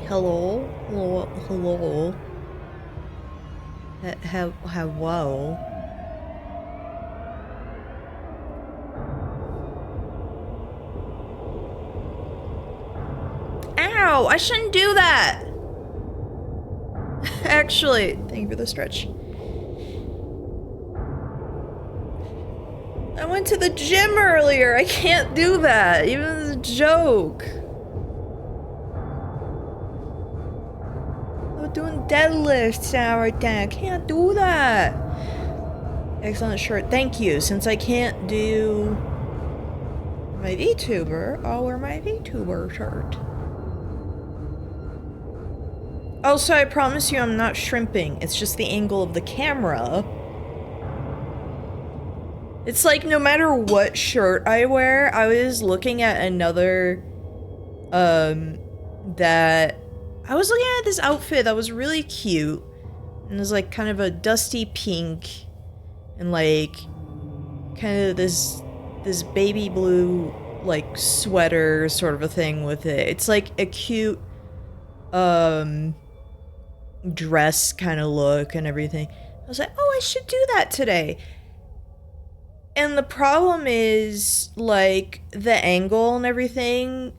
Hello? Hello? Hello? Hello? Ow! I shouldn't do that! Actually, thank you for the stretch. I went to the gym earlier. I can't do that, even as a joke. I'm doing deadlifts now right now. I can't do that. Excellent shirt. Thank you. Since I can't do my VTuber, I'll wear my VTuber shirt. Also, I promise you I'm not shrimping. It's just the angle of the camera. It's like no matter what shirt I wear, I was looking at another, that I was looking at this outfit that was really cute. And it was like kind of a dusty pink and like kind of this baby blue like sweater sort of a thing with it. It's like a cute dress kind of look and everything. I was like, oh, I should do that today. And the problem is, like, the angle and everything,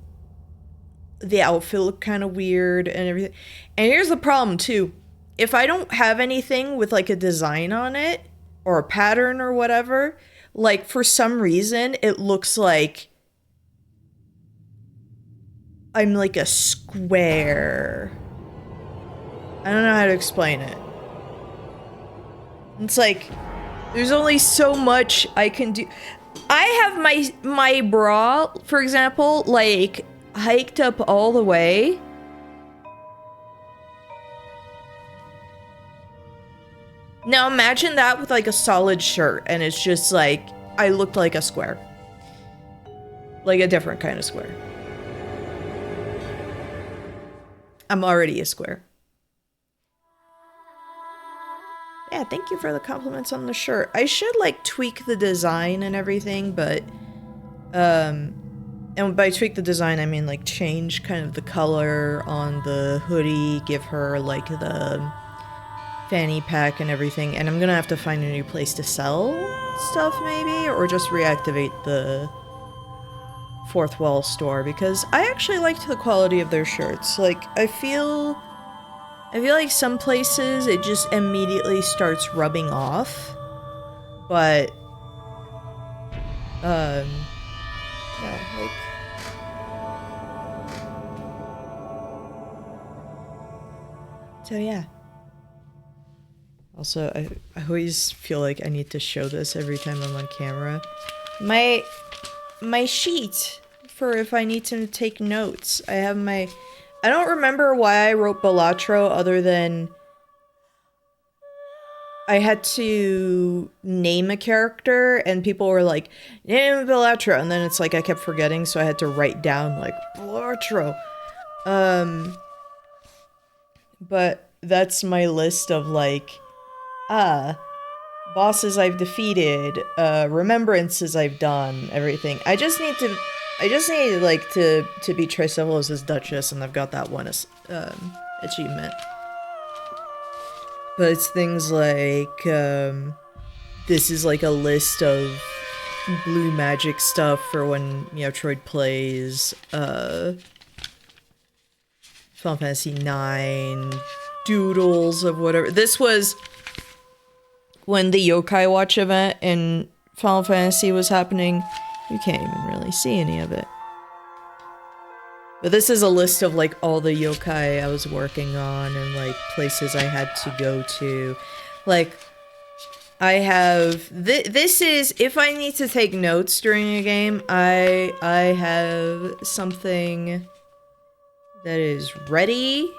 the outfit looked kind of weird and everything. And here's the problem, too. If I don't have anything with, like, a design on it, or a pattern or whatever, like, for some reason, it looks like I'm, like, a square. I don't know how to explain it. It's like, there's only so much I can do. I have my bra, for example, like, hiked up all the way. Now imagine that with like a solid shirt and it's just like, I looked like a square. Like a different kind of square. I'm already a square. Yeah, thank you for the compliments on the shirt. I should, like, tweak the design and everything, but, and by tweak the design, I mean, like, change kind of the color on the hoodie, give her, like, the fanny pack and everything, and I'm gonna have to find a new place to sell stuff, maybe, or just reactivate the fourth wall store, because I actually liked the quality of their shirts. Like, I feel like some places it just immediately starts rubbing off, but no, like, so yeah. Also, I always feel like I need to show this every time I'm on camera. My sheet for if I need to take notes. I have my, I don't remember why I wrote Balatro other than I had to name a character and people were like, name Balatro, and then it's like I kept forgetting, so I had to write down like Balatro. But that's my list of like, bosses I've defeated, remembrances I've done, everything. I just need like to beat Tricelos as Duchess, and I've got that one as achievement. But it's things like, this is like a list of blue magic stuff for when Meowtroid plays, Final Fantasy 9, doodles of whatever. This was when the Yokai Watch event in Final Fantasy was happening. You can't even really see any of it. But this is a list of like all the yokai I was working on and like places I had to go to. Like, I have this is if I need to take notes during a game, I have something that is ready.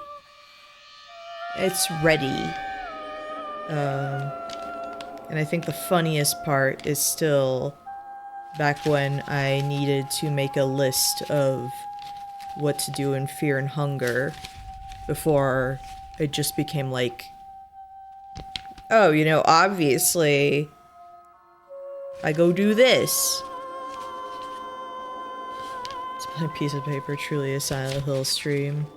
It's ready. And I think the funniest part is still back when I needed to make a list of what to do in Fear and Hunger before it just became like, oh, obviously I go do this. It's my piece of paper, truly a Silent Hill stream.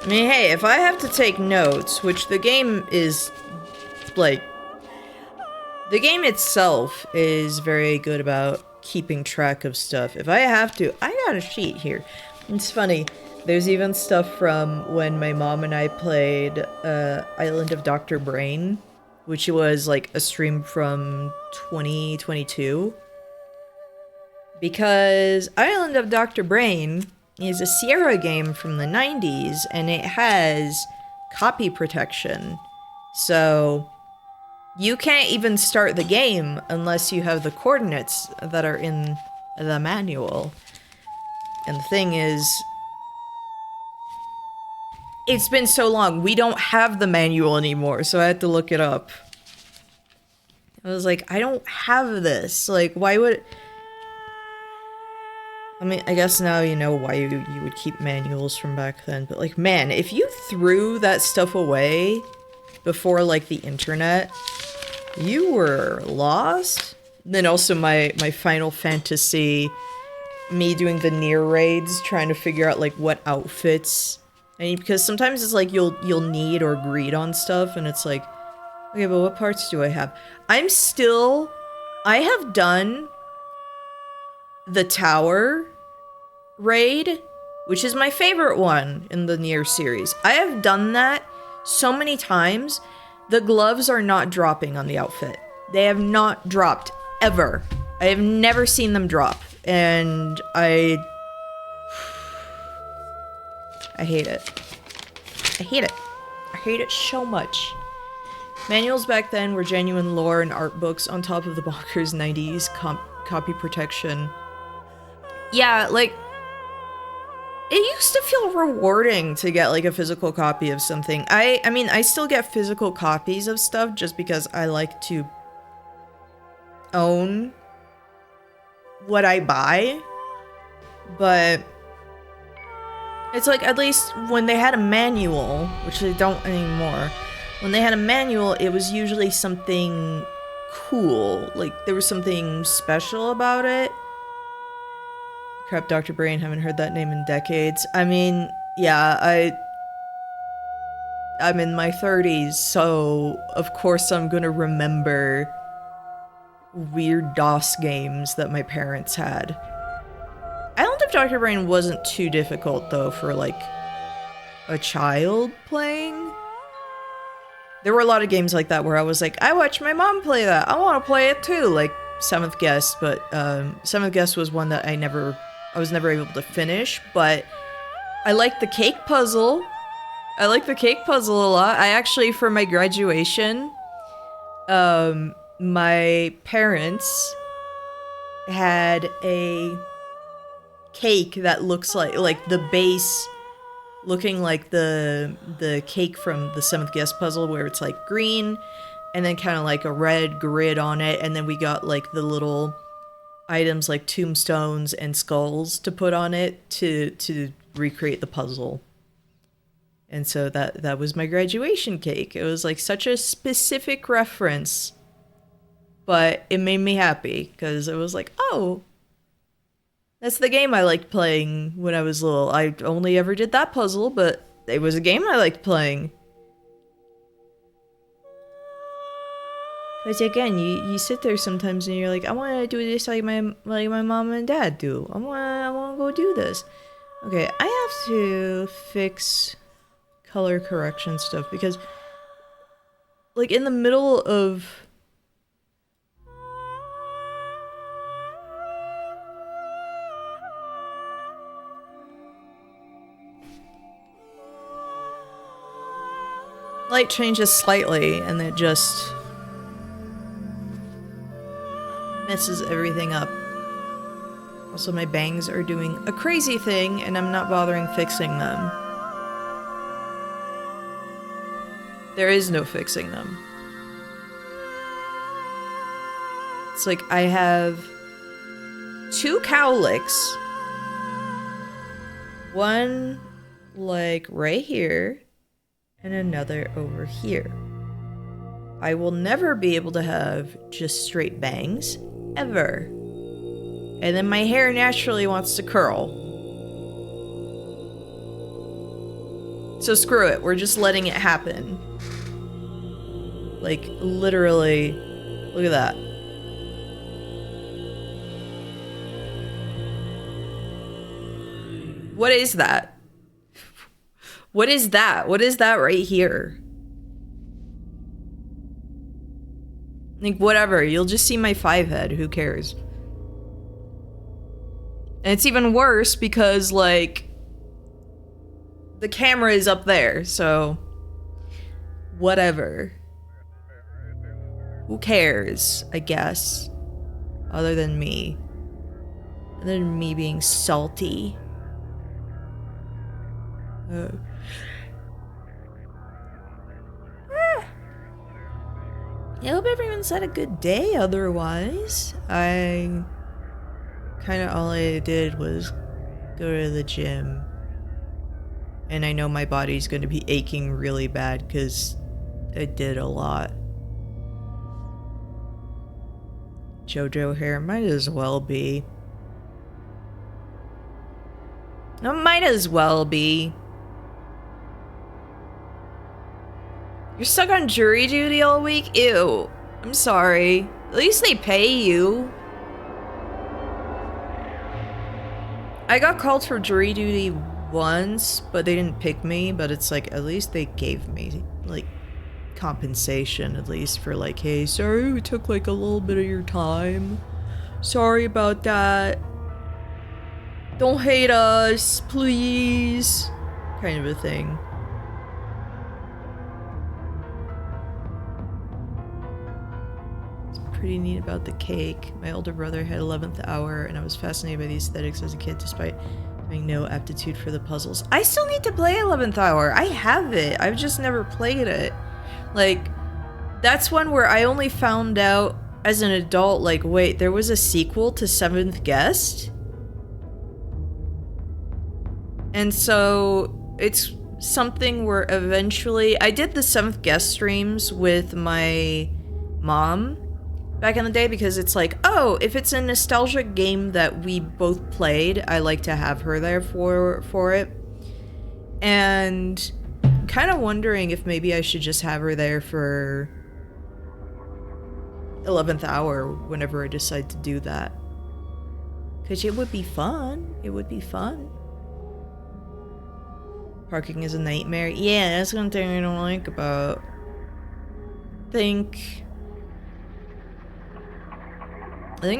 I mean, hey, if I have to take notes, which the game is, like, the game itself is very good about keeping track of stuff. If I have to, I got a sheet here. It's funny. There's even stuff from when my mom and I played Island of Dr. Brain, which was like a stream from 2022. Because Island of Dr. Brain is a Sierra game from the 90s, and it has copy protection. So you can't even start the game unless you have the coordinates that are in the manual. And the thing is, it's been so long, we don't have the manual anymore, so I had to look it up. I was like, I don't have this. Like, why would... I mean, I guess now you know why you would keep manuals from back then, but like, man, if you threw that stuff away before, like, the internet, you were lost. Then also my Final Fantasy, me doing the near raids, trying to figure out, like, what outfits. And because sometimes it's like you'll need or greed on stuff, and it's like, okay, but what parts do I have? I have done the tower raid, which is my favorite one in the Nier series. I have done that so many times. The gloves are not dropping on the outfit. They have not dropped ever. I have never seen them drop, and I hate it. I hate it. I hate it so much. Manuals back then were genuine lore and art books on top of the bonkers 90s copy protection. Yeah, like, it used to feel rewarding to get, like, a physical copy of something. I mean, I still get physical copies of stuff just because I like to own what I buy. But it's like, at least when they had a manual, which they don't anymore, when they had a manual, it was usually something cool. Like, there was something special about it. Crap, Dr. Brain, haven't heard that name in decades. I mean, yeah, I'm in my 30s, so of course I'm gonna remember weird DOS games that my parents had. Island of Dr. Brain wasn't too difficult, though, for, like, a child playing. There were a lot of games like that where I was like, I watched my mom play that, I want to play it too, like Seventh Guest, but Seventh Guest was one that I was never able to finish, but I liked the cake puzzle. I like the cake puzzle a lot. I actually, for my graduation, my parents had a cake that looks like the base looking like the cake from the Seventh Guest puzzle, where it's like green and then kind of like a red grid on it, and then we got like the little items like tombstones and skulls to put on it to recreate the puzzle. And so that was my graduation cake. It was like such a specific reference, but it made me happy because it was like, oh, that's the game I liked playing when I was little. I only ever did that puzzle, but it was a game I liked playing. Because again, you sit there sometimes and you're like, I want to do this like my mom and dad do. I want to go do this. Okay, I have to fix color correction stuff because, like, in the middle of light changes slightly and it just messes everything up. Also, my bangs are doing a crazy thing and I'm not bothering fixing them. There is no fixing them. It's like I have 2 cowlicks. One, like, right here, and another over here. I will never be able to have just straight bangs, ever. And then my hair naturally wants to curl. So screw it, we're just letting it happen. Like, literally, look at that. What is that? What is that? What is that right here? Like, whatever, you'll just see my 5 head, who cares? And it's even worse because, like, the camera is up there, so whatever. Who cares, I guess, other than me. Other than me being salty. I hope everyone's had a good day otherwise. All I did was go to the gym. And I know my body's gonna be aching really bad because I did a lot. JoJo hair might as well be. It might as well be. You're stuck on jury duty all week? Ew. I'm sorry. At least they pay you. I got called for jury duty once, but they didn't pick me, but it's like, at least they gave me, like, compensation, at least, for like, hey, sorry we took like a little bit of your time. Sorry about that. Don't hate us, please. Kind of a thing. It's pretty neat about the cake. My older brother had 11th hour, and I was fascinated by the aesthetics as a kid, despite having no aptitude for the puzzles. I still need to play 11th hour. I have it. I've just never played it. Like, that's one where I only found out as an adult, like, wait, there was a sequel to 7th Guest? And so, it's something where eventually... I did the 7th Guest streams with my mom back in the day because it's like, oh, if it's a nostalgic game that we both played, I like to have her there for it. And... kind of wondering if maybe I should just have her there for 11th hour whenever I decide to do that. Because it would be fun. It would be fun. Parking is a nightmare. Yeah, that's one thing I don't like about... I think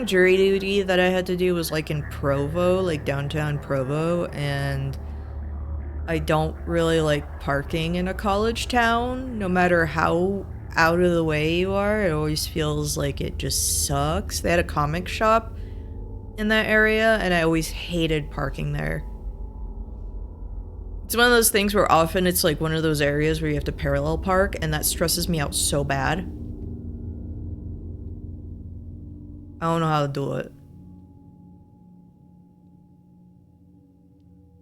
jury duty that I had to do was like in Provo, like downtown Provo, and... I don't really like parking in a college town, no matter how out of the way you are. It always feels like it just sucks. They had a comic shop in that area, and I always hated parking there. It's one of those things where often it's like one of those areas where you have to parallel park, and that stresses me out so bad. I don't know how to do it.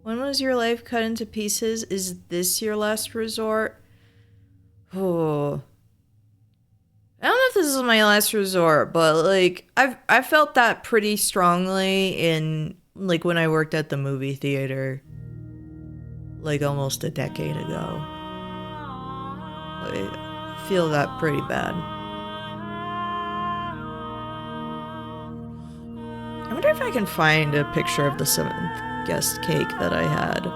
When was your life cut into pieces? Is this your last resort? Oh. I don't know if this is my last resort, but like I felt that pretty strongly in like when I worked at the movie theater like almost a decade ago. I feel that pretty bad. I wonder if I can find a picture of the 7th Guest cake that I had.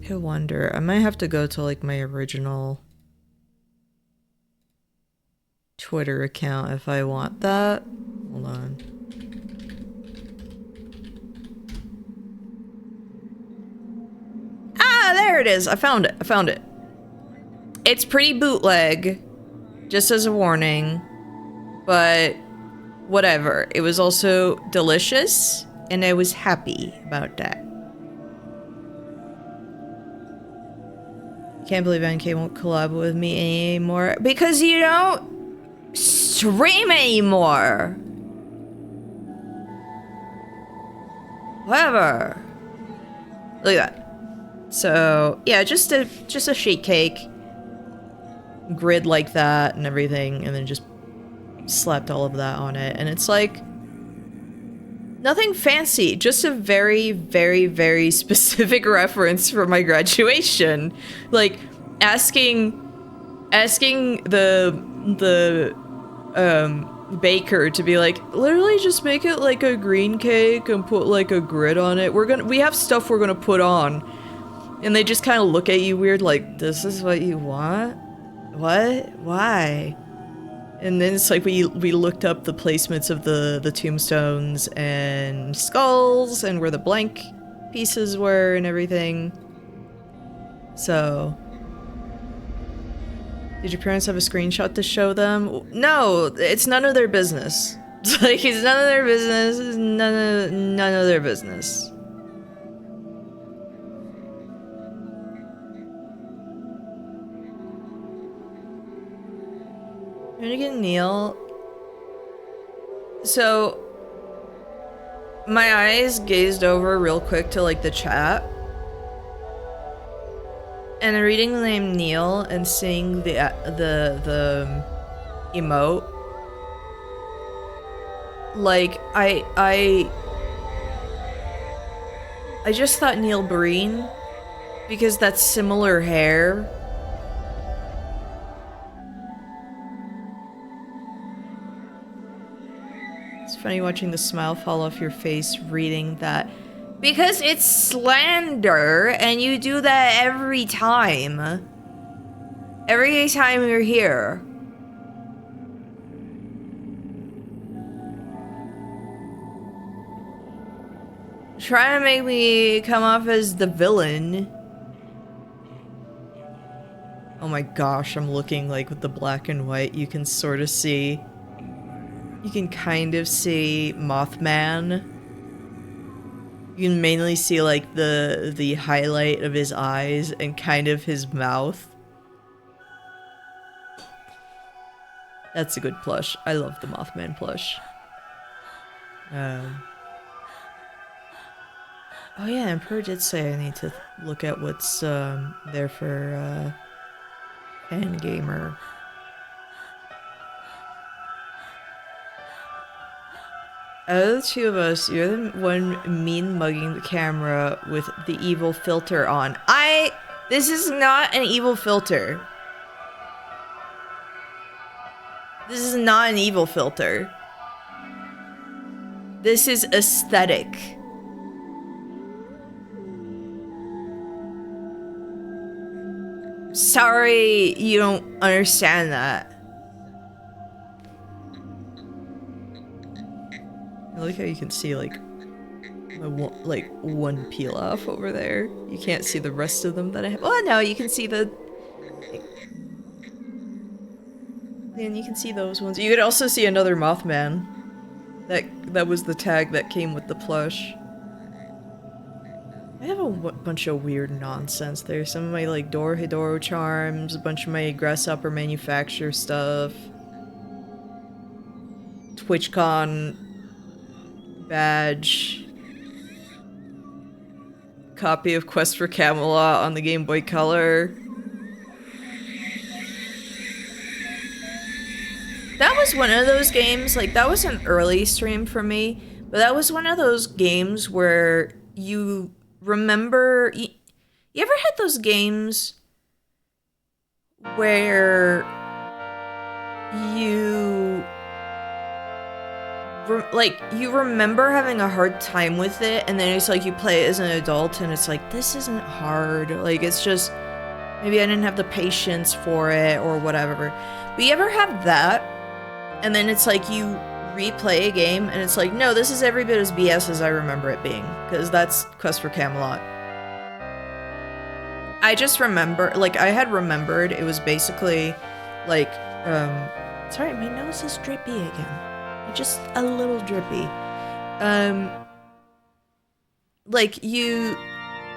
I wonder. I might have to go to like my original Twitter account if I want that. Hold on. Ah, there it is. I found it. I found it. It's pretty bootleg, just as a warning, but whatever. It was also delicious, and I was happy about that. Can't believe NK won't collab with me anymore because you don't stream anymore. However, look at that. So yeah, just a sheet cake, grid like that and everything, and then just slapped all of that on it, and it's like nothing fancy, just a very, very, very specific reference for my graduation. Like asking the baker to be like, literally just make it like a green cake and put like a grid on it. We have stuff we're gonna put on. And they just kind of look at you weird like, this is what you want? What? Why? And then it's like we looked up the placements of the tombstones and skulls and where the blank pieces were and everything. So, did your parents have a screenshot to show them? No, it's none of their business. It's like, it's none of their business. It's none of their business. I'm gonna get Neil. So, my eyes gazed over real quick to like the chat. And reading the name Neil and seeing the emote, like I just thought Neil Breen because that's similar hair. It's funny watching the smile fall off your face reading that. Because it's slander, and you do that every time. Every time you're here. Trying to make me come off as the villain. Oh my gosh, I'm looking like with the black and white, you can sort of see... You can kind of see Mothman. You can mainly see like the highlight of his eyes and kind of his mouth. That's a good plush. I love the Mothman plush. Oh yeah, Emperor did say I need to look at what's there for Fangamer. Out of the two of us, you're the one mean mugging the camera with the evil filter on. This is not an evil filter. This is not an evil filter. This is aesthetic. Sorry you don't understand that. I like how you can see like one peel off over there. You can't see the rest of them that I have. Oh no, you can see the. And you can see those ones. You could also see another Mothman. That was the tag that came with the plush. I have a bunch of weird nonsense there. Some of my like Dorohedoro charms, a bunch of my Grasshopper Manufacture stuff. TwitchCon badge. Copy of Quest for Camelot on the Game Boy Color. That was one of those games, like that was an early stream for me, but that was one of those games where you remember, you ever had those games where you you remember having a hard time with it, and then it's like you play it as an adult and it's like, this isn't hard, like it's just, maybe I didn't have the patience for it or whatever. But you ever have that, and then it's like you replay a game and it's like, no, this is every bit as BS as I remember it being, because that's Quest for Camelot. I just remember, like, I had remembered it was basically like, sorry, my nose is drippy again. Just a little drippy.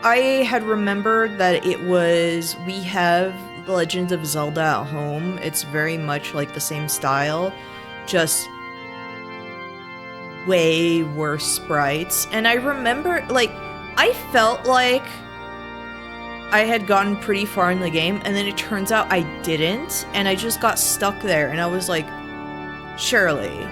I had remembered that it was, we have The Legend of Zelda at home. It's very much like the same style, just way worse sprites. And I remember, like, I felt like I had gotten pretty far in the game, and then it turns out I didn't, and I just got stuck there, and I was like, surely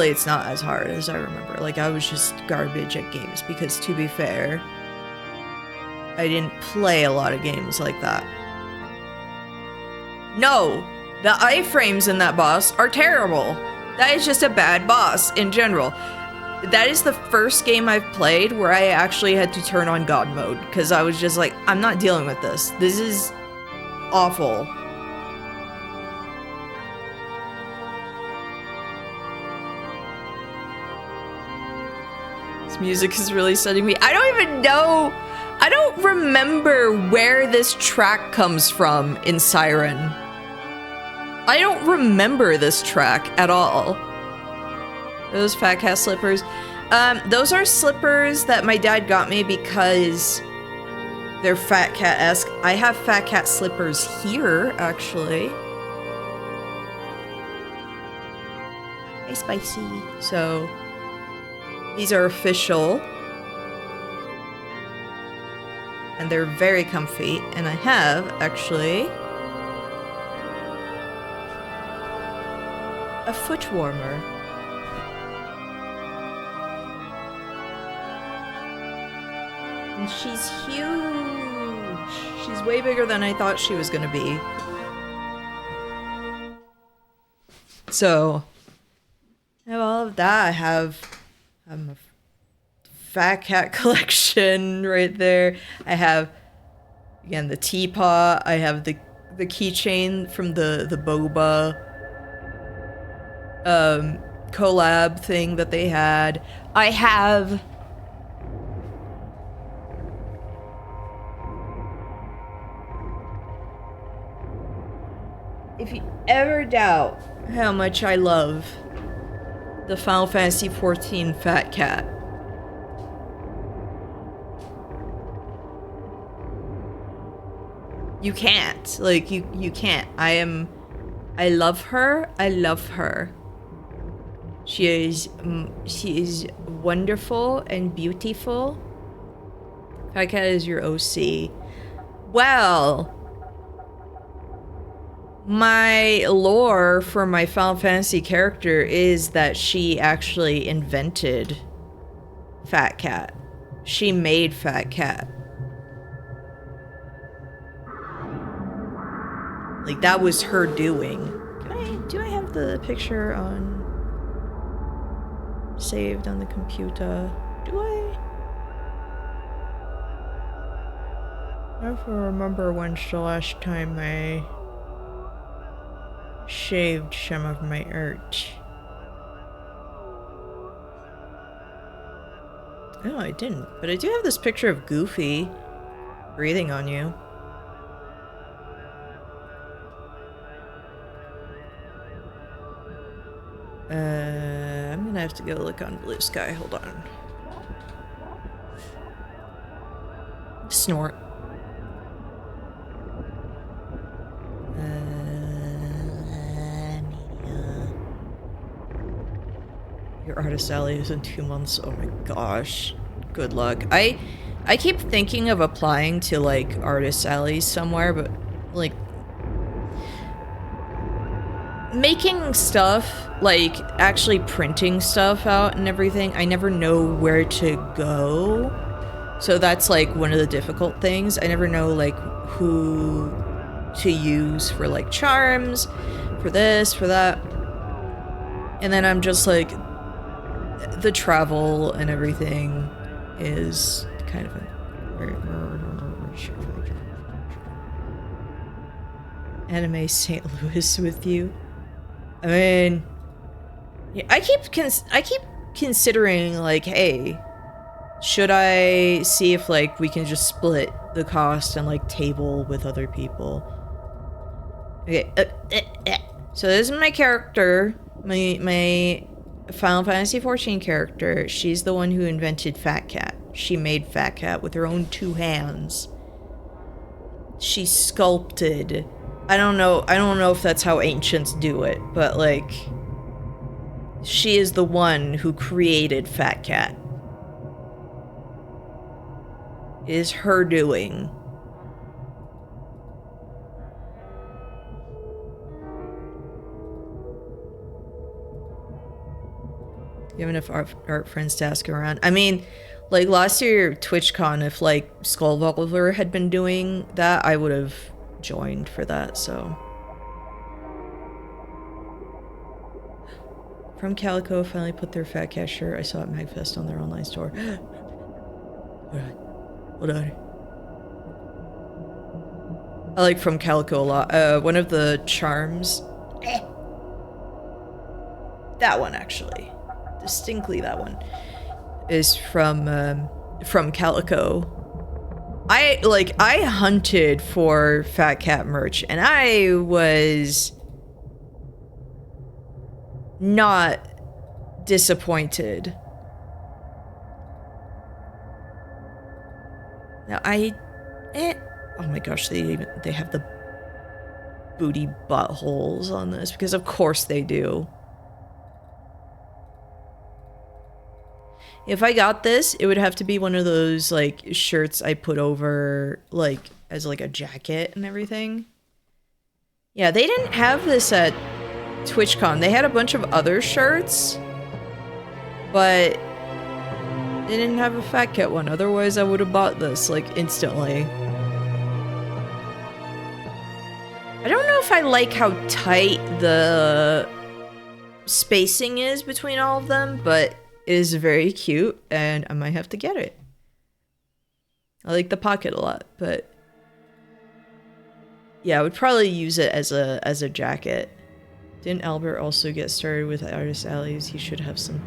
it's not as hard as I remember. Like, I was just garbage at games, because to be fair, I didn't play a lot of games like that. No! The iframes in that boss are terrible! That is just a bad boss, in general. That is the first game I've played where I actually had to turn on God mode, because I was just like, I'm not dealing with this. This is awful. This music is really setting me. I don't even know. I don't remember where this track comes from in Siren. I don't remember this track at all. Those Fat Cat slippers. Those are slippers that my dad got me because they're Fat Cat-esque. I have Fat Cat slippers here, actually. Hey, Spicy. So, these are official. And they're very comfy. And I have, actually, a foot warmer. And she's huge. She's way bigger than I thought she was gonna be. So, I have all of that. I have a Fat Cat collection right there. I have, again, the teapot. I have the keychain from the boba collab thing that they had. I have if you ever doubt how much I love the Final Fantasy XIV Fat Cat, you can't. Like, you can't. I love her. I love her. She is wonderful and beautiful. Fat Cat is your OC. Well, my lore for my Final Fantasy character is that she actually invented Fat Cat. She made Fat Cat. Like, that was her doing. Do I have the picture on saved on the computer? Do I? I don't remember when's the last time I shaved some of my art. No, I didn't. But I do have this picture of Goofy breathing on you. I'm gonna have to go look on Blue Sky. Hold on. Snort. Your artist alley is in 2 months. Oh my gosh. Good luck. I keep thinking of applying to, like, artist alleys somewhere, but, like, making stuff, like, actually printing stuff out and everything, I never know where to go. So that's, like, one of the difficult things. I never know, like, who to use for, like, charms, for this, for that. And then I'm just, like, the travel and everything is kind of a... Anime St. Louis with you. I mean, yeah, I keep considering, like, hey, should I see if, like, we can just split the cost and, like, table with other people? Okay, so this is my character, my Final Fantasy XIV character. She's the one who invented Fat Cat. She made Fat Cat with her own 2 hands. She sculpted. I don't know if that's how ancients do it, but, like, She is the one who created Fat Cat. It is her doing. You have enough art friends to ask around. I mean, like last year TwitchCon, if like Skullvolver had been doing that, I would have joined for that, so. From Calico finally put their Fat Cat shirt I saw at MagFest on their online store. Hold on. I like From Calico a lot. One of the charms. That one, actually. Distinctly that one. Is from Calico. I hunted for Fat Cat merch, and I was not disappointed. Now oh my gosh, they have the booty buttholes on this, because of course they do. If I got this, it would have to be one of those like shirts I put over like as like a jacket and everything. Yeah, they didn't have this at TwitchCon. They had a bunch of other shirts, but they didn't have a Fat Cat one. Otherwise, I would have bought this like instantly. I don't know if I like how tight the spacing is between all of them, but it is very cute, and I might have to get it. I like the pocket a lot, but yeah, I would probably use it as a jacket. Didn't Albert also get started with Artist Alleys? He should have some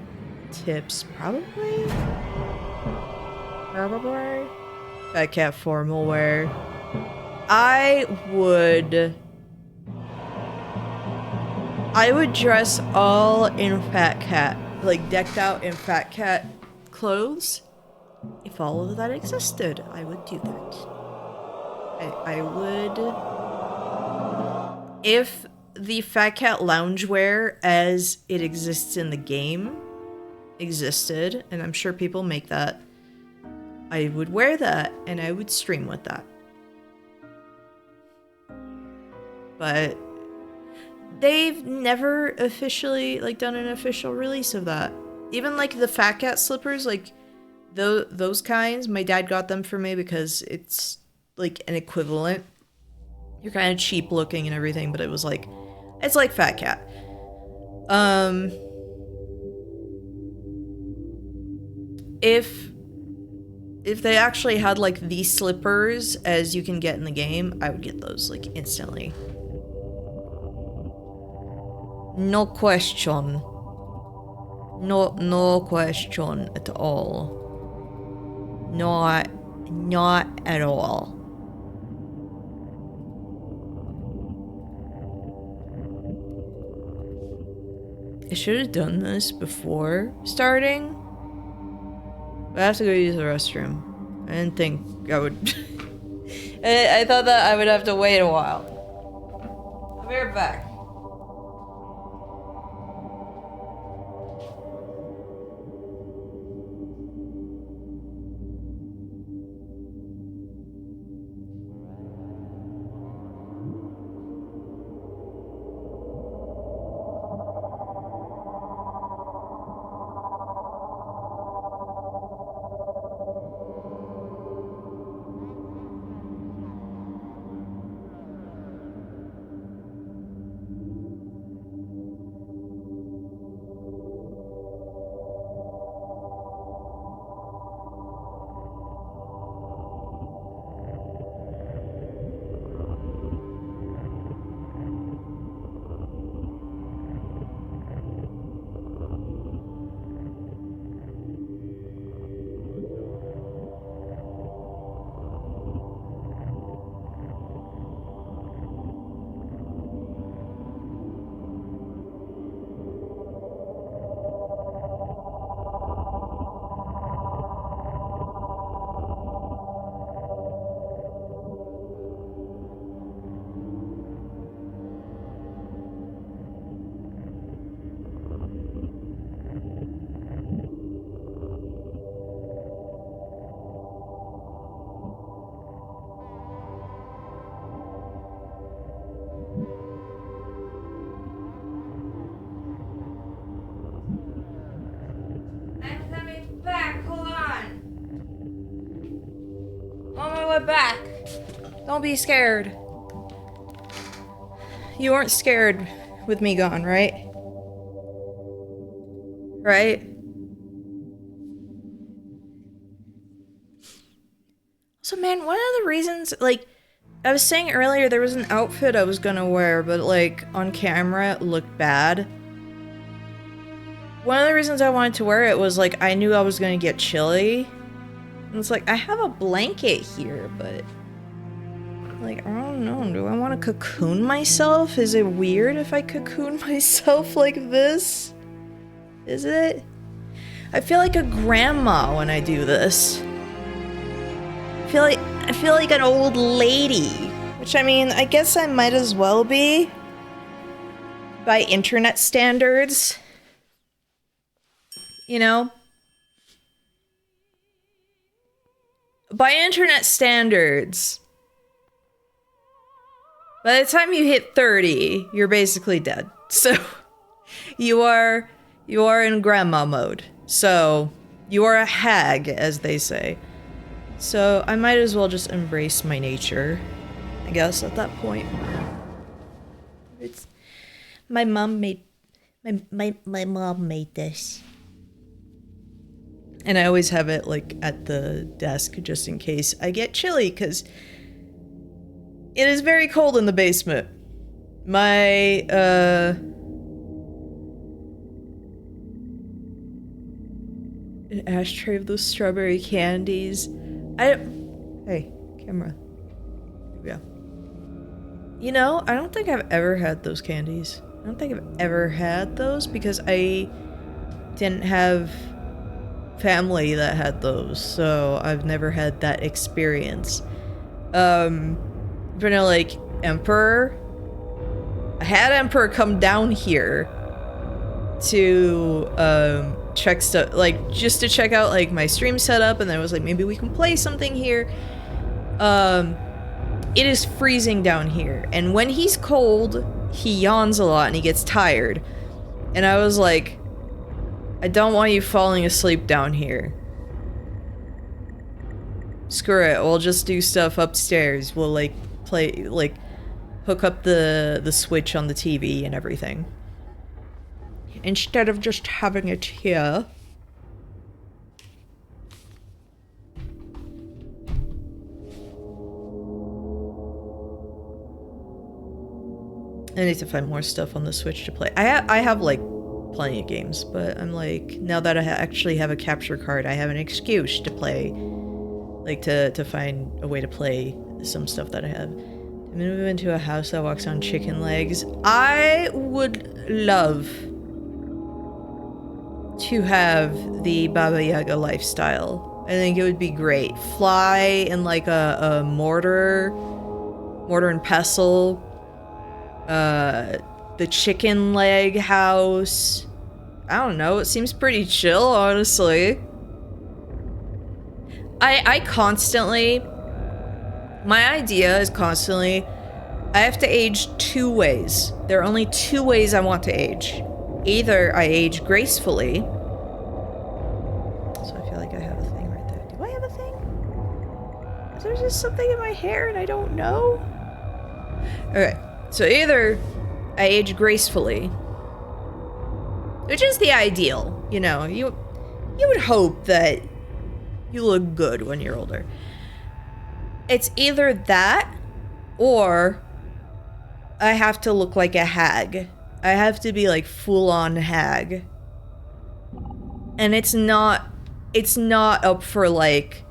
tips, probably. Fat Cat formal wear. I would dress all in Fat Cat, like decked out in Fat Cat clothes. If all of that existed, I would do that. I would. If the Fat Cat loungewear as it exists in the game existed, and I'm sure people make that, I would wear that and I would stream with that. But they've never officially like done an official release of that. Even like the Fat Cat slippers, like those kinds, my dad got them for me because it's like an equivalent. You're kind of cheap looking and everything, but it was like, it's like Fat Cat. If they actually had like these slippers as you can get in the game, I would get those like instantly. No question. No question at all. Not at all. I should have done this before starting. But I have to go use the restroom. I didn't think I would. I thought that I would have to wait a while. I'll be right back. I went back. Don't be scared. You weren't scared with me gone, right? Right? So man, one of the reasons, like, I was saying earlier there was an outfit I was gonna wear, but like, on camera it looked bad. One of the reasons I wanted to wear it was like, I knew I was gonna get chilly. And it's like, I have a blanket here, but... like, I don't know, do I want to cocoon myself? Is it weird if I cocoon myself like this? Is it? I feel like a grandma when I do this. I feel like an old lady. Which, I mean, I guess I might as well be. By internet standards. You know? By internet standards. By the time you hit 30, you're basically dead. So, you are in grandma mode. So, you are a hag, as they say. So, I might as well just embrace my nature, I guess, at that point. It's... my mom made... my mom made this. And I always have it, like, at the desk, just in case I get chilly, because... it is very cold in the basement. My, an ashtray of those strawberry candies. Hey, camera. Yeah. You know, I don't think I've ever had those candies. I don't think I've ever had those because I didn't have family that had those, so I've never had that experience. But no, like, Emperor. I had Emperor come down here to, check stuff, like, just to check out, like, my stream setup, and then I was like, maybe we can play something here. It is freezing down here, and when he's cold, he yawns a lot and he gets tired. And I was like, I don't want you falling asleep down here. Screw it, we'll just do stuff upstairs. We'll, like, play, like, hook up the switch on the TV and everything. Instead of just having it here. I need to find more stuff on the Switch to play. I have like plenty of games, but I'm like, now that I actually have a capture card, I have an excuse to play, like to find a way to play some stuff that I have. To move into a house that walks on chicken legs. I would love to have the Baba Yaga lifestyle. I think it would be great. Fly in like a mortar and pestle. The chicken leg house. I don't know, it seems pretty chill, honestly. I constantly... my idea is constantly... I have to age 2 ways. There are only 2 ways I want to age. Either I age gracefully... so I feel like I have a thing right there. Do I have a thing? Is there just something in my hair and I don't know? Okay, so either I age gracefully, which is the ideal, you know, you would hope that you look good when you're older. It's either that, or I have to look like a hag. I have to be like full-on hag. And it's not up for like,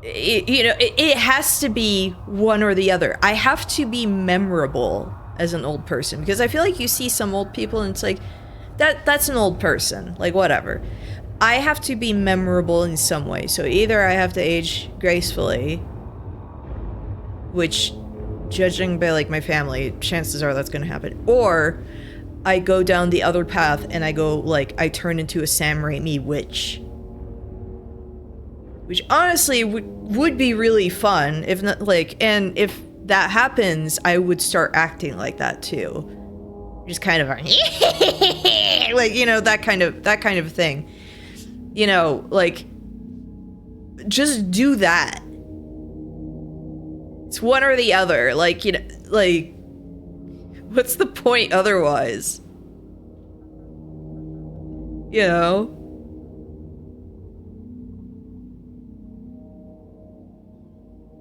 it has to be one or the other. I have to be memorable as an old person, because I feel like you see some old people and it's like, that's an old person, like whatever. I have to be memorable in some way, so either I have to age gracefully, which, judging by like my family, chances are that's gonna happen, or I go down the other path and I go like, I turn into a Sam Raimi witch. Which honestly would be really fun, if not like, and if that happens, I would start acting like that too. Just kind of like, you know, that kind of thing. You know, like, just do that. It's one or the other. Like, you know, like, what's the point otherwise? You know?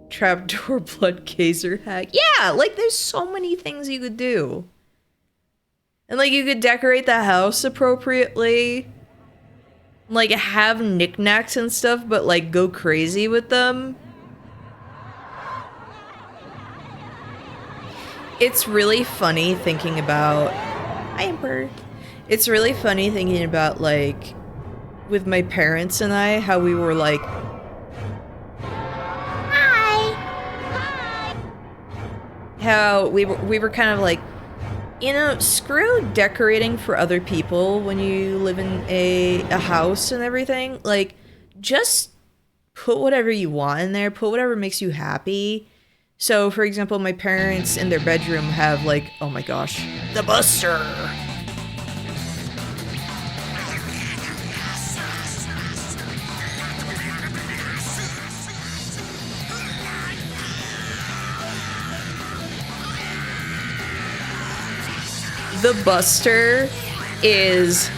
Trapdoor blood gazer hack. Yeah, like there's so many things you could do. And like you could decorate the house appropriately. Like have knickknacks and stuff, but like go crazy with them. It's really funny thinking about... Hi, Emperor. It's really funny thinking about, like, with my parents and I, how we were like... Hi! Hi! How we were kind of like, you know, screw decorating for other people when you live in a house and everything. Like, just put whatever you want in there, put whatever makes you happy. So, for example, my parents in their bedroom have, like, oh my gosh, the Buster! The Buster is...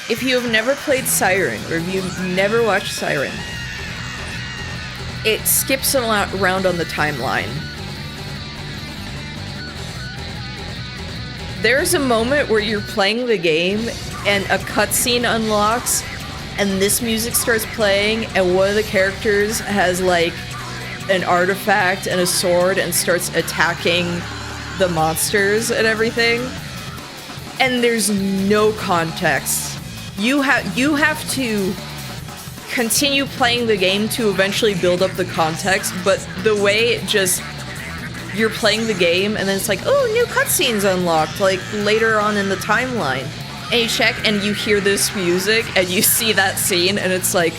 If you have never played Siren, or if you've never watched Siren, it skips around on the timeline. There's a moment where you're playing the game and a cutscene unlocks and this music starts playing and one of the characters has like an artifact and a sword and starts attacking the monsters and everything. And there's no context. You have to continue playing the game to eventually build up the context, but the way it just... You're playing the game, and then it's like, oh, new cutscenes unlocked, like, later on in the timeline. And you check, and you hear this music, and you see that scene, and it's like...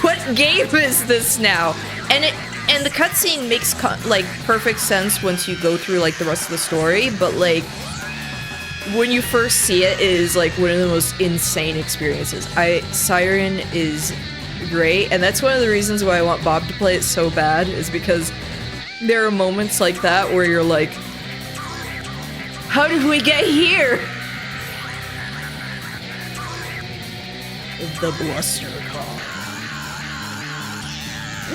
what game is this now? And the cutscene makes, like, perfect sense once you go through, like, the rest of the story, but, like... When you first see it, it is, like, one of the most insane experiences. Siren is great, and that's one of the reasons why I want Bob to play it so bad, is because there are moments like that where you're like, how did we get here? The Bluster Call.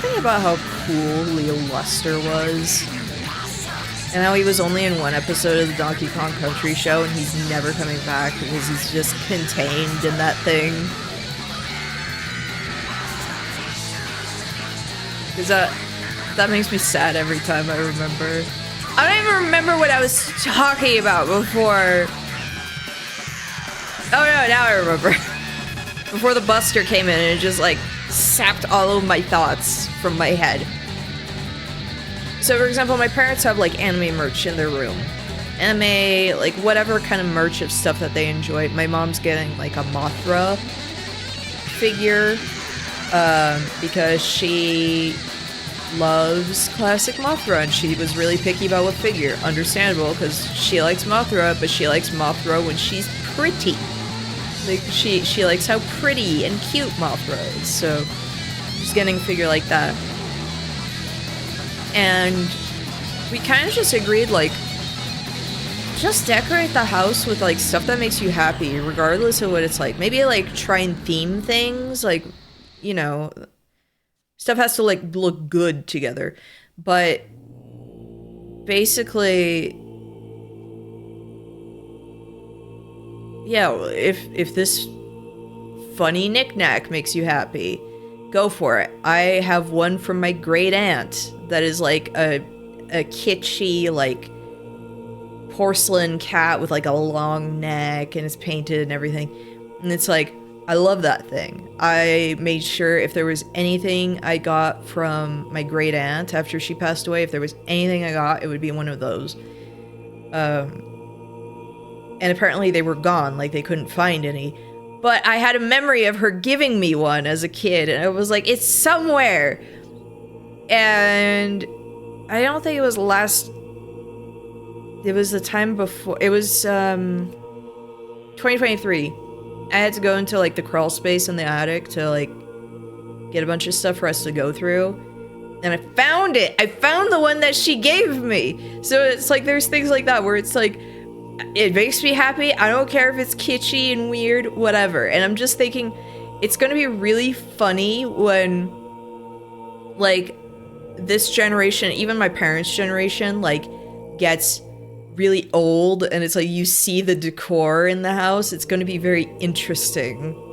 Think about how cool Leo Luster was. And how he was only in one episode of the Donkey Kong Country show and he's never coming back because he's just contained in that thing. Because that makes me sad every time I remember. I don't even remember what I was talking about before. Oh no, now I remember. Before the Buster came in and it just like sapped all of my thoughts from my head. So, for example, my parents have, like, anime merch in their room. Anime, like, whatever kind of merch of stuff that they enjoy. My mom's getting, like, a Mothra figure, because she loves classic Mothra, and she was really picky about what figure. Understandable, because she likes Mothra, but she likes Mothra when she's pretty. Like, she likes how pretty and cute Mothra is, so she's getting a figure like that. And we kind of just agreed, like, just decorate the house with, like, stuff that makes you happy, regardless of what it's like. Maybe, like, try and theme things, like, you know, stuff has to, like, look good together. But basically, yeah, if this funny knickknack makes you happy, go for it. I have one from my great aunt that is like a kitschy, like, porcelain cat with like a long neck and it's painted and everything. And it's like, I love that thing. I made sure if there was anything I got from my great aunt after she passed away, if there was anything I got, it would be one of those. And apparently they were gone, like they couldn't find any. But I had a memory of her giving me one as a kid, and I was like, it's somewhere. And I don't think it was the time before. It was, 2023. I had to go into like the crawl space in the attic to like get a bunch of stuff for us to go through. And I found it. I found the one that she gave me. So it's like there's things like that where it's like it makes me happy. I don't care if it's kitschy and weird, whatever. And I'm just thinking it's going to be really funny when like this generation, even my parents' generation, like gets really old and it's like you see the decor in the house. It's going to be very interesting.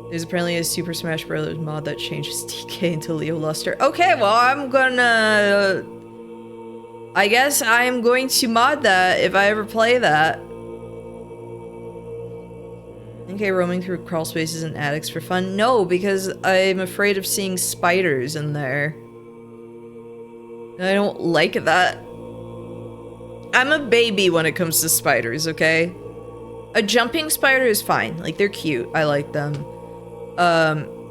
There's apparently a Super Smash Bros. Mod that changes DK into Leo Luster. Okay, well, I guess I'm going to mod that if I ever play that. Okay, roaming through crawl spaces and attics for fun? No, because I'm afraid of seeing spiders in there. I don't like that. I'm a baby when it comes to spiders, okay? A jumping spider is fine. Like, they're cute. I like them.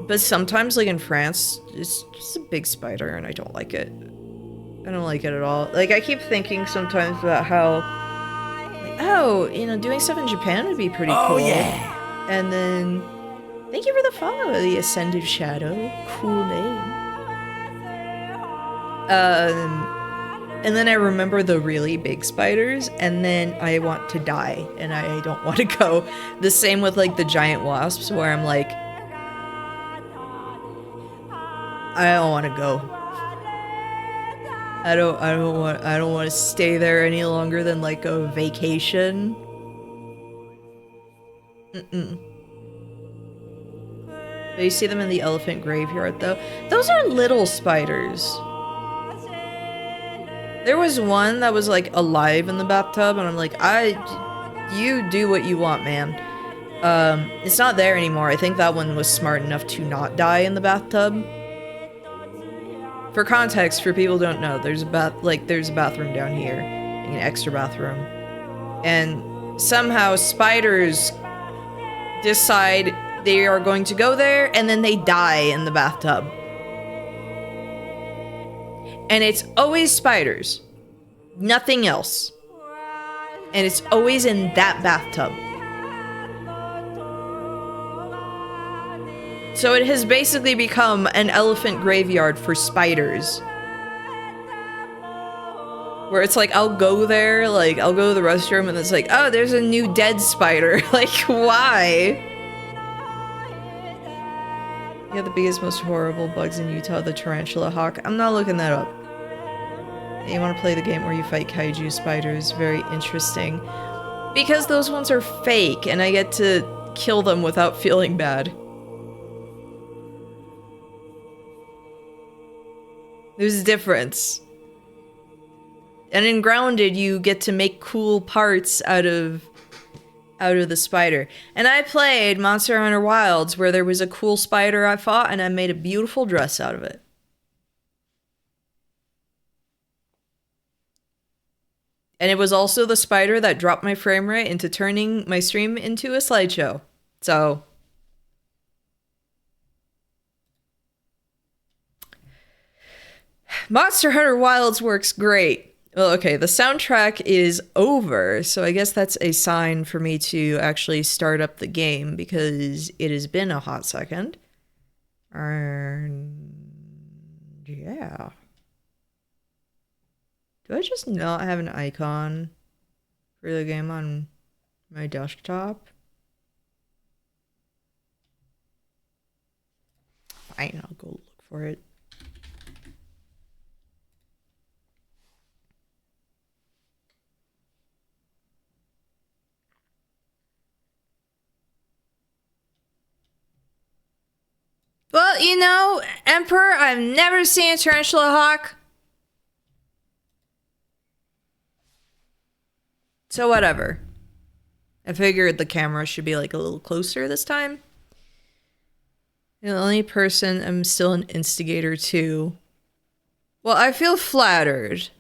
But sometimes, like in France, it's just a big spider and I don't like it. I don't like it at all. Like, I keep thinking sometimes about how, like, oh, you know, doing stuff in Japan would be pretty cool. Oh, yeah! And then, thank you for the follow, the Ascended Shadow. Cool name. And then I remember the really big spiders, and then I want to die, and I don't want to go. The same with, like, the giant wasps, where I'm like, I don't want to go. I don't want to stay there any longer than, like, a vacation. But you see them in the elephant graveyard, though. Those are little spiders. There was one that was, like, alive in the bathtub, and I'm like, you do what you want, man. It's not there anymore. I think that one was smart enough to not die in the bathtub. For context, for people who don't know, there's a bathroom down here, like an extra bathroom. And somehow spiders decide they are going to go there, and then they die in the bathtub. And it's always spiders. Nothing else. And it's always in that bathtub. So it has basically become an elephant graveyard for spiders. Where it's like, I'll go there, like, I'll go to the restroom and it's like, oh, there's a new dead spider. Like, why? Yeah, the biggest, most horrible bugs in Utah, the tarantula hawk. I'm not looking that up. You want to play the game where you fight kaiju spiders. Very interesting. Because those ones are fake, and I get to kill them without feeling bad. There's a difference. And in Grounded, you get to make cool parts out of the spider. And I played Monster Hunter Wilds, where there was a cool spider I fought, and I made a beautiful dress out of it. And it was also the spider that dropped my frame rate into turning my stream into a slideshow. So... Monster Hunter Wilds works great. Well, okay, the soundtrack is over, so I guess that's a sign for me to actually start up the game, because it has been a hot second. And... yeah. Do I just not have an icon for the game on my desktop? Fine, I'll go look for it. Well, you know, Emperor, I've never seen a tarantula hawk. So whatever. I figured the camera should be like a little closer this time. The only person I'm still an instigator to. Well, I feel flattered.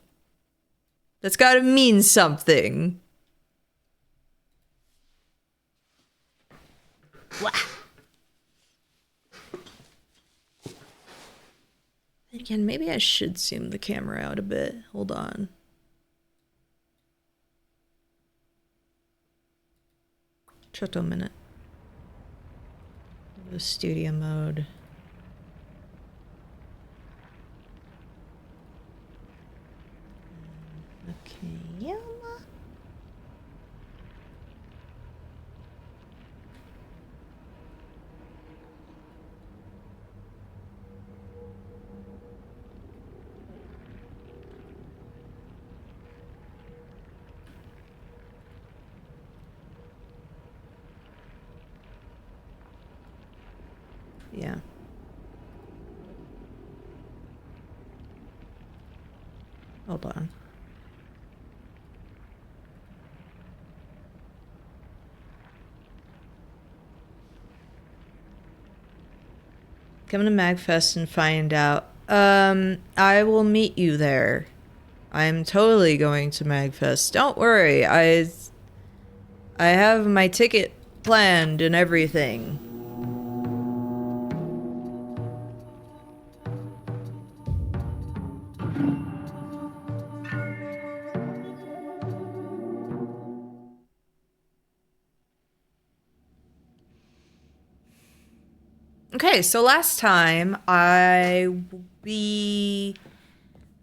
That's gotta mean something. Wah. Again, maybe I should zoom the camera out a bit. Hold on. Just a minute. The studio mode. Okay, yeah. Yeah. Hold on. Come to MagFest and find out. I will meet you there. I'm totally going to MagFest. Don't worry. I have my ticket planned and everything. Okay, so last time we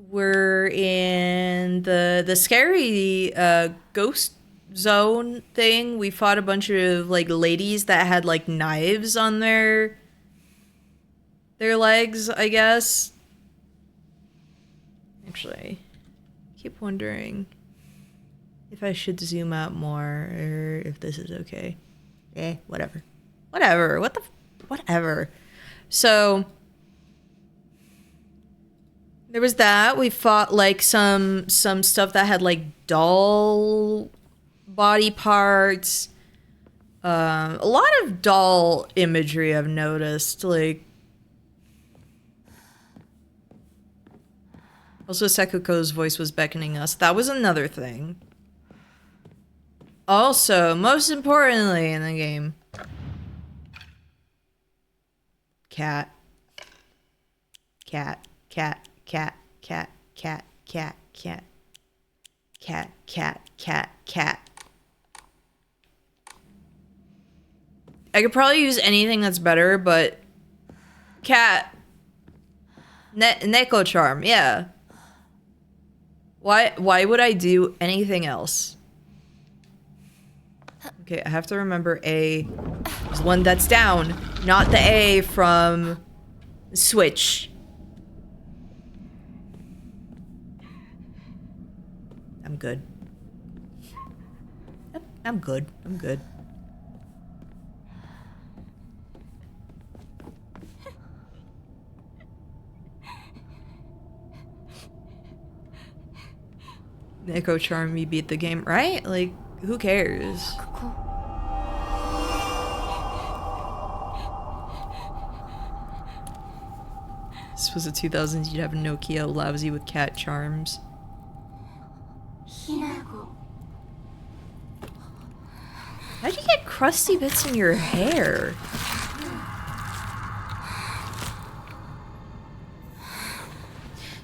were in the scary ghost zone thing. We fought a bunch of like ladies that had like knives on their legs, I guess. Actually, I keep wondering if I should zoom out more or if this is okay. Whatever. Whatever. Whatever. So there was that. We fought like some stuff that had like doll body parts. A lot of doll imagery I've noticed. Like also Sekuko's voice was beckoning us. That was another thing. Also, most importantly in the game, cat. Cat, cat, cat, cat, cat, cat, cat. Cat, cat, cat, cat. I could probably use anything that's better, but cat. Neko charm, yeah. Why would I do anything else? Okay, I have to remember A is the one that's down, not the A from Switch. I'm good. Yep, I'm good. I'm good. Neko charm me beat the game, right? Like, who cares? This was the 2000s, you'd have a Nokia lousy with cat charms. How'd you get crusty bits in your hair?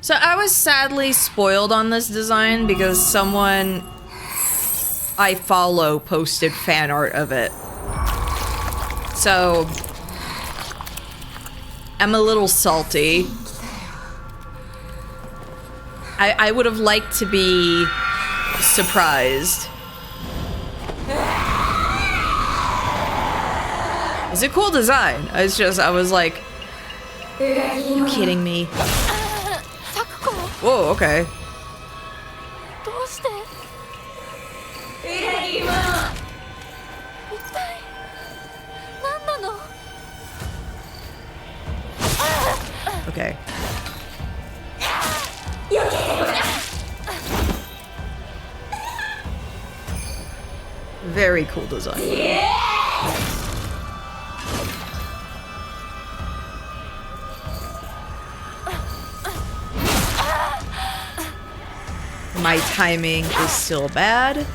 So I was sadly spoiled on this design because someone I follow posted fan art of it. So I'm a little salty. I would have liked to be surprised. It's a cool design. I was like, are you kidding me? Whoa, okay. Okay. Very cool design. My timing is still bad.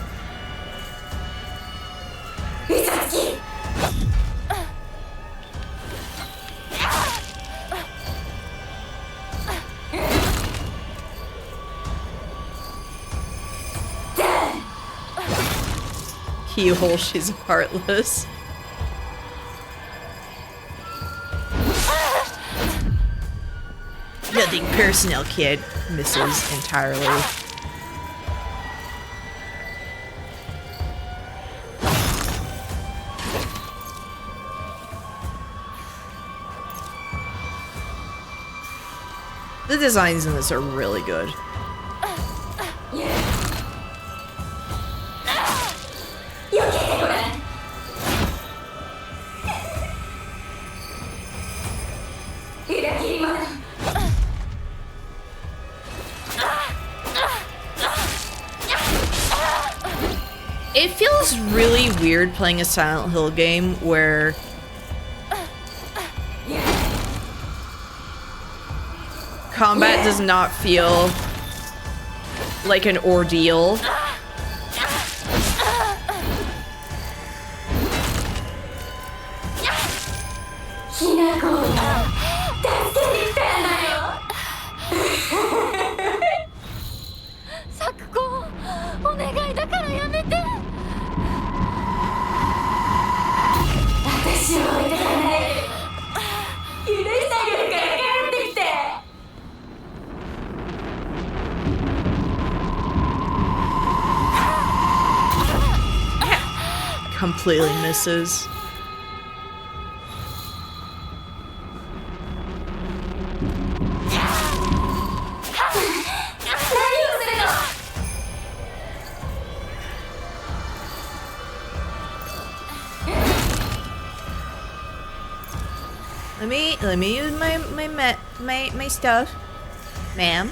Keyhole, she's heartless. Nothing personal, kid. Misses entirely. The designs in this are really good. It feels really weird playing a Silent Hill game where combat does not feel like an ordeal. Completely misses. Let me use my stuff, ma'am.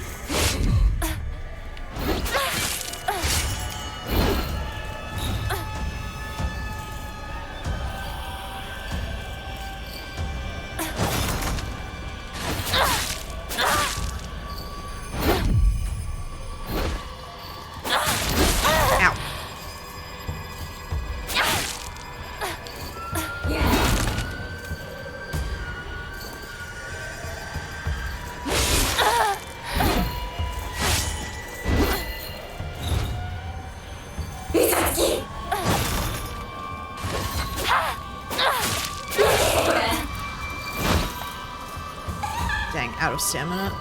Dang, out of stamina.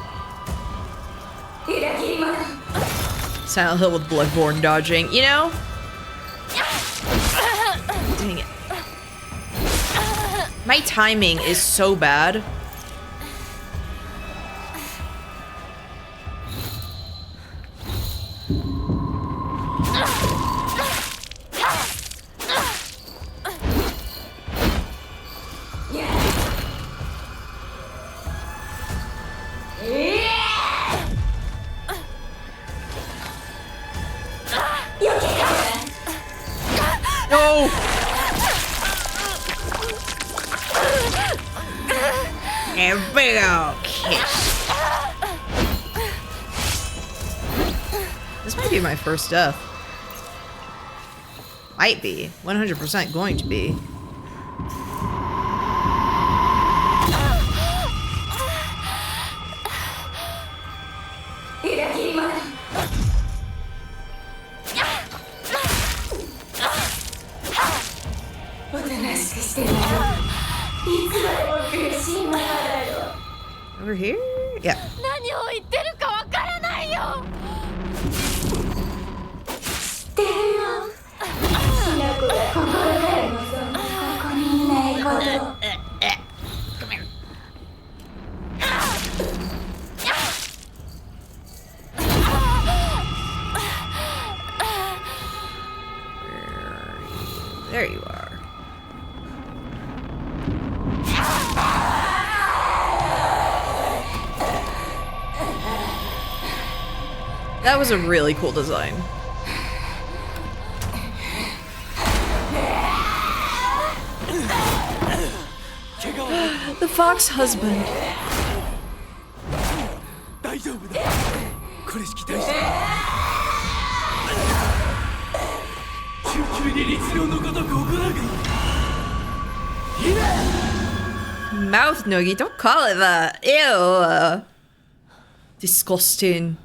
Silent Hill with Bloodborne dodging, you know? Dang it. My timing is so bad. No! A big ol' kiss. This might be my first death. Might be. 100% going to be. Over here? Yeah. Come here. Where are you? There you are. That was a really cool design. The fox husband. Mouth noogie, don't call it that. Ew. Disgusting.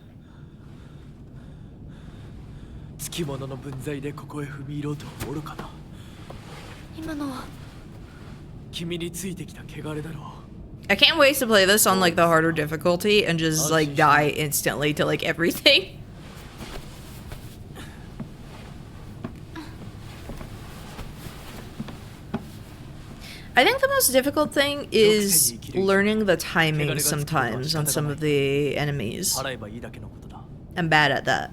I can't wait to play this on like the harder difficulty and just like die instantly to like everything. I think the most difficult thing is learning the timing sometimes on some of the enemies. I'm bad at that.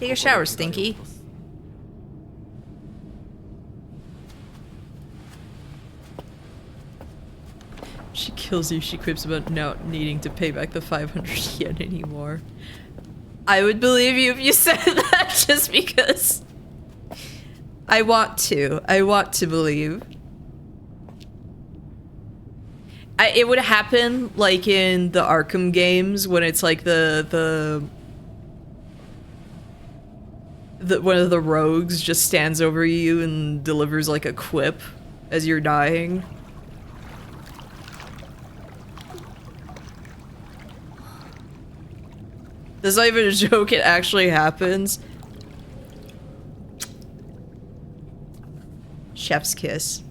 Take a shower, Stinky. She kills you. She quips about not needing to pay back the 500 yen anymore. I would believe you if you said that just because I want to. I want to believe. It would happen like in the Arkham games when it's like the one of the rogues just stands over you and delivers like a quip as you're dying. That's not even a joke, it actually happens. Chef's kiss.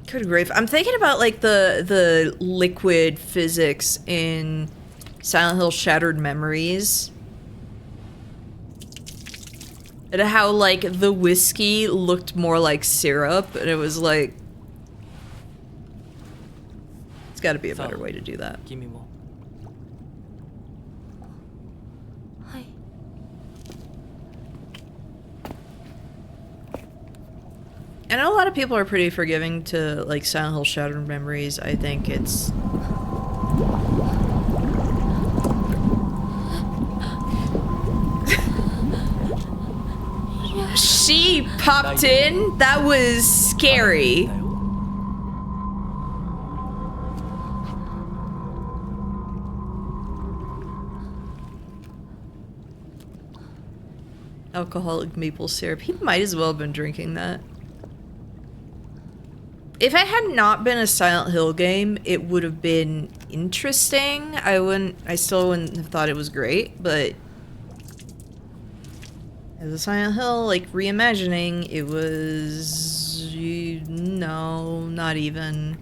Good grief. I'm thinking about like the liquid physics in Silent Hill Shattered Memories. And how like the whiskey looked more like syrup, and it was like it's gotta be a better way to do that. I know a lot of people are pretty forgiving to like Silent Hill Shattered Memories. I think it's she popped in. That was scary. Alcoholic maple syrup. He might as well have been drinking that. If it had not been a Silent Hill game, it would have been interesting. I still wouldn't have thought it was great, but as a Silent Hill, like, reimagining, it was... no, not even.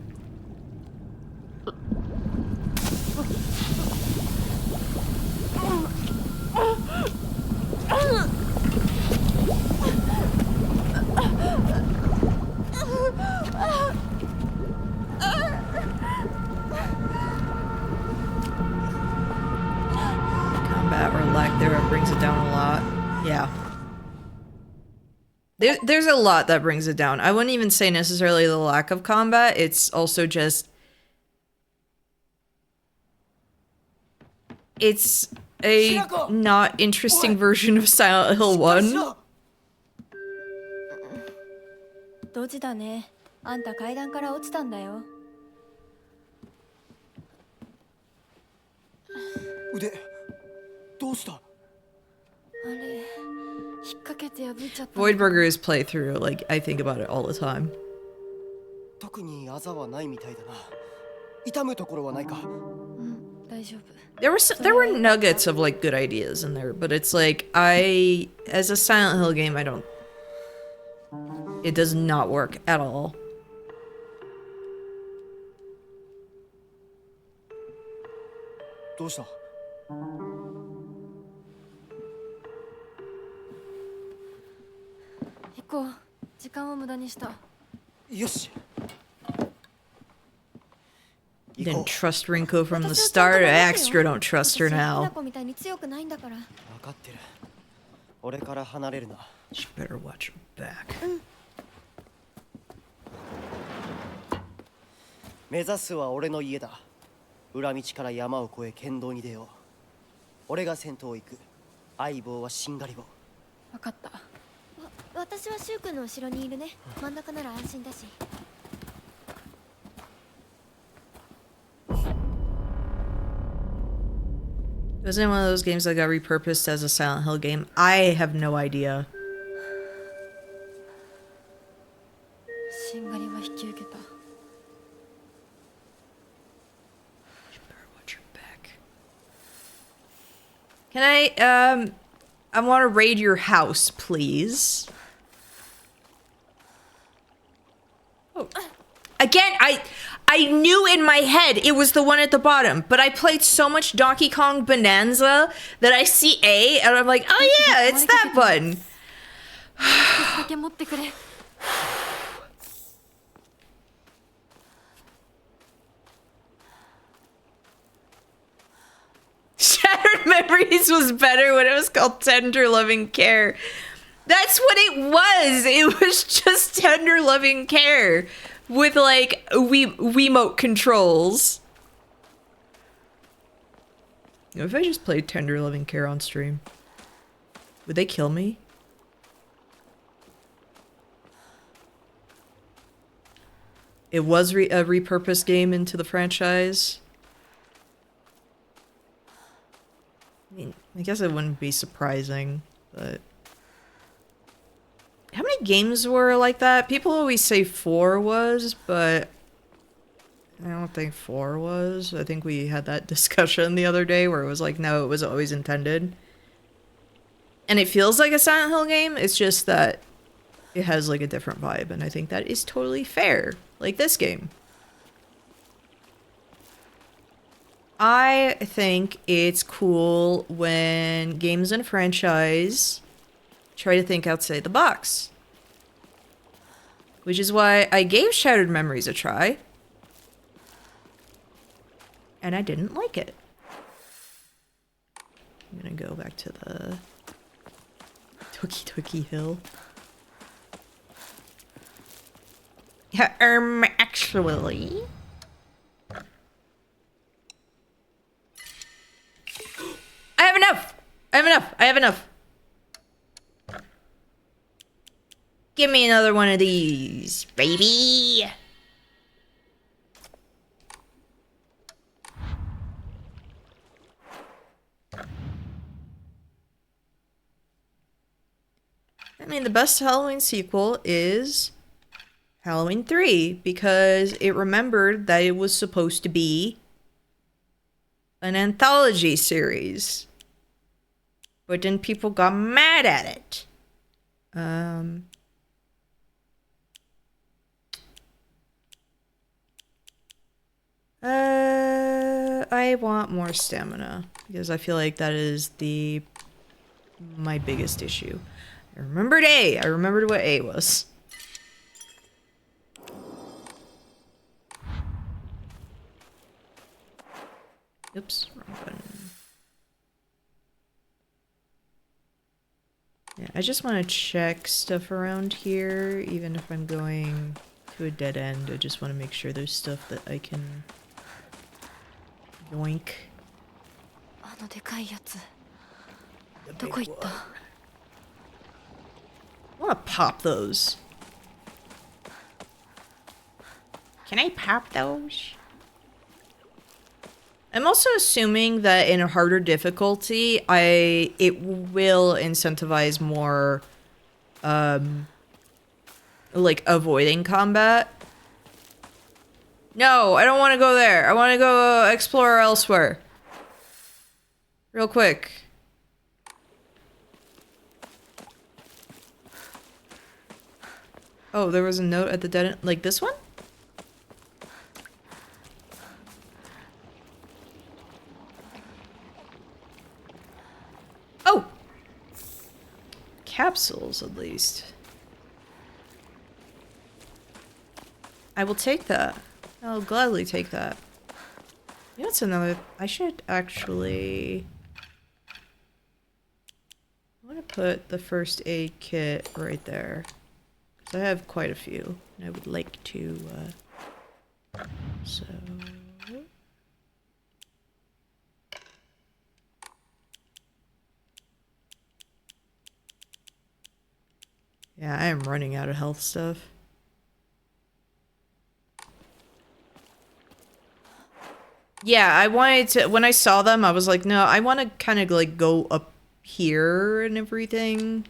Combat or lack thereof brings it down a lot. Yeah. There's a lot that brings it down. I wouldn't even say necessarily the lack of combat. It's also just... it's a not interesting version of Silent Hill 1. ドジだね。あんた階段から落ちたんだよ。腕どうした？あれ、引っ掛けて破っちゃった。Voidburger's playthrough, like, I think about it all the time. 特にあざはないみたいだな。痛むところはないか？大丈夫。There were nuggets of like good ideas in there, but it's like as a Silent Hill game, it does not work at all. どうした？行こう。時間を無駄にした。よし。 Didn't trust Rinko from the start. I extra don't trust her now. She better watch her back. 目指すは俺の家だ。裏道から山を越え剣道に出よう。俺が先頭を行く。相棒はしんがりを。分かった。私はシュウ君の後ろにいるね。真ん中なら安心だし。Was it one of those games that got repurposed as a Silent Hill game? I have no idea. しんがりは引き受けた。 Watch your back. Can I want to raid your house, please. Oh. Again, I knew in my head it was the one at the bottom, but I played so much Donkey Kong Bonanza that I see A and I'm like, oh yeah, it's that button. だけ持ってくれ。 Shattered Memories was better when it was called Tender Loving Care. That's what it was. It was just Tender Loving Care with like Wiimote controls. If I just played Tender Loving Care on stream, would they kill me? It was a repurposed game into the franchise. I mean, I guess it wouldn't be surprising, but... How many games were like that? People always say 4 was, but... I don't think 4 was. I think we had that discussion the other day where it was like, no, it was always intended. And it feels like a Silent Hill game, it's just that it has like a different vibe, and I think that is totally fair. Like this game. I think it's cool when games and franchise try to think outside the box. Which is why I gave Shattered Memories a try. And I didn't like it. I'm gonna go back to the Toki Hill. Yeah, actually... I have enough! I have enough! I have enough! Give me another one of these, baby! I mean, the best Halloween sequel is Halloween 3, because it remembered that it was supposed to be an anthology series. But then people got mad at it. I want more stamina, because I feel like that is my biggest issue. I remembered A. I remembered what A was. Oops, wrong button. Yeah, I just want to check stuff around here, even if I'm going to a dead end. I just want to make sure there's stuff that I can yoink. あのでかいやつ。どこ行った？ I want to pop those. Can I pop those? I'm also assuming that in a harder difficulty, it will incentivize more, like avoiding combat. No, I don't want to go there. I want to go explore elsewhere. Real quick. Oh, there was a note at the dead end. Like this one? Oh! Capsules, at least. I will take that. I'll gladly take that. You know what's another... I should actually... I want to put the first aid kit right there. Because I have quite a few. And I would like to So... yeah, I am running out of health stuff. Yeah, I wanted to... when I saw them, I was like, no, I want to kind of, like, go up here and everything.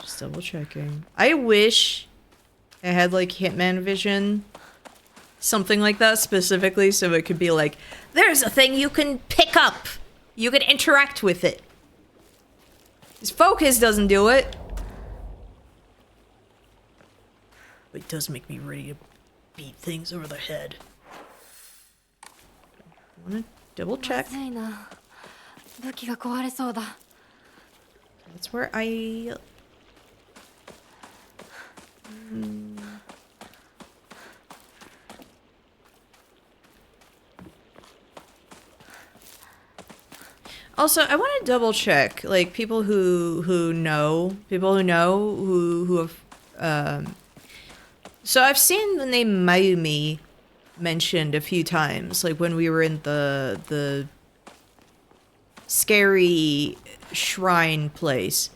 Just double checking. I wish I had, like, Hitman vision. Something like that specifically, so it could be like, there's a thing you can pick up! You can interact with it. His focus doesn't do it. But it does make me ready to beat things over the head. I wanna double check. まずいな。武器が壊れそうだ。 That's where I... Also, I want to double check, like, people who know, who have, so I've seen the name Mayumi mentioned a few times, like when we were in the scary shrine place.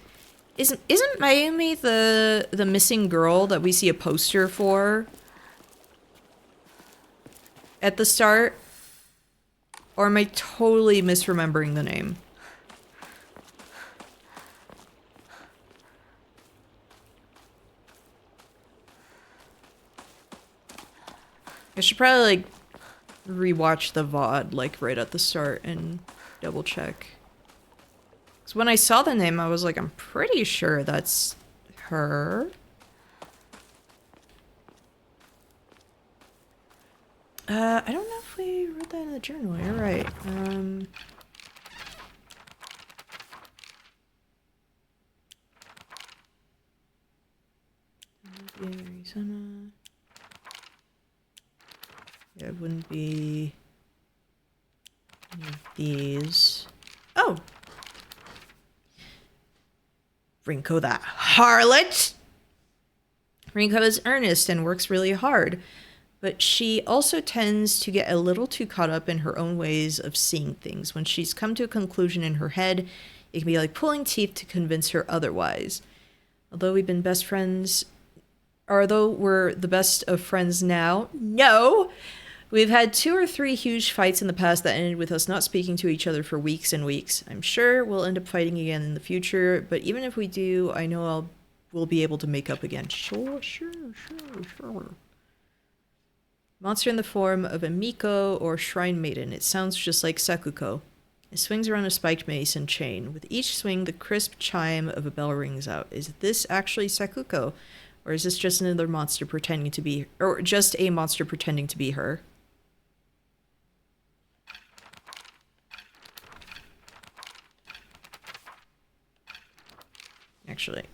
Isn't Mayumi the missing girl that we see a poster for at the start? Or am I totally misremembering the name? I should probably, like, rewatch the VOD, like, right at the start and double check. Because when I saw the name, I was like, I'm pretty sure that's her. I don't know if we wrote that in the journal. You're right. Arizona. Yeah, it wouldn't be any of these. Oh! Rinko, that harlot! Rinko is earnest and works really hard, but she also tends to get a little too caught up in her own ways of seeing things. When she's come to a conclusion in her head, it can be like pulling teeth to convince her otherwise. Although we've been best friends, although we're the best of friends now, no! We've had 2 or 3 huge fights in the past that ended with us not speaking to each other for weeks and weeks. I'm sure we'll end up fighting again in the future, but even if we do, I know we'll be able to make up again. Sure. Monster in the form of a Miko or Shrine Maiden. It sounds just like Sakuko. It swings around a spiked mace and chain. With each swing, the crisp chime of a bell rings out. Is this actually Sakuko? Or is this just another monster pretending to be... or just a monster pretending to be her? Actually.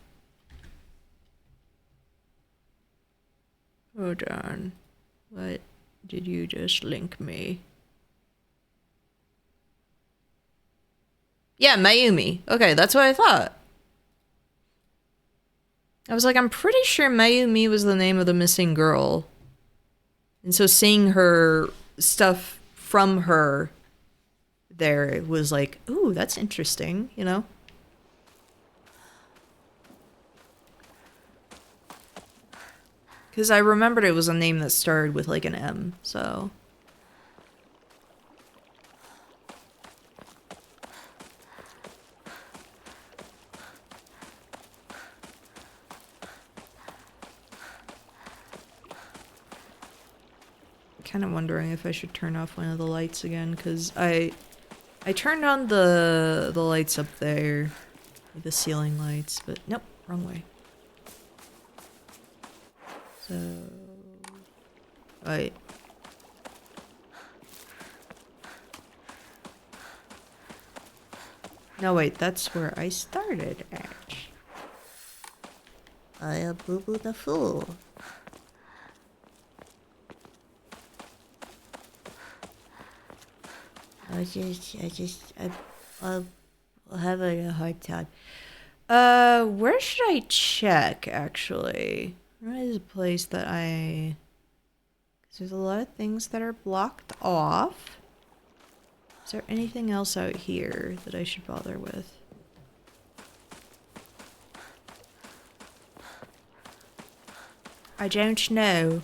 Hold on. What did you just link me? Yeah, Mayumi. Okay, that's what I thought. I was like, I'm pretty sure Mayumi was the name of the missing girl. And so seeing her stuff from her there was like, ooh, that's interesting, you know? Because I remembered it was a name that started with like an M, so... kind of wondering if I should turn off one of the lights again, because I turned on the lights up there, the ceiling lights, but nope, wrong way. So, right. No, wait, that's where I started at. I am Boo Boo the Fool. I'm having a hard time. Where should I check, actually? What is a place that I... 'cause there's a lot of things that are blocked off. Is there anything else out here that I should bother with? I don't know.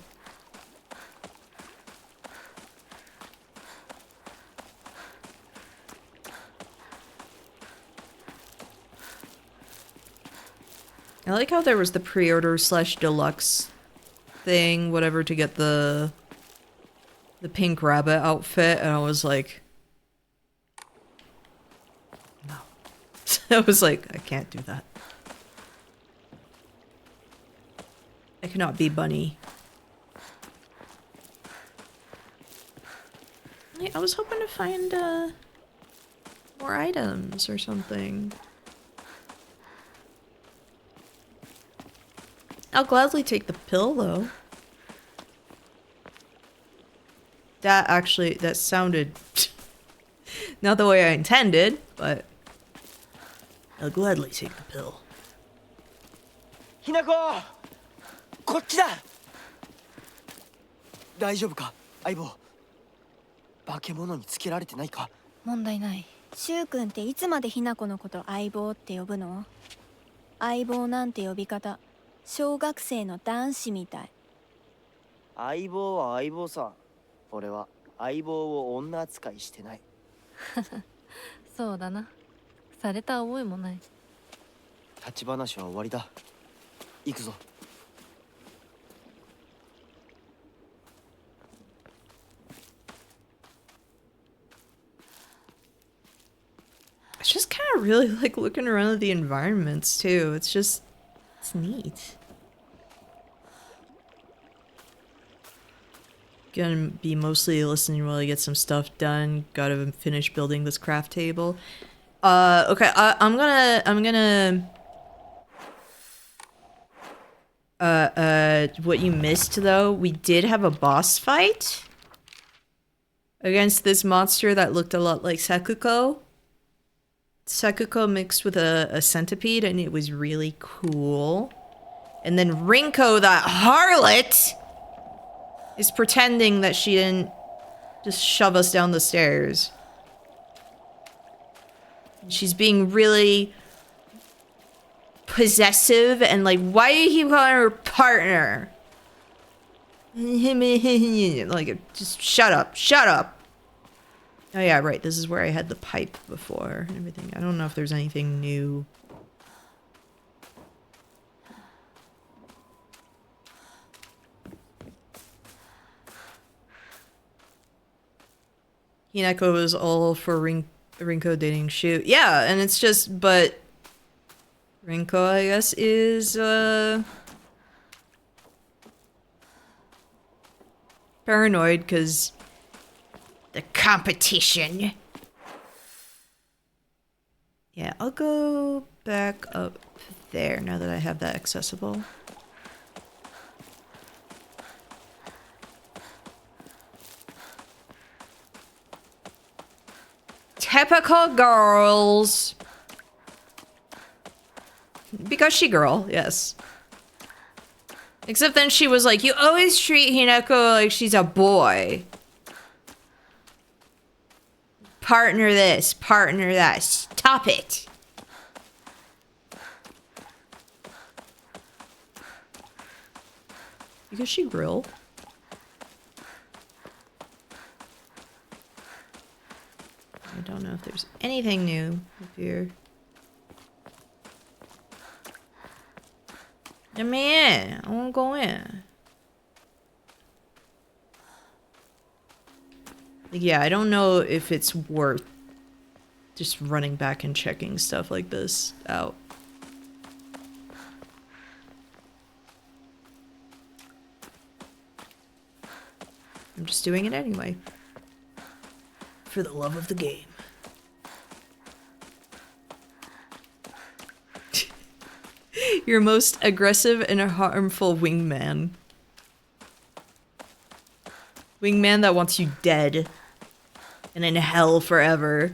I like how there was the pre-order slash deluxe thing, whatever, to get the pink rabbit outfit, and I was like, no. I was like, I can't do that. I cannot be Bunny. I was hoping to find more items or something. I'll gladly take the pill, though. That sounded not the way I intended, but I'll gladly take the pill. Hinako! こっちだ大丈夫か相棒化け物につけられてないか問題ない。柊君っていつまでひな子のこと相棒って呼ぶの？相棒なんて呼び方小学生の男子みたい。相棒は相棒さ俺は相棒を女扱いしてないそうだな。された覚えもない。立ち話は終わりだ行くぞ I just kind of really like looking around at the environments too. It's neat. Gonna be mostly listening while I get some stuff done. Gotta finish building this craft table. Okay, I'm gonna what you missed though, we did have a boss fight against this monster that looked a lot like Sakuko. Sakuko mixed with a centipede, and it was really cool. And then Rinko, that harlot, is pretending that she didn't just shove us down the stairs. She's being really possessive and like, why do you keep calling her partner? Like, just shut up, shut up. Oh yeah, right, this is where I had the pipe before and everything. I don't know if there's anything new. Hinako was all for Rinko dating Shu. Yeah, and it's just, but Rinko, I guess, is, paranoid because the competition. Yeah, I'll go back up there now that I have that accessible. Typical girls. Because she girl, yes. Except then she was like, you always treat Hinako like she's a boy. Partner this, partner that. Stop it. Because she grill. I don't know if there's anything new up here. Let me in. I won't go in. Like, yeah, I don't know if it's worth just running back and checking stuff like this out. I'm just doing it anyway. For the love of the game. Your most aggressive and harmful wingman. Wingman that wants you dead. And in hell forever.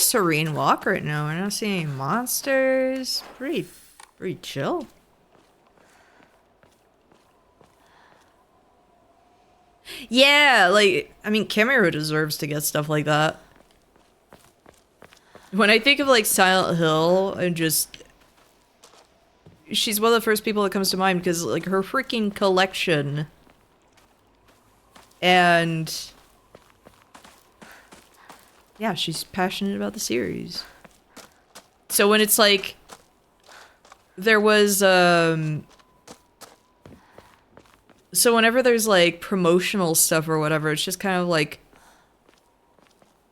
serene walk right now. We're not seeing any monsters. Pretty chill. Yeah, like, I mean, Camera deserves to get stuff like that. When I think of, like, Silent Hill, she's one of the first people that comes to mind because, like, her freaking collection. And... yeah, she's passionate about the series. So when it's like... there was, so whenever there's, like, promotional stuff or whatever, it's just kind of like...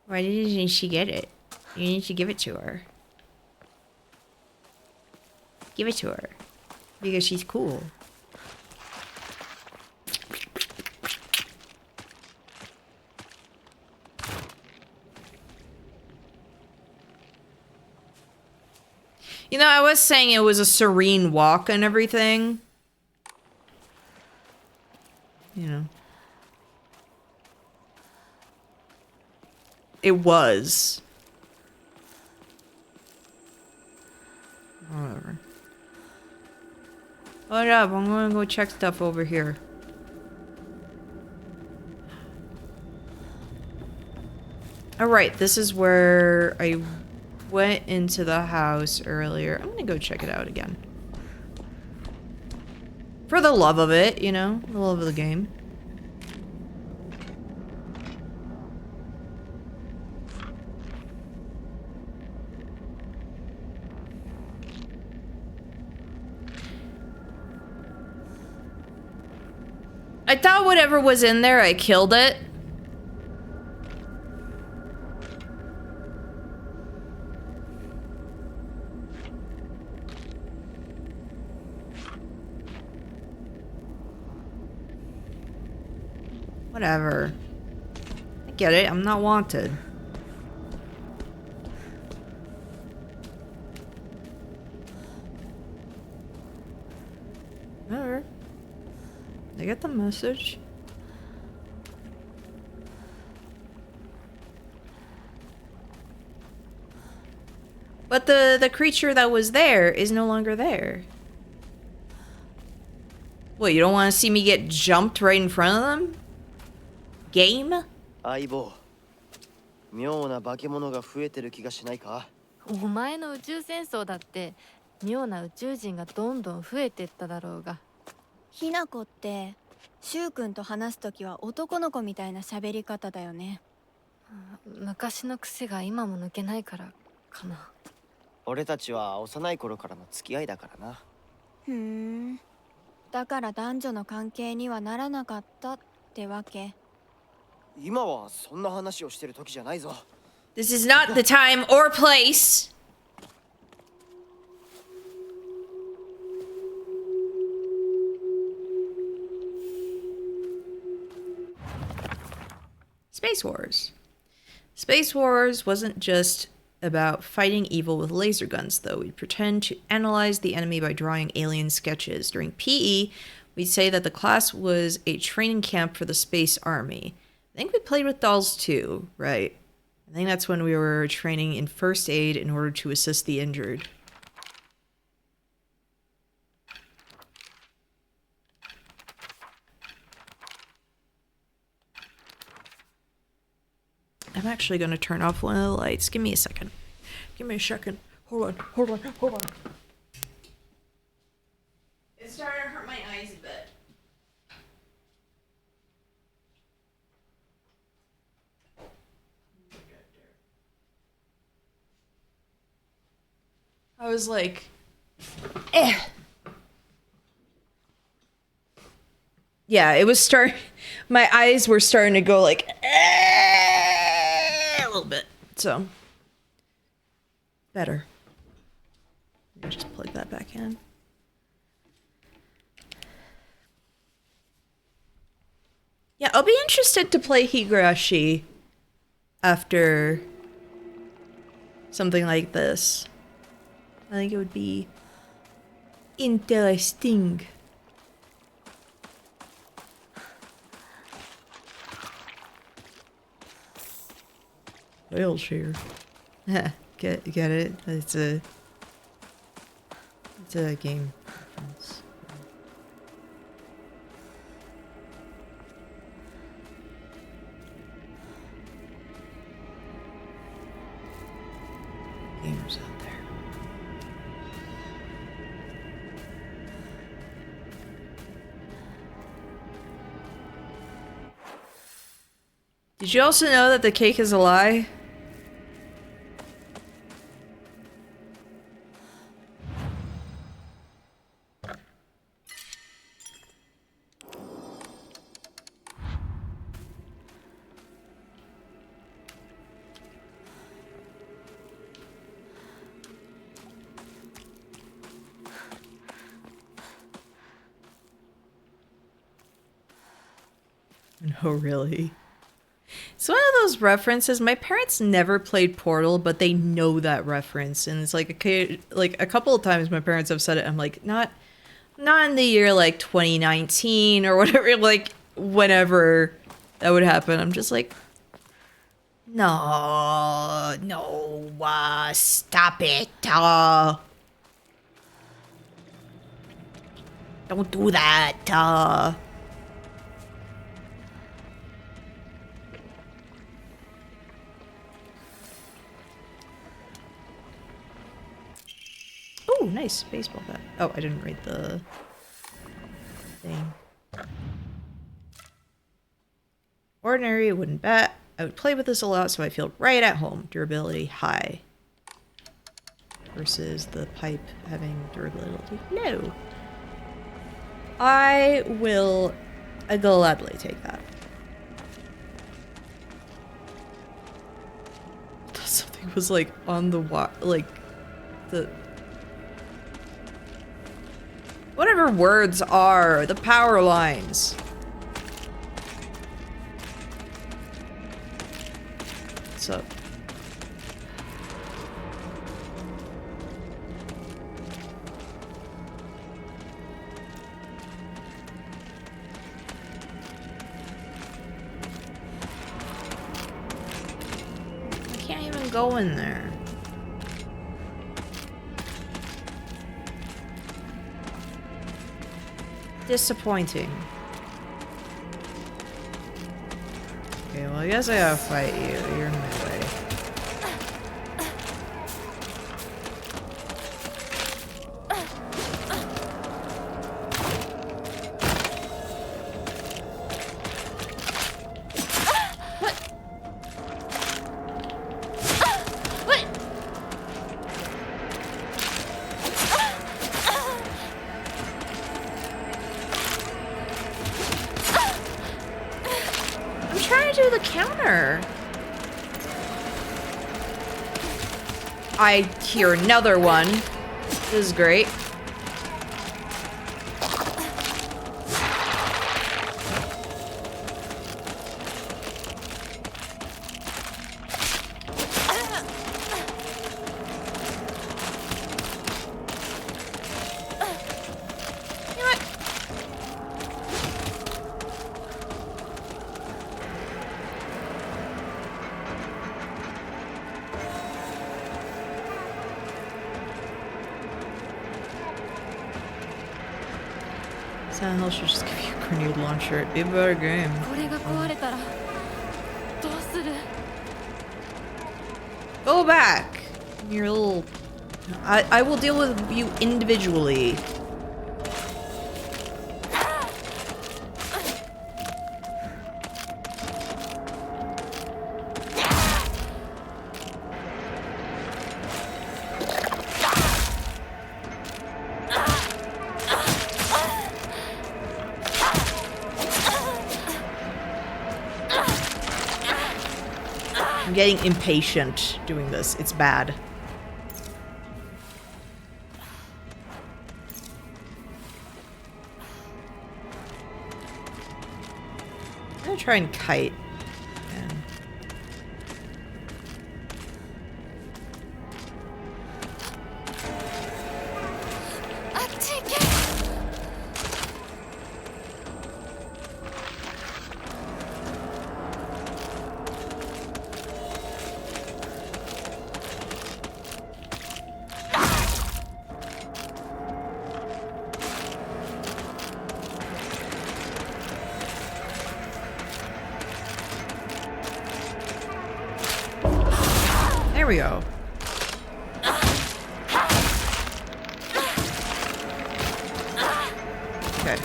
why didn't she get it? You need to give it to her. Give it to her. Because she's cool. You know, I was saying it was a serene walk and everything. You know. It was. Whatever. Hold up, I'm gonna go check stuff over here. Alright, this is where I went into the house earlier. I'm gonna go check it out again. For the love of it, you know? The love of the game. I thought whatever was in there, I killed it. Whatever. I get it, I'm not wanted. Whatever. I get the message. But the creature that was there is no longer there. What, you don't want to see me get jumped right in front of them? Game? 相棒妙な化け物が増えてる気がしないかお前の宇宙戦争だって妙な宇宙人がどんどん増えてっただろうが。ひなこってしゅうくんと話すときは男の子みたいな喋り方だよね。昔の癖が今も抜けないからかな。俺たちは幼い頃からの付き合いだからな。ふーん。だから男女の関係にはならなかったってわけ。今はそんな話をしてる時じゃないぞ。This is not the time or place. Space Wars. Space Wars wasn't just about fighting evil with laser guns, though. We'd pretend to analyze the enemy by drawing alien sketches. During PE, we'd say that the class was a training camp for the Space Army. I think we played with dolls too, right? I think that's when we were training in first aid in order to assist the injured. I'm actually going to turn off one of the lights. Give me a second. Give me a second. Hold on, hold on, hold on. It's starting to hurt my eyes a bit. I was like, eh. Yeah, it was my eyes were starting to go like, eh, a little bit. So, better. Let me just plug that back in. Yeah, I'll be interested to play Higurashi after something like this. I think it would be interesting. Whales here. Get it? It's a game reference. Gamers out there. Did you also know that the cake is a lie? No, really. It's one of those references. My parents never played Portal, but they know that reference, and it's like a couple of times my parents have said it. I'm like, not in the year like 2019 or whatever, like whenever that would happen. I'm just like, no, stop it. Don't do that. Oh, nice baseball bat. Oh, I didn't read the thing. Ordinary wooden bat. I would play with this a lot, so I feel right at home. Durability high. Versus the pipe having durability low. I will gladly take that. Something was like on the like the whatever words are, the power lines. What's up? I can't even go in there. Disappointing. Okay, well, I guess I gotta fight you. You're in my way. I hear another one. This is great. Silent Hill should just give you a grenade launcher. It'd be a better game. これが壊れたらどうする Go back! Your little... I will deal with you individually. I'm getting impatient doing this. It's bad. I'm gonna try and kite. again. There we go. Okay.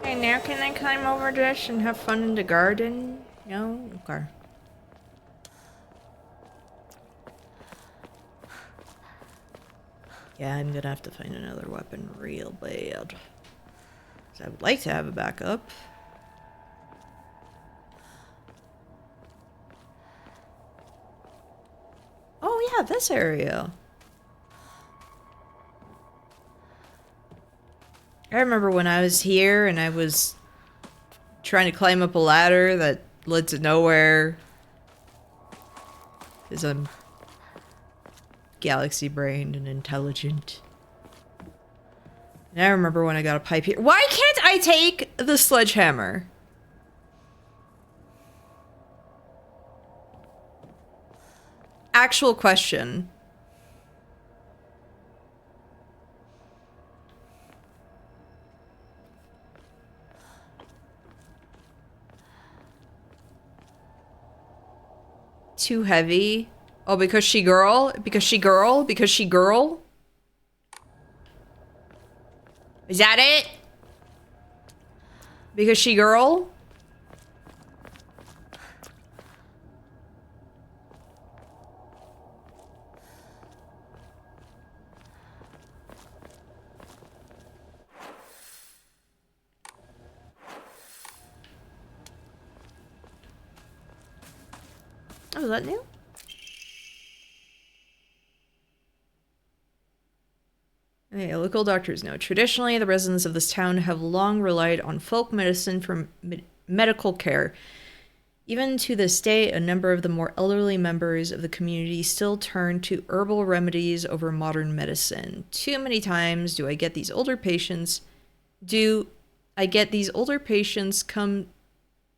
Hey, now can I climb over this and have fun in the garden? No? Okay. Yeah, I'm gonna have to find another weapon real bad. 'Cause I would like to have a backup. Oh yeah, this area. I remember when I was here and I was trying to climb up a ladder that led to nowhere. Because I'm galaxy-brained and intelligent. And I remember when I got a pipe here. Why can't I take the sledgehammer? Actual question. Too heavy? Oh, because she girl? Because she girl? Because she girl? Is that it? Because she girl? Oh, is that new? Okay, local doctors know. Traditionally, the residents of this town have long relied on folk medicine for medical care. Even to this day, a number of the more elderly members of the community still turn to herbal remedies over modern medicine. Too many times do I get these older patients come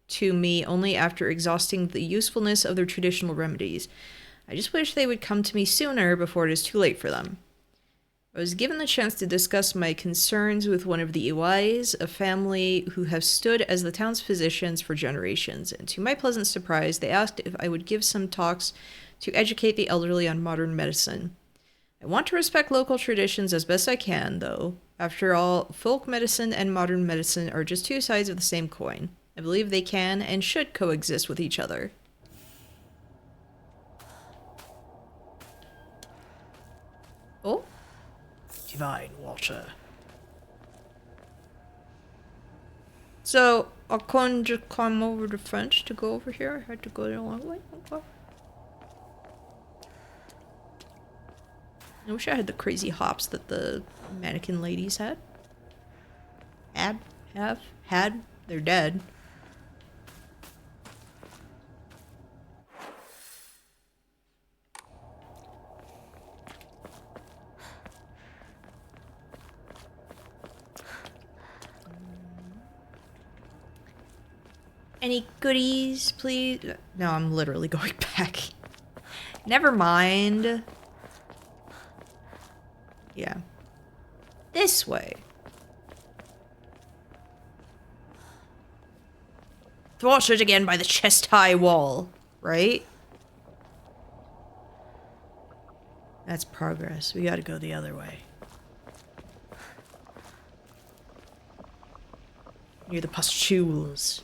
to me only after exhausting the usefulness of their traditional remedies. I just wish they would come to me sooner before it is too late for them. I was given the chance to discuss my concerns with one of the Iwais, a family who have stood as the town's physicians for generations, and to my pleasant surprise, they asked if I would give some talks to educate the elderly on modern medicine. I want to respect local traditions as best I can, though. After all, folk medicine and modern medicine are just two sides of the same coin. I believe they can and should coexist with each other. Oh? Divine water. So, I couldn't just climb over the fence to go over here? I had to go the long way? Okay. I wish I had the crazy hops that the mannequin ladies had. Had? They're dead. Any goodies, please? No, I'm literally going back. Never mind. Yeah. This way. Thwarted again by the chest-high wall, right? That's progress. We gotta go the other way. Near the pustules.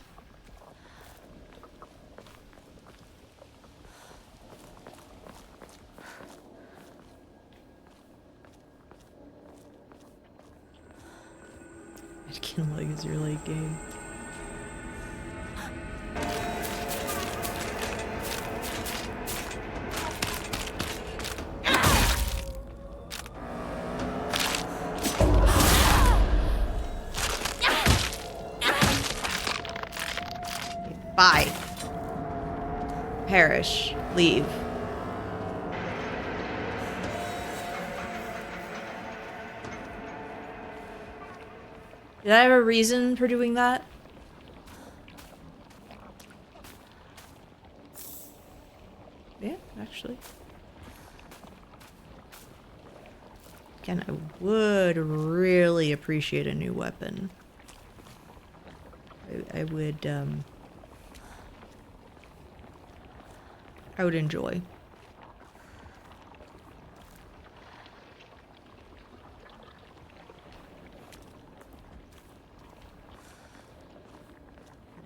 Anakin leg is your late game. Bye. Perish. Leave. Did I have a reason for doing that? Yeah, actually. Again, I would really appreciate a new weapon. I would enjoy.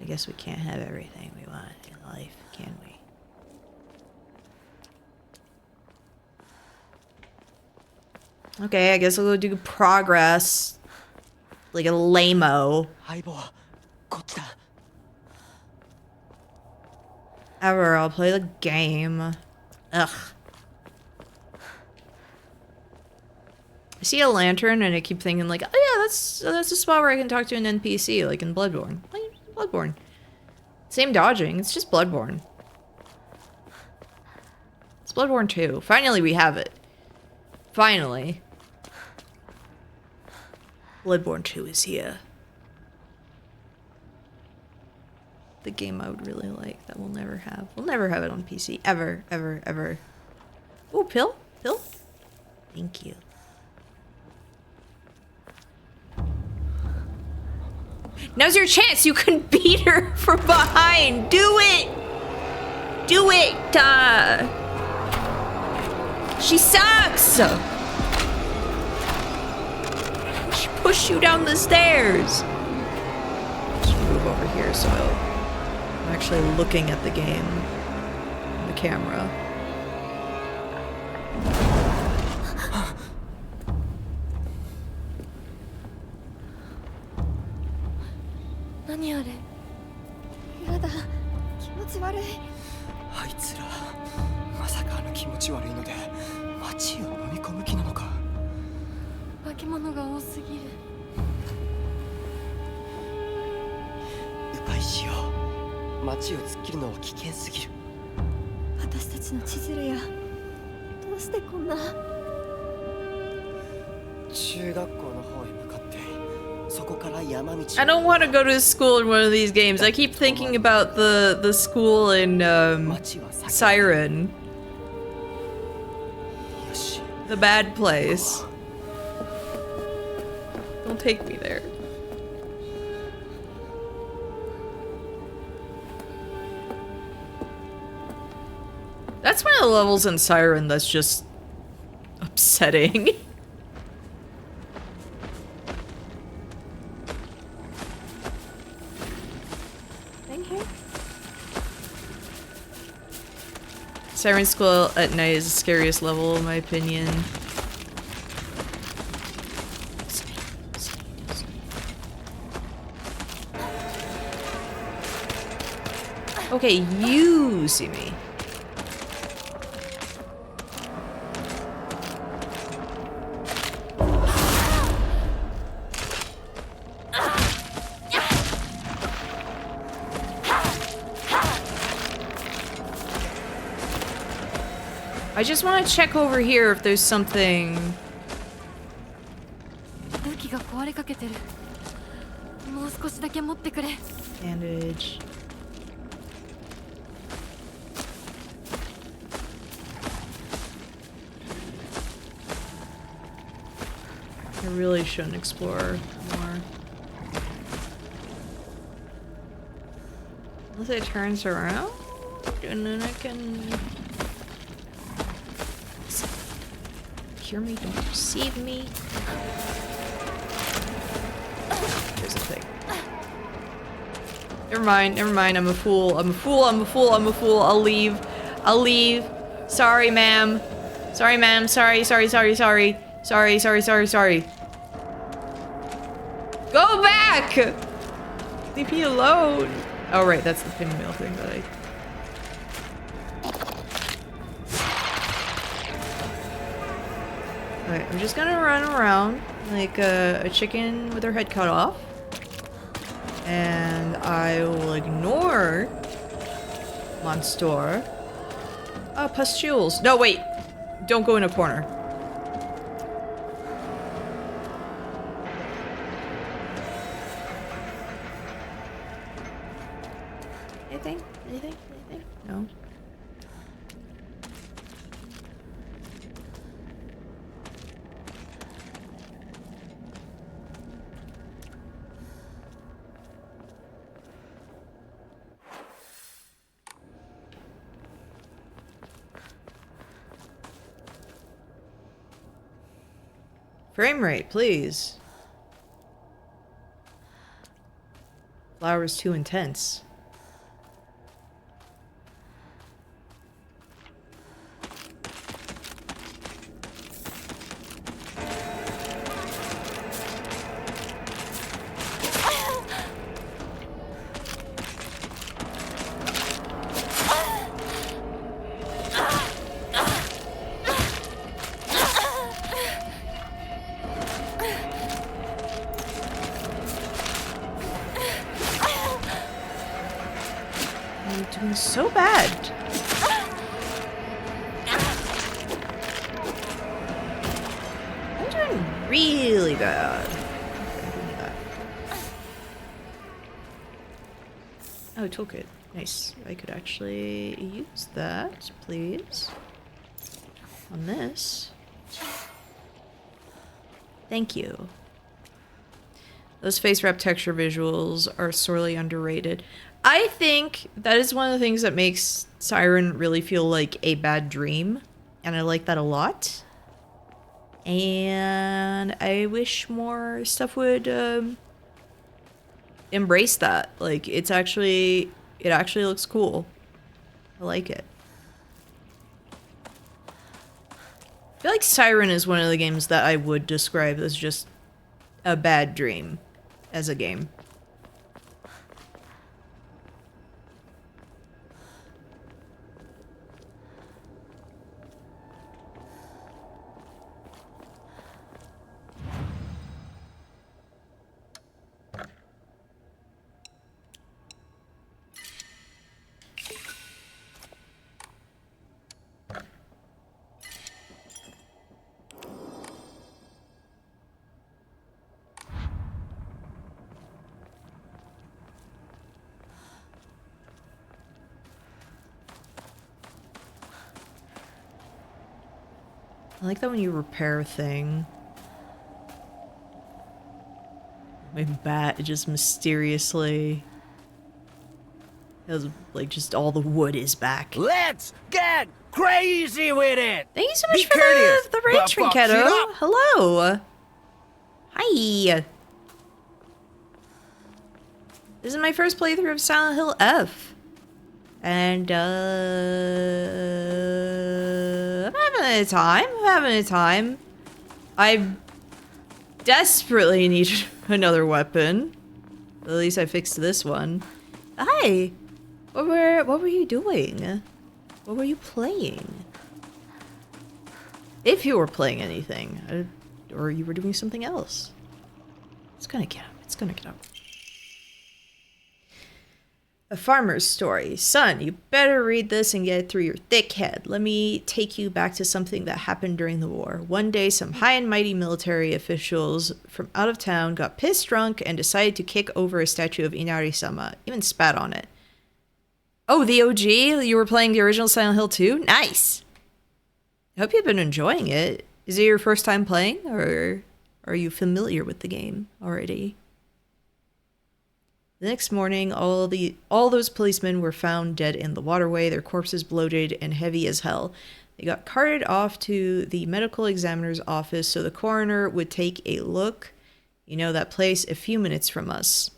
I guess we can't have everything we want in life, can we? Okay, I guess we'll do progress. Like a lame-o. 相棒こっちだ Ever, I'll play the game. Ugh. I see a lantern and I keep thinking like, oh yeah, that's a spot where I can talk to an NPC, like in Bloodborne. Like, Bloodborne. Same dodging, it's just Bloodborne. It's Bloodborne 2. Finally we have it. Finally. Bloodborne 2 is here. The game I would really like that we'll never have. We'll never have it on PC. Ever, ever, ever. Ooh, pill? Pill? Thank you. Now's your chance. You can beat her from behind. Do it. Do it. She sucks. She pushed you down the stairs. Just move over here so I'm actually looking at the game. The camera. I don't want to go to school in one of these games. I keep thinking about the school in Siren. The bad place. Don't take me there. That's one of the levels in Siren that's just upsetting. Siren School at night is the scariest level in my opinion. Okay, you see me. I just want to check over here if there's something. Bandage. I really shouldn't explore more. Unless it turns around, and then I can... Hear me, don't perceive me. Here's the thing. Never mind, I'm a fool. I'll leave. Sorry, ma'am. Sorry. Go back! Leave me alone. Oh, right, that's the pinwheel thing that I... Alright, I'm just gonna run around like a chicken with her head cut off. And I will ignore Monster. Oh, pustules. No, wait. Don't go in a corner. Anything? No. Frame rate, please. Flower's too intense. You're doing so bad. I'm doing really bad. Oh, toolkit. Nice. I could actually use that, please. On this. Thank you. Those face wrap texture visuals are sorely underrated. I think that is one of the things that makes Siren really feel like a bad dream. And I like that a lot. And I wish more stuff would embrace that. Like, it actually looks cool. I like it. I feel like Siren is one of the games that I would describe as just a bad dream as a game. I like that when you repair a thing, my bat just mysteriously has, like, just all the wood is back. Let's get crazy with it! Thank you so Be much for courteous, the raid, but fuck shit Trinketto. up. Hello. Hi. This is my first playthrough of Silent Hill F. And, I'm having a time. I desperately need another weapon. At least I fixed this one. Hi. What were you doing? What were you playing? If you were playing anything, or you were doing something else. It's gonna get up. It's gonna get up. A farmer's story. Son, you better read this and get it through your thick head. Let me take you back to something that happened during the war. One day, some high and mighty military officials from out of town got pissed drunk and decided to kick over a statue of Inari-sama. Even spat on it. Oh, the OG? You were playing the original Silent Hill 2? Nice! I hope you've been enjoying it. Is it your first time playing, or are you familiar with the game already? The next morning, all those policemen were found dead in the waterway, their corpses bloated and heavy as hell. They got carted off to the medical examiner's office so the coroner would take a look. You know that place a few minutes from us.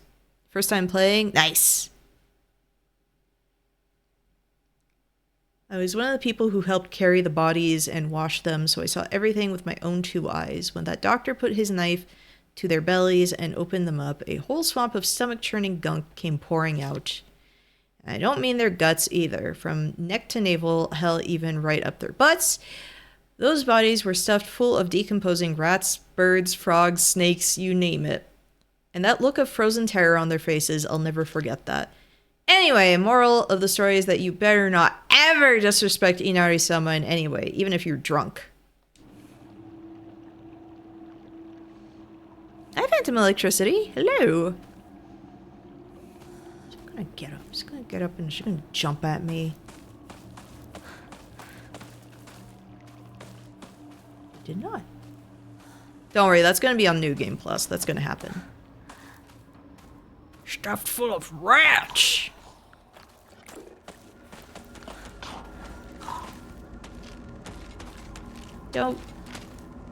First time playing? Nice! I was one of the people who helped carry the bodies and wash them, so I saw everything with my own two eyes. When that doctor put his knife to their bellies and opened them up, a whole swamp of stomach-churning gunk came pouring out. I don't mean their guts either. From neck to navel, hell, even right up their butts. Those bodies were stuffed full of decomposing rats, birds, frogs, snakes, you name it. And that look of frozen terror on their faces, I'll never forget that. Anyway, moral of the story is that you better not ever disrespect Inari-sama in any way, even if you're drunk. Hi, Phantom Electricity. Hello. I'm gonna get up. She's gonna get up and she's gonna jump at me. Did not. Don't worry, that's gonna be on New Game Plus. That's gonna happen. Stuffed full of rats. You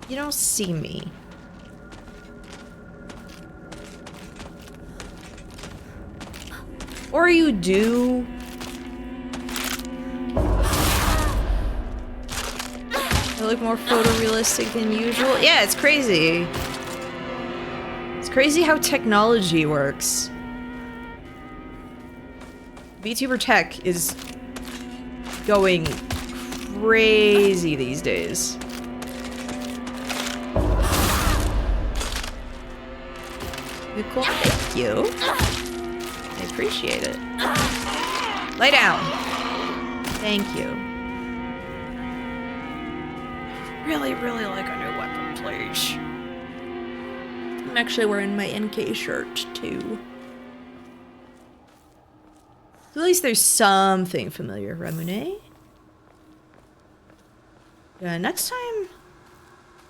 don't see me. Or you do. They look more photorealistic than usual. Yeah, it's crazy. It's crazy how technology works. VTuber tech is going crazy these days. Good call. Thank you. I appreciate it. Lay down. Thank you. Really, really like a new weapon, please. I'm actually wearing my NK shirt, too. At least there's something familiar, Ramune. Yeah, next time...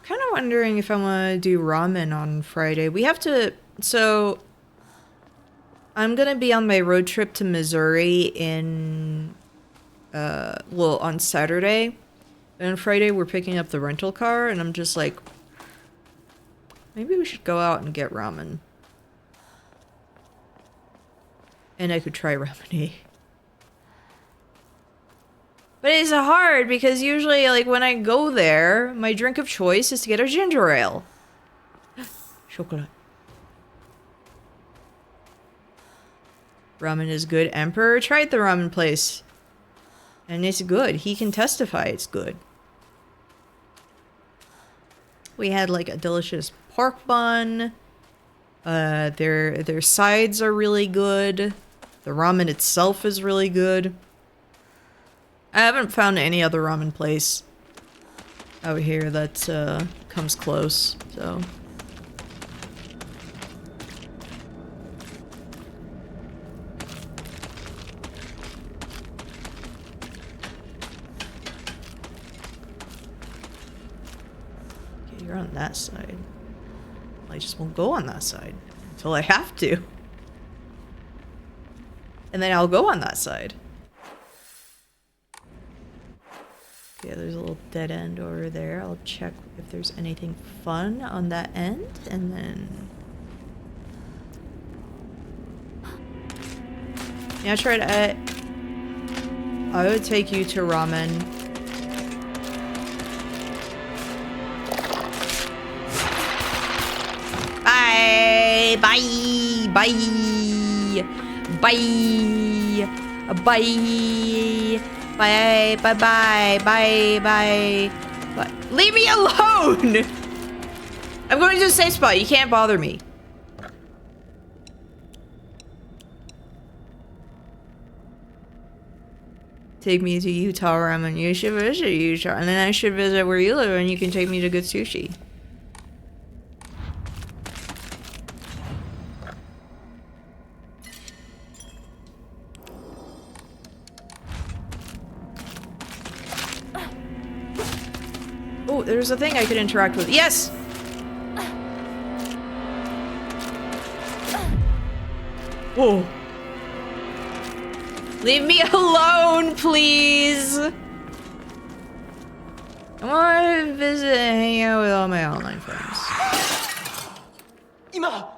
kind of wondering if I want to do ramen on Friday. We have to... So... I'm gonna be on my road trip to Missouri in... well, on Saturday. And on Friday, we're picking up the rental car, and I'm just like... maybe we should go out and get ramen. And I could try ramen. But it's hard, because usually, like, when I go there, my drink of choice is to get a ginger ale. Chocolate. Ramen is good. Emperor tried the ramen place. And it's good. He can testify it's good. We had, like, a delicious pork bun. Their sides are really good. The ramen itself is really good. I haven't found any other ramen place out here that comes close, so. Okay, you're on that side. I just won't go on that side until I have to. And then I'll go on that side. Yeah, there's a little dead end over there. I'll check if there's anything fun on that end, and then... yeah, try to... I would take you to ramen. Bye! Bye! Bye! Bye! Bye! Bye, bye, bye, bye, bye, bye. Leave me alone! I'm going to the safe spot. You can't bother me. Take me to Utah, Ramen. You should visit Utah, and then I should visit where you live, and you can take me to good sushi. Oh, there's a thing I could interact with. Yes! Whoa. Leave me alone, please! I want to visit and hang out with all my online friends. 今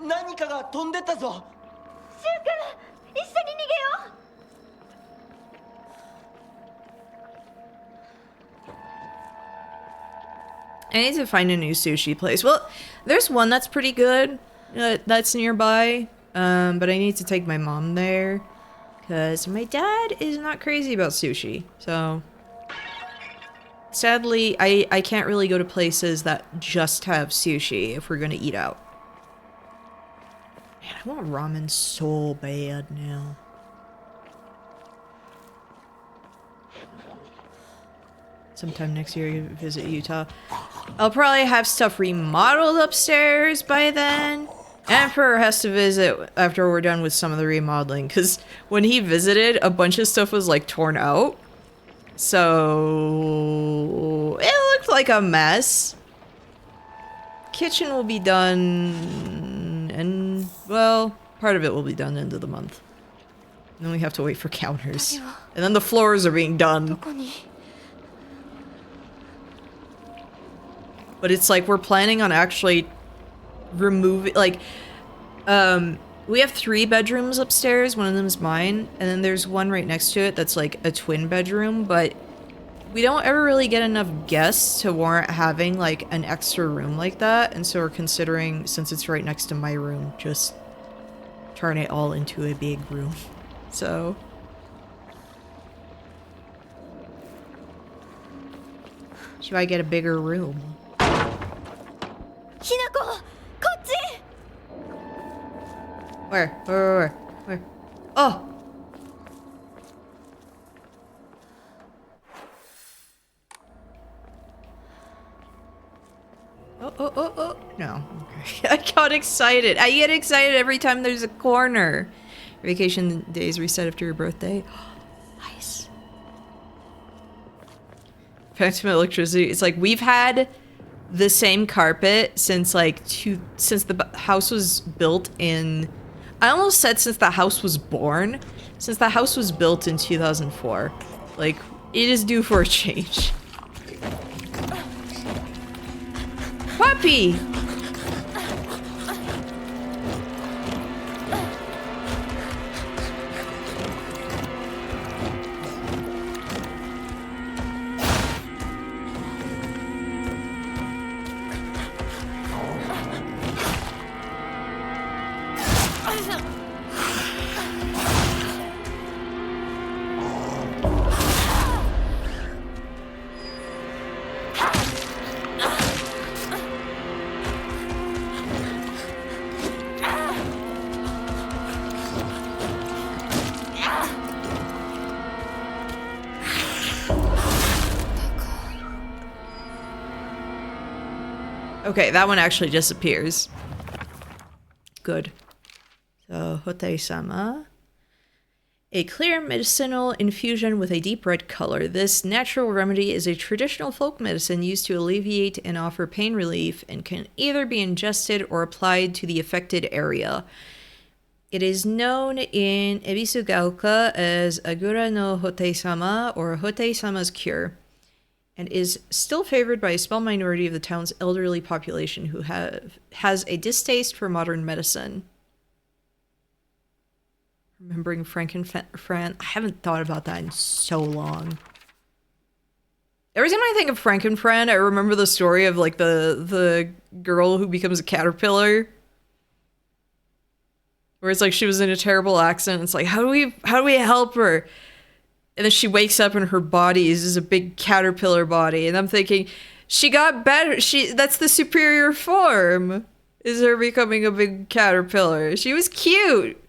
何かが飛んでったぞ。シュウ君、一緒に逃げよう。 I need to find a new sushi place. Well, there's one that's pretty good. That's nearby. But I need to take my mom there. Because my dad is not crazy about sushi. So... sadly, I can't really go to places that just have sushi if we're gonna eat out. Man, I want ramen so bad now. Sometime next year, you visit Utah. I'll probably have stuff remodeled upstairs by then. Emperor has to visit after we're done with some of the remodeling, because when he visited, a bunch of stuff was like torn out. So it looked like a mess. Kitchen will be done, and well, part of it will be done end of the month. And then we have to wait for counters. And then the floors are being done. But it's like we're planning on actually removing, like, we have 3 bedrooms upstairs. One of them is mine, and then there's one right next to it that's like a twin bedroom, but we don't ever really get enough guests to warrant having like an extra room like that, and so we're considering, since it's right next to my room, just turn it all into a big room. So should I get a bigger room? ひなこ、こっち。 Where? Oh! Oh. No. Okay. I got excited. I get excited every time there's a corner. Vacation days reset after your birthday. Nice. Phantom electricity. It's like we've had the same carpet since like since the house was built in, I almost said since the house was born. Since the house was built in 2004. Like, it is due for a change. Puppy! Okay, that one actually disappears. Good. So, Hotei-sama. A clear medicinal infusion with a deep red color. This natural remedy is a traditional folk medicine used to alleviate and offer pain relief and can either be ingested or applied to the affected area. It is known in Ebisugaoka as Agura no Hotei-sama or Hotei-sama's cure, and is still favored by a small minority of the town's elderly population who has a distaste for modern medicine. Remembering Frankenfran, I haven't thought about that in so long. Every time I think of Frankenfran, I remember the story of like the girl who becomes a caterpillar. Where it's like she was in a terrible accident. It's like, how do we help her? And then she wakes up and her body is just a big caterpillar body. And I'm thinking, she got better. That's the superior form. Is her becoming a big caterpillar. She was cute.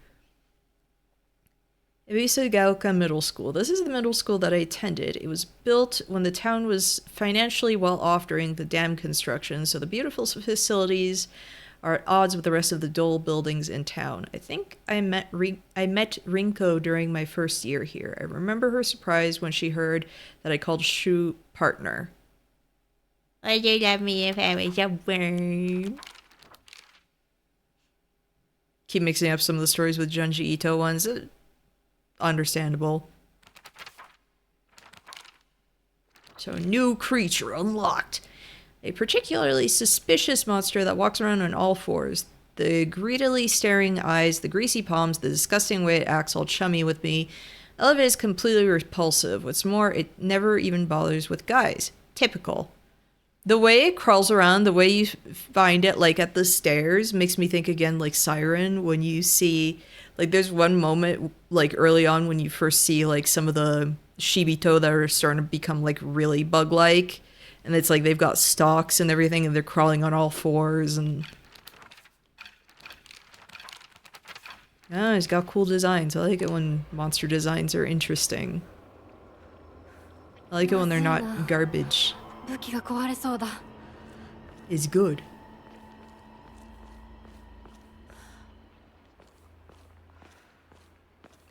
Ebisugaoka Middle School. This is the middle school that I attended. It was built when the town was financially well off during the dam construction, so the beautiful facilities are at odds with the rest of the dull buildings in town. I think I met Rinko during my first year here. I remember her surprise when she heard that I called Shu partner. Would you love me if I was a worm? Keep mixing up some of the stories with Junji Ito ones. Understandable. So, new creature unlocked. A particularly suspicious monster that walks around on all fours. The greedily staring eyes, the greasy palms, the disgusting way it acts all chummy with me. All of it is completely repulsive. What's more, it never even bothers with guys. Typical. The way it crawls around, the way you find it, like, at the stairs, makes me think again, like, Siren, when you see... Like, there's one moment, like, early on when you first see, like, some of the Shibito that are starting to become, like, really bug-like. And it's like they've got stalks and everything, and they're crawling on all fours, and... Yeah, it's got cool designs. I like it when monster designs are interesting. I like it when they're not garbage. It's good.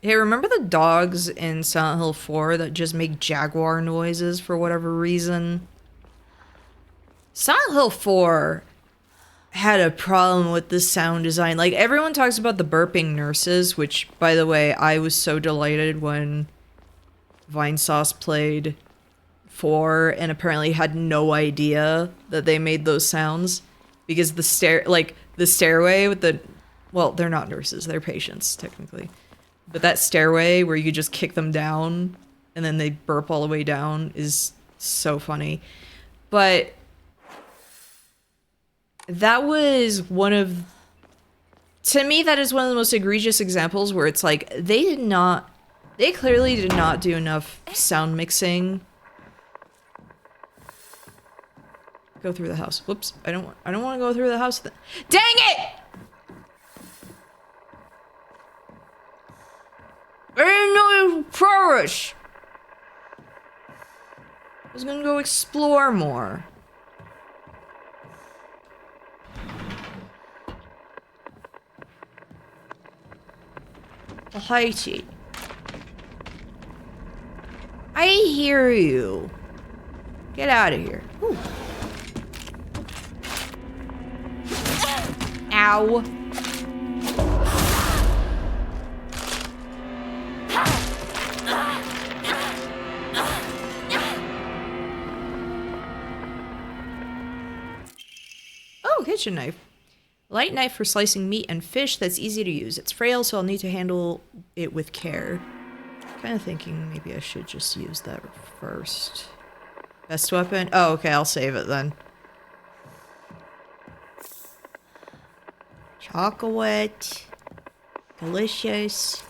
Hey, remember the dogs in Silent Hill 4 that just make jaguar noises for whatever reason? Silent Hill 4 had a problem with the sound design. Like, everyone talks about the burping nurses, which, by the way, I was so delighted when Vinesauce played 4 and apparently had no idea that they made those sounds. Because the stairway with Well, they're not nurses, they're patients, technically. But that stairway where you just kick them down and then they burp all the way down is so funny. But that was one of... To me, that is one of the most egregious examples where it's like, they clearly did not do enough sound mixing. Go through the house. Whoops, I don't want to go through the house. Dang it! I didn't know it was progress. I was gonna go explore more. Haiti. I hear you. Get out of here. Ooh. Ow. Oh, kitchen knife. Light knife for slicing meat and fish that's easy to use. It's frail, so I'll need to handle it with care. Kind of thinking maybe I should just use that first. Best weapon? Oh, okay, I'll save it then. Chocolate. Delicious.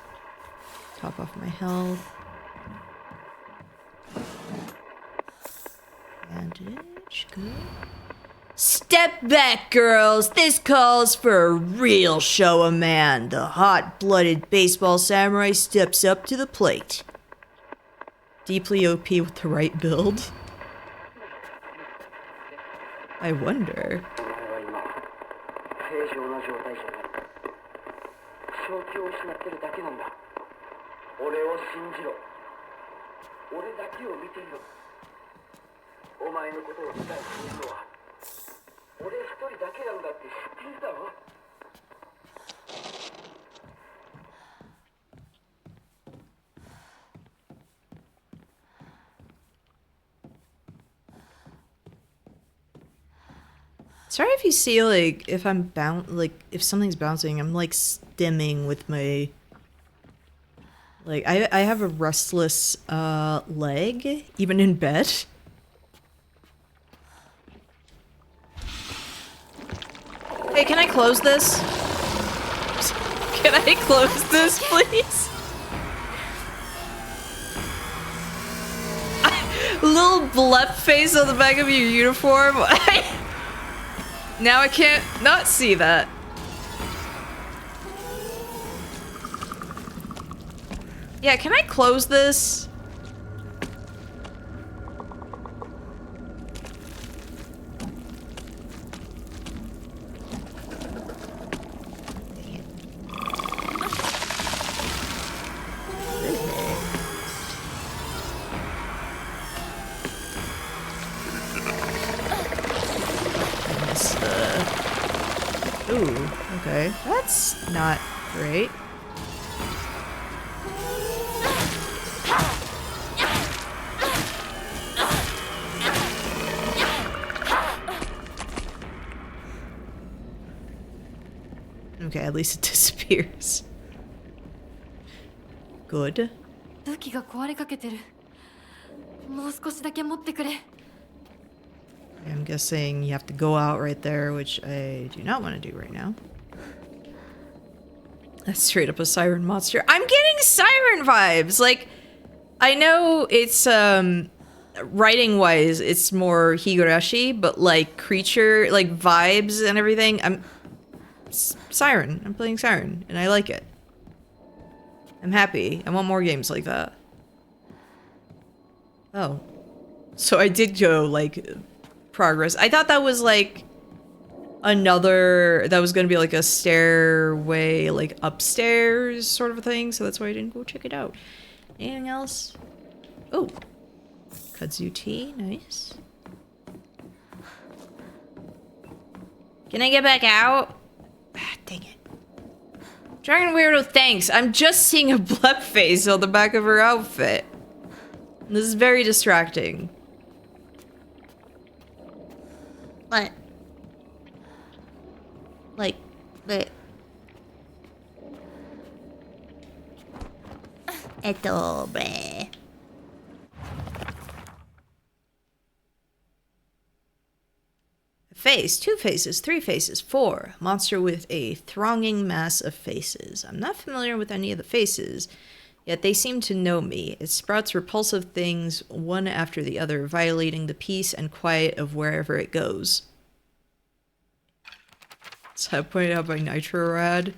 Top off my health. Bandage. Good. Step back, girls. This calls for a real show of man. The hot-blooded baseball samurai steps up to the plate. Deeply OP with the right build. I wonder. Sorry if you see, like, if I'm if something's bouncing, I'm, like, stimming with my... Like, I have a restless, leg, even in bed. Hey, can I close this? Can I close this, please? Little blep face on the back of your uniform. Now I can't not see that. Yeah, can I close this? Ooh, okay. That's not great. Okay, at least it disappears. Good. 武器が壊れかけてる。もう少しだけ持ってくれ。 I'm guessing you have to go out right there, which I do not want to do right now. That's straight up a siren monster. I'm getting siren vibes! Like, I know it's, writing wise, it's more Higurashi, but like creature, like vibes and everything, Siren. I'm playing Siren, and I like it. I'm happy. I want more games like that. Oh. So I did go, like, progress. I thought that was, like, that was gonna be, like, a stairway, like, upstairs sort of a thing, so that's why I didn't go check it out. Anything else? Oh. Kudzu tea. Nice. Can I get back out? Ah, dang it. Dragon Weirdo, thanks. I'm just seeing a blep face on the back of her outfit. This is very distracting. What? Like, Eto, bleh. A face, 2 faces, 3 faces, 4. Monster with a thronging mass of faces. I'm not familiar with any of the faces, yet they seem to know me. It sprouts repulsive things one after the other, violating the peace and quiet of wherever it goes. Is that pointed out by Nitro Rad?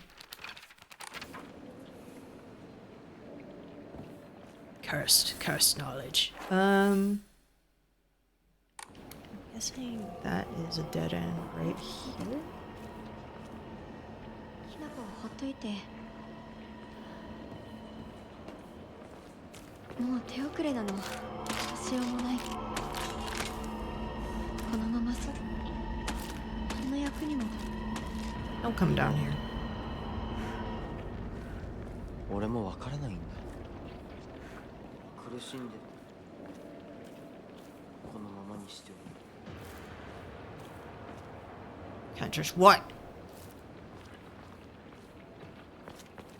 Cursed knowledge. I'm guessing that is a dead end right here. ひなこほっといて。もう手遅れなの。どうしようもない。このまま何の役にも。 Don't come down here. 俺もわからないんだ。苦しんでる。このままにしておく。 Can't just what?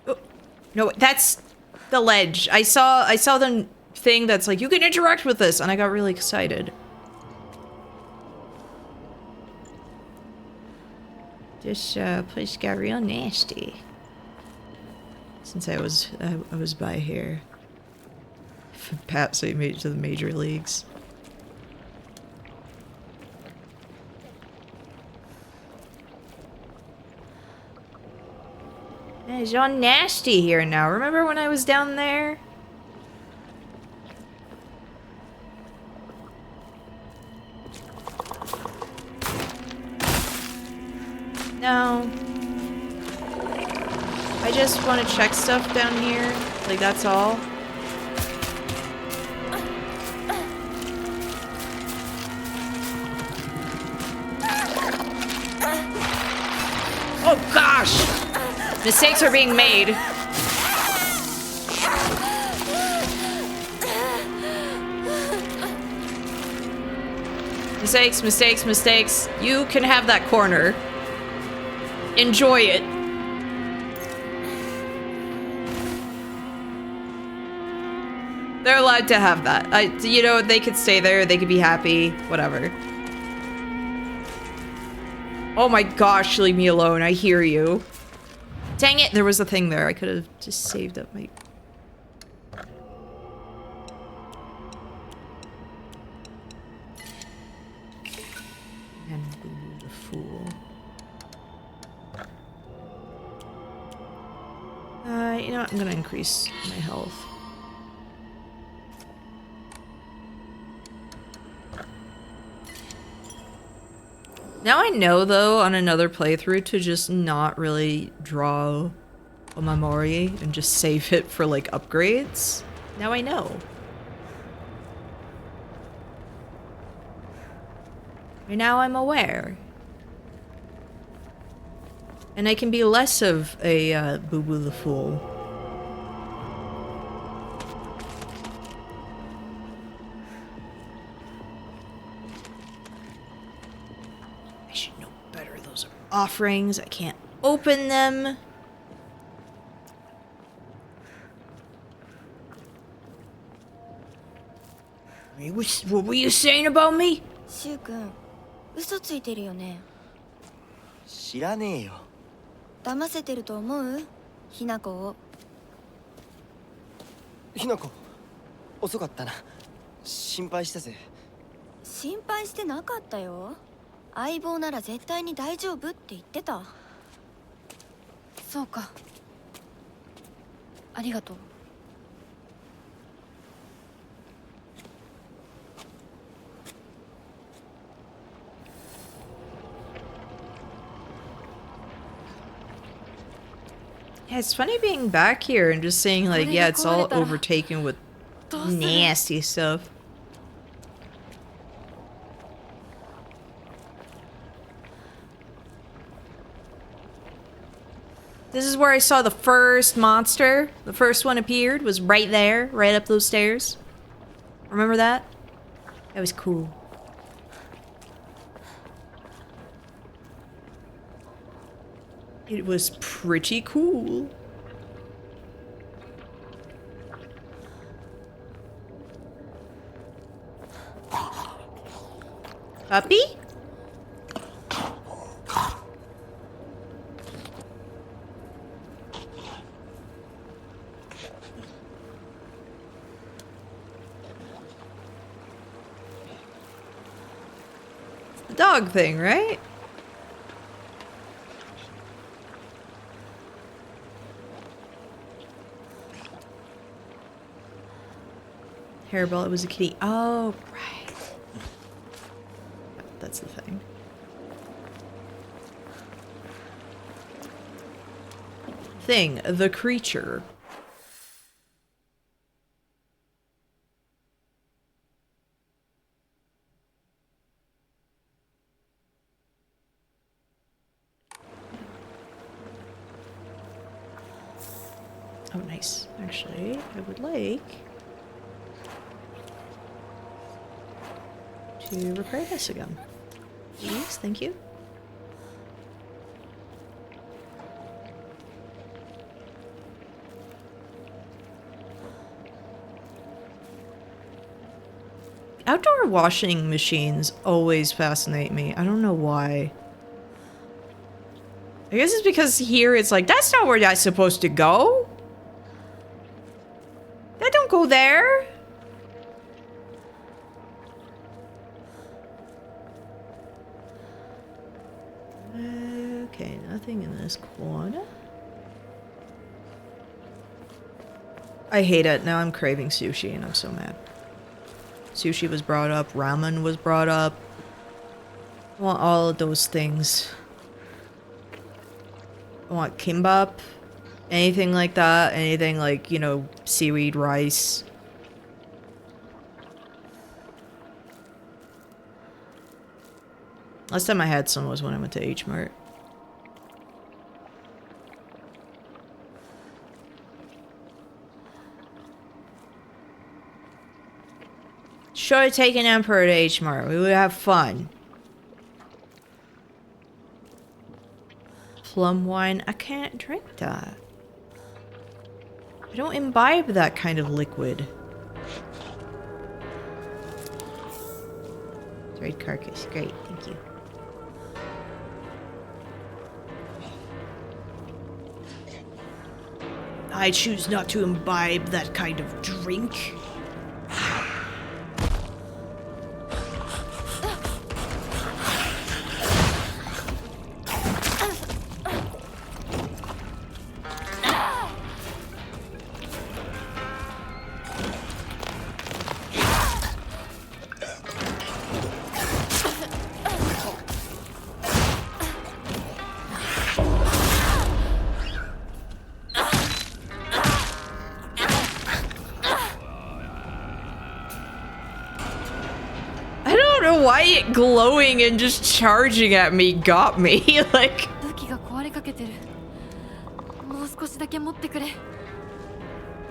Oh, no, that's the ledge. I saw the thing that's like, you can interact with this, and I got really excited. This place got real nasty. Since I was by here. Pat, so you made it to the major leagues. It's all nasty here now. Remember when I was down there? No. I just want to check stuff down here. Like, that's all. Oh gosh! Mistakes are being made. Mistakes, mistakes, mistakes. You can have that corner. Enjoy it. They're allowed to have that. You know, they could stay there, they could be happy, whatever. Oh my gosh, leave me alone, I hear you. Dang it, there was a thing there. I could have just saved up my... And Boo the fool. You know what? I'm gonna increase my health. Now I know, though, on another playthrough to just not really draw a Mamori and just save it for, like, upgrades. Now I know. And now I'm aware. And I can be less of a, Boo Boo the Fool. I should know better. Those are offerings. I can't open them. What were you saying about me? シュウ君、嘘ついてるよね。知らねえよ。騙せてると思う？ひなこを。ひなこ、遅かったな。心配したぜ。心配してなかったよ。相棒なら絶対に大丈夫って言ってた。そうか。ありがとう。Yeah, it's funny being back here and just seeing, like, yeah, it's all overtaken with nasty stuff. This is where I saw the first monster. The first one appeared, was right there, right up those stairs. Remember that? That was cool. It was pretty cool. Puppy? It's the dog thing, right? Hairball, it was a kitty. Oh, right. That's the thing. Thing, the creature. Oh, nice. Actually, I would like to repair this again. Please, thank you. Outdoor washing machines always fascinate me. I don't know why. I guess it's because here it's like, that's not where that's supposed to go. That don't go there. Okay, nothing in this corner. I hate it. Now I'm craving sushi and I'm so mad. Sushi was brought up. Ramen was brought up. I want all of those things. I want kimbap. Anything like that. Anything like, you know, seaweed rice. Last time I had some was when I went to H Mart. Should have taken Emperor to H Mart. We would have fun. Plum wine. I can't drink that. I don't imbibe that kind of liquid. Dried carcass. Great. Thank you. I choose not to imbibe that kind of drink. Why it glowing and just charging at me got me. Like,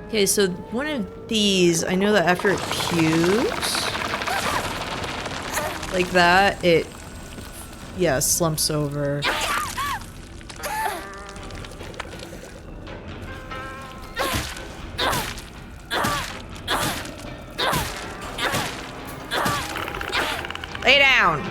okay, so one of these, I know that after it pukes like that, it, yeah, slumps over. Lay down.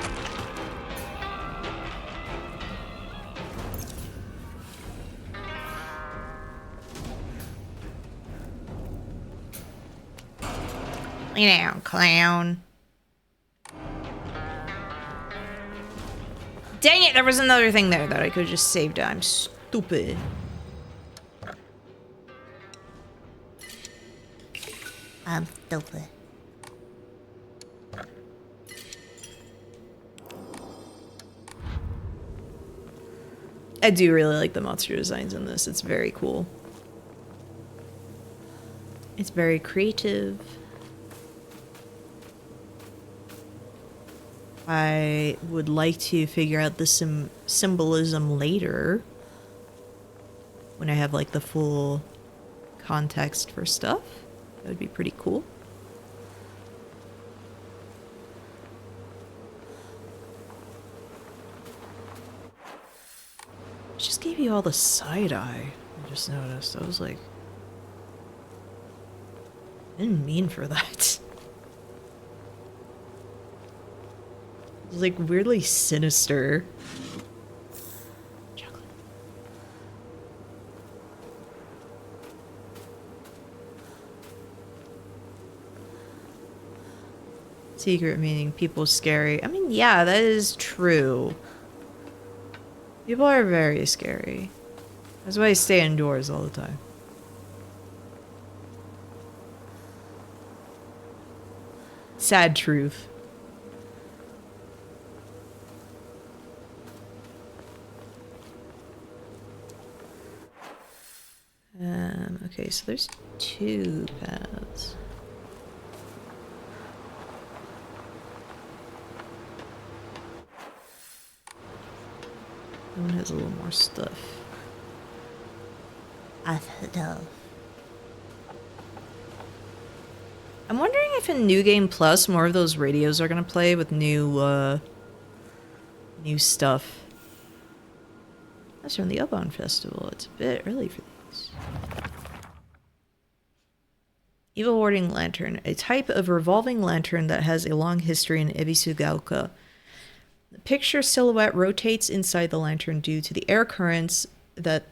Lay down, clown. Dang it, there was another thing there that I could have just saved. I'm stupid. I'm stupid. I do really like the monster designs in this. It's very cool. It's very creative. I would like to figure out the symbolism later. When I have like the full context for stuff. That would be pretty cool. Just gave you all the side eye. I just noticed. I was like, I didn't mean for that. It's like weirdly sinister. Chocolate. Secret meaning people scary. I mean, yeah, that is true. People are very scary. That's why I stay indoors all the time. Sad truth. Okay, so there's 2 paths. One has a little more stuff. I don't know. I'm wondering if in New Game Plus more of those radios are gonna play with new stuff. That's from the Obon Festival. It's a bit early for these. Evil Warding Lantern, a type of revolving lantern that has a long history in Ebisugaoka. The picture silhouette rotates inside the lantern due to the air current that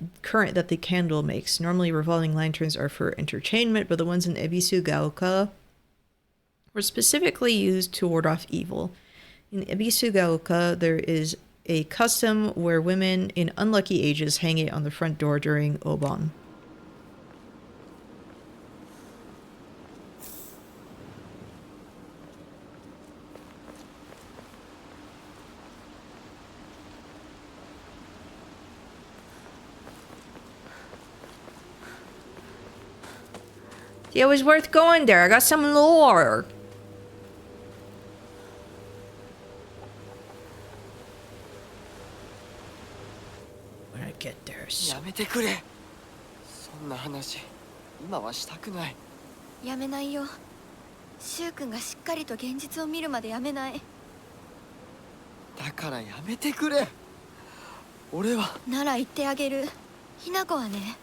the candle makes. Normally revolving lanterns are for entertainment, but the ones in Ebisugaoka were specifically used to ward off evil. In Ebisugaoka, there is a custom where women in unlucky ages hang it on the front door during Obon. It was worth going there. I got some lore. When I get there, やめてくれ。そんな話今はしたくない。やめないよ。シュウ君がしっかりと現実を見るまでやめない。だからやめてくれ。俺は。なら言ってあげる。ひな子はね、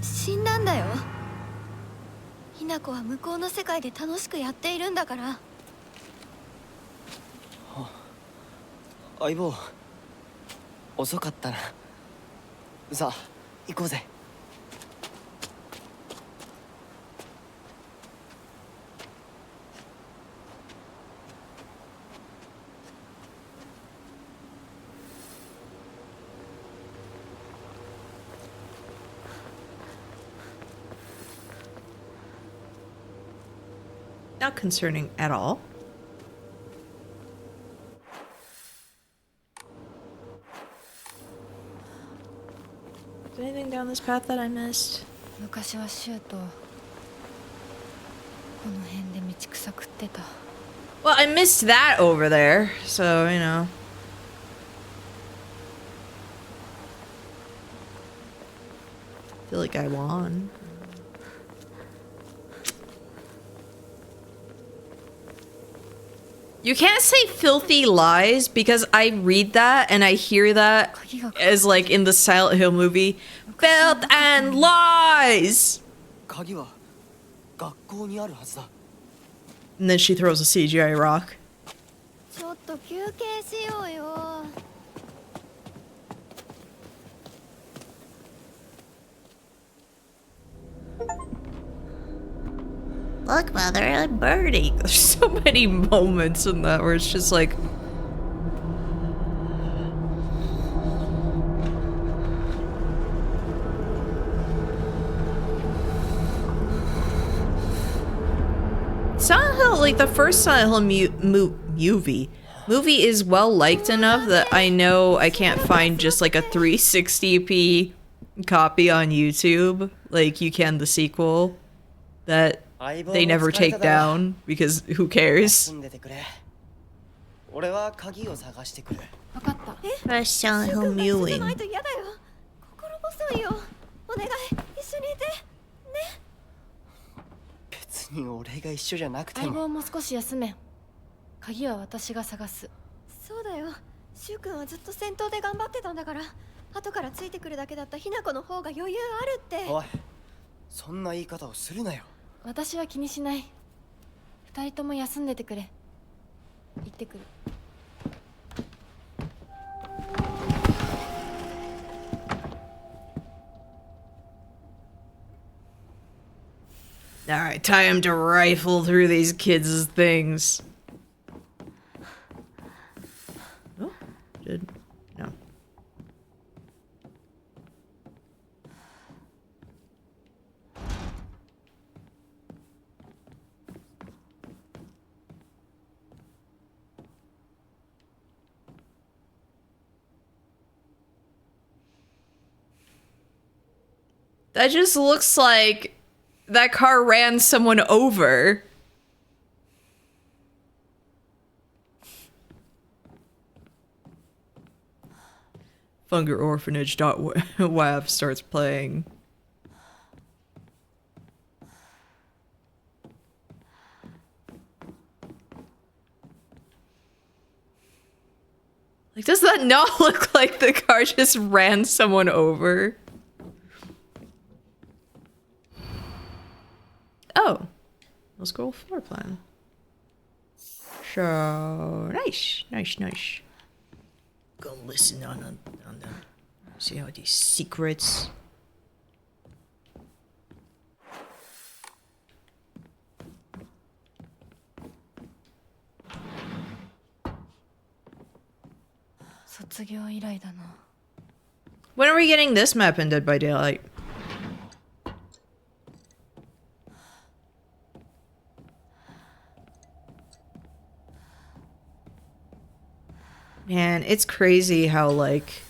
死んだんだよ。ひな子は向こうの世界で楽しくやっているんだから。相棒、遅かったな。さあ行こうぜ。Not concerning at all. Is there anything down this path that I missed? 昔はシュウとこの辺で道草食ってた。 Well, I missed that over there, so, you know. I feel like I won. You can't say filthy lies because I read that and I hear that as like in the Silent Hill movie. Filth and lies! 鍵は学校にあるはずだ。 And then she throws a CGI rock. ちょっと休憩しようよ。Look, Mother, I'm burning. There's so many moments in that where it's just like... Silent Hill, like the first Silent Hill movie is well liked enough that I know I can't find just like a 360p copy on YouTube like you can the sequel that they never take down because who cares? 俺は鍵を探してくる。分かった。First Silent Hill じゃ mewing. ないと嫌だよ。心細いよ。お願い、一緒にいて。ね。別に俺が一緒じゃなくて相も。棒も少し休め。鍵は私が探す。そうだよ。シュウ君はずっと戦闘で頑張ってたんだから、後からついてくるだけだったひな子の方が余裕あるって。おい、そんな言い方をするなよ。私は気にしない。二人とも休んでてくれ。行ってくる。 Alright, time him to rifle through these kids' things. Oh, did... no. That just looks like that car ran someone over. Fungerorphanage.wav starts playing. Like, does that not look like the car just ran someone over? Oh. Let's go floor plan. So, nice. Nice. Go listen on them. See how these secrets. When are we getting this map in Dead by Daylight? Man, it's crazy how, like,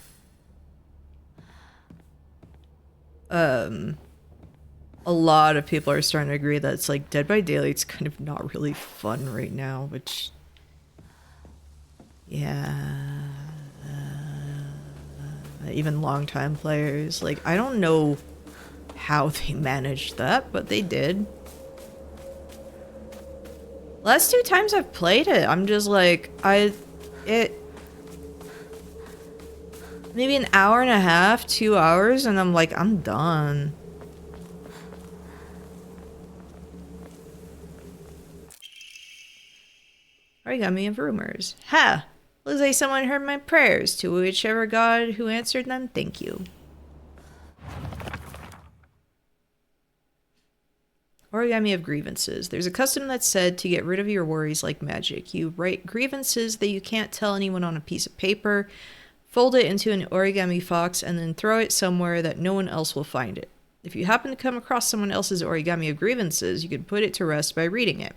a lot of people are starting to agree that it's like Dead by Daylight's kind of not really fun right now, which, yeah, even longtime players, like, I don't know how they managed that, but they did. Last 2 times I've played it, I'm just like, maybe an hour and a half, 2 hours, and I'm like, I'm done. Origami of rumors. Ha! Looks like someone heard my prayers. To whichever god who answered them, thank you. Origami of grievances. There's a custom that's said to get rid of your worries like magic. You write grievances that you can't tell anyone on a piece of paper, fold it into an origami fox, and then throw it somewhere that no one else will find it. If you happen to come across someone else's origami of grievances, you can put it to rest by reading it.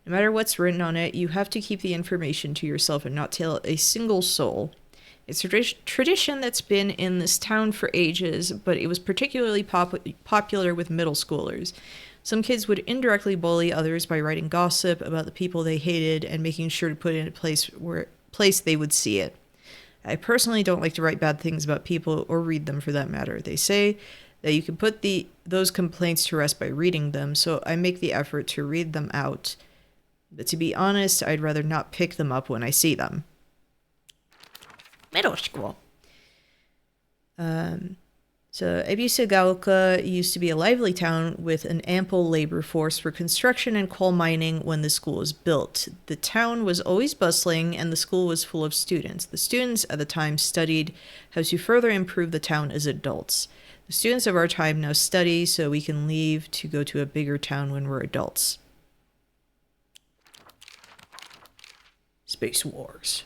No matter what's written on it, you have to keep the information to yourself and not tell a single soul. It's a tradition that's been in this town for ages, but it was particularly popular with middle schoolers. Some kids would indirectly bully others by writing gossip about the people they hated and making sure to put it in a place they would see it. I personally don't like to write bad things about people or read them for that matter. They say that you can put those complaints to rest by reading them, so I make the effort to read them out. But to be honest, I'd rather not pick them up when I see them. Middle school. So Ebisugaoka used to be a lively town with an ample labor force for construction and coal mining when the school was built. The town was always bustling and the school was full of students. The students at the time studied how to further improve the town as adults. The students of our time now study so we can leave to go to a bigger town when we're adults. Space Wars.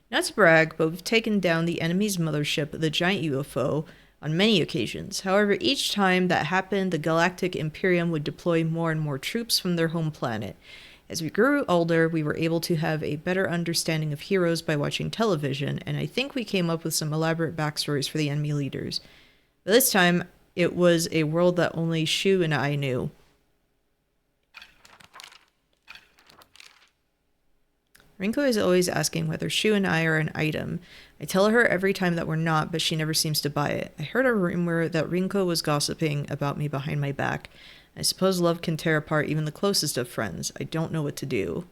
Not to brag, but we've taken down the enemy's mothership, the giant UFO, on many occasions. However, each time that happened, the Galactic Imperium would deploy more and more troops from their home planet. As we grew older, we were able to have a better understanding of heroes by watching television, and I think we came up with some elaborate backstories for the enemy leaders. But this time, it was a world that only Shu and I knew. Rinko is always asking whether Shu and I are an item. I tell her every time that we're not, but she never seems to buy it. I heard a rumor that Rinko was gossiping about me behind my back. I suppose love can tear apart even the closest of friends. I don't know what to do.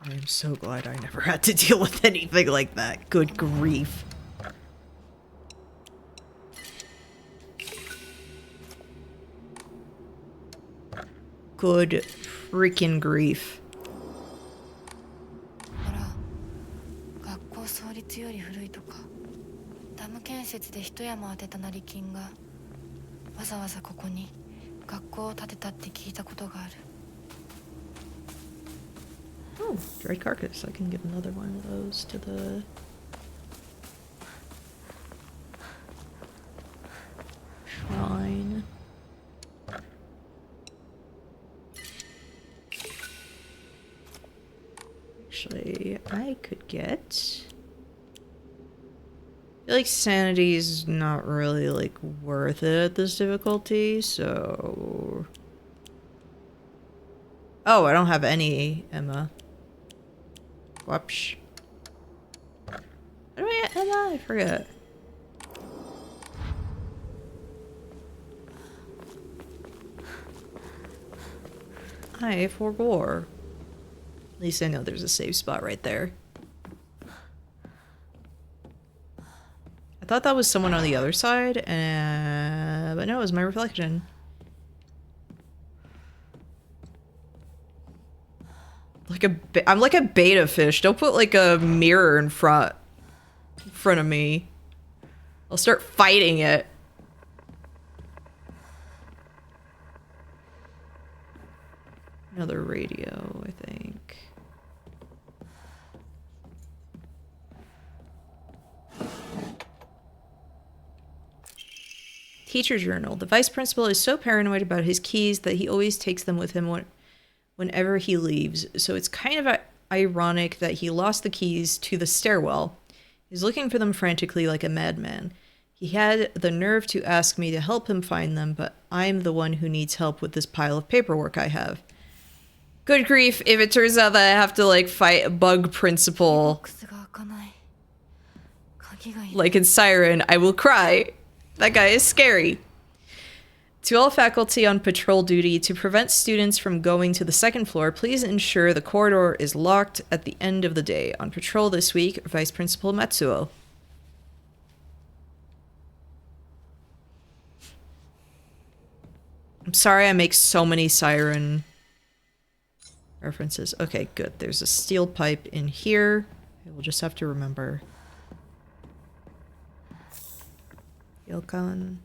I am so glad I never had to deal with anything like that. Good grief. Good freaking grief. ほら、学校創立より古いとか、ダム建設で一山当てた成金がわざわざここに学校を建てたって聞いたことがある。Oh, dried carcass. I can give another one of those to the... shrine. Actually, I could get... I feel like sanity is not really, like, worth it at this difficulty, so... Oh, I don't have any Emma. Whoops. How do I get Emma? I forget. I forbore. At least I know there's a safe spot right there. I thought that was someone on the other side, but no, it was my reflection. I'm like a beta fish. Don't put like a mirror in front of me. I'll start fighting it. Another radio, I think. Teacher journal. The vice principal is so paranoid about his keys that he always takes them with him whenever he leaves. So it's kind of ironic that he lost the keys to the stairwell. He's looking for them frantically like a madman. He had the nerve to ask me to help him find them, but I'm the one who needs help with this pile of paperwork I have. Good grief, if it turns out that I have to, like, fight a bug principal, like in Siren, I will cry. That guy is scary. To all faculty on patrol duty, to prevent students from going to the second floor, please ensure the corridor is locked at the end of the day. On patrol this week, Vice Principal Matsuo. I'm sorry I make so many Siren references. Okay, good. There's a steel pipe in here. We'll just have to remember. Yilkan.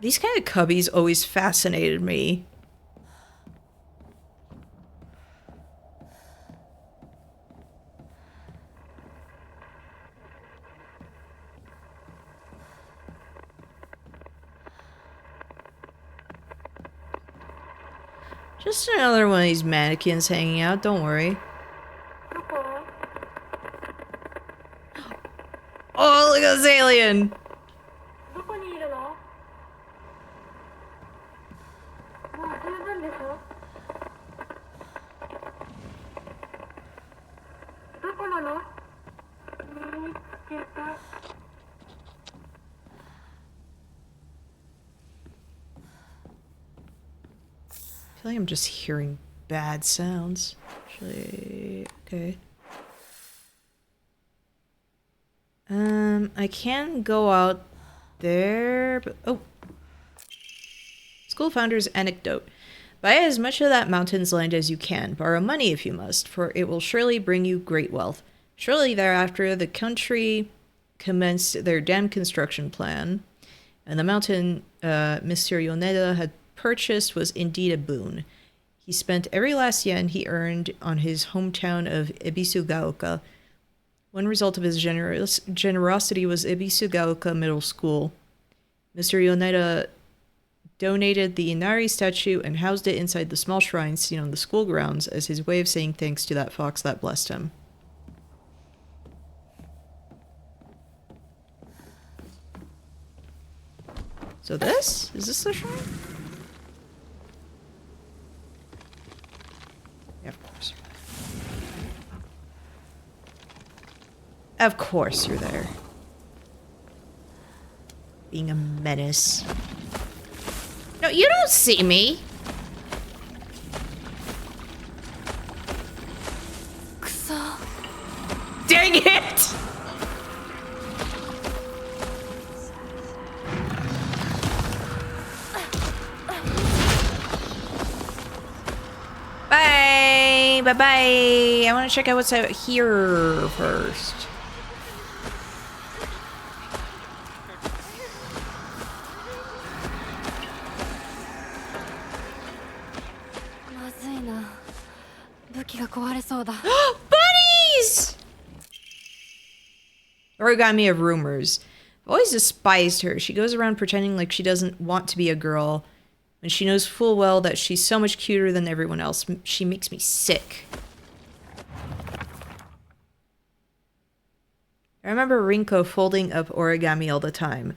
These kind of cubbies always fascinated me. Just another one of these mannequins hanging out, don't worry. Oh, look at this alien! I feel like I'm just hearing bad sounds. Actually, okay. I can go out there, but oh. School founder's anecdote. Buy as much of that mountain's land as you can. Borrow money if you must, for it will surely bring you great wealth. Shortly thereafter, the country commenced their dam construction plan, and the mountain Mr. Yoneda had purchased was indeed a boon. He spent every last yen he earned on his hometown of Ebisugaoka. One result of his generosity was Ebisugaoka Middle School. Mr. Yoneda donated the Inari statue and housed it inside the small shrine seen on the school grounds as his way of saying thanks to that fox that blessed him. So this? Is this the shrine? Yeah, of course. Of course you're there. Being a menace. No, you don't see me. Dang it! Bye. Bye-bye. I want to check out what's out here first. Bunnies! Origami of rumors. I've always despised her. She goes around pretending like she doesn't want to be a girl when she knows full well that she's so much cuter than everyone else. She makes me sick. I remember Rinko folding up origami all the time.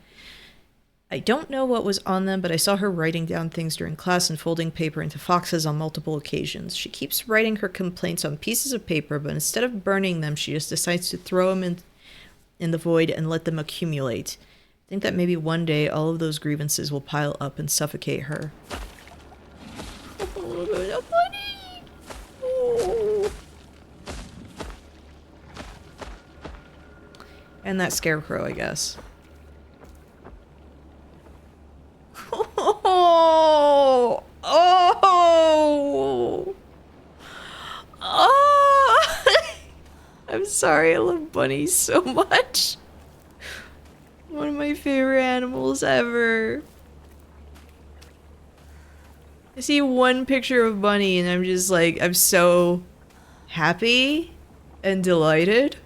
I don't know what was on them, but I saw her writing down things during class and folding paper into foxes on multiple occasions. She keeps writing her complaints on pieces of paper, but instead of burning them, she just decides to throw them in the void and let them accumulate. I think that maybe one day all of those grievances will pile up and suffocate her. Oh, a bunny! Oh. And that scarecrow, I guess. Oh! Oh! Oh! I'm sorry, I love bunnies so much. One of my favorite animals ever. I see one picture of Bunny and I'm just like, I'm so happy and delighted.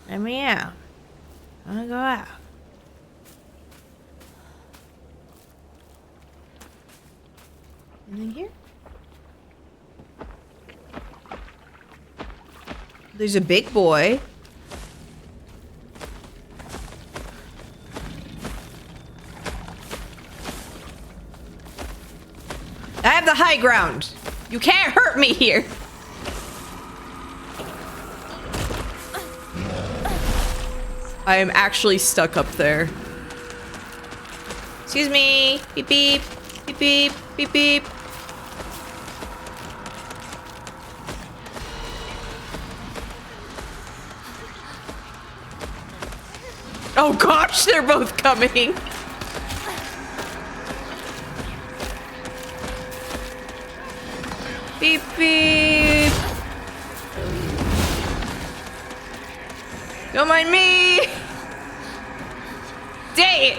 Let me out. I wanna go out. Anything here? There's a big boy. I have the high ground. You can't hurt me here. I am actually stuck up there. Excuse me. Beep beep. Beep beep. Beep beep. Oh gosh, they're both coming. Beep beep. Don't mind me. Dang it.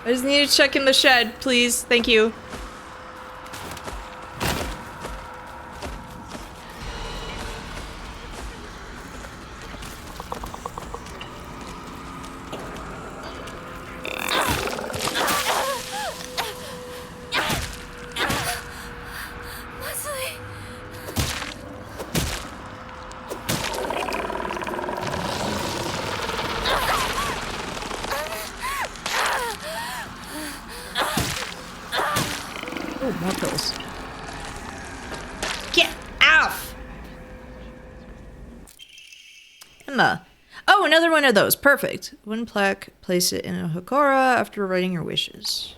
I just need to check in the shed, please. Thank you. Oh, more pills. Get out! Emma. Oh, another one of those. Perfect. One plaque. Place it in a hokora after writing your wishes.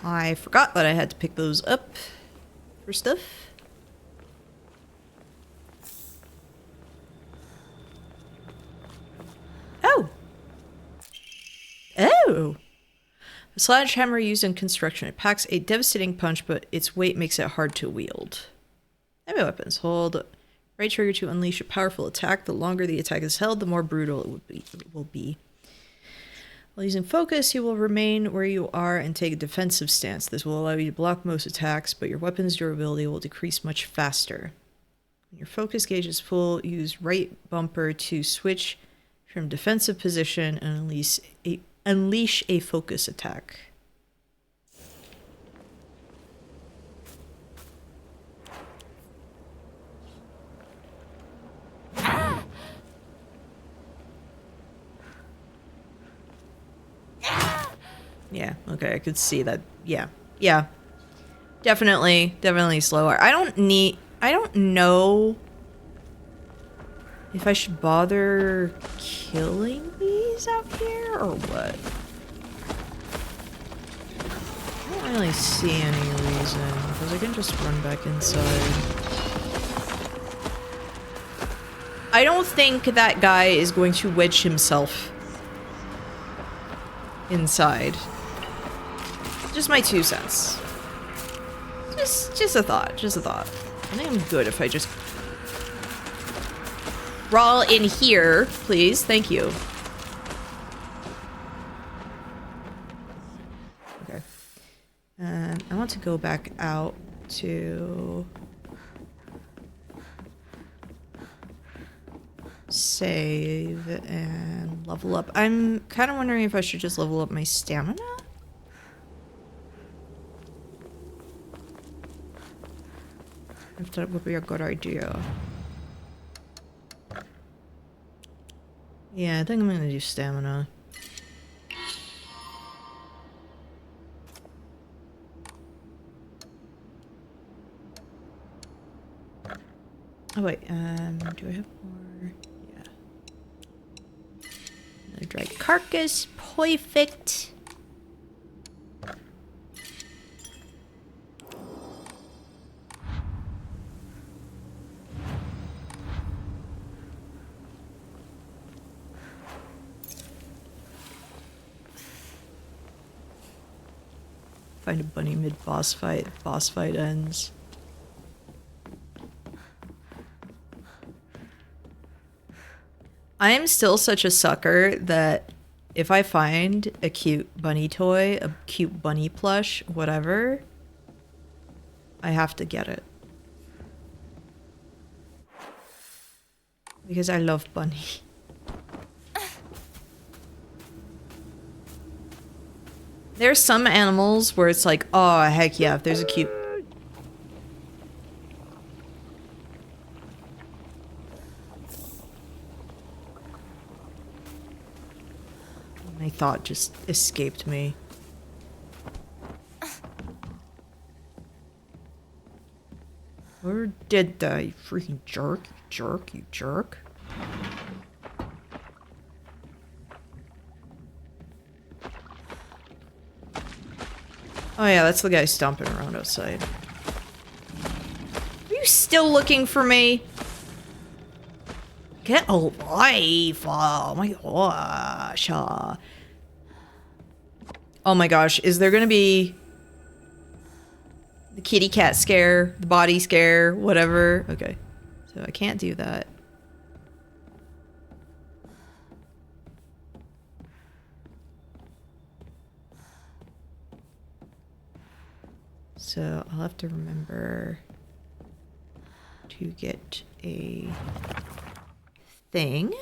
I forgot that I had to pick those up for stuff. Oh. Oh. A sledgehammer used in construction. It packs a devastating punch, but its weight makes it hard to wield. Heavy weapons. Hold right trigger to unleash a powerful attack. The longer the attack is held, the more brutal it will be. While using focus, you will remain where you are and take a defensive stance. This will allow you to block most attacks, but your weapon's durability will decrease much faster. When your focus gauge is full, use right bumper to switch from defensive position and unleash a focus attack. Yeah, okay, I could see that. Yeah. Yeah. Definitely slower. I don't know if I should bother killing these out here or what. don't really see any reason, because I can just run back inside. I don't think that guy is going to wedge himself inside. Just my 2 cents. Just a thought, just a thought. I think I'm good if I just crawl in here, please. Thank you. Okay. I want to go back out to save and level up. I'm kind of wondering if I should just level up my stamina. If that would be a good idea. Yeah, I think I'm gonna do stamina. Oh wait, do I have more? Yeah. Another dried carcass, perfect. Find a bunny mid-boss fight. Boss fight ends. I am still such a sucker that if I find a cute bunny toy, a cute bunny plush, whatever, I have to get it. Because I love bunny. There's some animals where it's like, oh, heck yeah, if there's a cute... My thought just escaped me. Where did that, you freaking jerk? You jerk. Oh yeah, that's the guy stomping around outside. Are you still looking for me? Get a life! Oh my gosh. Oh my gosh, is there gonna be the kitty cat scare, the body scare, whatever? Okay, so I can't do that. So I'll have to remember to get a thing.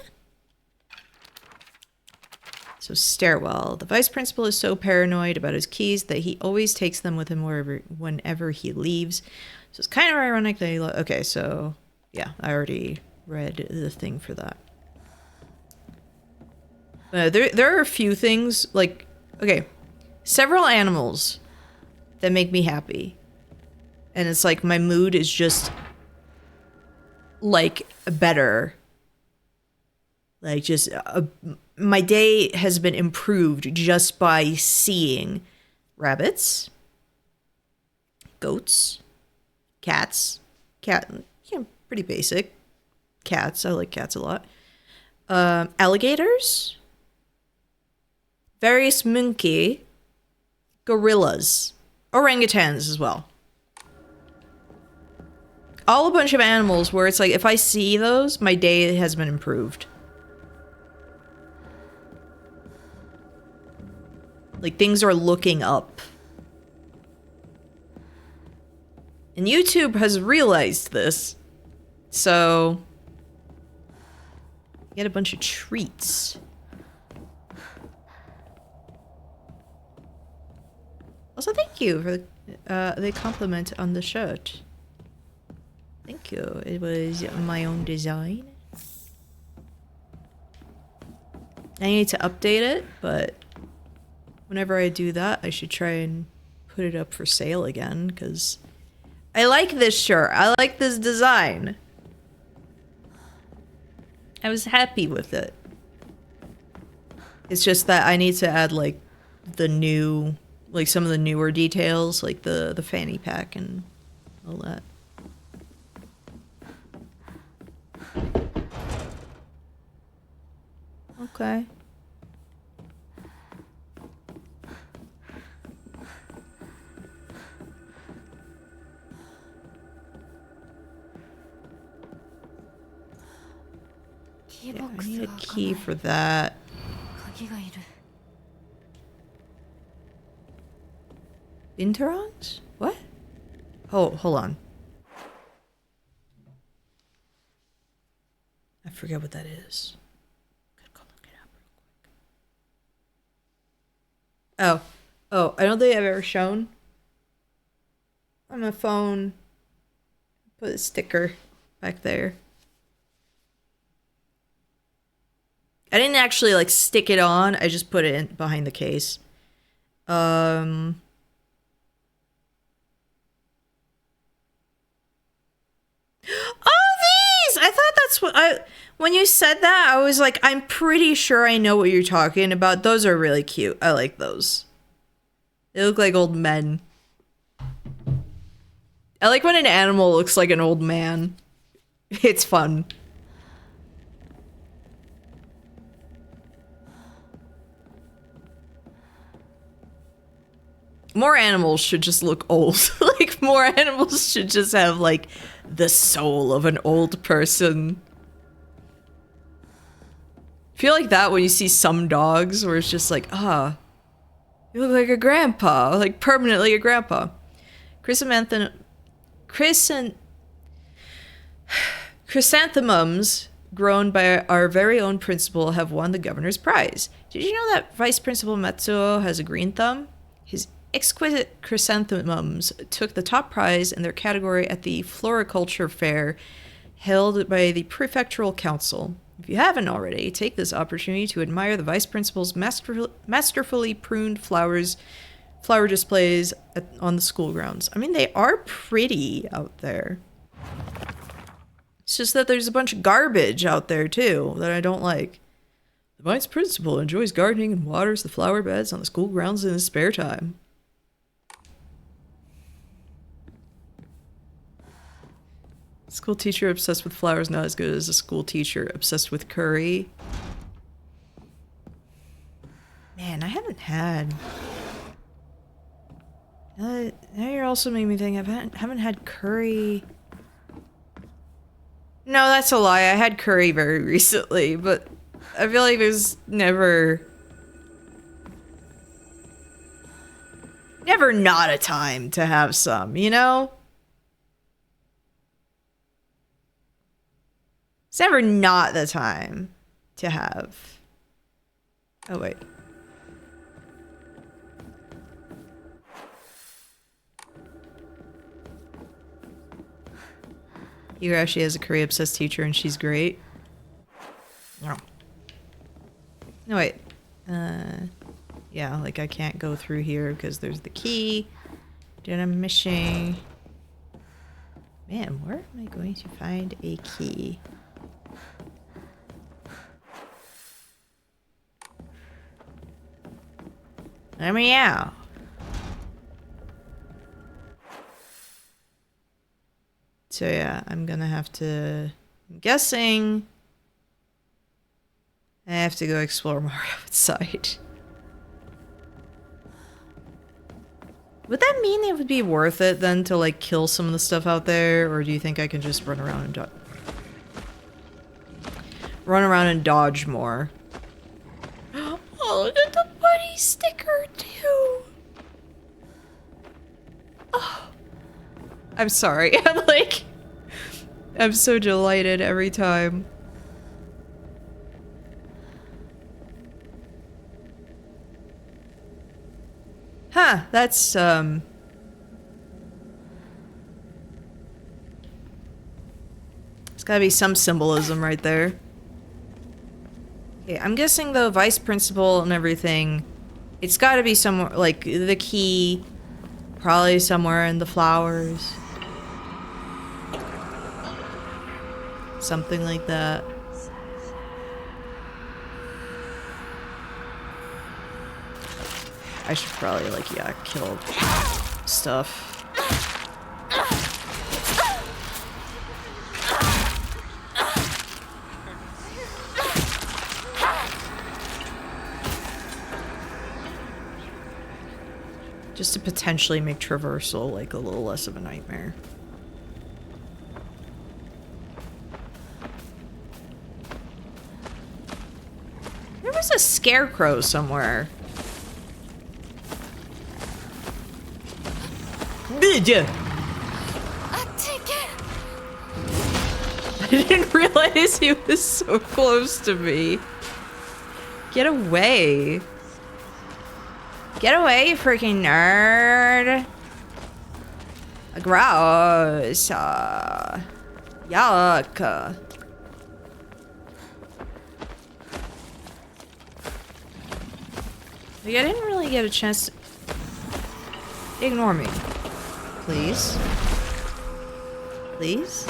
So stairwell. The vice principal is so paranoid about his keys that he always takes them with him whenever he leaves. So it's kind of ironic that he okay, so yeah, I already read the thing for that. There are a few things, like, okay, several animals that make me happy. And it's like my mood is just like better. Like just my day has been improved just by seeing rabbits, goats, cats, pretty basic. Cats, I like cats a lot. Alligators, various monkey, gorillas, orangutans as well. All a bunch of animals where it's like, if I see those, my day has been improved. Like, things are looking up. And YouTube has realized this. So, get a bunch of treats. Also, thank you for the compliment on the shirt. Thank you. It was my own design. I need to update it, but whenever I do that, I should try and put it up for sale again, because I like this shirt. I like this design. I was happy with it. It's just that I need to add, like, the new like some of the newer details, like the fanny pack and all that. Okay. Yeah, I need a key for that. Interons? What? Oh, hold on. I forget what that is. Gotta go look it up real quick. Oh, I don't think I've ever shown on my phone. Put a sticker back there. I didn't actually like stick it on. I just put it in behind the case. Oh, these! I thought that's what when you said that, I was like, I'm pretty sure I know what you're talking about. Those are really cute. I like those. They look like old men. I like when an animal looks like an old man. It's fun. More animals should just look old. Like, more animals should just have, like, the soul of an old person. I feel like that when you see some dogs where it's just like, you look like a grandpa. Like, permanently a grandpa. Chrysanthemums grown by our very own principal have won the governor's prize. Did you know that Vice Principal Matsuo has a green thumb? His exquisite chrysanthemums took the top prize in their category at the Floriculture Fair held by the Prefectural Council. If you haven't already, take this opportunity to admire the Vice Principal's masterfully pruned flower displays on the school grounds. I mean, they are pretty out there. It's just that there's a bunch of garbage out there, too, that I don't like. The Vice Principal enjoys gardening and waters the flower beds on the school grounds in his spare time. School teacher obsessed with flowers not as good as a school teacher obsessed with curry. Man, I haven't had... now you're also making me think I haven't had curry... No, that's a lie. I had curry very recently, but I feel like there's never not a time to have some, you know? It's never not the time to have. Oh, wait. Higurashi has a curry-obsessed teacher and she's great. No. No, wait. Yeah, like I can't go through here because there's the key that I'm missing. Man, where am I going to find a key? Let me out. So yeah, I'm gonna have to... I'm guessing... I have to go explore more outside. Would that mean it would be worth it then to like kill some of the stuff out there? Or do you think I can just run around and dodge more? Oh, look at the bunny sticker too! Oh. I'm sorry. I'm so delighted every time. Huh, that's, There's gotta be some symbolism right there. Okay, I'm guessing the vice principal and everything, it's gotta be somewhere, like, the key, probably somewhere in the flowers. Something like that. I should probably, like, yeah, kill stuff. Just to potentially make traversal, like, a little less of a nightmare. There was a scarecrow somewhere. I didn't realize he was so close to me. Get away. Get away, you freaking nerd. Gross. Yuck. Like, I didn't really get a chance to... Ignore me. Please. Please?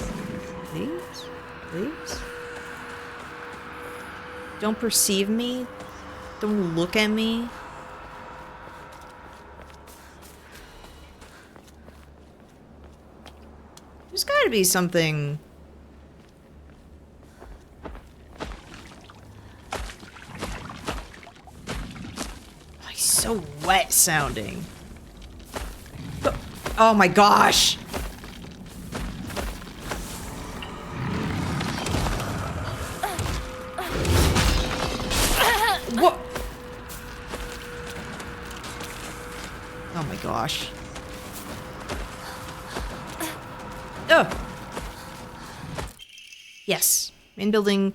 Please? Please? Don't perceive me. Don't look at me. There's gotta be something... Oh, he's so wet sounding. Oh my gosh! What? Oh my gosh. Oh! Yes. Main building,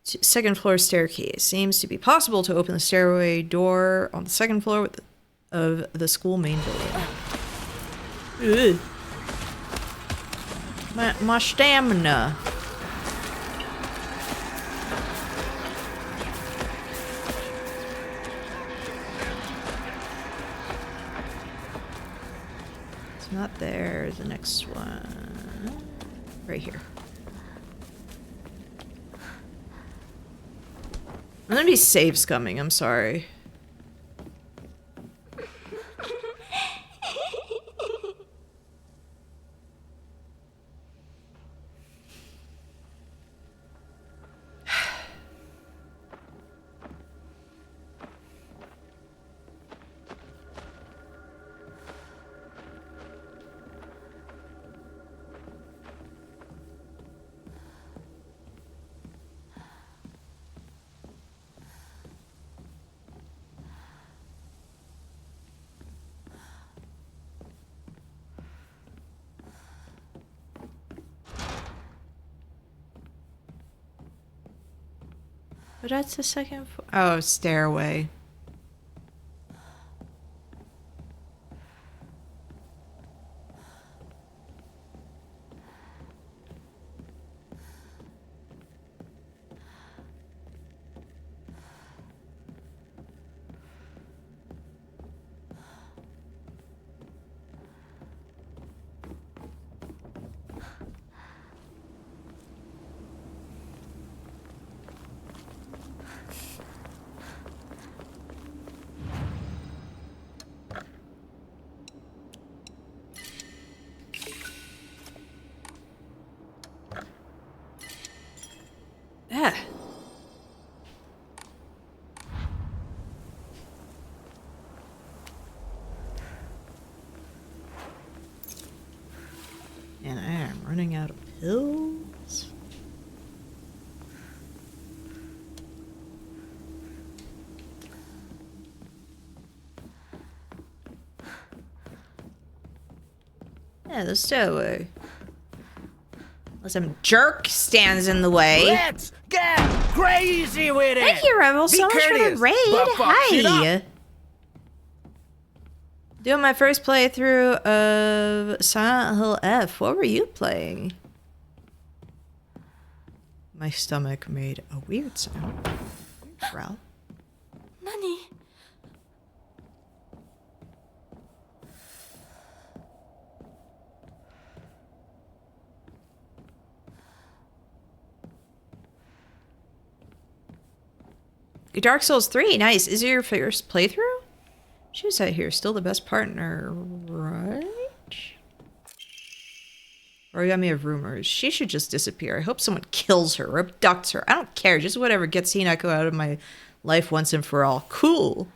second floor staircase. Seems to be possible to open the stairway door on the second floor of the school main building. Ugh. My stamina. It's not there. The next one. Right here. I'm gonna be saves coming. I'm sorry. But that's the second floor. Oh, stairway. Yeah. And I am running out of pills. Yeah, the stairway. Unless some jerk stands in the way. Let's get crazy with it! Thank you, Rebel, so much for the raid. Hi. Doing my first playthrough of Silent Hill F. What were you playing? My stomach made a weird sound. Growl. Nani? Dark Souls 3, nice. Is it your first playthrough? She was out here, still the best partner, right? Origami of rumors. She should just disappear. I hope someone kills her or abducts her. I don't care. Just whatever gets Hinako out of my life once and for all. Cool.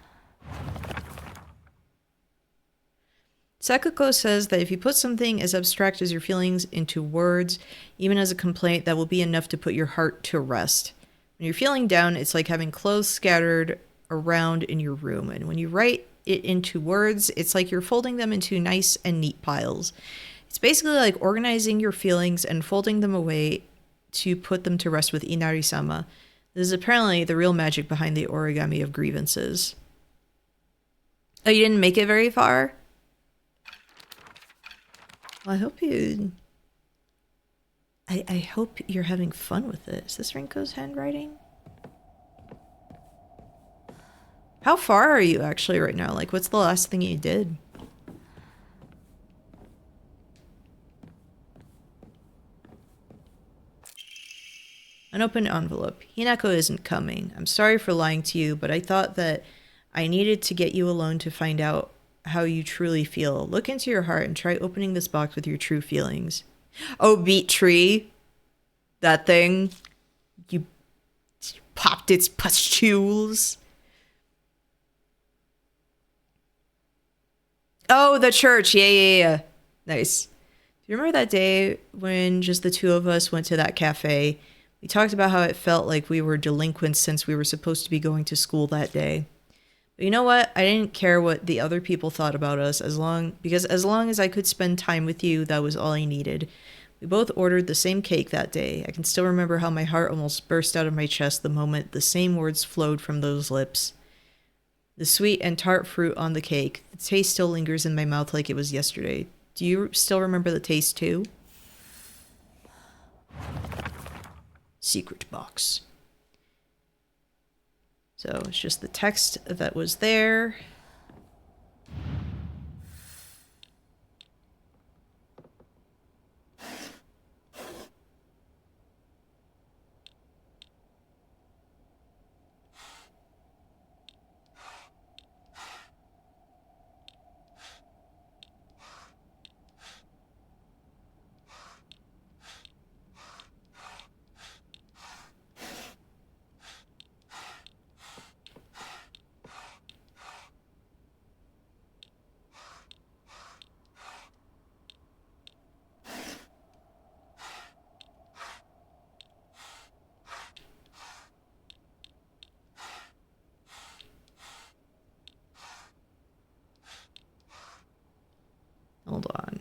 Sakuko says that if you put something as abstract as your feelings into words, even as a complaint, that will be enough to put your heart to rest. When you're feeling down, it's like having clothes scattered around in your room. And when you write it into words, it's like you're folding them into nice and neat piles. It's basically like organizing your feelings and folding them away to put them to rest with Inari-sama. This is apparently the real magic behind the origami of grievances. Oh, you didn't make it very far? Well, I hope you... I hope you're having fun with it. Is this Rinko's handwriting? How far are you actually right now? Like, what's the last thing you did? Unopened envelope. Hinako isn't coming. I'm sorry for lying to you, but I thought that I needed to get you alone to find out how you truly feel. Look into your heart and try opening this box with your true feelings. Oh, beet tree. That thing. You popped its pustules. Oh, the church. Yeah. Nice. Do you remember that day when just the two of us went to that cafe? We talked about how it felt like we were delinquents since we were supposed to be going to school that day. But you know what? I didn't care what the other people thought about us because as long as I could spend time with you, that was all I needed. We both ordered the same cake that day. I can still remember how my heart almost burst out of my chest the moment the same words flowed from those lips. The sweet and tart fruit on the cake. The taste still lingers in my mouth like it was yesterday. Do you still remember the taste too? Secret box. So it's just the text that was there. Hold on.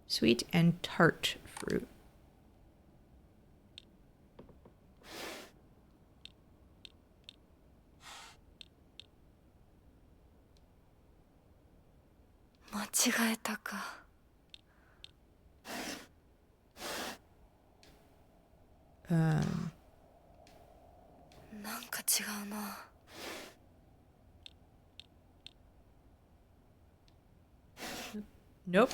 Sweet and tart fruit. Um. なんか違うな。Nope.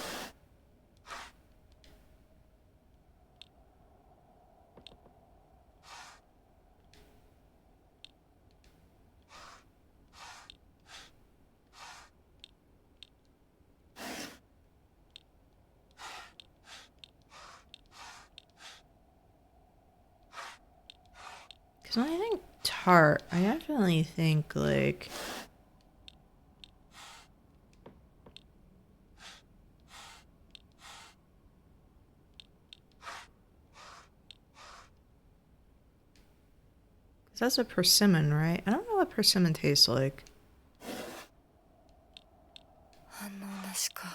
Because when I think tart, I definitely think like... That's a persimmon, right? I don't know what persimmon tastes like. 反応なしか。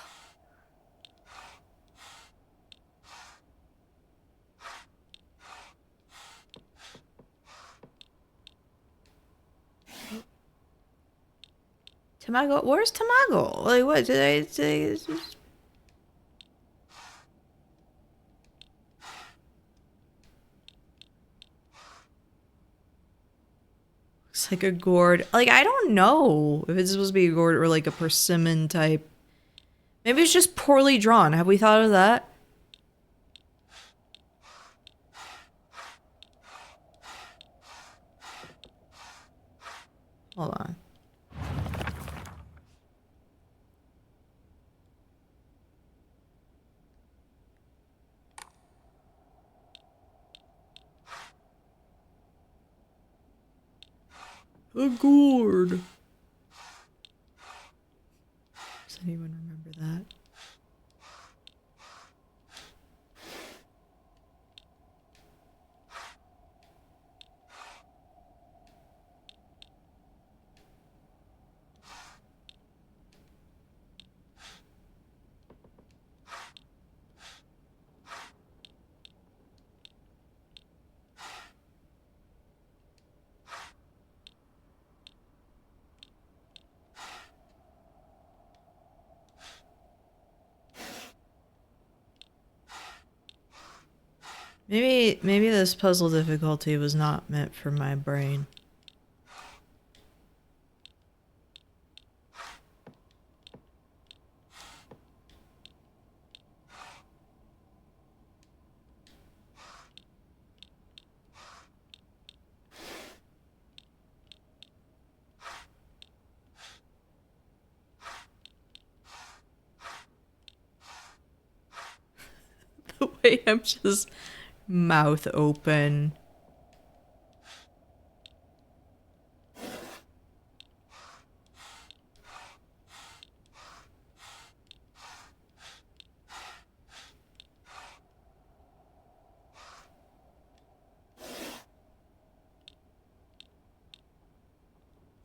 Tamago? Where's Tamago? Like, what did I say? Looks like a gourd. Like, I don't know if it's supposed to be a gourd or like a persimmon type. Maybe it's just poorly drawn. Have we thought of that? Hold on. A gourd. Does anyone remember that? Maybe this puzzle difficulty was not meant for my brain. The way I'm just mouth open.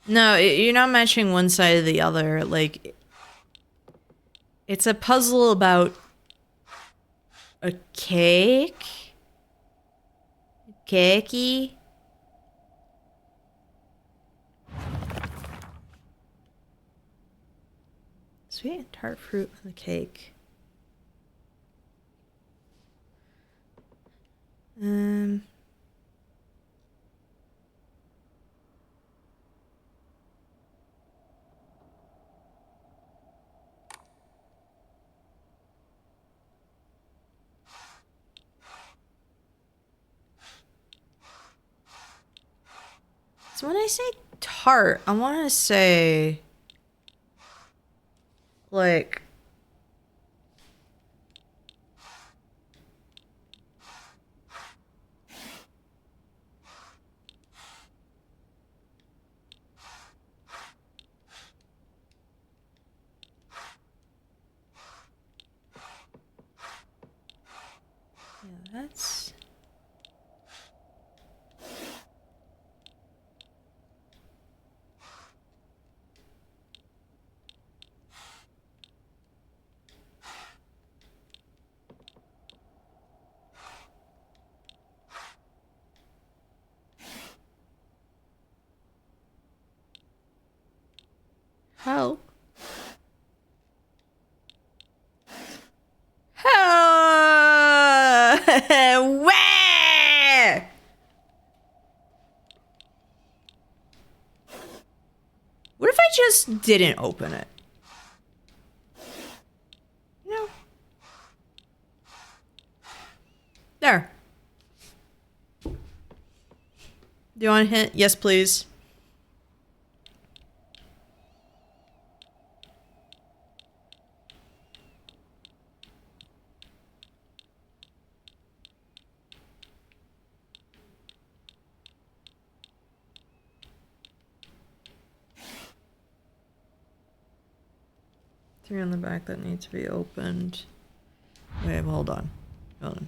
No, you're not matching one side of the other. Like, it's a puzzle about a cake? Cakey? Sweet and tart fruit on the cake. So when I say tart, I want to say, like, yeah, that's... Help. Where? What if I just didn't open it? No. There. Do you want a hint? Yes, please. Three on the back that need to be opened. Wait, hold on. Hold on.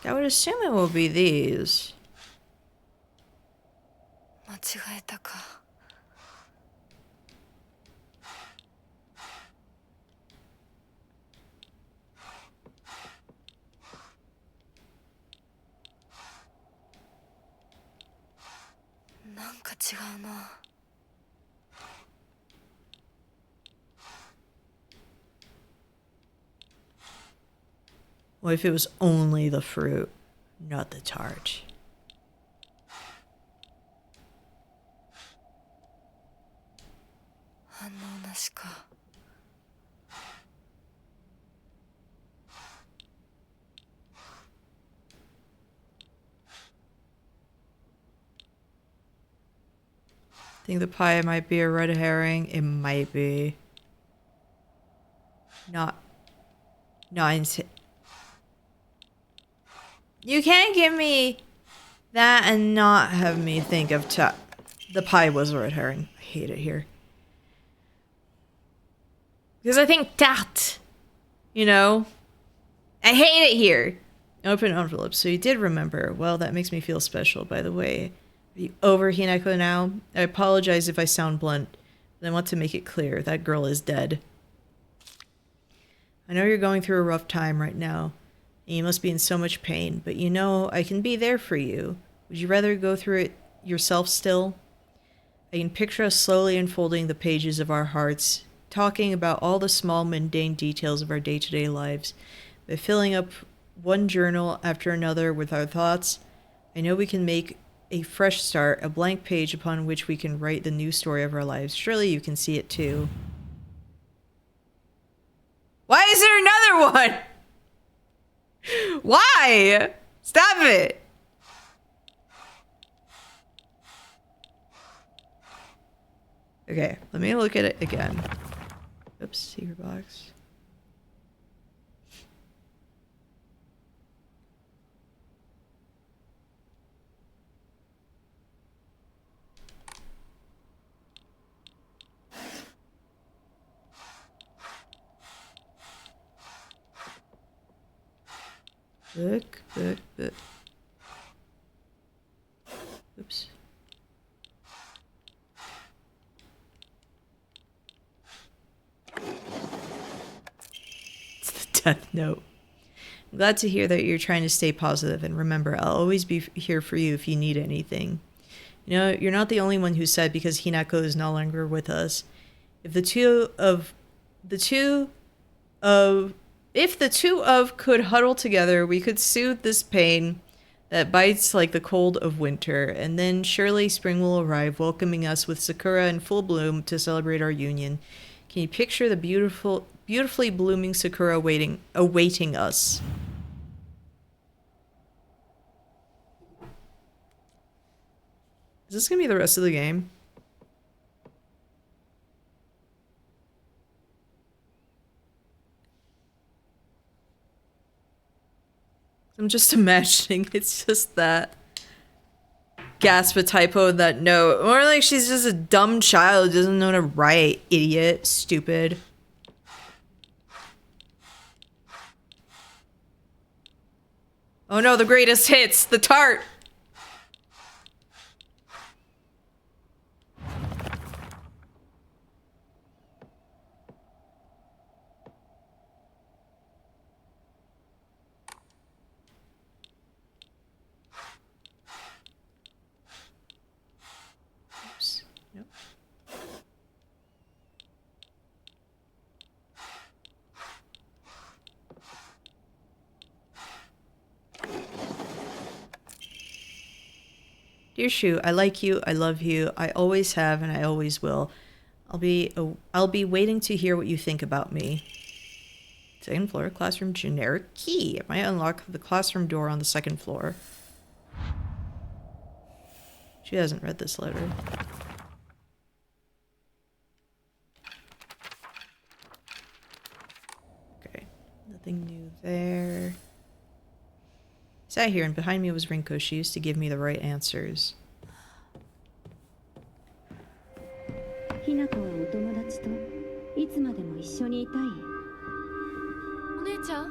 I would assume it will be these. 間違えたか。なんか違うな。What if it was only the fruit, not the tart? 反応なしか。Think the pie might be a red herring? It might be. Not You can't give me that and not have me think of the pie was a red herring. I hate it here. Because I think that, you know, I hate it here. Open envelope. So you did remember. Well, that makes me feel special, by the way. Are you over Hinako now? I apologize if I sound blunt, but I want to make it clear. That girl is dead. I know you're going through a rough time right now, and you must be in so much pain, but you know I can be there for you. Would you rather go through it yourself still? I can picture us slowly unfolding the pages of our hearts, talking about all the small mundane details of our day-to-day lives. By filling up one journal after another with our thoughts, I know we can make a fresh start, a blank page upon which we can write the new story of our lives. Surely you can see it too. Why is there another one? Why? Stop it. Okay, let me look at it again. Oops, secret box. Look. Oops. It's the death note. I'm glad to hear that you're trying to stay positive, and remember, I'll always be here for you if you need anything. You know, you're not the only one who said because Hinako is no longer with us. If the two of could huddle together, we could soothe this pain that bites like the cold of winter, and then surely spring will arrive, welcoming us with sakura in full bloom to celebrate our union. Can you picture the beautifully blooming sakura awaiting us? Is this gonna be the rest of the game? I'm just imagining it's just that gasp a typo in that note. Or like she's just a dumb child who doesn't know how to write. Idiot. Stupid. Oh no, the greatest hits. The tart. Oops. Nope. Dear Shu, I like you, I love you, I always have, and I always will. I'll be waiting to hear what you think about me. Second floor, classroom generic key. It might unlock the classroom door on the second floor. She hasn't read this letter. Okay, nothing new there. I sat here and behind me was Rinko. She used to give me the right answers. ひなこはお友達といつまでも一緒にいたい。お姉ちゃん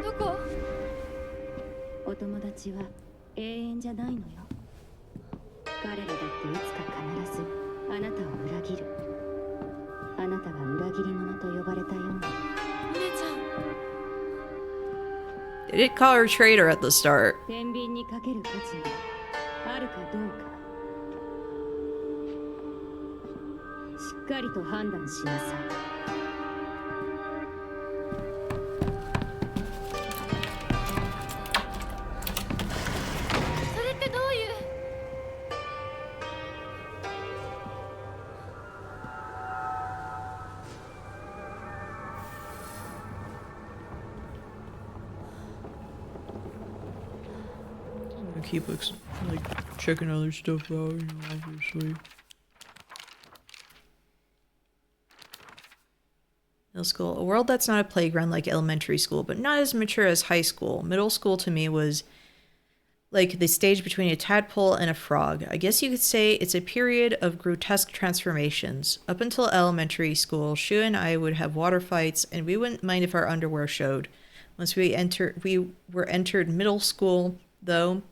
どこ？お友達は永遠じゃないのよ。彼らだっていつか必ずあなたを裏切る。あなたが裏切り者と呼ばれたように。お姉ちゃん。 They did call her traitor at the start. 天秤にかける価値があるかどうか。しっかりと判断しなさい。それってどういう？ Keep looks like checking other stuff out, you know, obviously. Middle school. A world that's not a playground like elementary school, but not as mature as high school. Middle school to me was like the stage between a tadpole and a frog. I guess you could say it's a period of grotesque transformations. Up until elementary school, Shu and I would have water fights, and we wouldn't mind if our underwear showed. Once we were entered middle school, though,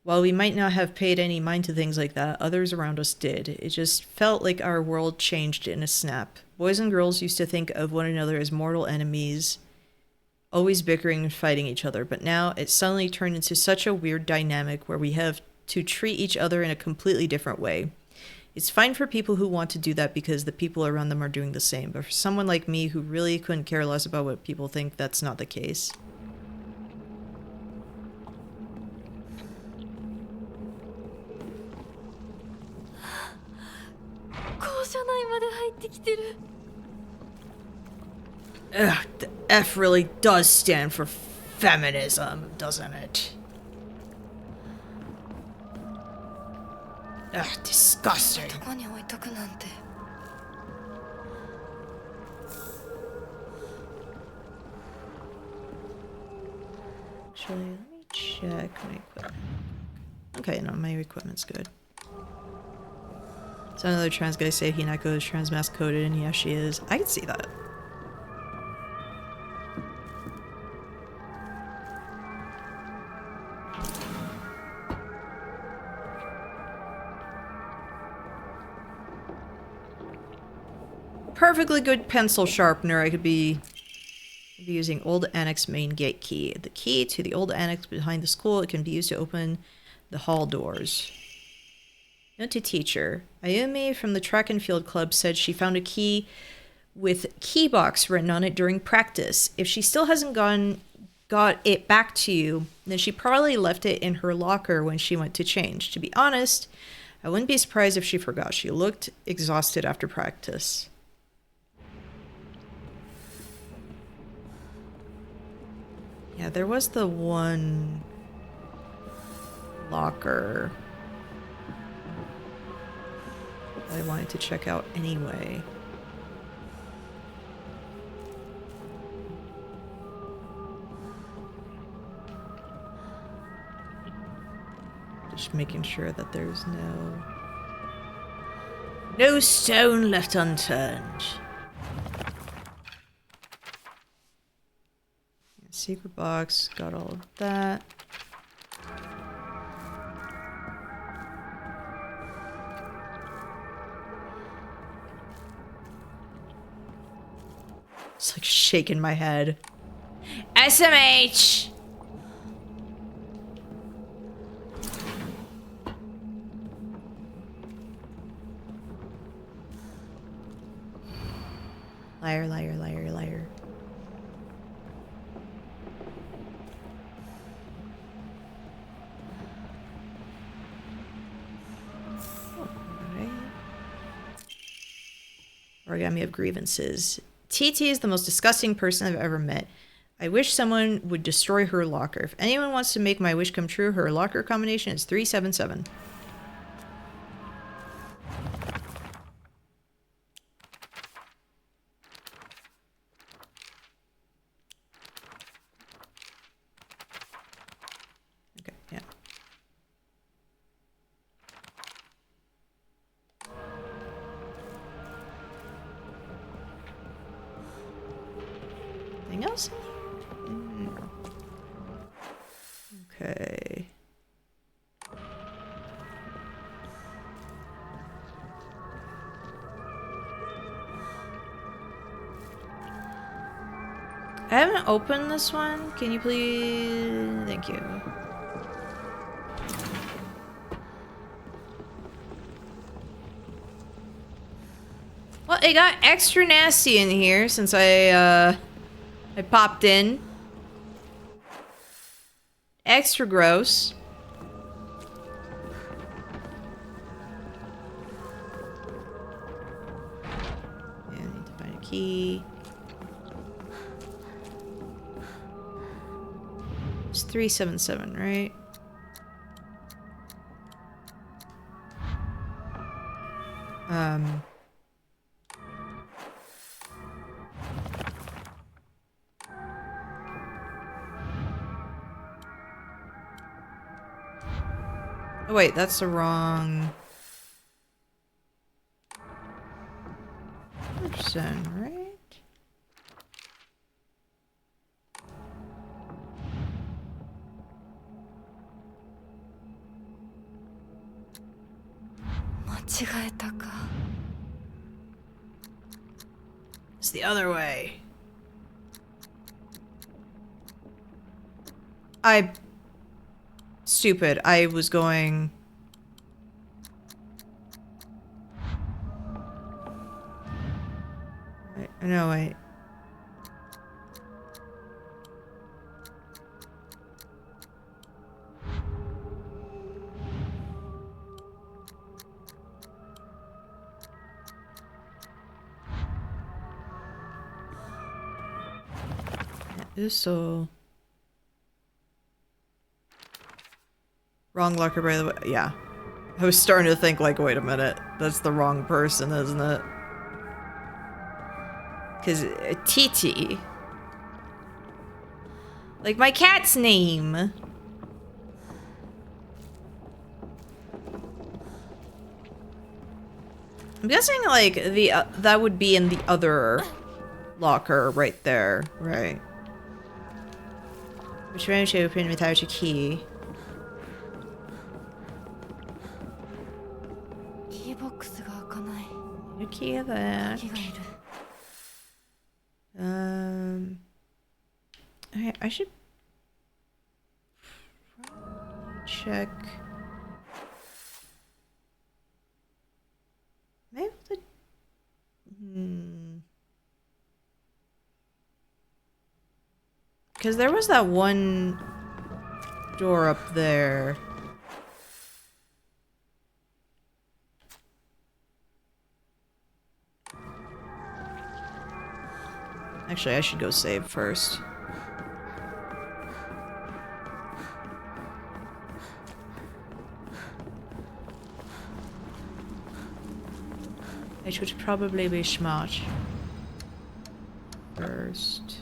while we might not have paid any mind to things like that, others around us did. It just felt like our world changed in a snap. Boys and girls used to think of one another as mortal enemies, always bickering and fighting each other, but now it suddenly turned into such a weird dynamic where we have to treat each other in a completely different way. It's fine for people who want to do that because the people around them are doing the same, but for someone like me who really couldn't care less about what people think, that's not the case. Ugh, the F really does stand for feminism, doesn't it? Ugh, disgusting. どこに置いとくなんて。 Actually, let me check my equipment. Okay, no, my equipment's good. So another trans guy say Hinako is trans mask coded, and yes, she is. I can see that. Perfectly good pencil sharpener. I could be using old annex main gate key. The key to the old annex behind the school. It can be used to open the hall doors. Note to teacher. Ayumi from the track and field club said she found a key with key box written on it during practice. If she still hasn't got it back to you, then she probably left it in her locker when she went to change. To be honest, I wouldn't be surprised if she forgot. She looked exhausted after practice. Yeah, there was the one locker that I wanted to check out anyway. Just making sure that there's no stone left unturned. Secret box, got all of that. It's like shaking my head. SMH! Liar, liar, liar, liar. Origami of grievances. TT is the most disgusting person I've ever met. I wish someone would destroy her locker. If anyone wants to make my wish come true, her locker combination is 377. Okay, yeah. Anything else in here? No. Okay. I haven't opened this one. Can you please? Thank you. Well, it got extra nasty in here since I popped in. Extra gross. Yeah, I need to find a key. It's 377, right? Um... Oh wait, that's the wrong person, right? It's the other way. Stupid. I was going... No, wait. So wrong locker, by the way. Yeah. I was starting to think, like, wait a minute. That's the wrong person, isn't it? Because Titi. Like my cat's name. I'm guessing, like, that would be in the other locker right there. Right. Which room should open without a key? A key of that. I should probably check. Am I able to? Because there was that one door up there. Actually, I should go save first. I should probably be smart first.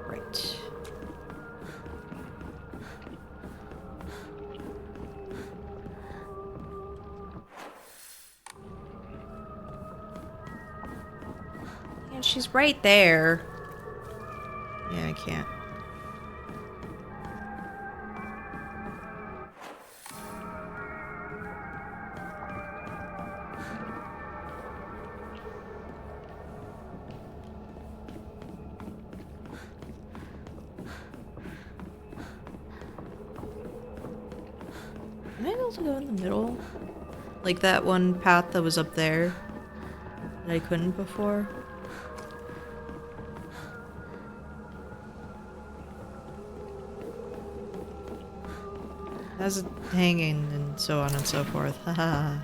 Right. And she's right there. Yeah, I can't. Am I able to go in the middle? Like that one path that was up there that I couldn't before? That's hanging and so on and so forth. Haha.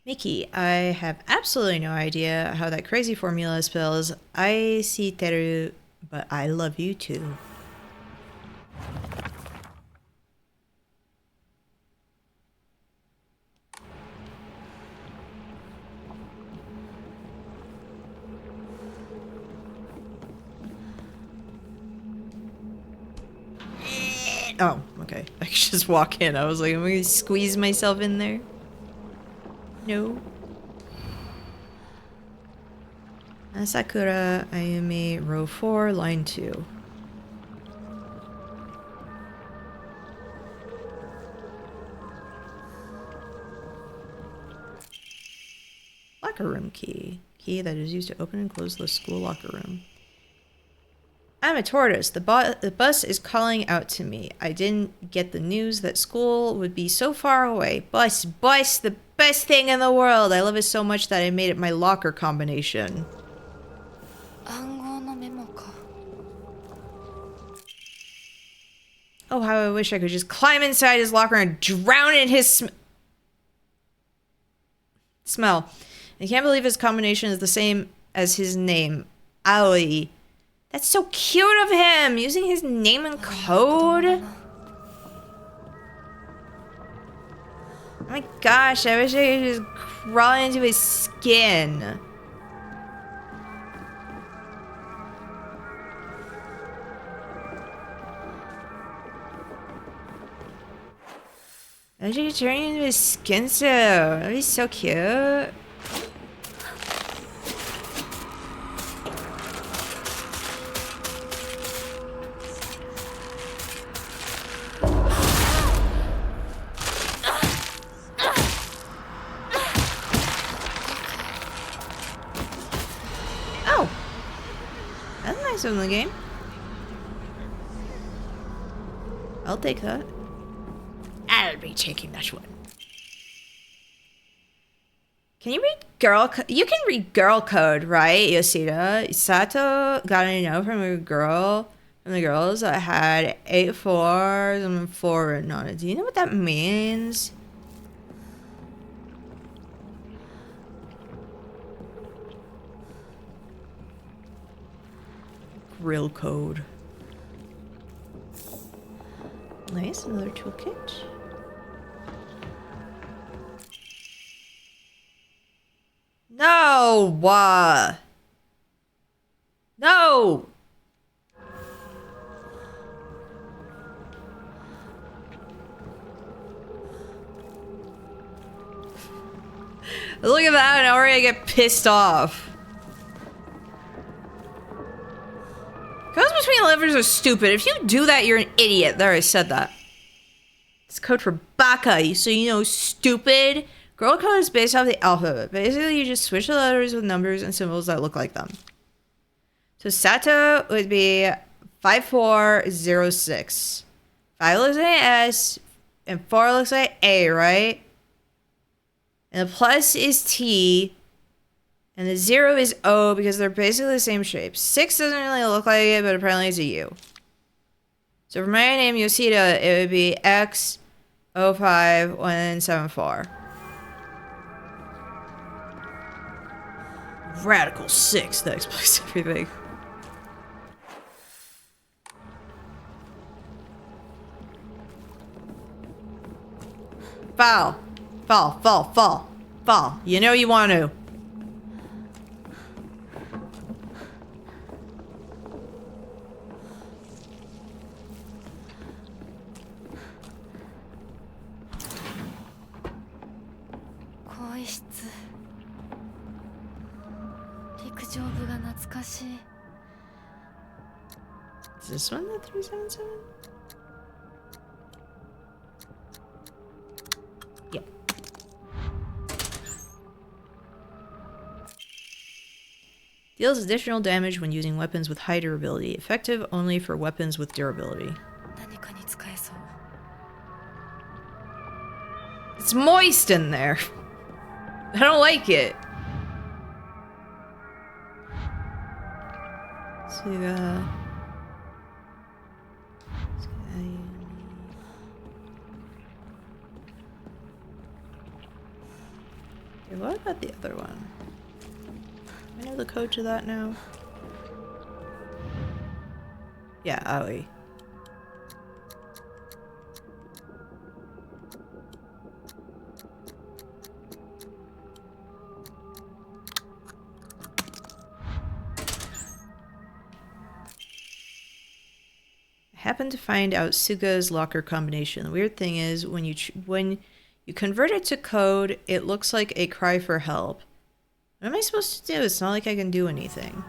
Mickey, I have absolutely no idea how that crazy formula spells I see Teru, but I love you too. Oh, okay. I could just walk in. I was like, I'm gonna squeeze myself in there. No. Sakura Ayumi, row 4, line 2. Locker room key. Key that is used to open and close the school locker room. I'm a tortoise. The bus is calling out to me. I didn't get the news that school would be so far away. Bus, the best thing in the world. I love it so much that I made it my locker combination. 暗号のメモか。 Oh, how I wish I could just climb inside his locker and drown in his smell. I can't believe his combination is the same as his name, Ali. That's so cute of him, using his name and code. Oh my gosh, I wish I could just crawl into his skin. I wish I could turn into his skin suit. That'd be so cute. Oh! That's nice in the game. I'll take that. I'll be taking that one. Can you read girl code? You can read girl code, right, Yoshida? Sato got a note from a girl, from the girls that had 8 4s and 4 written on it. Do you know what that means? Grill code. Nice, another toolkit. No! No! Look at that, and already I get pissed off. Codes between letters are stupid. If you do that, you're an idiot. There, I said that. It's code for baka, so you know, stupid. Girl code is based off the alphabet. Basically, you just switch the letters with numbers and symbols that look like them. So Sato would be 5406. 5 looks like an S, and 4 looks like A, right? And the plus is T, and the 0 is O because they're basically the same shape. 6 doesn't really look like it, but apparently it's a U. So for my name, Yoshida, it would be X05174. Radical 6, that explains everything. Fall. Fall, fall, fall, fall. You know you want to. Is this one the 377? Yeah. Deals additional damage when using weapons with high durability. Effective only for weapons with durability. It's moist in there. I don't like it. So you got... Okay, what about the other one? I know the code to that now. Yeah, Aoi. Happened to find out Suga's locker combination. The weird thing is, when you convert it to code, it looks like a cry for help. What am I supposed to do? It's not like I can do anything.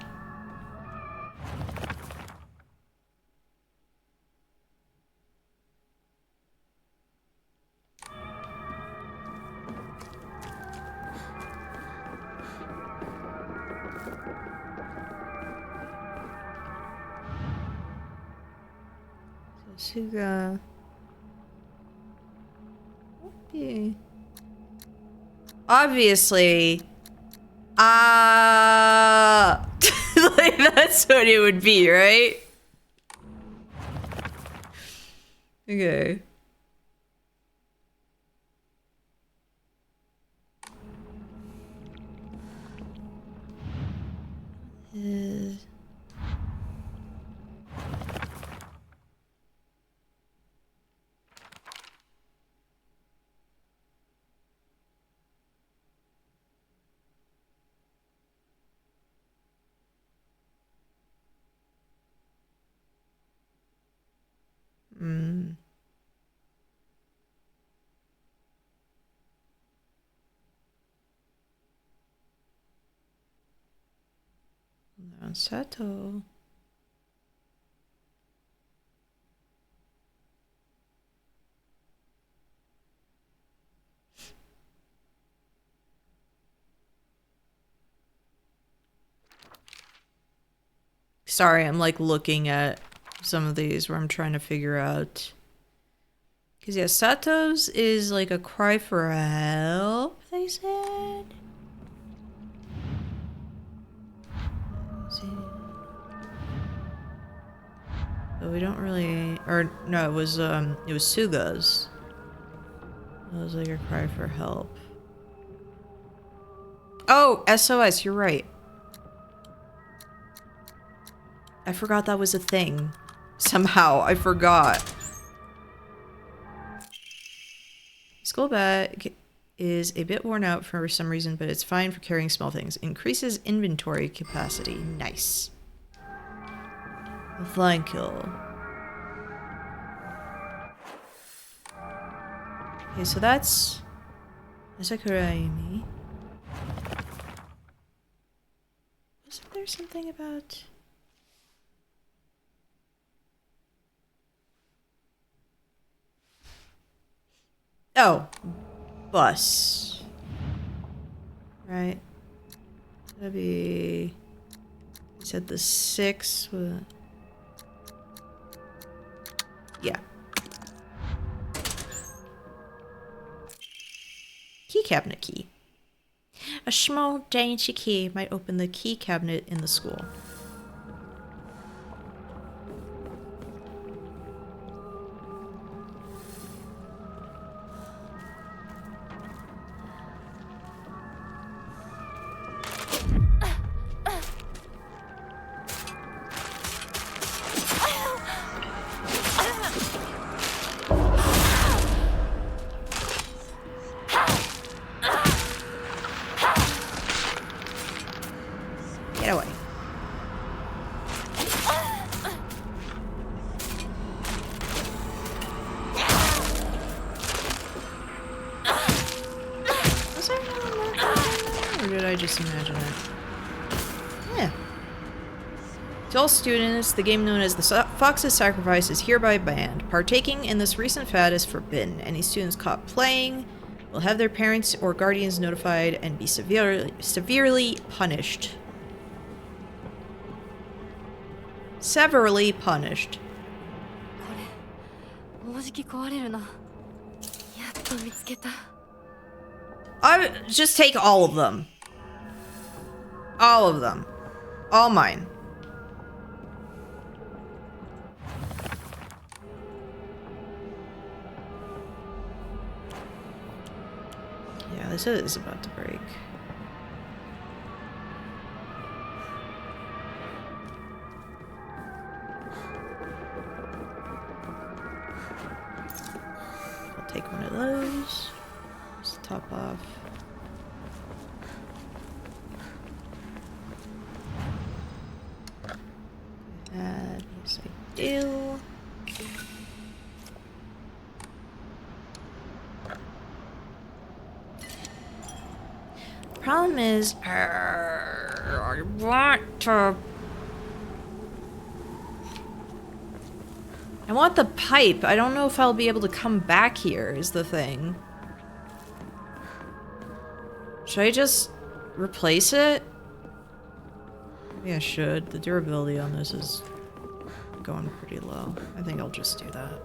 Suga. Okay. Obviously. Like, that's what it would be, right? Okay. Hmm. Sato. Sorry, I'm like looking at some of these where I'm trying to figure out. Because, yeah, Sato's is like a cry for help, they said. But we don't really, or no, it was Suga's. It was like a cry for help. Oh, SOS, you're right. I forgot that was a thing. Somehow, I forgot. Skull bag is a bit worn out for some reason, but it's fine for carrying small things. Increases inventory capacity. Nice. Thank you. Okay, so that's Sakuraimi. Wasn't there something about... Oh, bus. Right. That'd be... You said the 6 was... Yeah. Key cabinet key. A small dainty key might open the key cabinet in the school. Get away. Was there no more? Or did I just imagine it? Yeah. To all students, the game known as the Fox's Sacrifice is hereby banned. Partaking in this recent fad is forbidden. Any students caught playing will have their parents or guardians notified and be severely punished. Severely punished. I just take all of them. All of them. All mine. Yeah, this is about to break. I'll take one of those. Just top off. Yes, I do. Problem is, I want the pipe. I don't know if I'll be able to come back here, is the thing. Should I just replace it? Maybe I should. The durability on this is going pretty low. I think I'll just do that.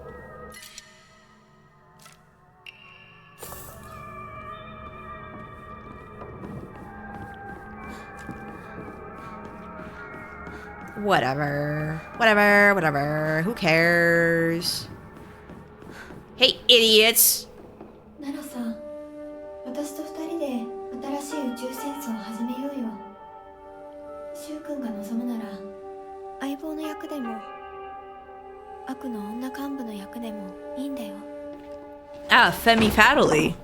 Whatever. Who cares? Hey, idiots! ナロさん、私と二人で新しい宇宙戦争を始めようよ。シュウ君が望むなら、相棒の役でも、悪の女幹部の役でもいいんだよ。Ah, Femi Fatally.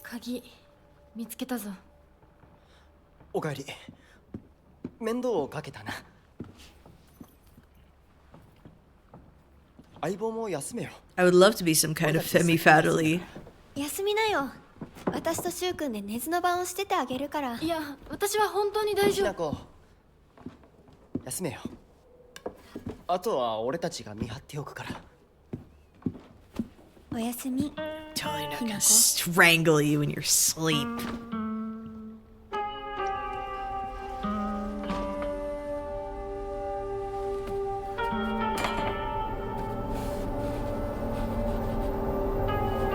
鍵見つけたぞ。おかえり。面倒をかけたな。相棒も休めよ。 I would love to be some kind of Femi Fatally. 休みなよ。私とシュウ君で寝ずの番をしててあげるから。いや、私は本当に大ひ丈夫。なこ、休めよ。あとは俺たちが見張っておくから。おやすみ。 Totally not gonna strangle you in your sleep.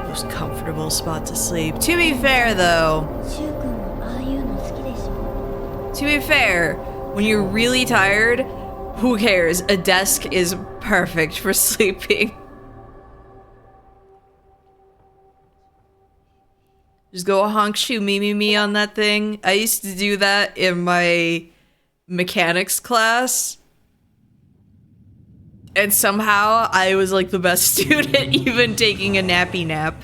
Most comfortable spot to sleep. To be fair, though, シュウ君もああいうの好きでしょ。 to be fair, when you're really tired, who cares? A desk is perfect for sleeping. Just go honk shoe me on that thing. I used to do that in my mechanics class. And somehow I was like the best student, even taking a nappy nap.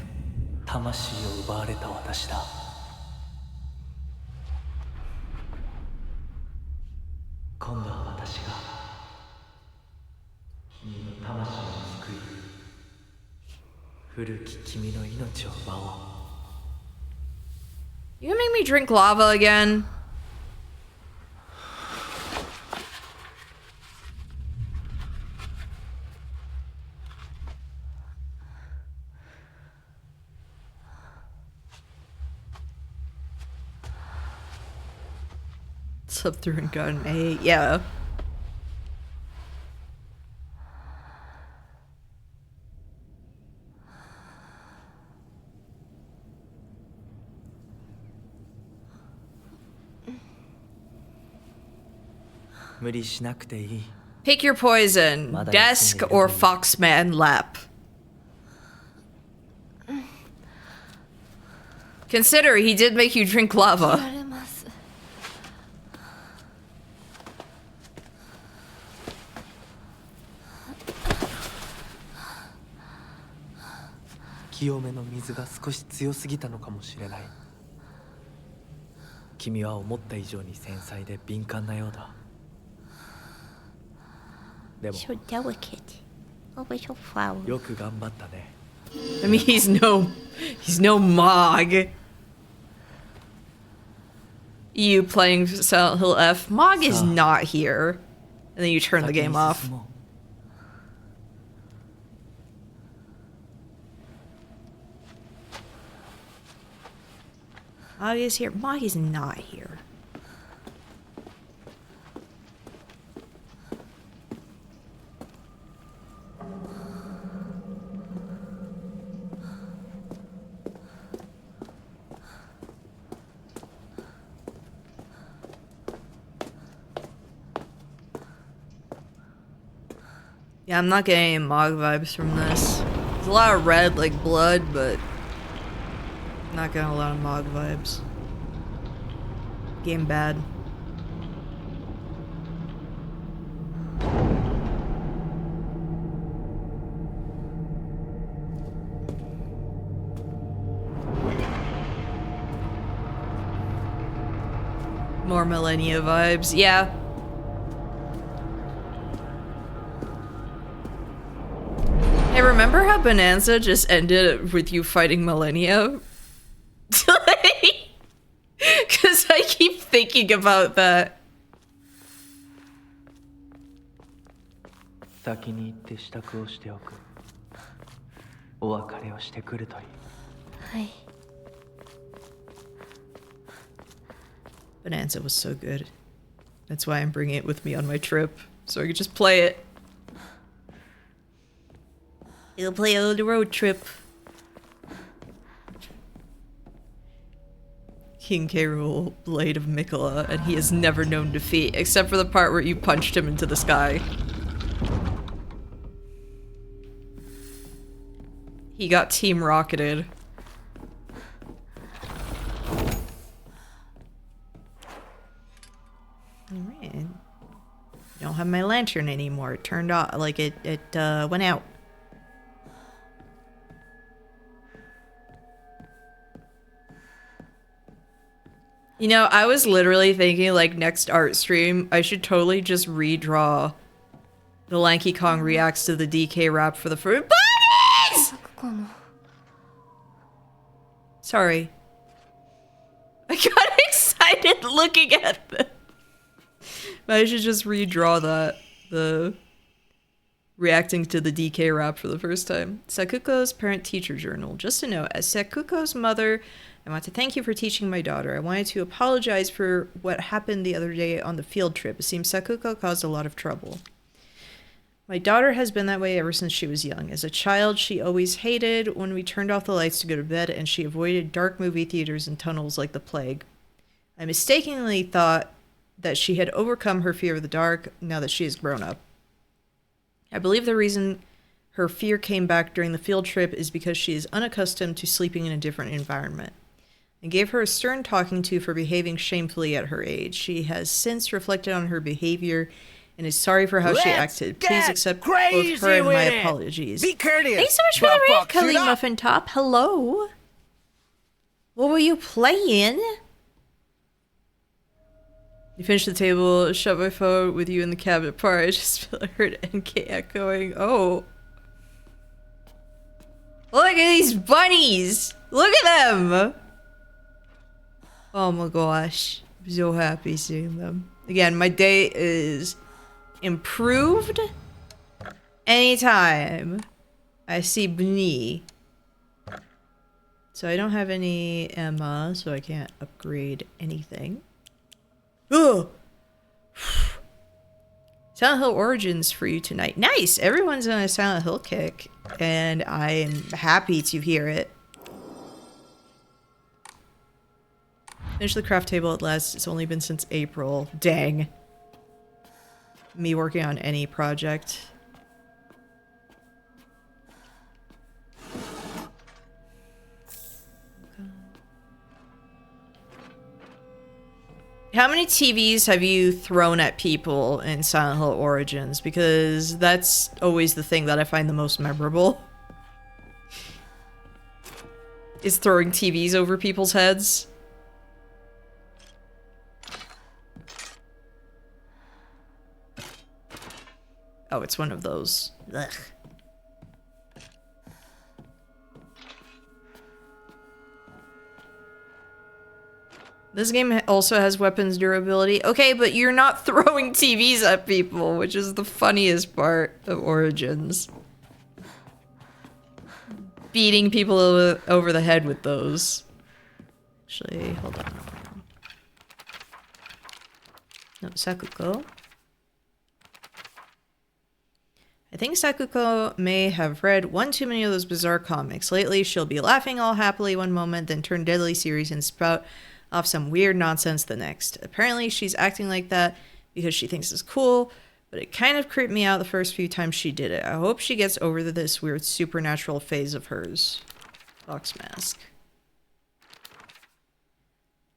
魂を奪われた私だ。今度は私が君の魂を救い、古き君の命を奪おう。 You gonna make me drink lava again? Slept through and got an A. Yeah. Pick your poison. Desk or Foxman lap. Consider he did make you drink 言わ lava. れます。清めの水が少し強すぎたのかもしれない。君は思った以上に繊細で敏感なようだ。でも So delicate. Always so flower. よく頑張ったね。 I mean, he's no Mog. You playing Silent Hill F. Mog is not here. And then you turn the game off. Mog is here. Mog is not here. Yeah, I'm not getting any Mog vibes from this. There's a lot of red, like blood, but not getting a lot of Mog vibes. Game bad. More Millennia vibes, yeah. Hey, remember how Bonanza just ended with you fighting Millennia? Because I keep thinking about that. 先に行って支度をしておく。お別れをしてくるといい。はい。 Bonanza was so good. That's why I'm bringing it with me on my trip, so I could just play it. It'll play a little road trip. King K. Rool, Blade of Mikola, and he has never known defeat, except for the part where you punched him into the sky. He got team rocketed. Alright. I don't have my lantern anymore. It turned off, like it went out. You know, I was literally thinking, like, next art stream, I should totally just redraw the Lanky Kong reacts to the DK rap for the first— BUNNIES! Sorry. I got excited looking at them. I should just redraw that. The reacting to the DK rap for the first time. Sakuko's parent-teacher journal. Just a note, as Sakuko's mother, I want to thank you for teaching my daughter. I wanted to apologize for what happened the other day on the field trip. It seems Sakuko caused a lot of trouble. My daughter has been that way ever since she was young. As a child, she always hated when we turned off the lights to go to bed, and she avoided dark movie theaters and tunnels like the plague. I mistakenly thought that she had overcome her fear of the dark now that she is grown up. I believe the reason her fear came back during the field trip is because she is unaccustomed to sleeping in a different environment. I gave her a stern talking to for behaving shamefully at her age. She has since reflected on her behavior and is sorry for how she acted. Please accept both her and my apologies. Be courteous. Thanks so much for the raid, Khalid Muffin Top. Hello. What were you playing? You finished the table, shut my phone with you in the cabinet part. I just heard NK echoing. Oh. Look at these bunnies! Look at them! Oh my gosh. I'm so happy seeing them. Again, my day is improved anytime I see Bni. So I don't have any Emma, so I can't upgrade anything. Ugh! Silent Hill Origins for you tonight. Nice! Everyone's on a Silent Hill kick, and I am happy to hear it. Finish the craft table at last. It's only been since April. Dang. Me working on any project. How many TVs have you thrown at people in Silent Hill Origins? Because that's always the thing that I find the most memorable. Is throwing TVs over people's heads. Oh, it's one of those. Ugh. This game also has weapons durability. Okay, but you're not throwing TVs at people, which is the funniest part of Origins. Beating people over the head with those. Actually, hold on. No, Sakuko. I think Sakuko may have read one too many of those bizarre comics. Lately, she'll be laughing all happily one moment, then turn deadly serious and spout off some weird nonsense the next. Apparently, she's acting like that because she thinks it's cool, but it kind of creeped me out the first few times she did it. I hope she gets over this weird supernatural phase of hers. Fox Mask.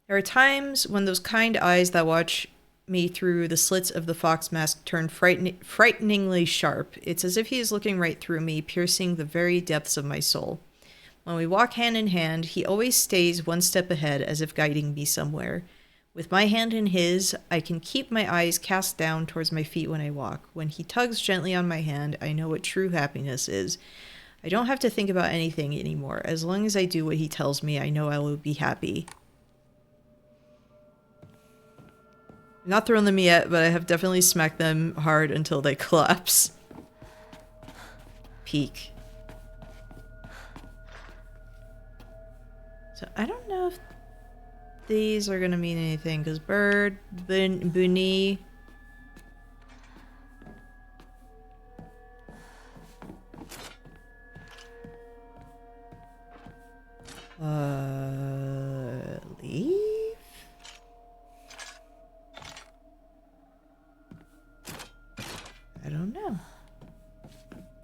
There are times when those kind eyes that watch me through the slits of the fox mask turn frighteningly sharp. It's as if he is looking right through me, piercing the very depths of my soul. When we walk hand in hand, he always stays one step ahead, as if guiding me somewhere. With my hand in his, I can keep my eyes cast down towards my feet when I walk. When he tugs gently on my hand, I know what true happiness is. I don't have to think about anything anymore. As long as I do what he tells me, I know I will be happy. I've not thrown them yet, but I have definitely smacked them hard until they collapse. Peak. So I don't know if these are gonna mean anything, because bird, bunny. Leave? I don't know.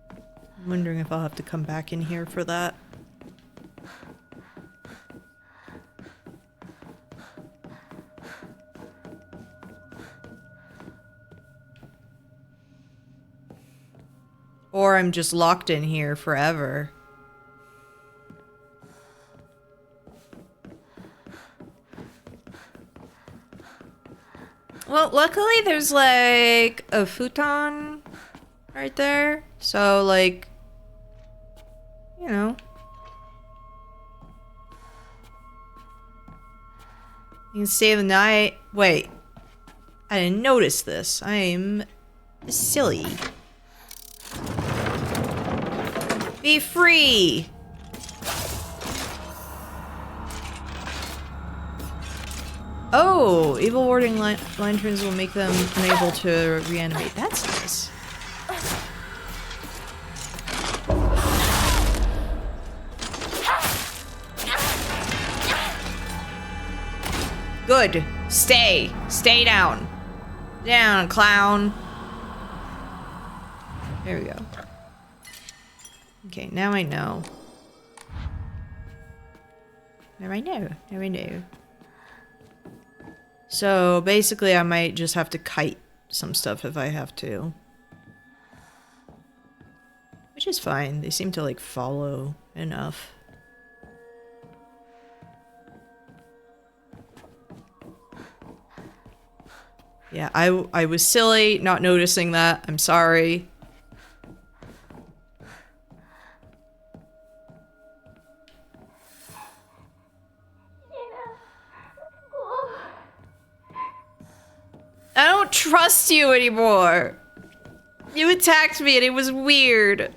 I'm wondering if I'll have to come back in here for that. Or I'm just locked in here forever. Well, luckily there's like a futon right there. So like, you know. You can stay the night. Wait. I didn't notice this. I'm silly. Be free! Oh! Evil warding lanterns will make them unable to reanimate. That's nice. Good. Stay. Stay down. Down, clown. There we go. Okay, now I know. Now I know. Now I know. So basically I might just have to kite some stuff if I have to. Which is fine. They seem to like follow enough. Yeah, I was silly not noticing that. I'm sorry. I don't trust you anymore. You attacked me and it was weird. It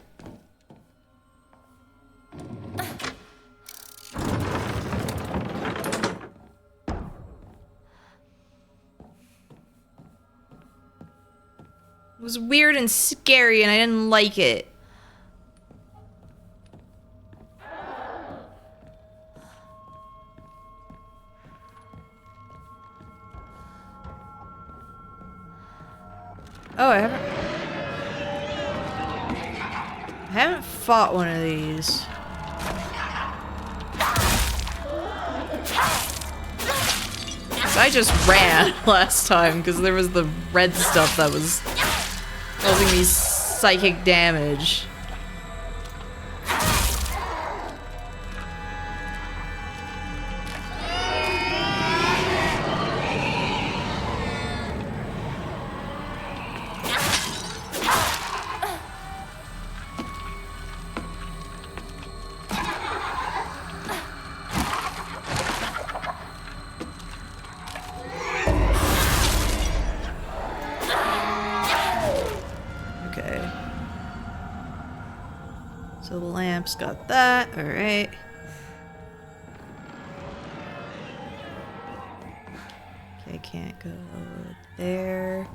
was weird and scary and I didn't like it. Oh, I haven't fought one of these. I just ran last time because there was the red stuff that was causing me psychic damage. So the lamp's got that, alright. Okay, can't go there.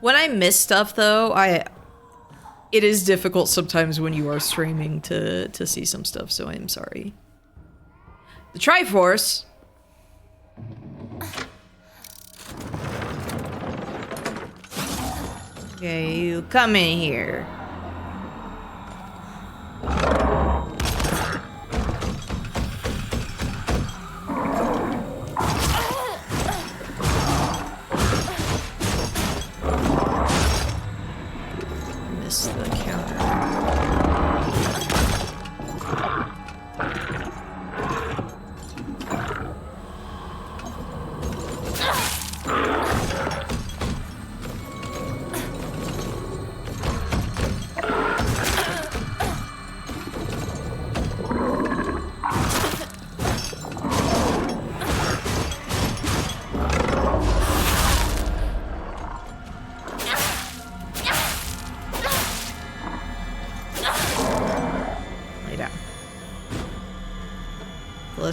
When I miss stuff though, it is difficult sometimes when you are streaming to see some stuff, so I'm sorry. The Triforce. Okay, you come in here. Miss the counter.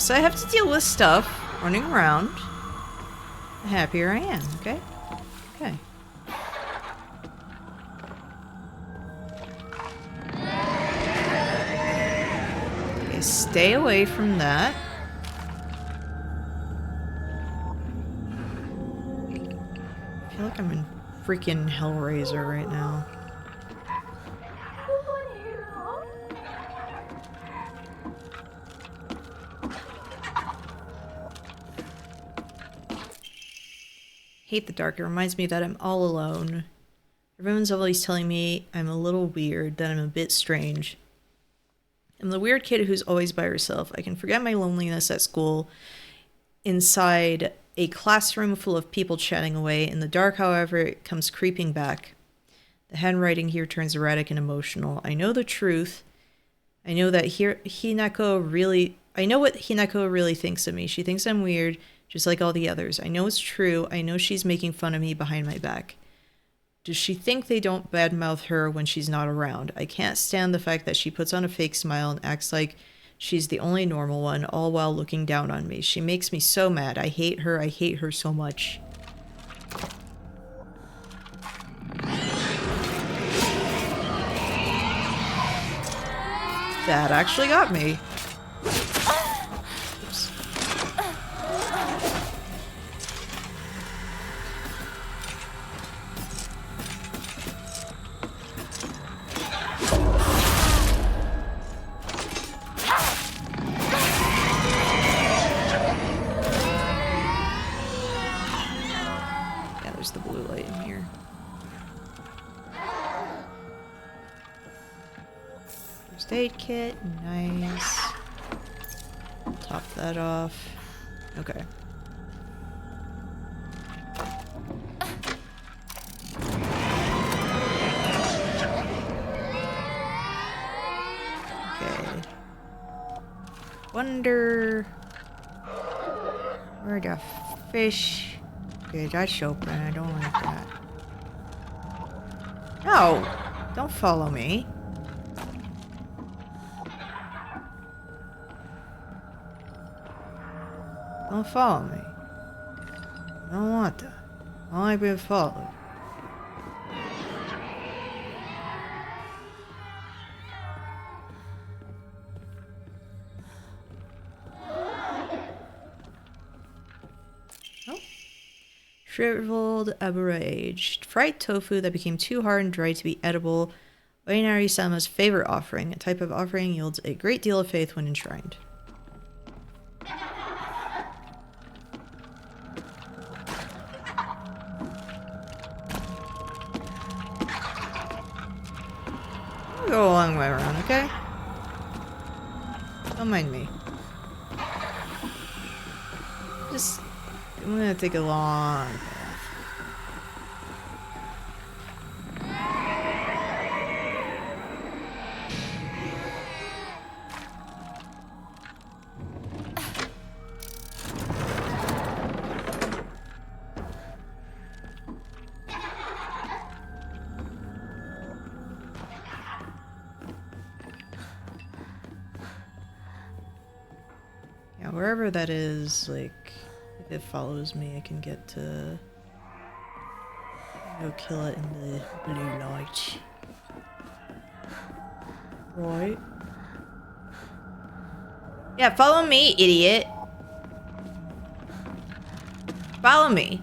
less I have to deal with stuff running around, the happier I am, okay? Okay. Okay, stay away from that. I feel like I'm in freaking Hellraiser right now. Hate the dark. It reminds me that I'm all alone. Everyone's always telling me I'm a little weird, that I'm a bit strange. I'm the weird kid who's always by herself. I can forget my loneliness at school inside a classroom full of people chatting away. In the dark, however, it comes creeping back. The handwriting here turns erratic and emotional. I know the truth. I know that I know what Hinako really thinks of me. She thinks I'm weird, just like all the others. I know it's true. I know she's making fun of me behind my back. Does she think they don't badmouth her when she's not around? I can't stand the fact that she puts on a fake smile and acts like she's the only normal one, all while looking down on me. She makes me so mad. I hate her so much. That actually got me. Oops. Yeah, there's the blue light in here. First aid kit, nice. Top that off. Okay. Okay. Wonder where the fish. Okay, that's open. I don't like that. No! Don't follow me. Don't follow me. I don't want that. I don't like being followed. Oh. Shriveled abura aged. Fried tofu that became too hard and dry to be edible. Oinari-sama's favorite offering. A type of offering yields a great deal of faith when enshrined. Go a long way around, okay? Don't mind me. I'm gonna take a long path. Yeah, wherever that is, like, if it follows me, I can get to go kill it in the blue light. Right. Yeah, follow me, idiot. Follow me.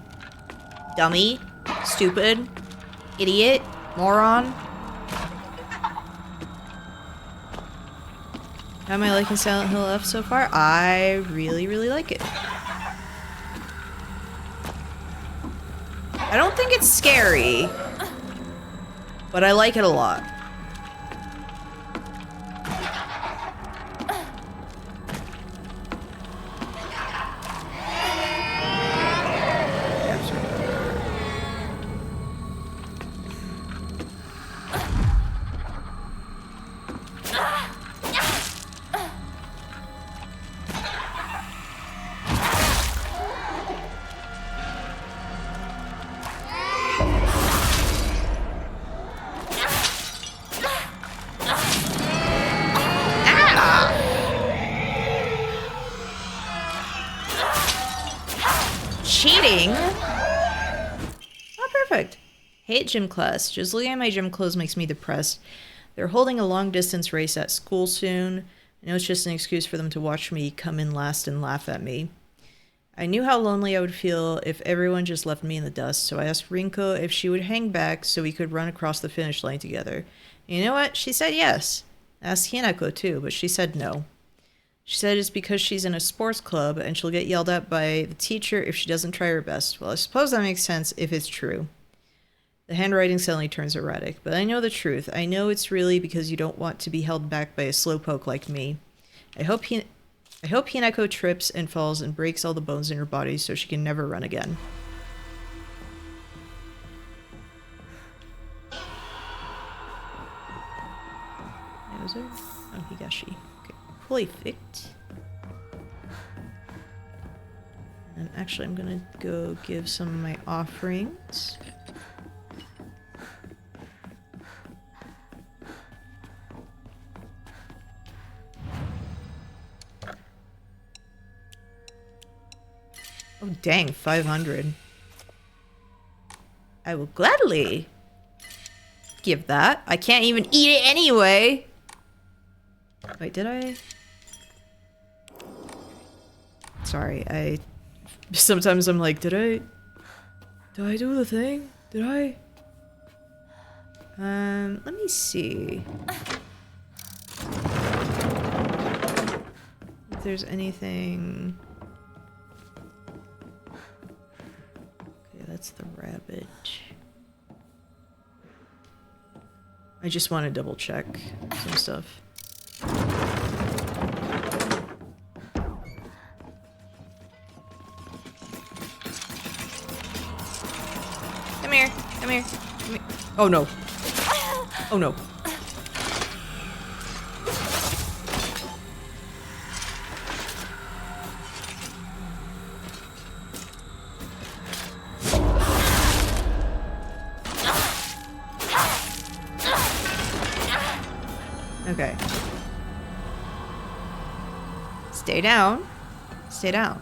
Dummy. Stupid. Idiot. Moron. How am I liking Silent Hill F so far? I really, really like it. I don't think it's scary, but I like it a lot. Cheating? Oh, perfect. Hate gym class. Just looking at my gym clothes makes me depressed. They're holding a long distance race at school soon. I know it's just an excuse for them to watch me come in last and laugh at me. I knew how lonely I would feel if everyone just left me in the dust, so I asked Rinko if she would hang back so we could run across the finish line together. And you know what? She said yes. I asked Hinako too, but she said no. She said it's because she's in a sports club and she'll get yelled at by the teacher if she doesn't try her best. Well, I suppose that makes sense if it's true. The handwriting suddenly turns erratic, but I know the truth. I know it's really because you don't want to be held back by a slowpoke like me. I hope Hinako trips and falls and breaks all the bones in her body so she can never run again. Was there? Oh, Higashi. Okay, perfect. And actually, I'm gonna go give some of my offerings. Oh, dang, 500. I will gladly give that. I can't even eat it anyway. Wait, did I? Sorry, sometimes I'm like, did I do the thing? Did I? Let me see. If there's anything. Okay, that's the rabbit. I just want to double check some stuff. Come here, come here, come here. Oh no. Oh no. Okay. Stay down. Stay down.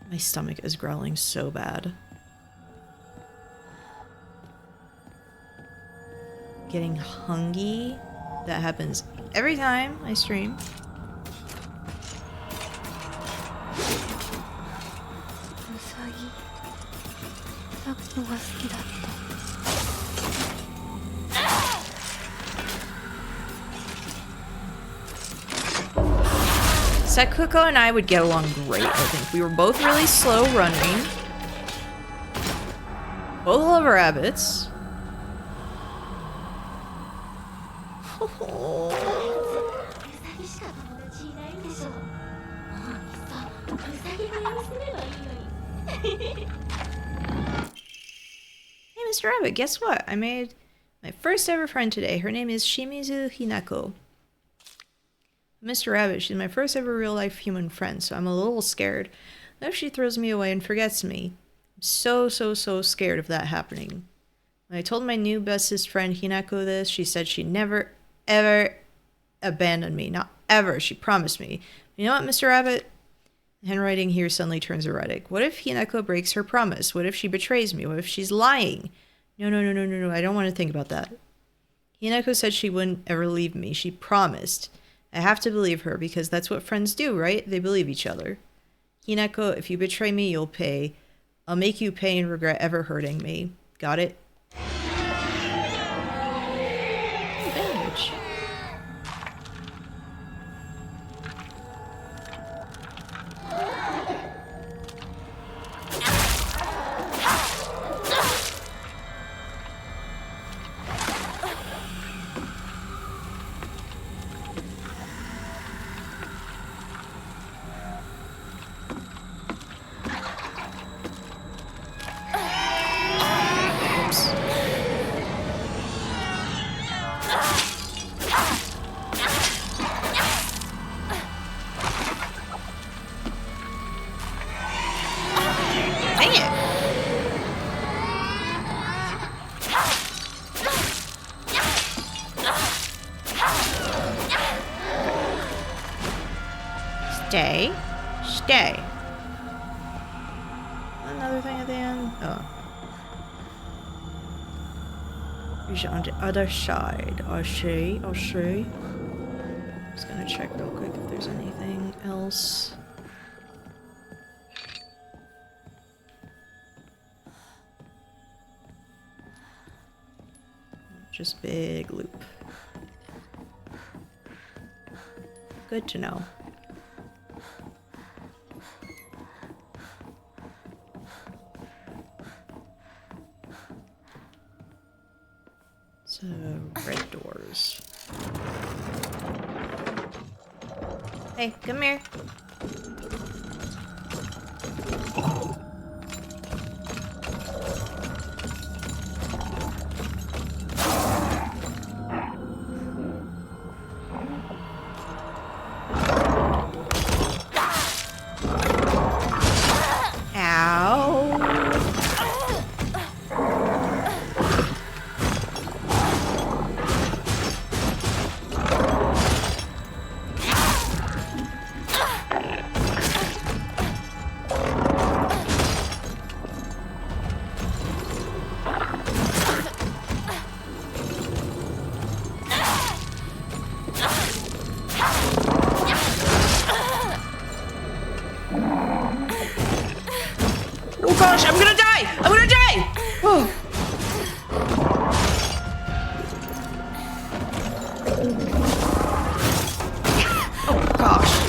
My stomach is growling so bad. Getting hungry. That happens every time I stream. Sakuko and I would get along great, I think. We were both really slow running. Both love rabbits. Hey, Mr. Rabbit, guess what? I made my first ever friend today. Her name is Shimizu Hinako. Mr. Rabbit, she's my first ever real-life human friend, so I'm a little scared. What if she throws me away and forgets me? I'm so scared of that happening. When I told my new bestest friend Hinako this, she said she'd never, ever abandon me. Not ever. She promised me. You know what, Mr. Rabbit? Handwriting here suddenly turns erratic. What if Hinako breaks her promise? What if she betrays me? What if she's lying? No. I don't want to think about that. Hinako said she wouldn't ever leave me. She promised. I have to believe her because that's what friends do, right? They believe each other. Hinako, if you betray me, you'll pay. I'll make you pay and regret ever hurting me. Got it? Bandage. Oops. Stay. Stay. Another thing at the end? Oh. He's on the other side. I see. Just gonna check real quick if there's anything else. Just big loop. Good to know. So, red doors. Hey, come here. Oh gosh, I'm gonna die! I'm gonna die! Oh. Oh gosh.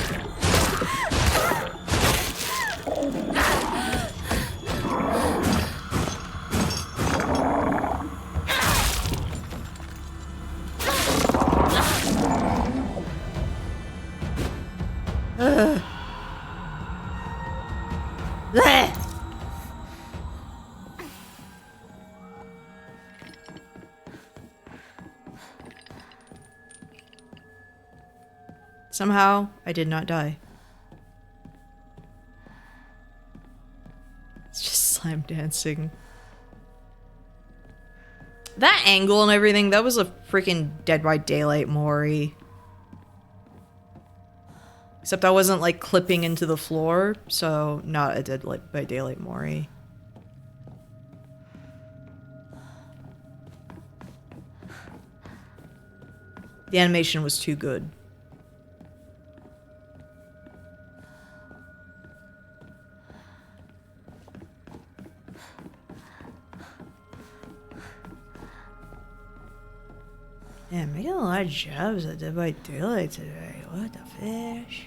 Blech. Somehow, I did not die. It's just slime dancing. That angle and everything, that was a freaking Dead by Daylight Mori. Except I wasn't like clipping into the floor, so not a Dead by Daylight Mori. The animation was too good. Yeah, making a lot of jobs at Dead by Daylight today. What the fish?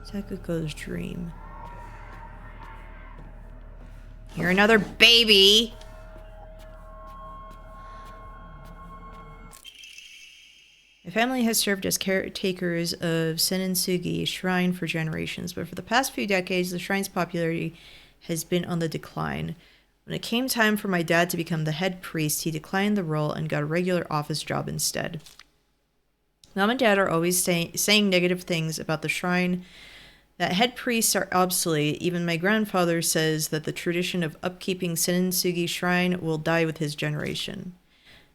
Takuko's dream. You're another baby! My family has served as caretakers of Senensugi Shrine for generations, but for the past few decades, the shrine's popularity has been on the decline. When it came time for my dad to become the head priest, he declined the role and got a regular office job instead. Mom and Dad are always saying negative things about the shrine, that head priests are obsolete. Even my grandfather says that the tradition of upkeeping Senensugi Shrine will die with his generation.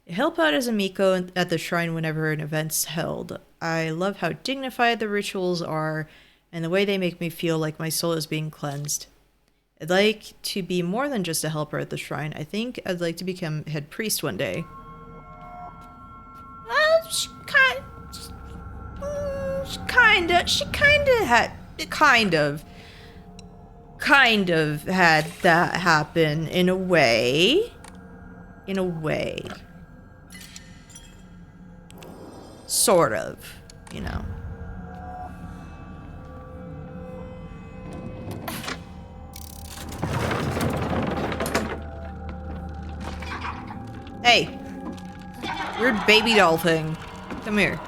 I help out as a Miko at the shrine whenever an event's held. I love how dignified the rituals are and the way they make me feel like my soul is being cleansed. I'd like to be more than just a helper at the shrine. I think I'd like to become head priest one day. Well, she kind of had that happen in a way. Sort of, you know. Hey! Weird baby doll thing. Come here.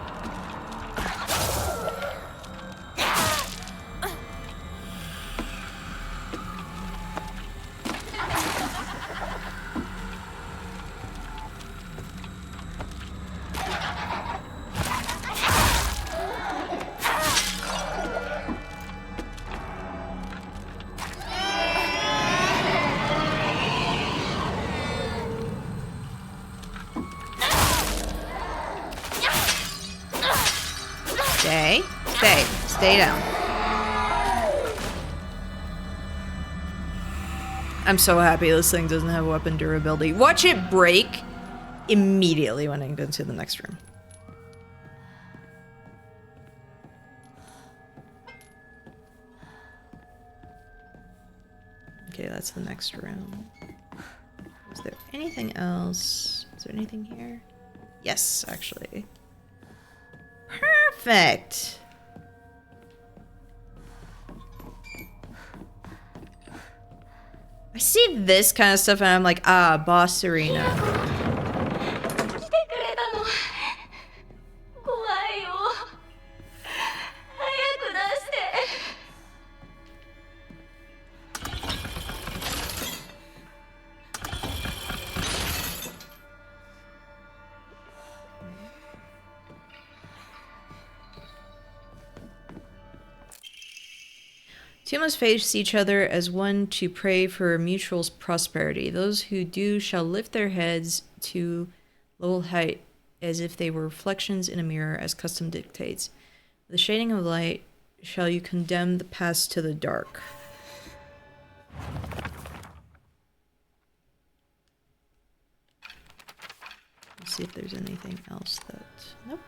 Okay. Stay down. I'm so happy this thing doesn't have weapon durability. Watch it break immediately when I go into the next room. Okay, that's the next room. Is there anything else? Is there anything here? Yes, actually. Perfect! I see this kind of stuff and I'm like, ah, boss arena. 来てくれたの。怖いよ。早く出して。Two must face each other as one to pray for mutual prosperity. Those who do shall lift their heads to level height as if they were reflections in a mirror, as custom dictates. The shading of light shall you condemn the past to the dark. Let's see if there's anything else that... Nope.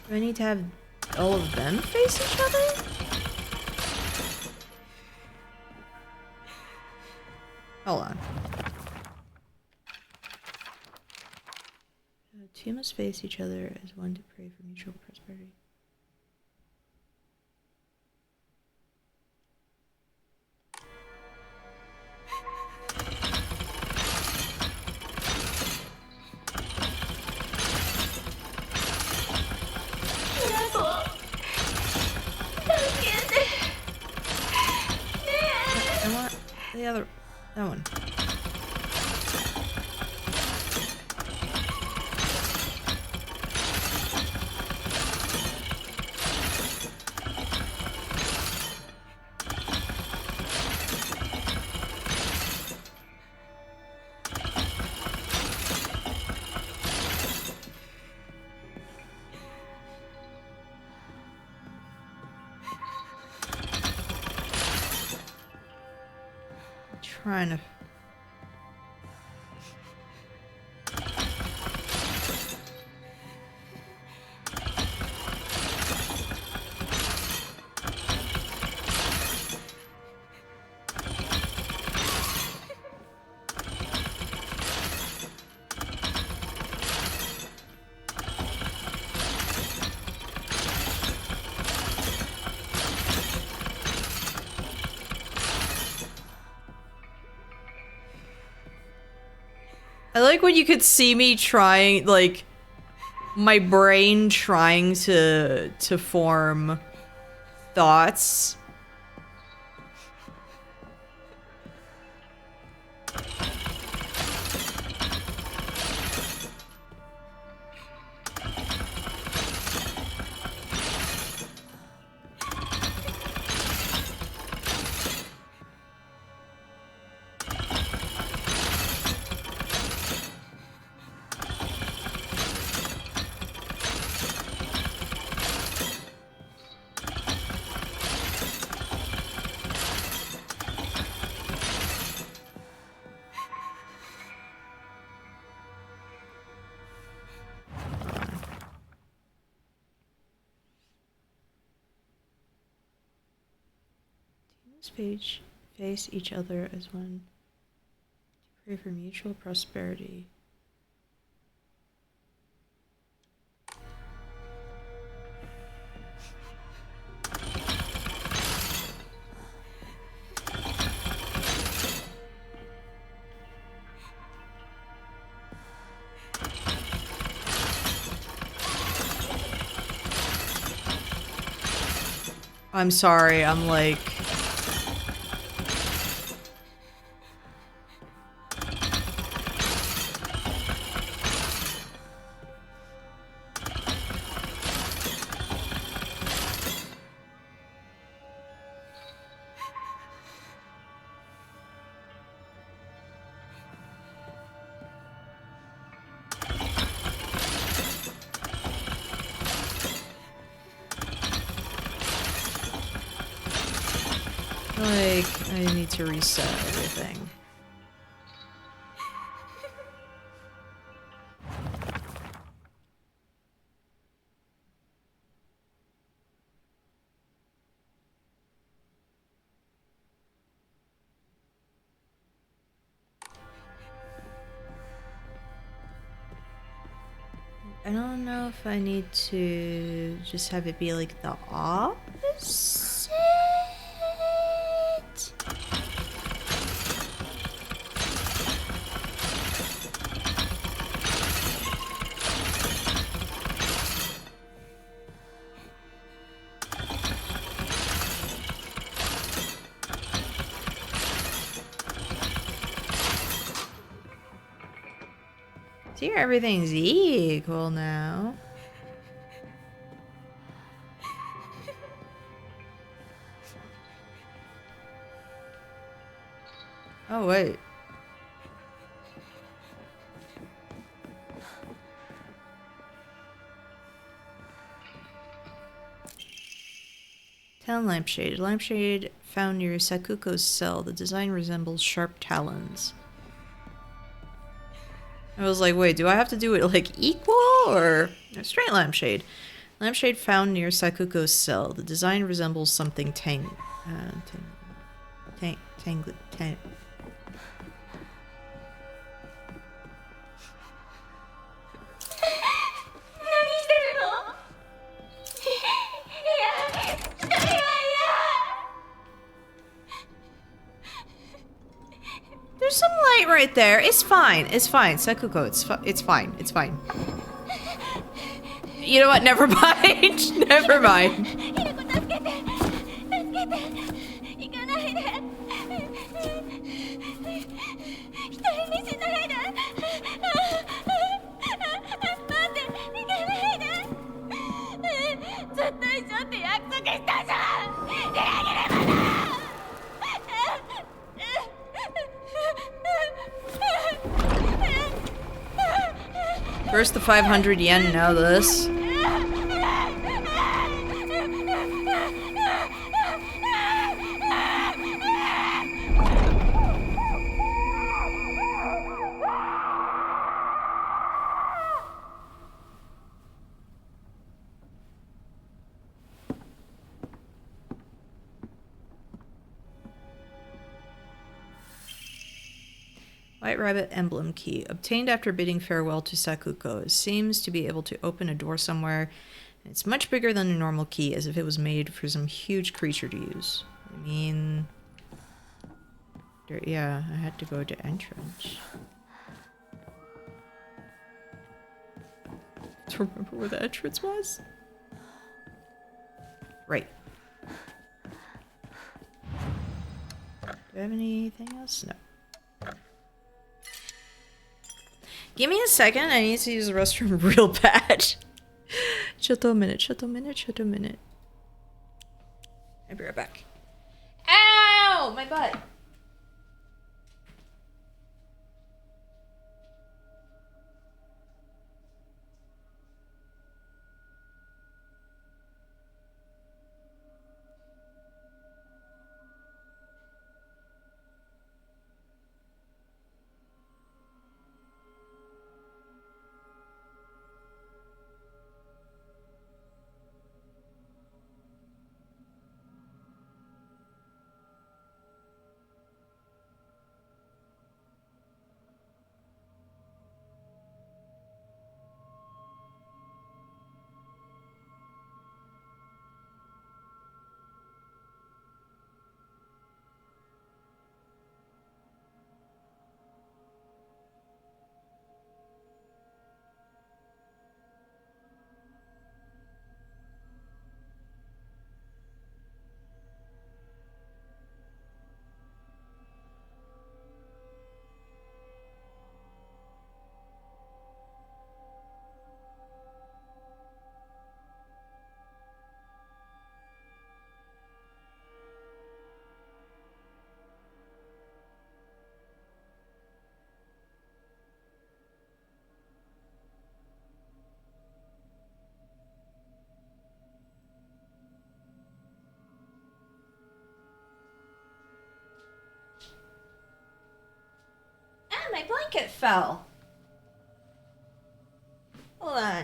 Do I need to have all of them face each other? Hold on. Two must face each other as one to pray for mutual prosperity. I want the other, that one. Trying to... I like when you could see me trying, like, my brain trying to form thoughts. Page face each other as one to pray for mutual prosperity. I'm sorry, I'm like... Like, I need to reset everything. I don't know if I need to just have it be like the opposite. See, everything's equal now. Oh, wait. Town lampshade. Lampshade found near Sakuko's cell. The design resembles sharp talons. I was like, wait, do I have to do it like equal or a straight lampshade? Lampshade found near Sakuko's cell. The design resembles something tang. There's some light right there. It's fine. It's fine. Sakuko, it's fine. It's fine. You know what? Never mind. Never mind. First the 500 yen, now this. White Rabbit emblem key. Obtained after bidding farewell to Sakuko. It seems to be able to open a door somewhere. It's much bigger than a normal key, as if it was made for some huge creature to use. I mean... yeah, I had to go to entrance. To remember where the entrance was? Right. Do I have anything else? No. Give me a second, I need to use the restroom real bad. Shut a minute, shut a minute, shut a minute. I'll be right back. Ow! My butt! My blanket fell. Hold on.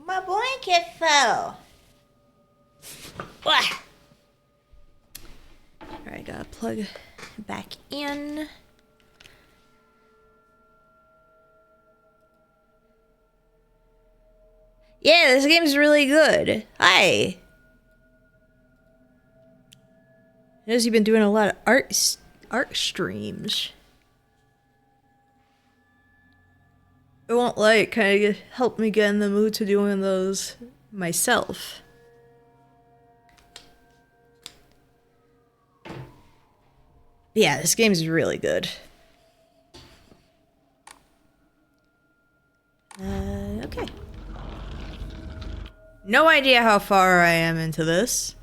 My blanket fell. Alright, gotta plug back in. Yeah, this game's really good. Hi. Notice you've been doing a lot of art streams. It won't like kind of help me get in the mood to doing those myself. Yeah, this game's really good. Okay. No idea how far I am into this.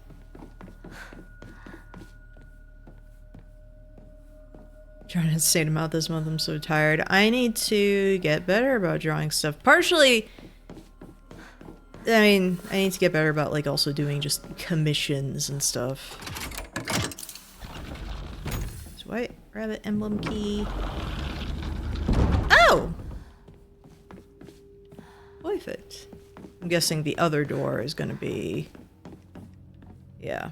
Trying to say them out this month, I'm so tired. I need to get better about drawing stuff. Partially, I mean, I need to get better about like also doing just commissions and stuff. White rabbit emblem key. Oh! Perfect. I'm guessing the other door is gonna be... Yeah.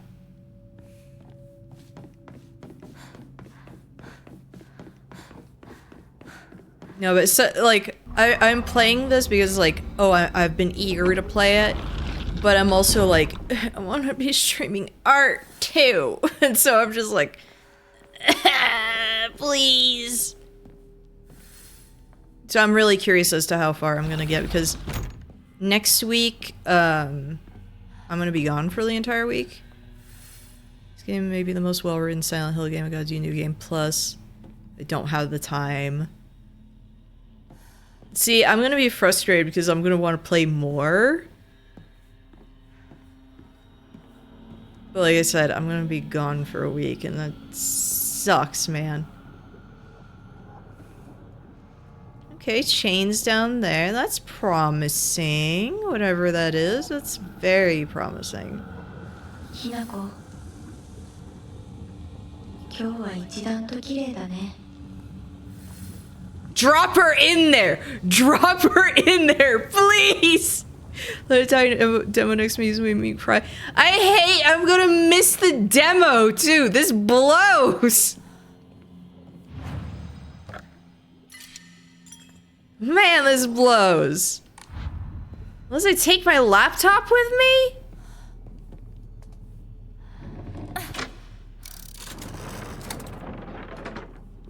No, but so, like, I'm playing this because, like, oh, I've been eager to play it. But I'm also like, I want to be streaming art too. And so I'm just like... Please. So I'm really curious as to how far I'm gonna get because next week, I'm gonna be gone for the entire week. This game may be the most well-written Silent Hill game. I gotta do a new game. Plus, I don't have the time. See, I'm gonna be frustrated because I'm gonna want to play more. But like I said, I'm gonna be gone for a week and that sucks, man. Okay, chains down there. That's promising. Whatever that is, that's very promising. Hinako. 今日は一段と綺麗だね. Drop her in there! Drop her in there, please! Let it die demo next means made me cry. I'm gonna miss the demo too! This blows! Man, this blows. Unless I take my laptop with me?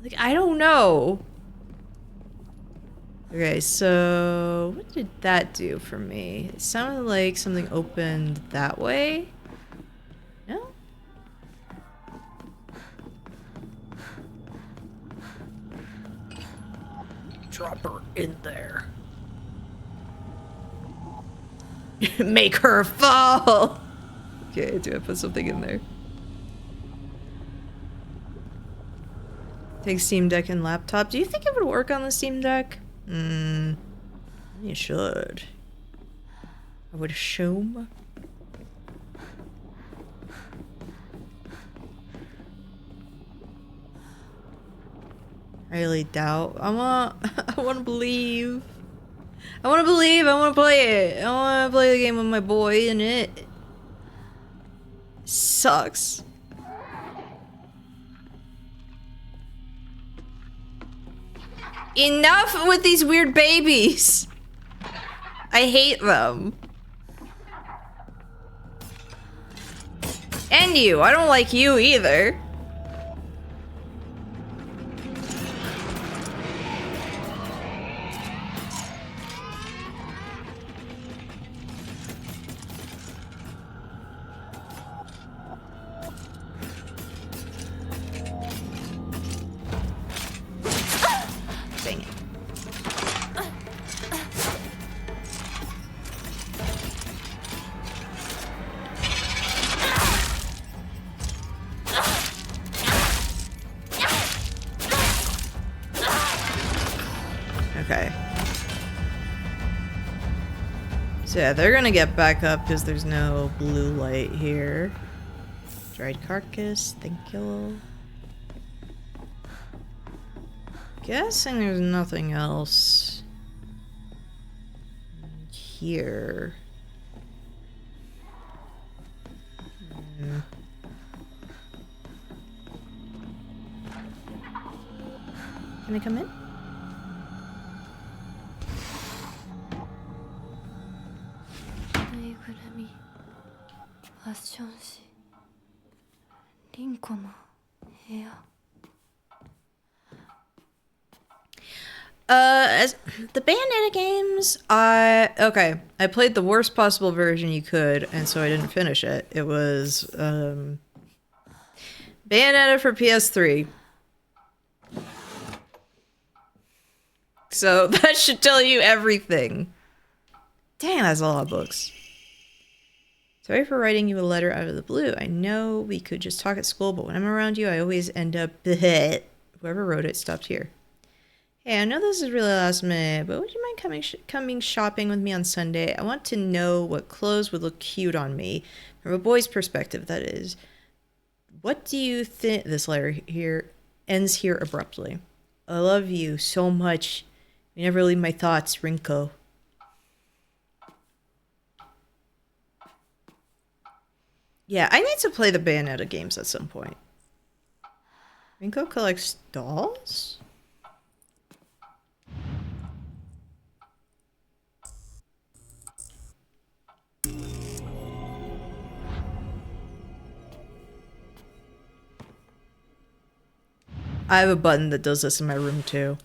Like, I don't know. Okay, so what did that do for me? It sounded like something opened that way. No? Drop her in there. Make her fall! Okay, do I put something in there? Take Steam Deck and laptop. Do you think it would work on the Steam Deck? You should. I would assume. I really doubt. I want to believe. I want to believe. I want to play it. I want to play the game with my boy in it. Sucks. Enough with these weird babies. I hate them. And you. I don't like you either. Dang it. Okay. So yeah, they're gonna get back up because there's no blue light here. Dried carcass, thank you. guessing there's nothing else here. Can I come in? As the Bayonetta games, okay, I played the worst possible version you could, and so I didn't finish it. It was, Bayonetta for PS3. So that should tell you everything. Dang, that's a lot of books. Sorry for writing you a letter out of the blue. I know we could just talk at school, but when I'm around you, I always end up bleh. Whoever wrote it stopped here. Hey, I know this is really last minute, but would you mind coming shopping with me on Sunday? I want to know what clothes would look cute on me. From a boy's perspective, that is. What do you think? This letter here ends here abruptly. I love you so much. You never leave my thoughts, Rinko. Yeah, I need to play the Bayonetta games at some point. Rinko collects dolls? I have a button that does this in my room too.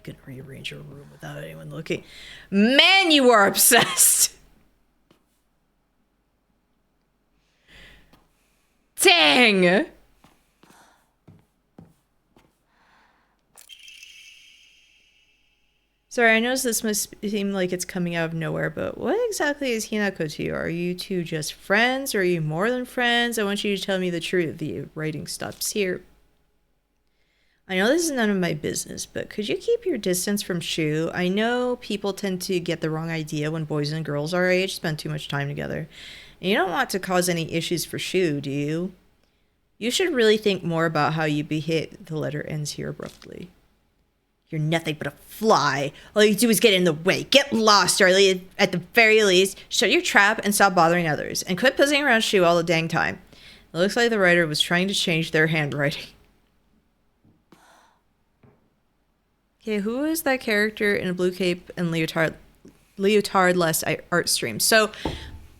Gonna rearrange your room without anyone looking. Man, you are obsessed! Dang! Sorry, I noticed this must seem like it's coming out of nowhere, but what exactly is Hinako to you? Are you two just friends, or are you more than friends? I want you to tell me the truth. The writing stops here. I know this is none of my business, but could you keep your distance from Shu? I know people tend to get the wrong idea when boys and girls our age spend too much time together. And you don't want to cause any issues for Shu, do you? You should really think more about how you behave. The letter ends here abruptly. You're nothing but a fly. All you do is get in the way. Get lost, or at the very least, shut your trap and stop bothering others. And quit pussing around Shu all the dang time. It looks like the writer was trying to change their handwriting. Okay, who is that character in a blue cape and leotard-less art stream? So,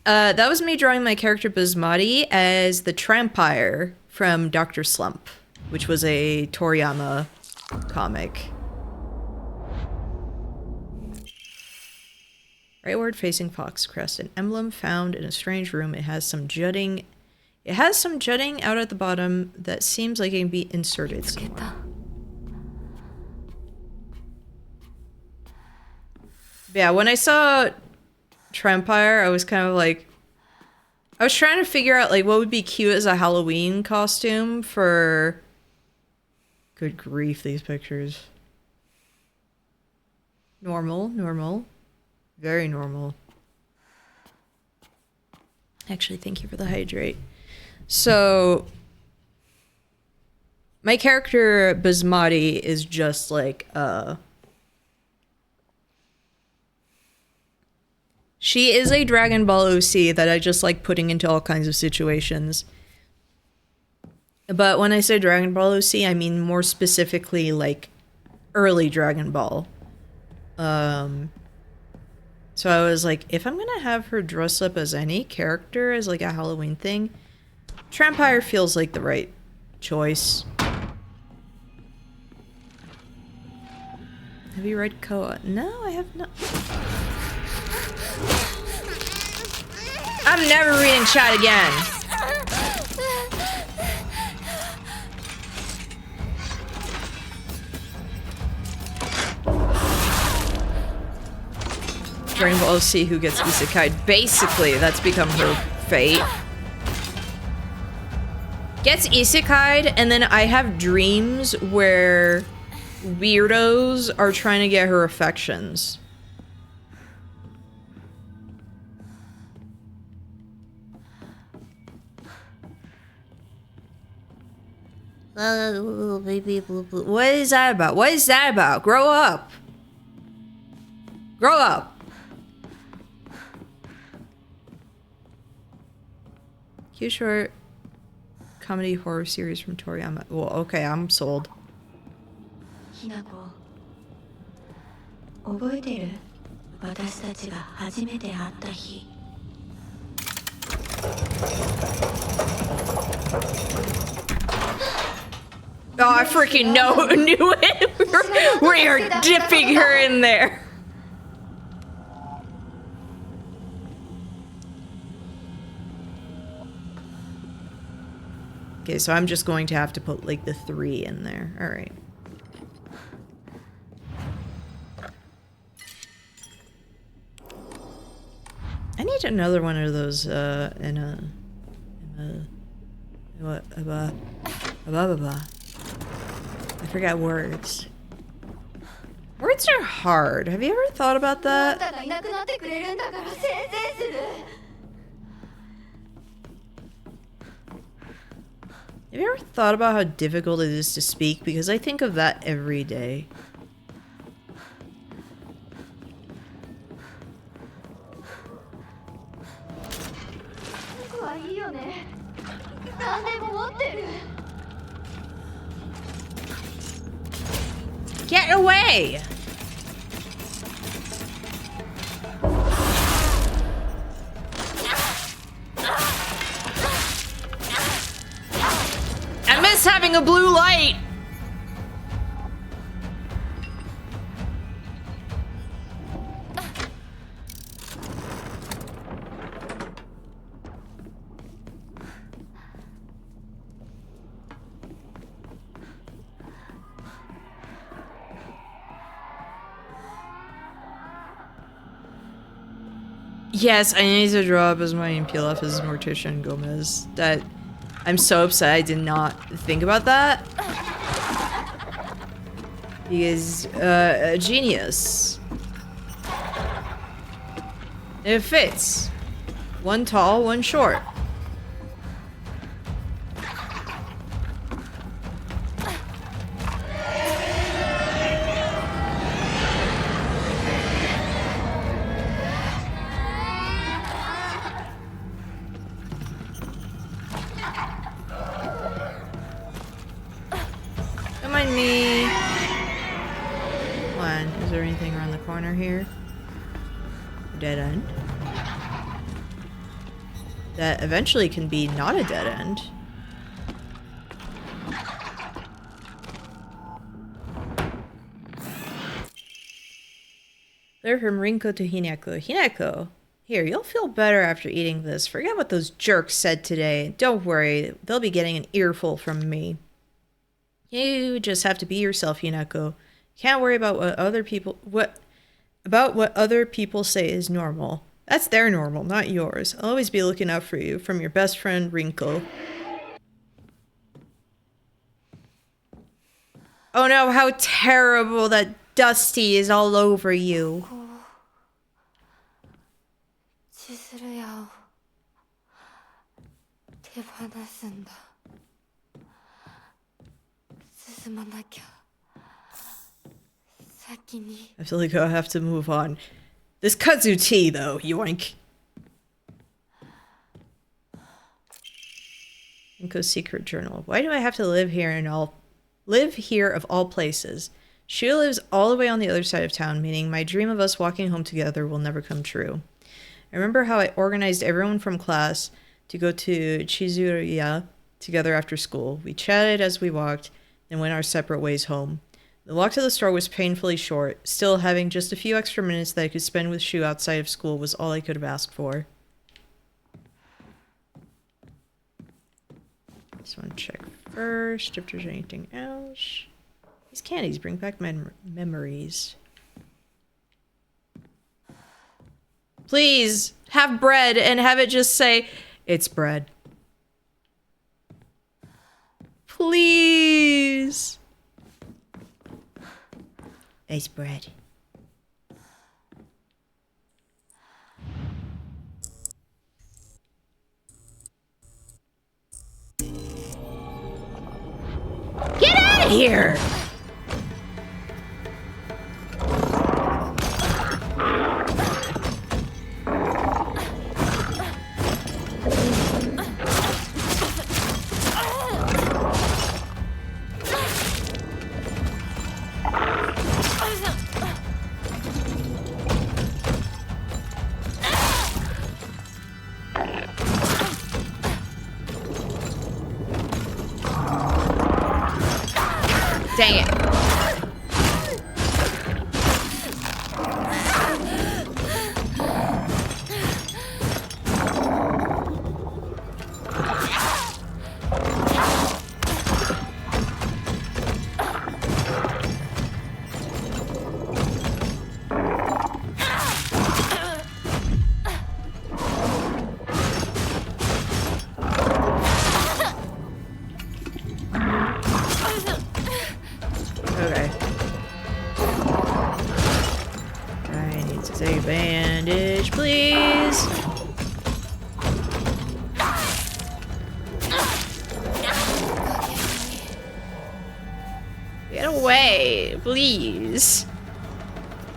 that was me drawing my character Basmati as the Trampire from Dr. Slump, which was a Toriyama comic. Rightward facing Fox Crest, an emblem found in a strange room. It has some jutting. It has some jutting out at the bottom that seems like it can be inserted somewhere. Yeah, when I saw Trampire, I was kind of like, I was trying to figure out like what would be cute as a Halloween costume for. Good grief, these pictures. Normal. Very normal. Actually, thank you for the hydrate. So, my character Basmati is just like she is a Dragon Ball OC that I just like putting into all kinds of situations. But when I say Dragon Ball OC, I mean more specifically like early Dragon Ball. So I was like, if I'm gonna have her dress up as any character as like a Halloween thing, Trampire feels like the right choice. Have you read Koa? No, I have not. I'm never reading chat again. Dragon Ball OC who gets isekai. Basically, that's become her fate. gets isekai'd, and then I have dreams where weirdos are trying to get her affections. What is that about? What is that about? Grow up. Grow up. Cute short comedy horror series from Toriyama. Well, okay, I'm sold. ひなこ覚えてる私たちが初めて会った日 Oh, I freaking knew it! We are dipping her in there! Okay, so I'm just going to have to put, like, the 3 in there. Alright. I need another one of those, I forgot words. Words are hard. Have you ever thought about that? Have you ever thought about how difficult it is to speak? Because I think of that every day. Get away! I miss having a blue light! Yes, I need to draw up as my PLF as Morticia Gomez. That I'm so upset I did not think about that. He is a genius. It fits. One tall, one short. Don't mind me. One. Is there anything around the corner here? Dead end. That eventually can be not a dead end. They're from Rinko to Hinako. Hinako, here, you'll feel better after eating this. Forget what those jerks said today. Don't worry, they'll be getting an earful from me. You just have to be yourself, Hinako. Can't worry about what other people say is normal. That's their normal, not yours. I'll always be looking out for you. From your best friend, Rinko. Oh no, how terrible that Dusty is all over you. 千鶴屋を手放すんだ。進まなきゃ。先に。 I feel like I have to move on. This kudzu tea, though, yoink. Rinko's secret journal. Why do I have to live here of all places? She lives all the way on the other side of town, meaning my dream of us walking home together will never come true. I remember how I organized everyone from class to go to Chizuriya together after school. We chatted as we walked and went our separate ways home. The walk to the store was painfully short. Still, having just a few extra minutes that I could spend with Shu outside of school was all I could have asked for. Just want to check first if there's anything else. These candies bring back memories. Please, have bread and have it just say, it's bread. Please. Nice bread. Get out of here! Dang it. Okay. I need to take a bandage, please. Get away, please.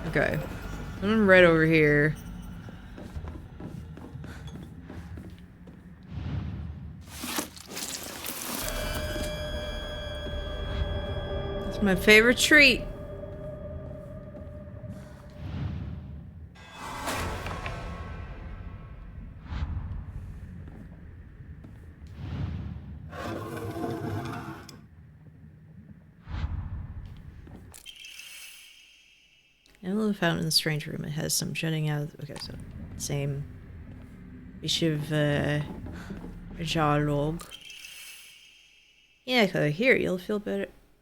Okay. I'm right over here. It's my favorite treat. I love the fountain in the strange room. It has some jutting out. Okay, so same. Bishop Jarlog. Yeah, here you'll feel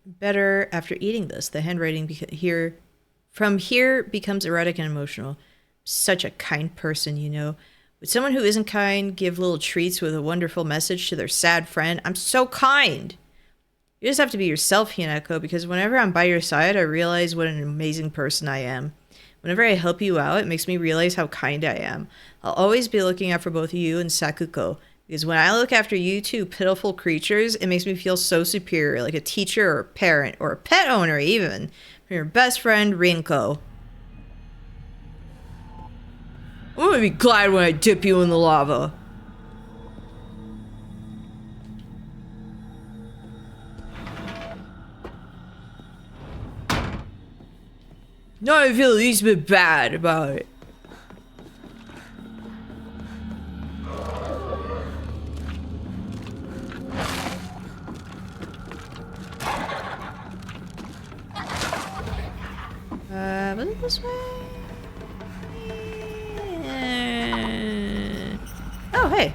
better after eating this. The handwriting from here becomes erotic and emotional. Such a kind person, you know. Would someone who isn't kind give little treats with a wonderful message to their sad friend? I'm so kind. You just have to be yourself, Hinako, because whenever I'm by your side, I realize what an amazing person I am. Whenever I help you out, it makes me realize how kind I am. I'll always be looking out for both you and Sakuko, because when I look after you two pitiful creatures, it makes me feel so superior, like a teacher or a parent, or a pet owner even, from your best friend, Rinko. I'm gonna be glad when I dip you in the lava. No, I feel the least bit bad about it. Was it this way? Oh, hey.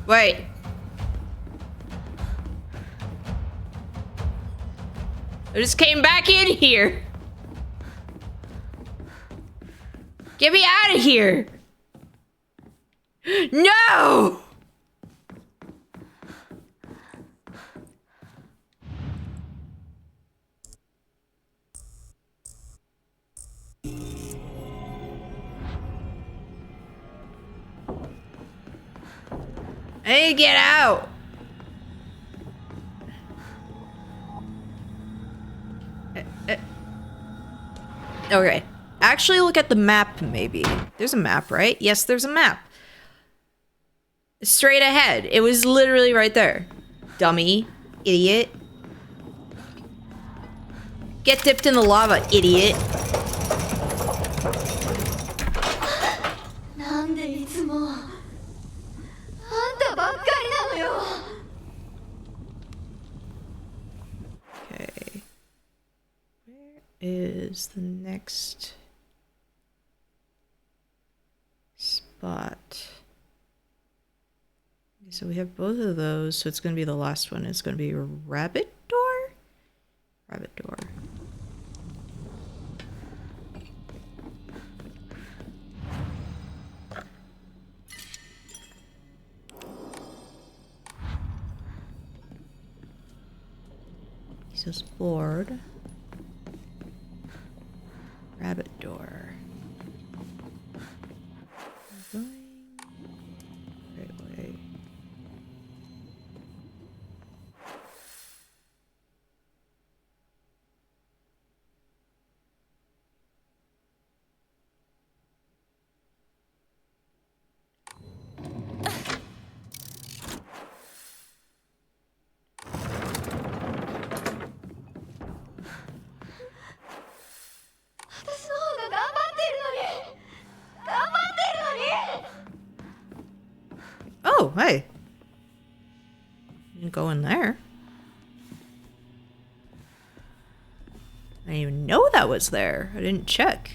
Wait. I just came back in here. Get me out of here. No! I need to get out. Okay. Actually, look at the map, maybe. There's a map, right? Yes, there's a map. Straight ahead. It was literally right there. Dummy. Idiot. Get dipped in the lava, idiot. Okay. Where is the next spot? Okay, so we have both of those, so it's going to be the last one. It's going to be a rabbit door? Rabbit door. Jesus Lord. Rabbit door. Going right way. Oh, hey. Didn't go in there. I didn't even know that was there. I didn't check.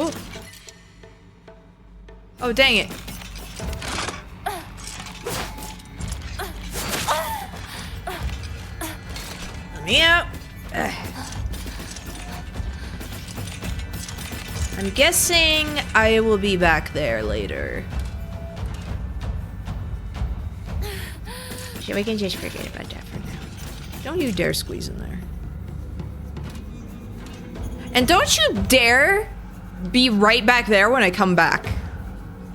Oh. Oh, dang it. Let me out. Ugh. I'm guessing I will be back there later. So we can just forget about that for now. Don't you dare squeeze in there. And don't you dare be right back there when I come back.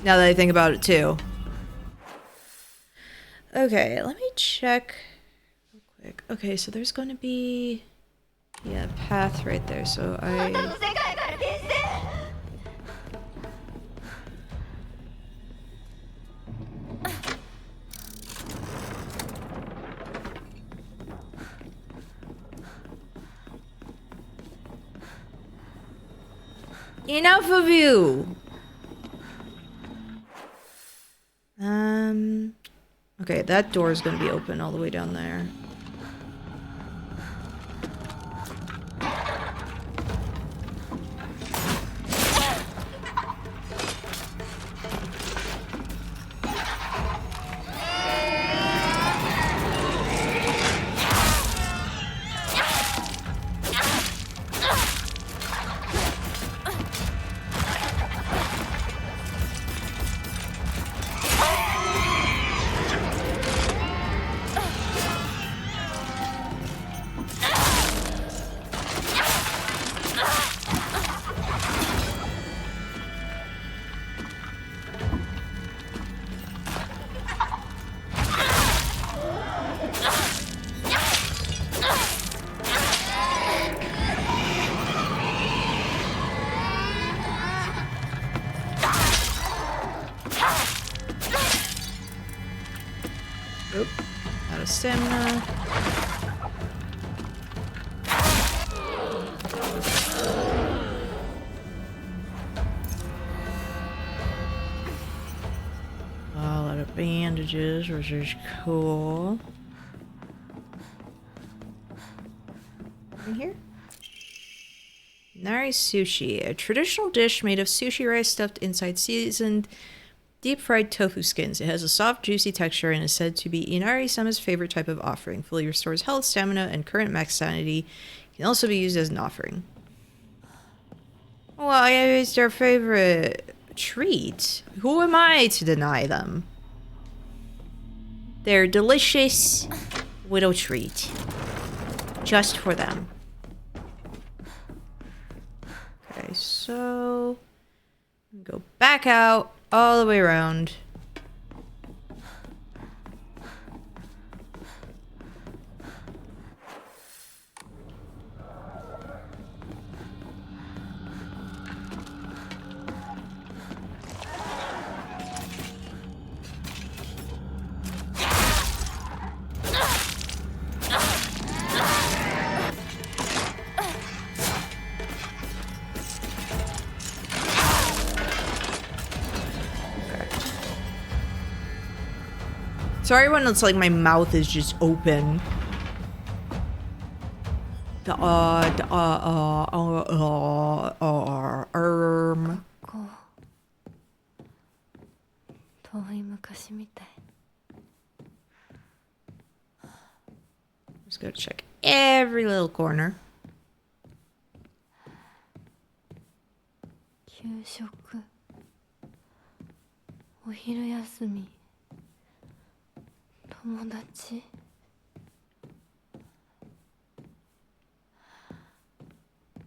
Now that I think about it too. Okay, let me check real quick. Okay, so there's gonna be a path right there, so enough of you! Okay, that door is gonna be open all the way down there. Oop, out of stamina. A lot of bandages, which is cool. In here? Nari sushi, a traditional dish made of sushi rice stuffed inside seasoned deep-fried tofu skins. It has a soft, juicy texture and is said to be Inari-sama's favorite type of offering. Fully restores health, stamina, and current max sanity. It can also be used as an offering. Well, it's their favorite treat. Who am I to deny them? They're delicious little treat. Just for them. Okay, so go back out all the way around. Sorry when it's like my mouth is just open. こう遠い昔みたい。 Just gotta check every little corner. 給食、お昼休み、友達。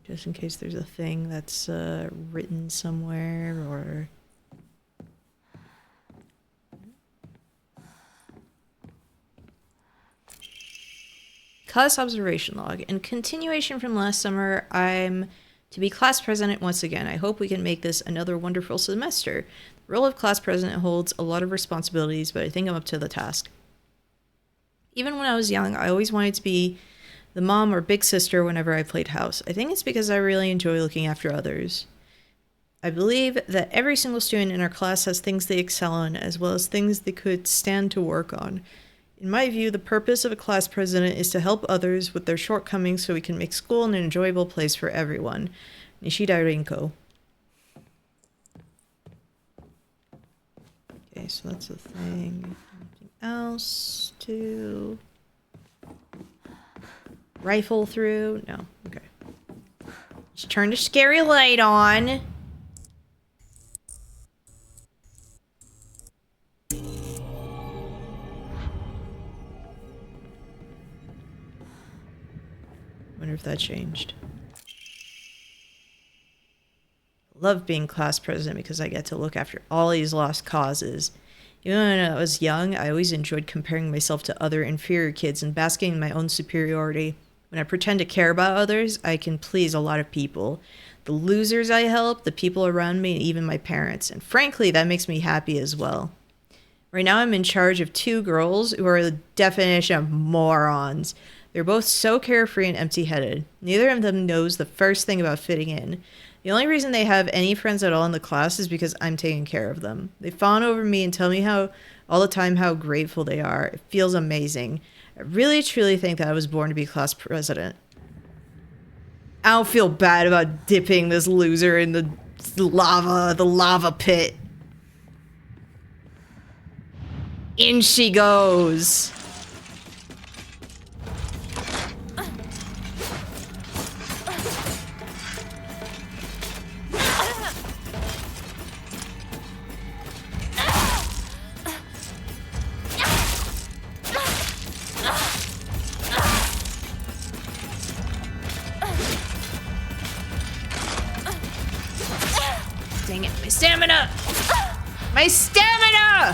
Just in case there's a thing that's written somewhere or... Class observation log. In continuation from last summer, I'm to be class president once again. I hope we can make this another wonderful semester. The role of class president holds a lot of responsibilities, but I think I'm up to the task. Even when I was young, I always wanted to be the mom or big sister whenever I played house. I think it's because I really enjoy looking after others. I believe that every single student in our class has things they excel in, as well as things they could stand to work on. In my view, the purpose of a class president is to help others with their shortcomings so we can make school an enjoyable place for everyone. Nishida Rinko. Okay, so that's the thing. Anything else to rifle through? No. Okay. Just turn the scary light on. Wonder if that changed. Love being class president because I get to look after all these lost causes. Even when I was young, I always enjoyed comparing myself to other inferior kids and basking in my own superiority. When I pretend to care about others, I can please a lot of people. The losers I help, the people around me, and even my parents. And frankly, that makes me happy as well. Right now I'm in charge of 2 girls who are the definition of morons. They're both so carefree and empty-headed. Neither of them knows the first thing about fitting in. The only reason they have any friends at all in the class is because I'm taking care of them. They fawn over me and tell me all the time how grateful they are. It feels amazing. I really truly think that I was born to be class president. I don't feel bad about dipping this loser in the lava pit. In she goes. Dang it, my stamina! My stamina!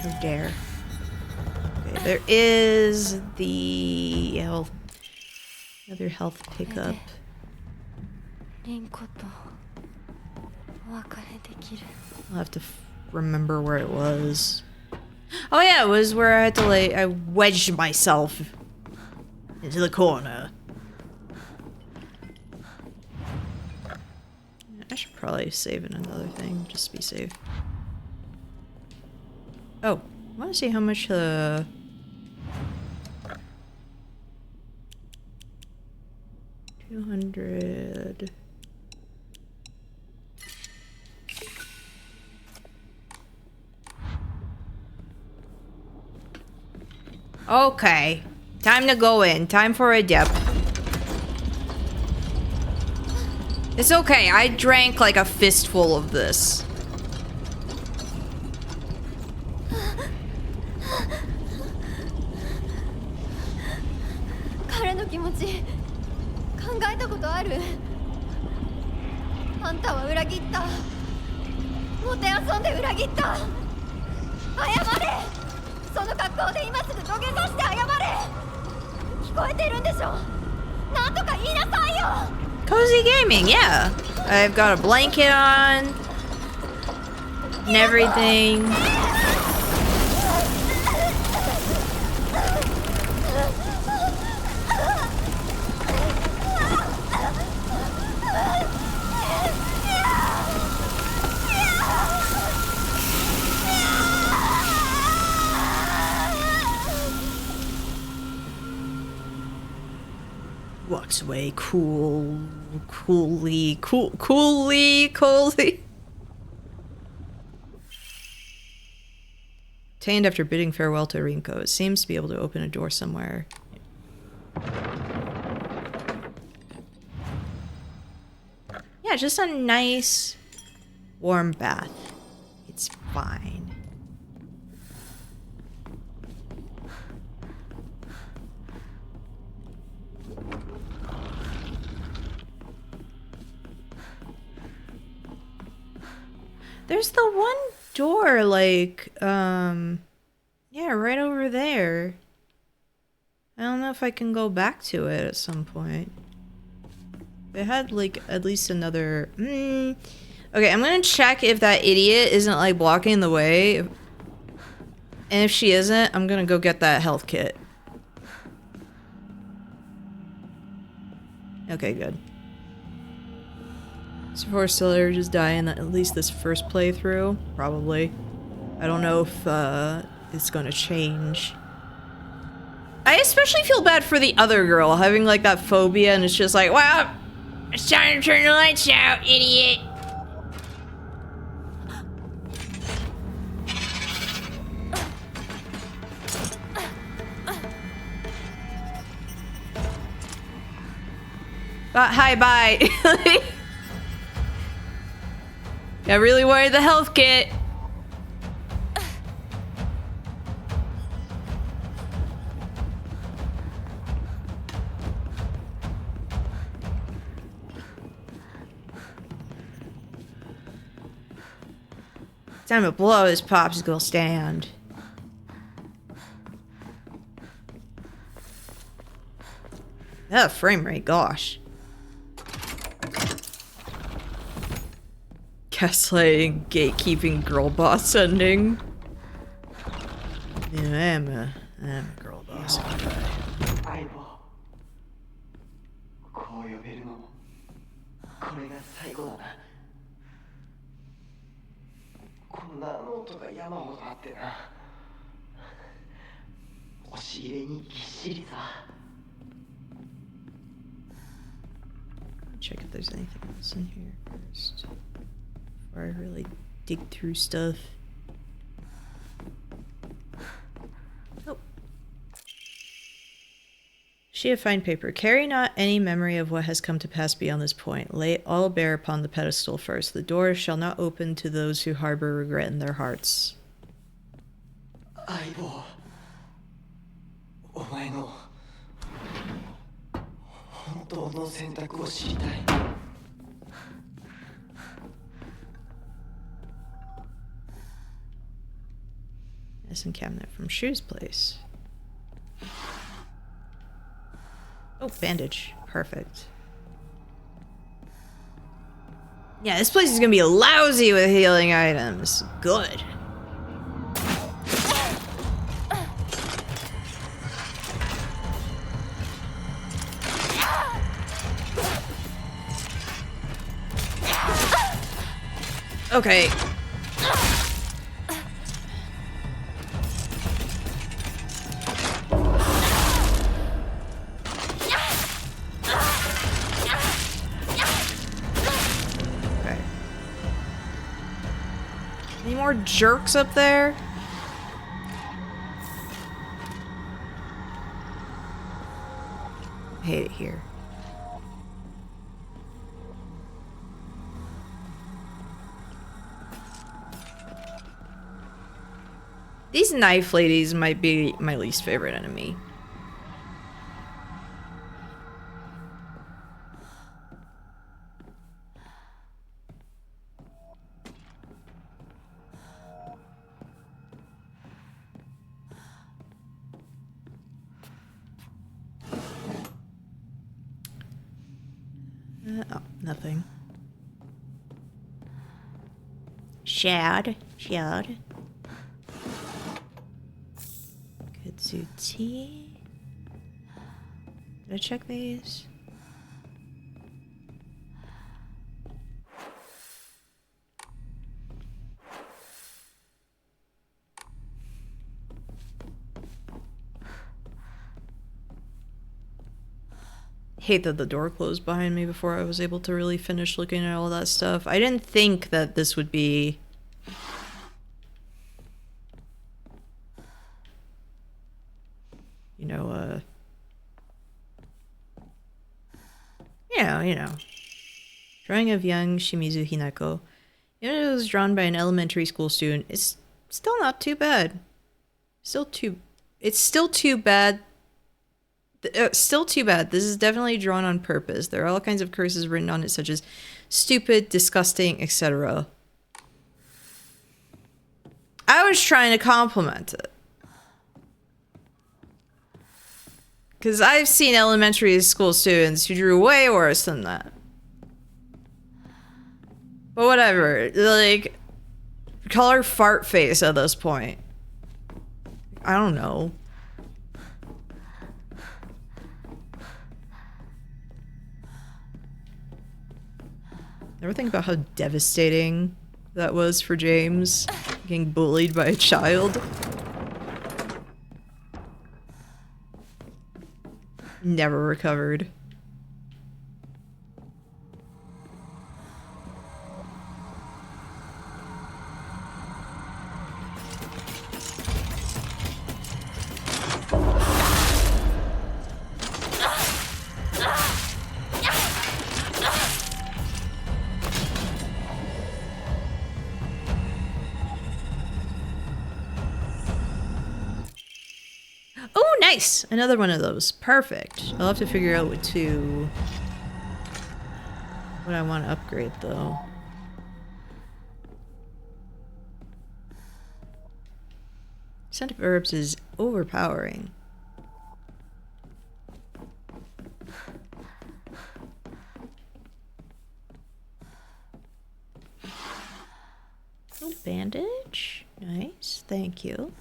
How dare. Okay, there is the another health pickup. リンコとお別れできる。 I'll have to remember where it was. Oh yeah, it was where I had to I wedged myself into the corner. I should probably save in another thing, just to be safe. Oh, I want to see how much 200... Okay, time to go in. Time for a dip. It's okay, I drank like a fistful of this. Cozy gaming, yeah. I've got a blanket on and everything. floats away coolly. Obtained after bidding farewell to Rinko. It seems to be able to open a door somewhere. Yeah, just a nice warm bath. It's fine. There's the one door, like, yeah, right over there. I don't know if I can go back to it at some point. They had, like, at least another... Okay, I'm gonna check if that idiot isn't, like, blocking the way. And if she isn't, I'm gonna go get that health kit. Okay, good. So far, still just die in at least this first playthrough. Probably. I don't know if, it's gonna change. I especially feel bad for the other girl having, like, that phobia and it's just like, well, it's time to turn the lights out, idiot. Hi, bye. I really wanted the health kit. Time to blow his popsicle stand. Oh, frame rate, gosh. Gaslighting, gatekeeping, girl boss ending. Yeah, I'm a girl boss. Check if there's anything else in here first. Before I really dig through stuff. Oh. Sheet of fine paper. Carry not any memory of what has come to pass beyond this point. Lay all bare upon the pedestal first. The door shall not open to those who harbor regret in their hearts. Medicine cabinet from Shu's place. Oh, bandage. Perfect. Yeah, this place is gonna be lousy with healing items. Good. Okay. Any more jerks up there? I hate it here. These knife ladies might be my least favorite enemy. Oh, nothing. Shad. Kudzuti. Did I check these? hate that the door closed behind me before I was able to really finish looking at all that stuff. I didn't think that this would be... You know, you know. Drawing of young Shimizu Hinako. Even if it was drawn by an elementary school student, it's still not too bad. It's still too bad. Still too bad. This is definitely drawn on purpose. There are all kinds of curses written on it, such as stupid, disgusting, etc. I was trying to compliment it. Because I've seen elementary school students who drew way worse than that. But whatever. Like, call her fart face at this point. I don't know. Ever think about how devastating that was for James? Getting bullied by a child? Never recovered. Oh, nice! Another one of those. Perfect. I'll have to figure out what I want to upgrade, though. Scent of herbs is overpowering. Oh, bandage. Nice. Thank you.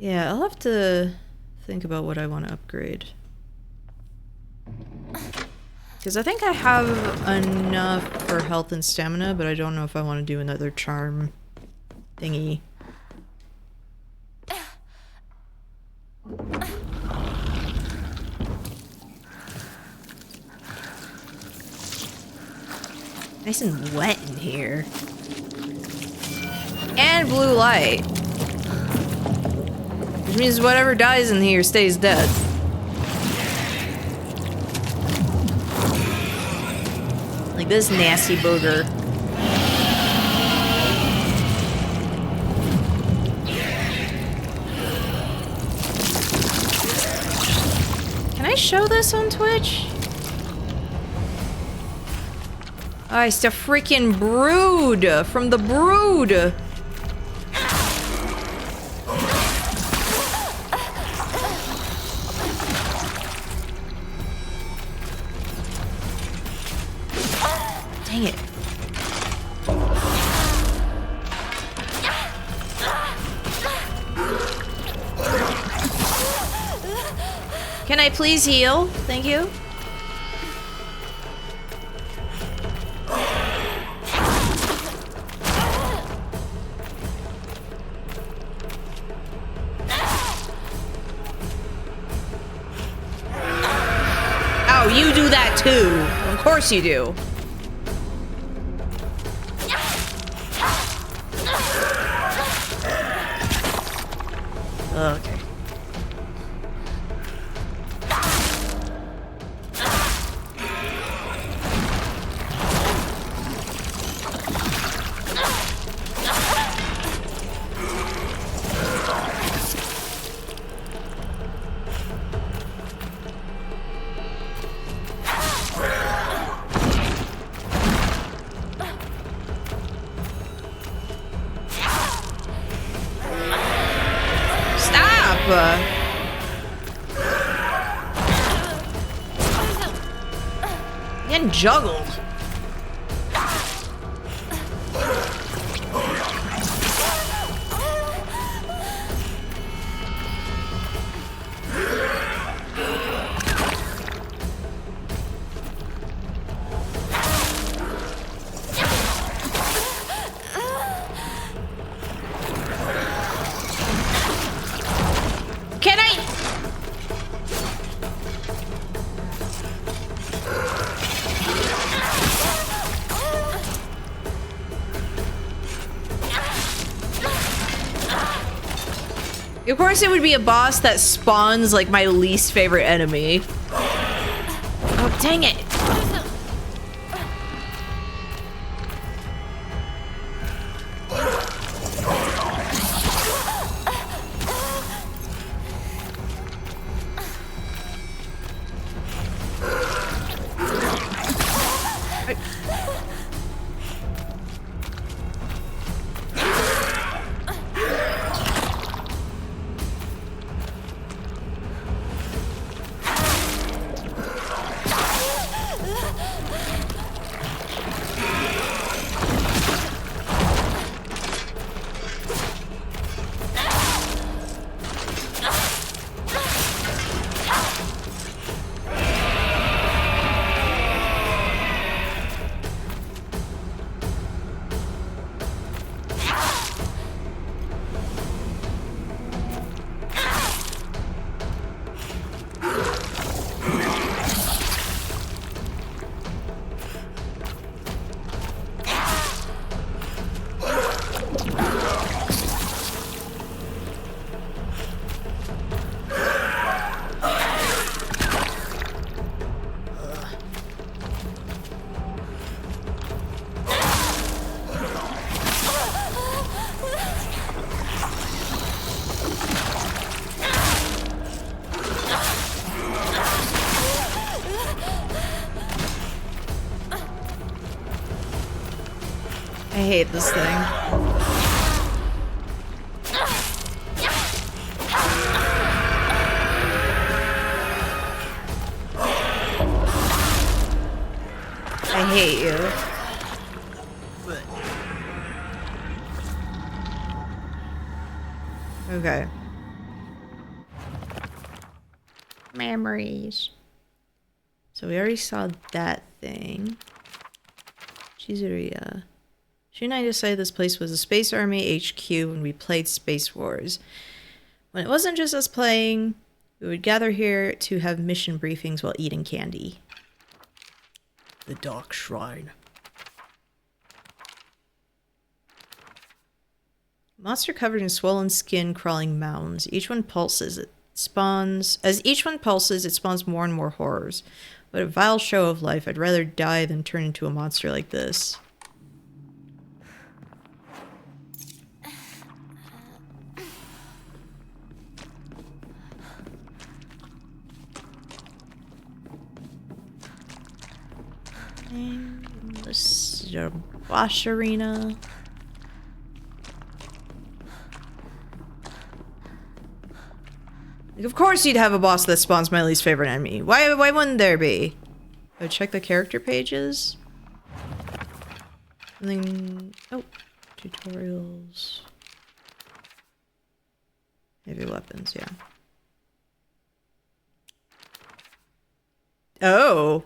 Yeah, I'll have to think about what I want to upgrade. Because I think I have enough for health and stamina, but I don't know if I want to do another charm thingy. Nice and wet in here. And blue light. Which means whatever dies in here stays dead. Like this nasty booger. Can I show this on Twitch? Oh, it's the freaking brood from the brood. Dang it. Can I please heal? Thank you. Oh, you do that too. Of course you do. Okay. Getting juggled. Of course it would be a boss that spawns like my least favorite enemy. Oh, dang it. I hate this thing. I hate you. Okay. Memories. So we already saw that thing. Chizuria. She and I decided this place was a Space Army HQ when we played Space Wars. When it wasn't just us playing, we would gather here to have mission briefings while eating candy. The Dark Shrine. Monster covered in swollen skin crawling mounds. Each one pulses. It spawns. As each one pulses, it spawns more and more horrors. What a vile show of life. I'd rather die than turn into a monster like this. This is a boss arena. Like, of course you'd have a boss that spawns my least favorite enemy. Why wouldn't there be? Oh, check the character pages. And then, oh, tutorials. Maybe weapons, yeah. Oh.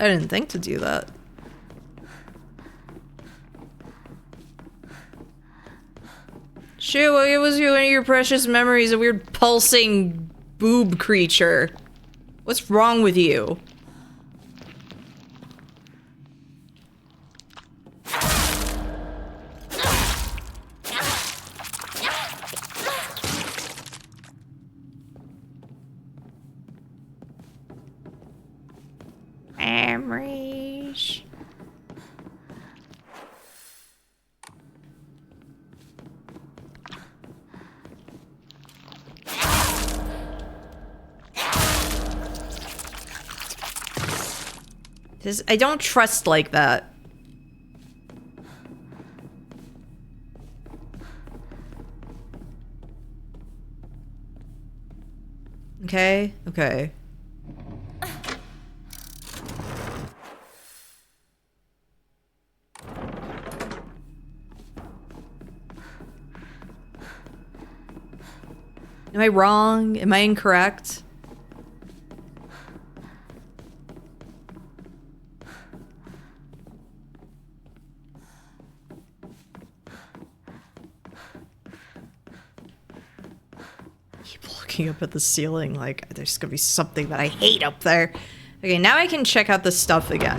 I didn't think to do that. Shit, what was one of your precious memories? A weird pulsing boob creature. What's wrong with you? Memories. I don't trust like that. Okay, okay. Am I wrong? Am I incorrect? keep looking up at the ceiling like there's gonna be something that I hate up there. Okay, now I can check out the stuff again.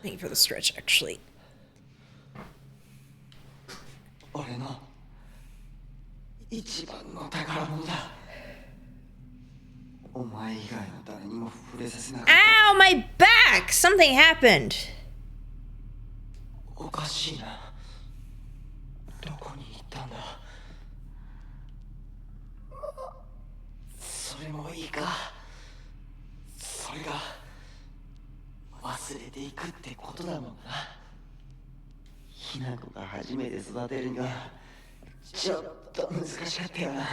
Thank you for the stretch, actually. 俺の一番の宝物だ。お前以外の誰にも触れさせなかった。 Ow, my back! Something happened. おかしいな。どこに行ったんだ。それもいいか。それが忘れていくってことだもんな。ひな子が初めて育てるにはちょっと難しかったよな。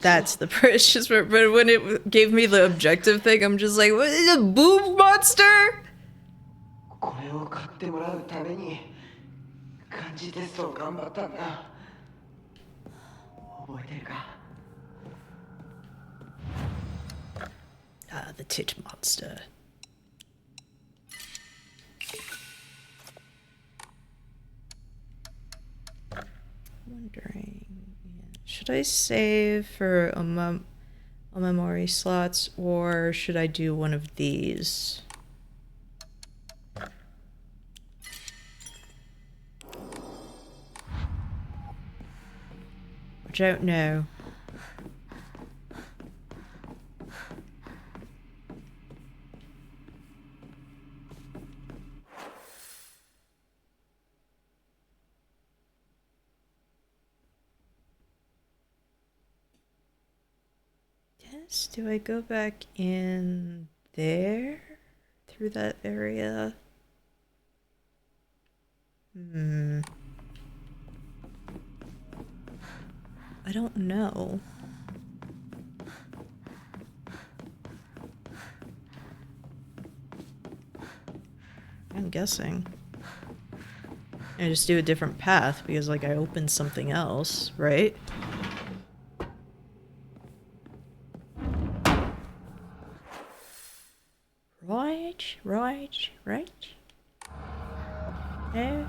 That's the precious part, but when it gave me the objective thing, I'm just like, what is a boob monster? これを買ってもらうために漢字テストを頑張ったんだ。覚えてるか? The tit monster. Wondering, should I save for a memory slots, or should I do one of these? I don't know. Do I go back in there? Through that area? I don't know. I'm guessing. I just do a different path because, like, I opened something else, right? Right? No?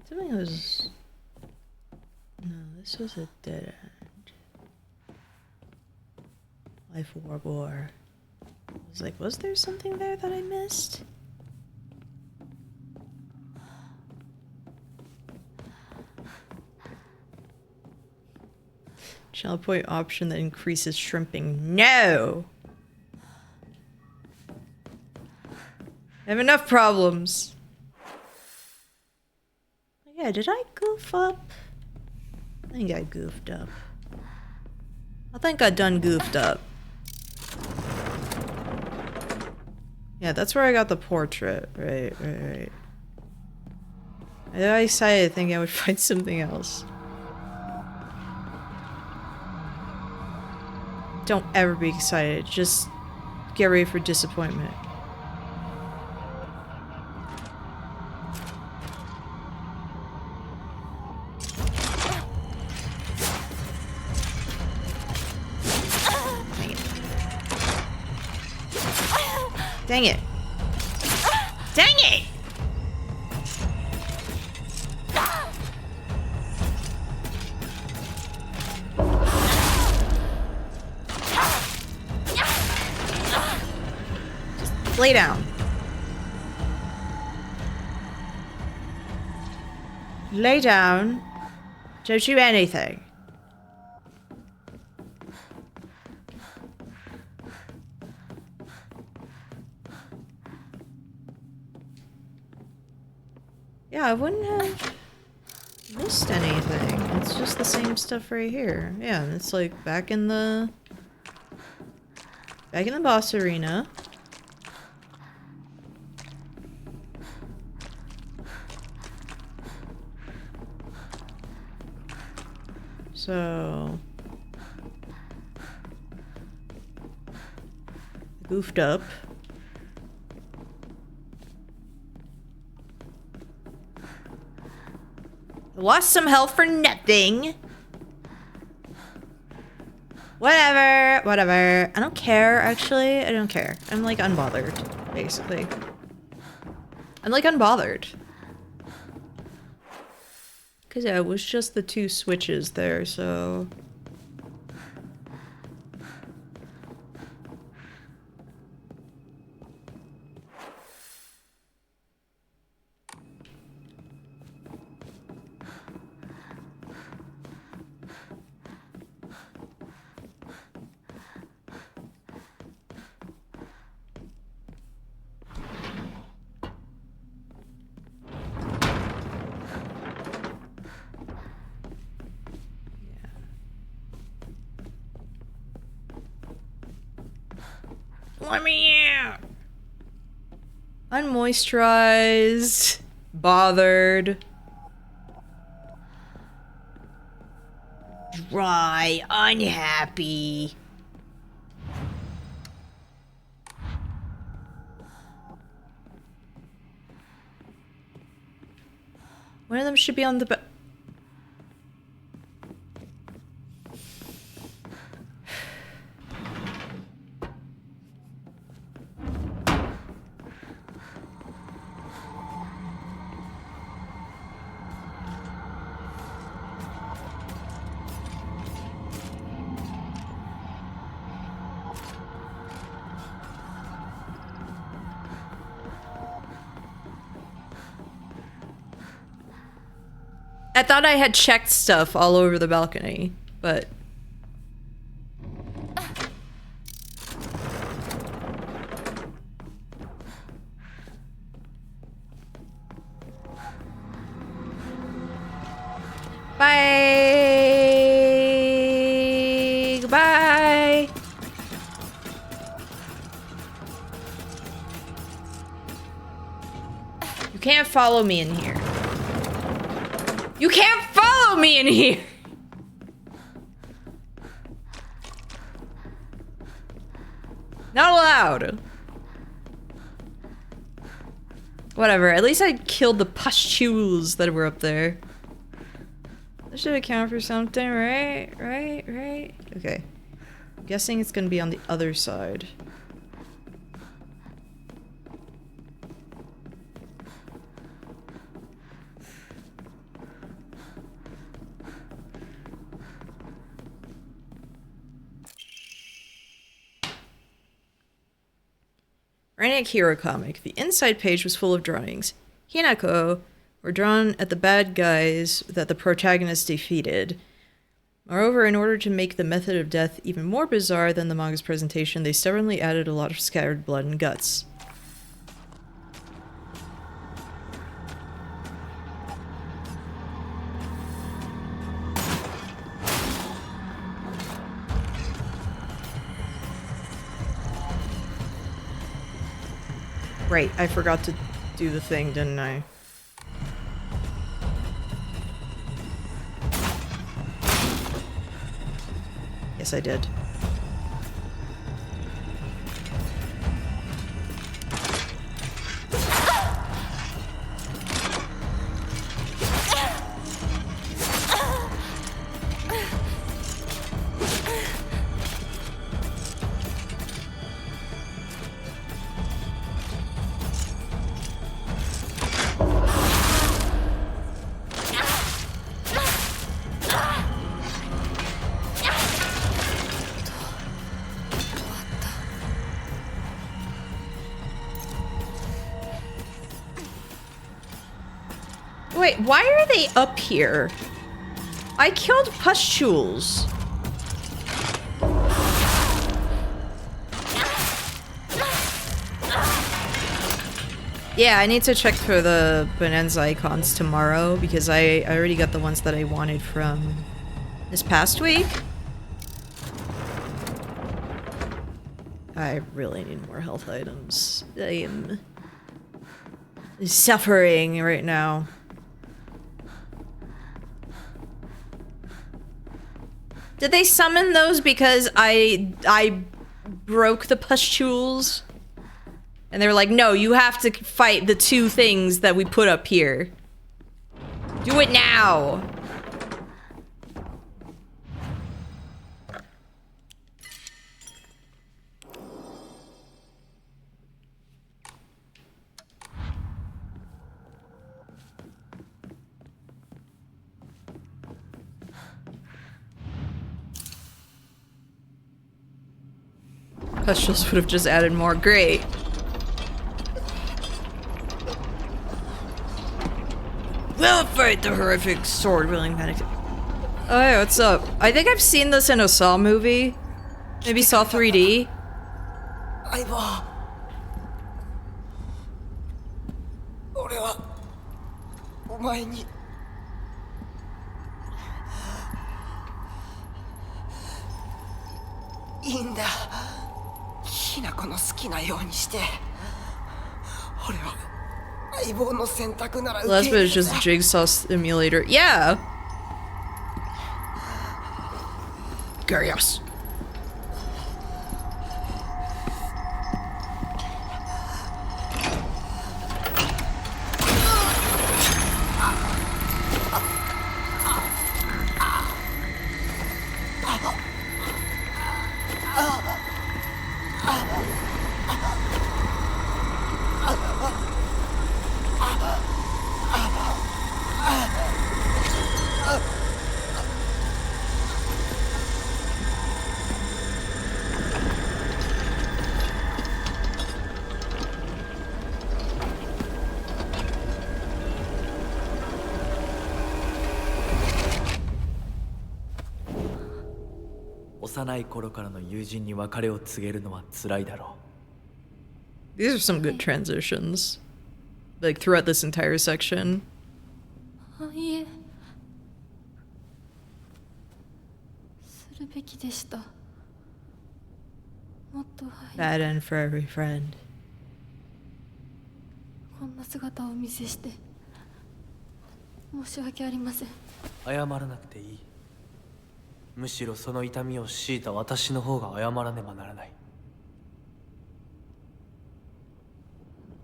Something was... No, this was a dead end. Life War. I was like, was there something there that I missed? Channel point option that increases shrimping. No! I have enough problems. Yeah, did I goof up? I think I goofed up. I think I done goofed up. Yeah, that's where I got the portrait. Right. I got excited thinking I would find something else. Don't ever be excited. Just get ready for disappointment. Dang it. Dang it! Just lay down. Lay down. Don't do anything. Yeah, I wouldn't have missed anything. It's just the same stuff right here. Yeah, and it's like back in the boss arena. So goofed up. Lost some health for nothing. Whatever, whatever. I don't care, actually. I don't care. I'm like unbothered, basically. I'm like unbothered. Because yeah, it was just the 2 switches there, so... Let me out! Unmoisturized. Bothered. Dry. Unhappy. One of them should be on the I thought I had checked stuff all over the balcony, but... Bye! Goodbye! You can't follow me in here. You can't follow me in here! Not allowed. Whatever, at least I killed the pustules that were up there. That should account for something, right? Right? Okay. I'm guessing it's gonna be on the other side. Rainic Hero comic. The inside page was full of drawings. Hinako were drawn at the bad guys that the protagonist defeated. Moreover, in order to make the method of death even more bizarre than the manga's presentation, they stubbornly added a lot of scattered blood and guts. Right, I forgot to do the thing, didn't I? Yes, I did. Wait, why are they up here? I killed pustules. Yeah, I need to check for the Bonanza icons tomorrow because I already got the ones that I wanted from this past week. I really need more health items. I am suffering right now. Did they summon those because I broke the pustules? And they were like, no, you have to fight the two things that we put up here. Do it now! Pustules would have just added more. Great. We'll fight the horrific sword-wielding panic. Oh, hey, what's up? I think I've seen this in a Saw movie. Maybe Saw 3D. 相棒俺はお前にいいんだひな子の好きなようにして俺は相棒の選択なら受け Last 入 bit れ is る just Jigsaw Simulator. Yeah! Curious. These are some good transitions. Like, throughout this entire section. いえするべきでしたもっと早 Bad end for every friend. こんな姿をお見せして申し訳ありません謝らなくていい。むしろその痛みを強いた私の方が謝らねばならない。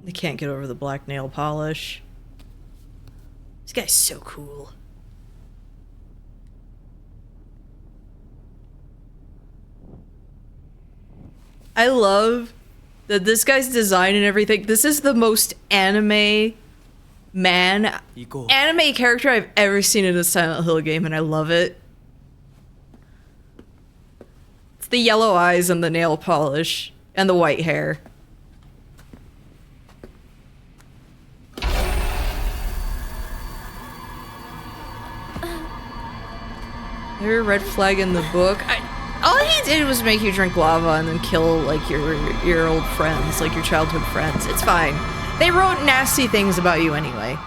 They can't get over the black nail polish. This guy's so cool. I love that this guy's design and everything. This is the most anime anime character I've ever seen in a Silent Hill game, and I love it. It's the yellow eyes and the nail polish and the white hair. There a red flag in the book. All he did was make you drink lava and then kill like your old friends, like your childhood friends. It's fine. They wrote nasty things about you anyway.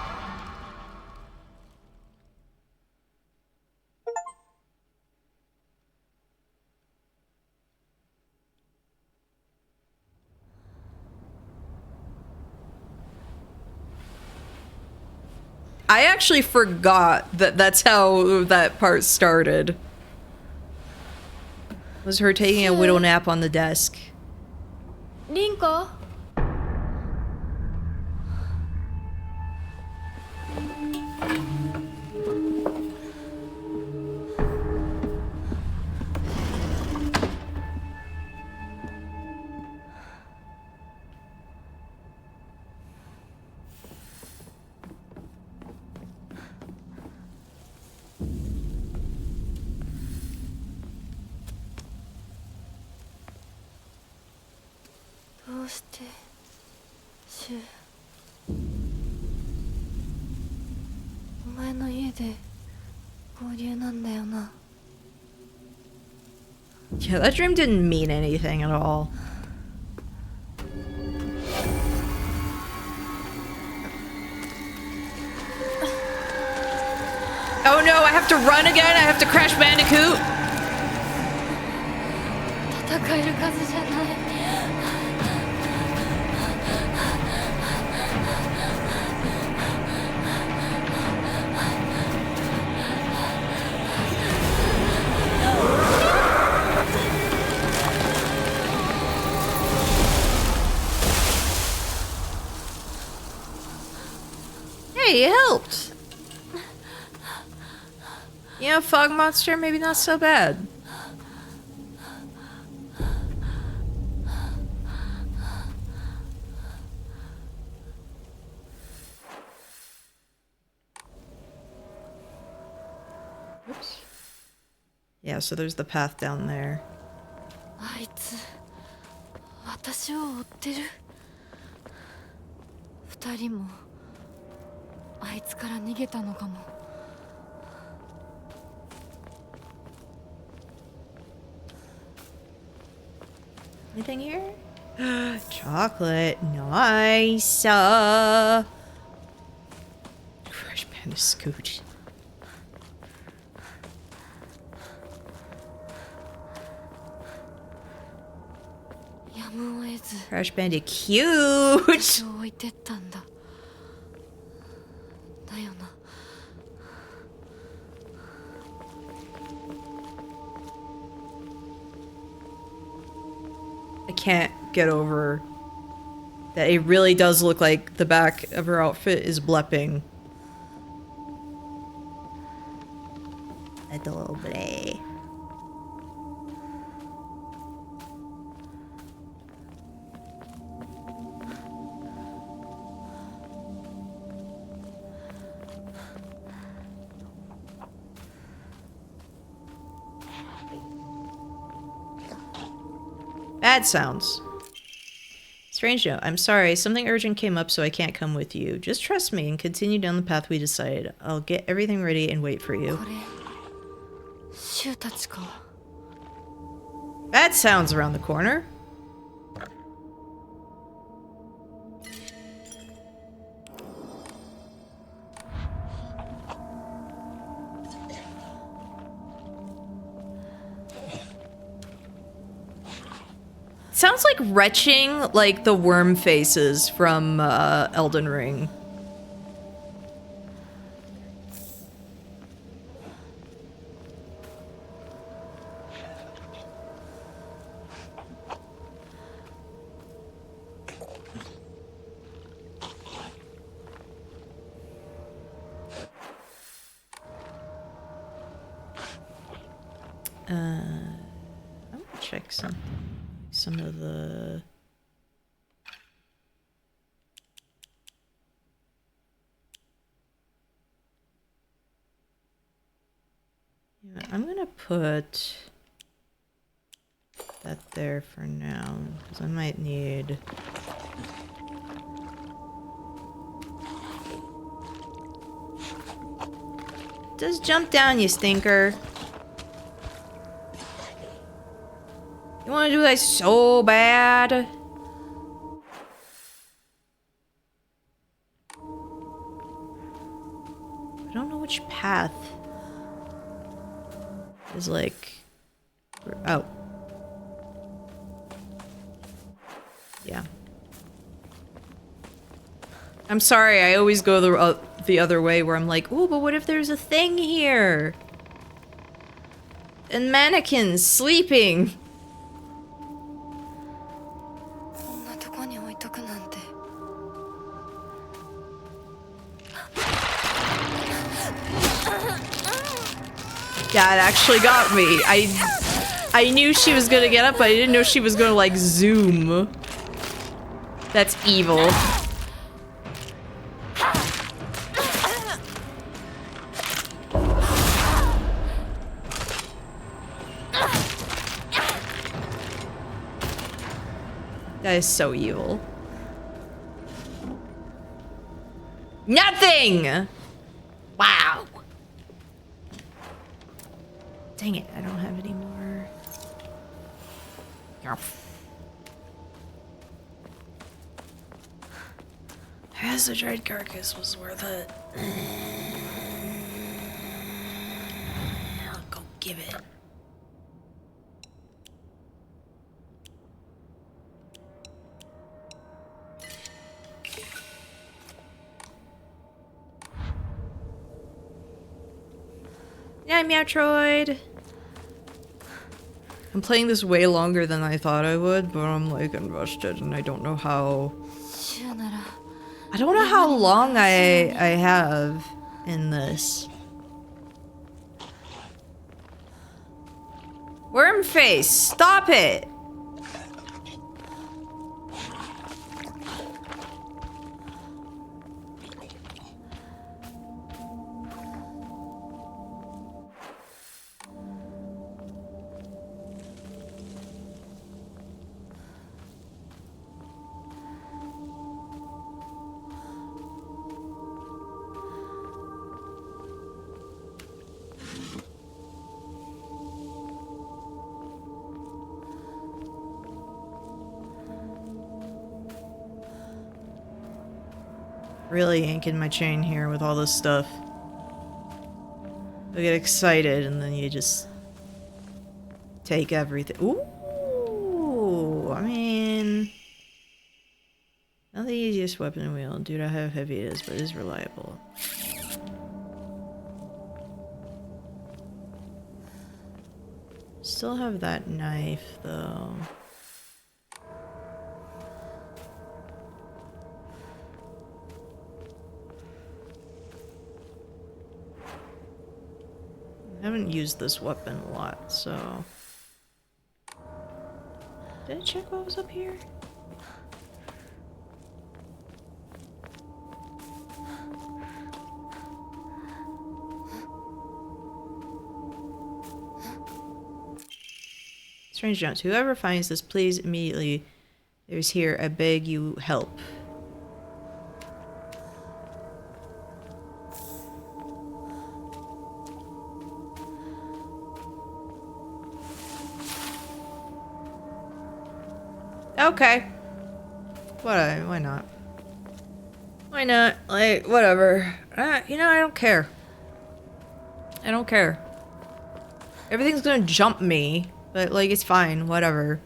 I actually forgot that that's how that part started. Was her taking a widow nap on the desk. Rinko? どうしてシュウお前の家で合流なんだよな Yeah, that dream didn't mean anything at all. I have to run again? I have to Crash Bandicoot? 戦える数じゃない。Hey, you helped. Yeah, fog monster, maybe not so bad. Oops. Yeah, so there's the path down there. あいつ私を追ってる。二人もあいつから逃げたのかも。Anything here? Chocolate. Nice. Crash Bandicoot. Crash Bandicoot. 私を置いてったんだ。だよな。I can't get over that it really does look like the back of her outfit is blepping. Adorable. Bad sounds. Strange note. I'm sorry. Something urgent came up, so I can't come with you. Just trust me and continue down the path we decided. I'll get everything ready and wait for you. これシュウたちか。 Bad sounds around the corner. Sounds like retching like the worm faces from Elden Ring. I'm gonna check something. Some of the... Yeah, I'm gonna put that there for now, because I might need... Just jump down, you stinker. You want to do that so bad? I don't know which path is like... Oh. Yeah. I'm sorry, I always go the other way where I'm like, ooh, but what if there's a thing here? And mannequins sleeping. That actually got me. I knew she was gonna get up, but I didn't know she was gonna like zoom. That's evil. That is so evil. Nothing! Wow. Dang it, I don't have any more. As the dried carcass was worth it. Hi, Metroid! I'm playing this way longer than I thought I would, but I'm like invested and I don't know how... I don't know how long I have in this. Worm face, stop it! Really yanking my chain here with all this stuff. I get excited and then you just take everything. Ooh, I mean, not the easiest weapon to wield. Dude, I how heavy it is, but it is reliable. Still have that knife though. I haven't used this weapon a lot, so... Did I check what was up here? Strange notes. Whoever finds this, please immediately. There's here. I beg you, help. Okay. Why not? Why not? Like, whatever. You know, I don't care. I don't care. Everything's gonna jump me, but like, it's fine. Whatever.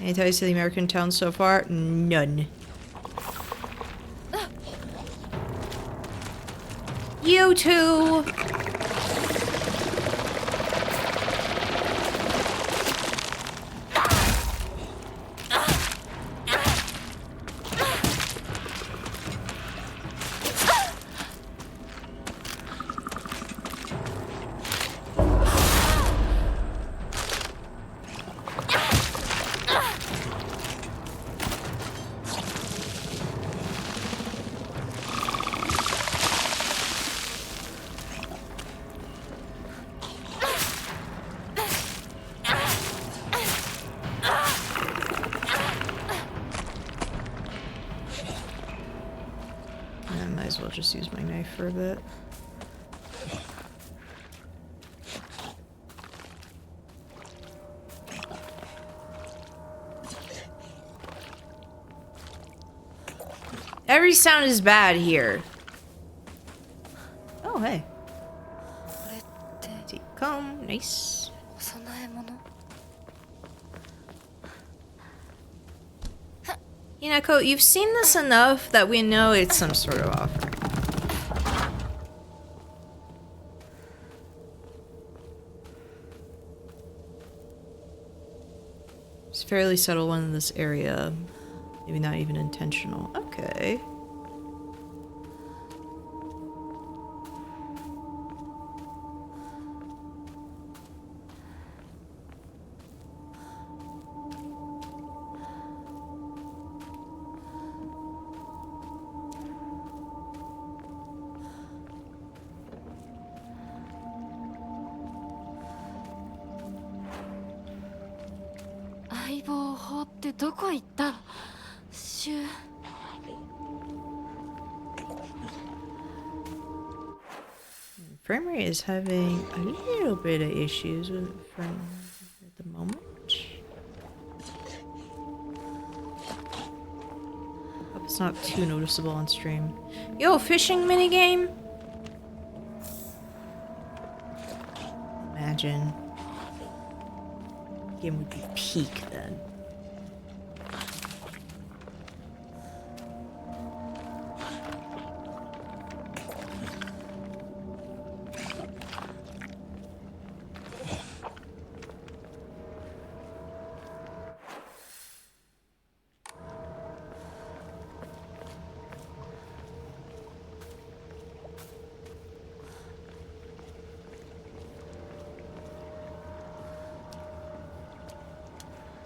Any ties to the American town so far? None. You too! I'll just use my knife for a bit. Every sound is bad here. Oh, hey. Comb, nice. Hinako, you've seen this enough that we know it's some sort of offering. It's a fairly subtle one in this area. Maybe not even intentional. Okay. Frame rate is having a little bit of issues with frame at the moment. Hope it's not too noticeable on stream. Yo, fishing minigame? imagine. Game would be peak then.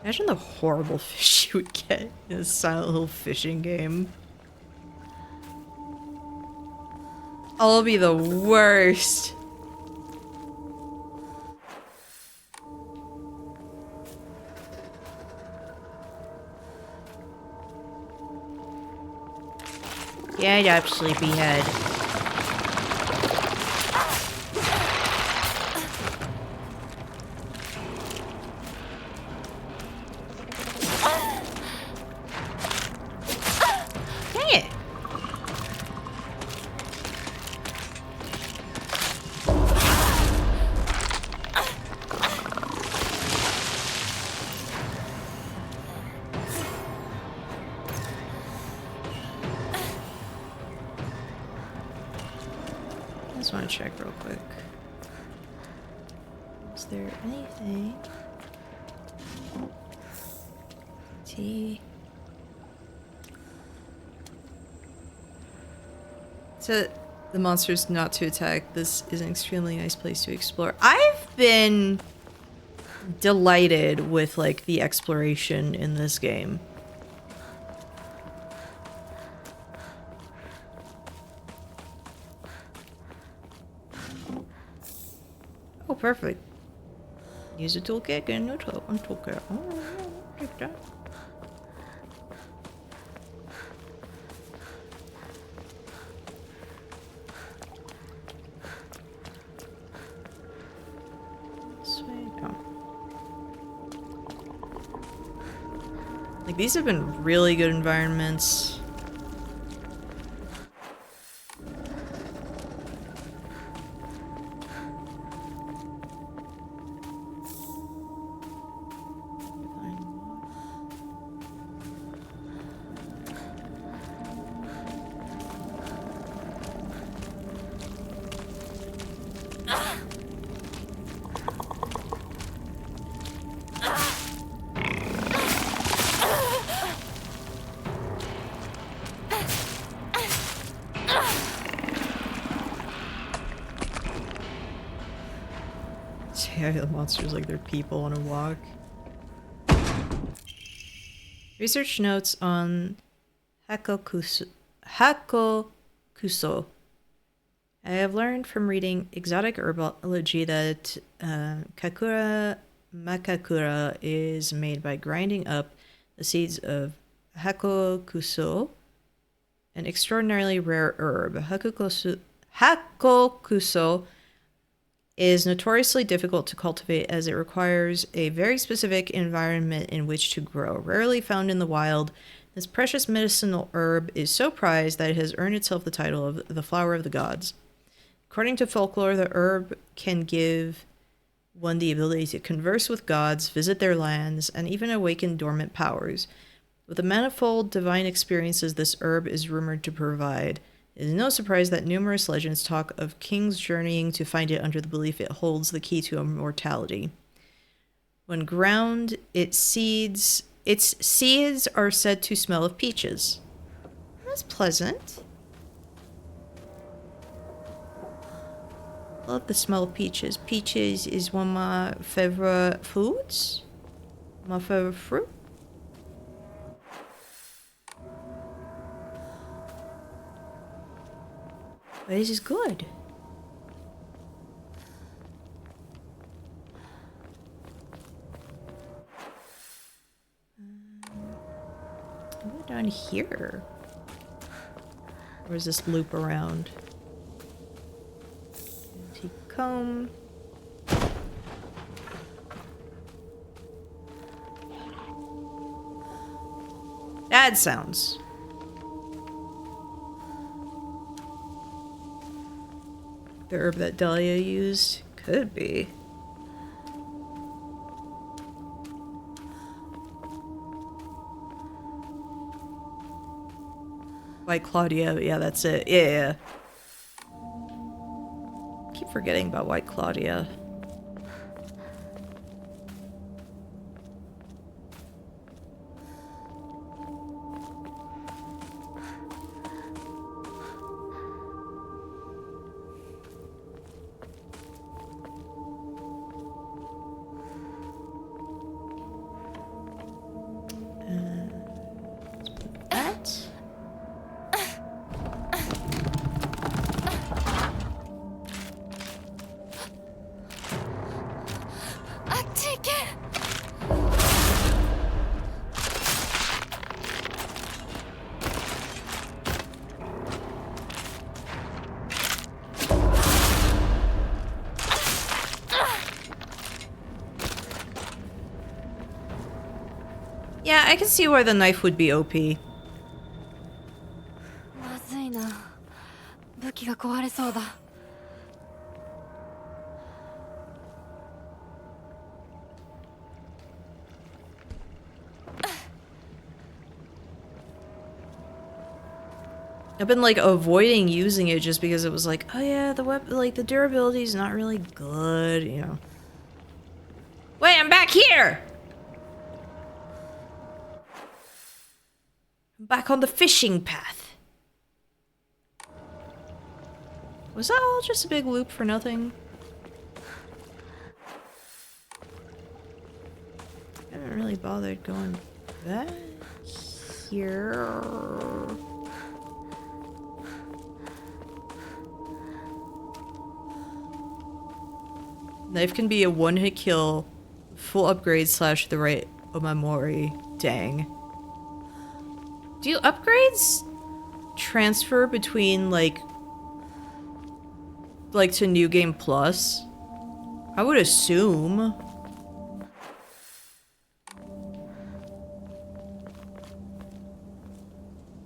Imagine the horrible fish you would get in a Silent Hill fishing game. Oh, it'll be the worst. Get up, sleepyhead. Dang it. I just want to check real quick. Is there anything? T. So the monsters not to attack. This is an extremely nice place to explore. I've been delighted with like the exploration in this game. Oh, perfect. Use a toolkit, get a new toolkit. Oh, take that. This way, oh. Like, these have been really good environments. Yeah, the monsters like they're people on a walk. Research notes on Hakokuso. I have learned from reading exotic herbology that Kakura Makakura is made by grinding up the seeds of Hakokuso, an extraordinarily rare herb. Hakokuso is notoriously difficult to cultivate as it requires a very specific environment in which to grow. Rarely found in the wild, this precious medicinal herb is so prized that it has earned itself the title of the flower of the gods. According to folklore, the herb can give one the ability to converse with gods, visit their lands, and even awaken dormant powers. With the manifold divine experiences this herb is rumored to provide, it is no surprise that numerous legends talk of kings journeying to find it under the belief it holds the key to immortality. When ground, its seeds are said to smell of peaches. That's pleasant. Love the smell of peaches. Peaches is one of my favorite foods. My favorite fruit. But this is good. What down here? Or is this loop around? Antique comb. Bad sounds. The herb that Dahlia used? Could be. White Claudia, yeah, that's it. Yeah. Keep forgetting about White Claudia. That? Yeah, I can see why the knife would be OP. まずいな。武器が壊れそうだ。I've been like avoiding using it just because it was like, oh yeah, the weapon, like the durability is not really good, you know. Wait, I'm back here! I'm back on the fishing path. Was that all just a big loop for nothing? I haven't really bothered going back here. Knife can be a one-hit kill, full upgrade slash the right Omamori. Dang. Do upgrades transfer between like to New Game Plus? I would assume.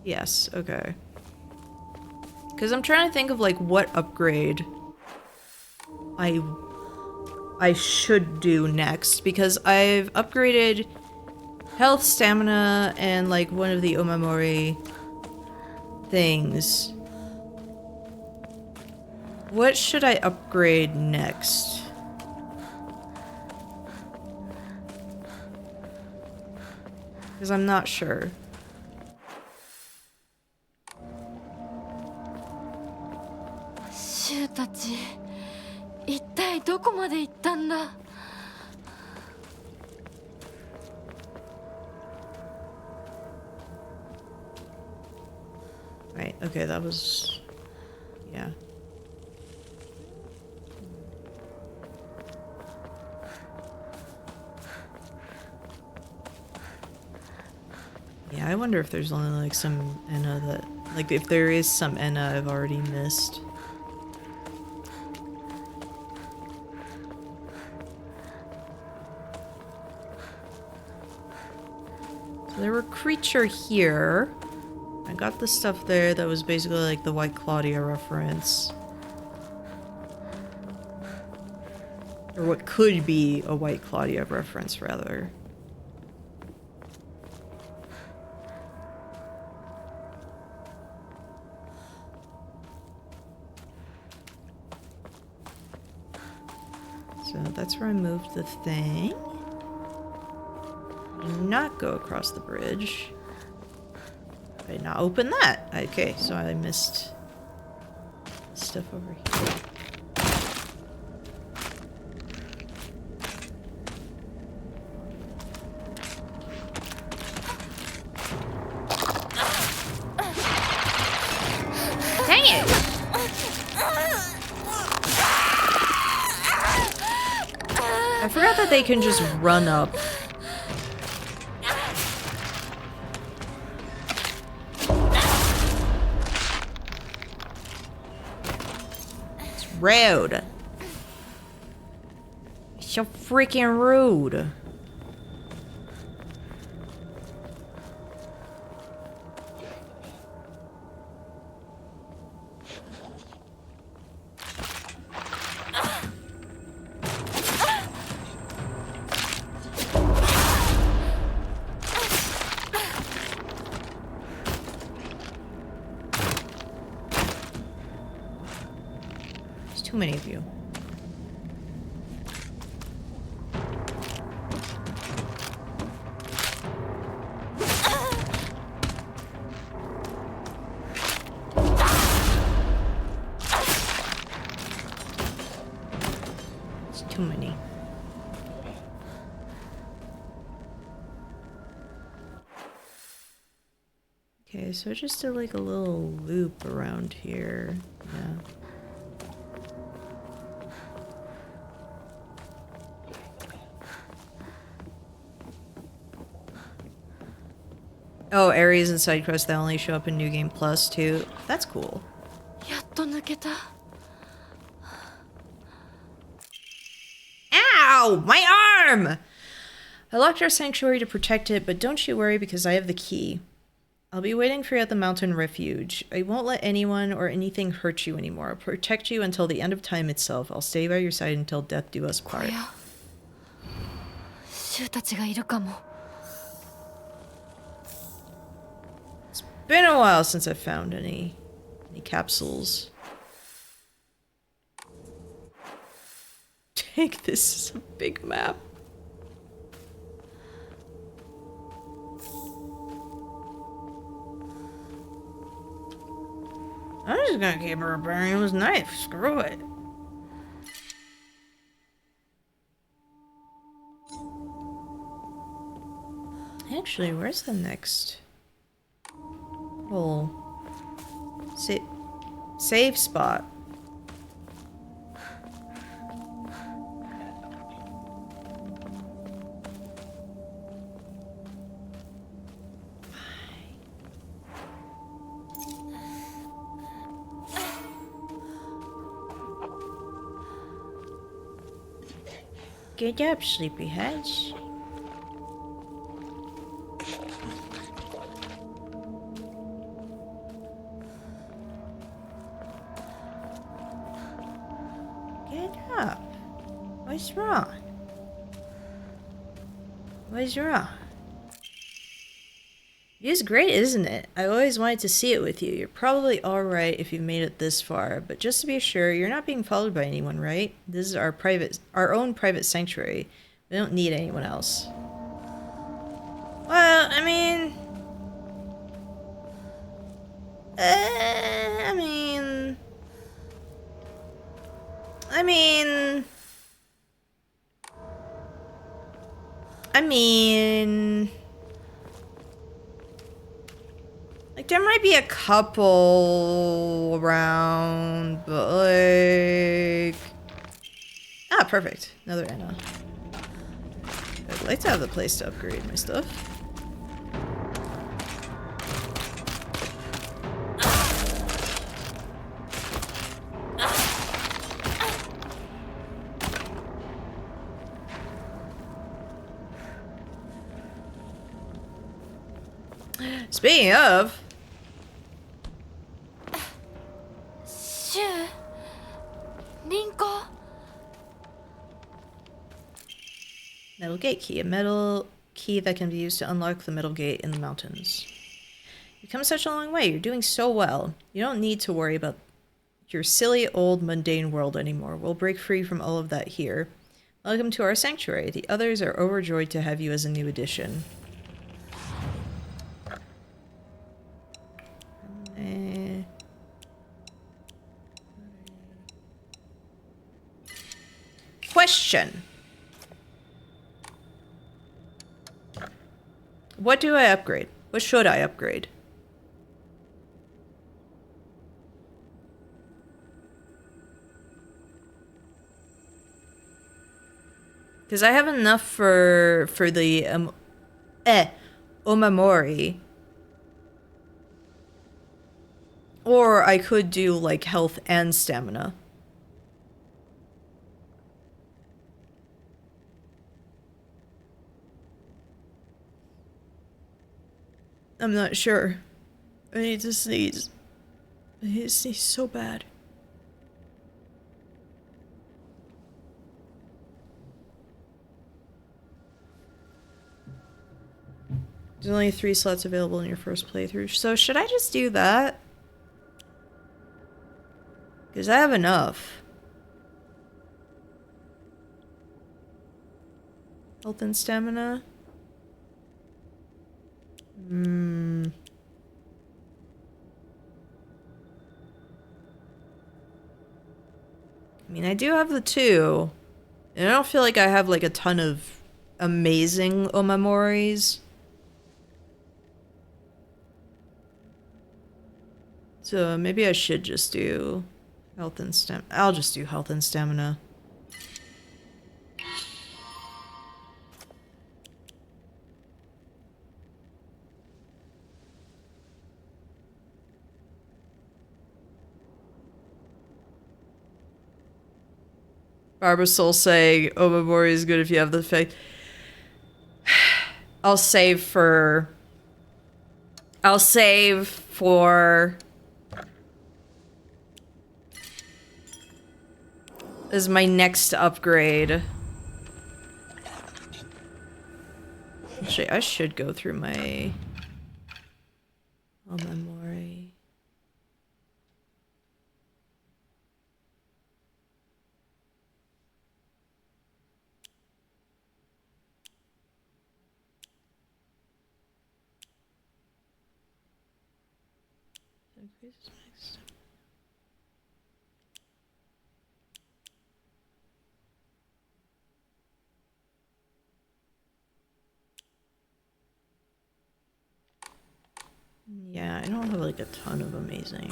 Yes, okay. Because I'm trying to think of like what upgrade I should do next, because I've upgraded health, stamina, and like one of the Omamori things. What should I upgrade next? Because I'm not sure.シュウたち、一体どこまで行ったんだ? Right, okay, that was... yeah. Yeah, I wonder if there's only like some Enna that... like if there is some Enna I've already missed. So there were creature here. I got the stuff there that was basically like the White Claudia reference. Or what could be a White Claudia reference, rather. So that's where I moved the thing. Do not go across the bridge. Did not open that. Okay, so I missed stuff over here. Dang it! I forgot that they can just run up. Rude. So freaking rude. Too many of you. It's too many. Okay, so just did like a little loop around here. Yeah. Oh, areas and side quests that only show up in New Game Plus too. That's cool. やっと抜けた。 Ow! My arm! I locked our sanctuary to protect it, but don't you worry because I have the key. I'll be waiting for you at the mountain refuge. I won't let anyone or anything hurt you anymore. I'll protect you until the end of time itself. I'll stay by your side until death do us こ part. れや。シュウたちがいるかも。 It's been a while since I've found any capsules. Take this is a big map. I'm just gonna keep repairing his knife. Screw it. Actually, where's the next hole? Save spot. Get up, sleepyheads. Get up. What's wrong? What's wrong? It's great, isn't it? I always wanted to see it with you. You're probably alright if you've made it this far, but just to be sure, you're not being followed by anyone, right? This is our own private sanctuary. We don't need anyone else. Well, I mean... I mean... Like, there might be a couple around, but like... Ah, perfect. Another Anna. I'd like to have the place to upgrade my stuff. Speaking of... シュウ、リンコ。 Metal gate key. A metal key that can be used to unlock the metal gate in the mountains. You've come such a long way. You're doing so well. You don't need to worry about your silly old mundane world anymore. We'll break free from all of that here. Welcome to our sanctuary. The others are overjoyed to have you as a new addition. Question. What do I upgrade? What should I upgrade? Because I have enough for the Omamori. Or I could do like health and stamina. I'm not sure. I need to sneeze. I need to sneeze so bad. There's only 3 slots available in your first playthrough. So should I just do that? Because I have enough. health and stamina. I mean, I do have the 2. And I don't feel like I have like a ton of amazing omemoris. So maybe I should just do health and stamina. I'll just do health and stamina. Barbara Soul saying Omamori is good if you have the faith. I'll save for as my next upgrade. Actually, I should go through my Omamori. Yeah, I don't have like a ton of amazing.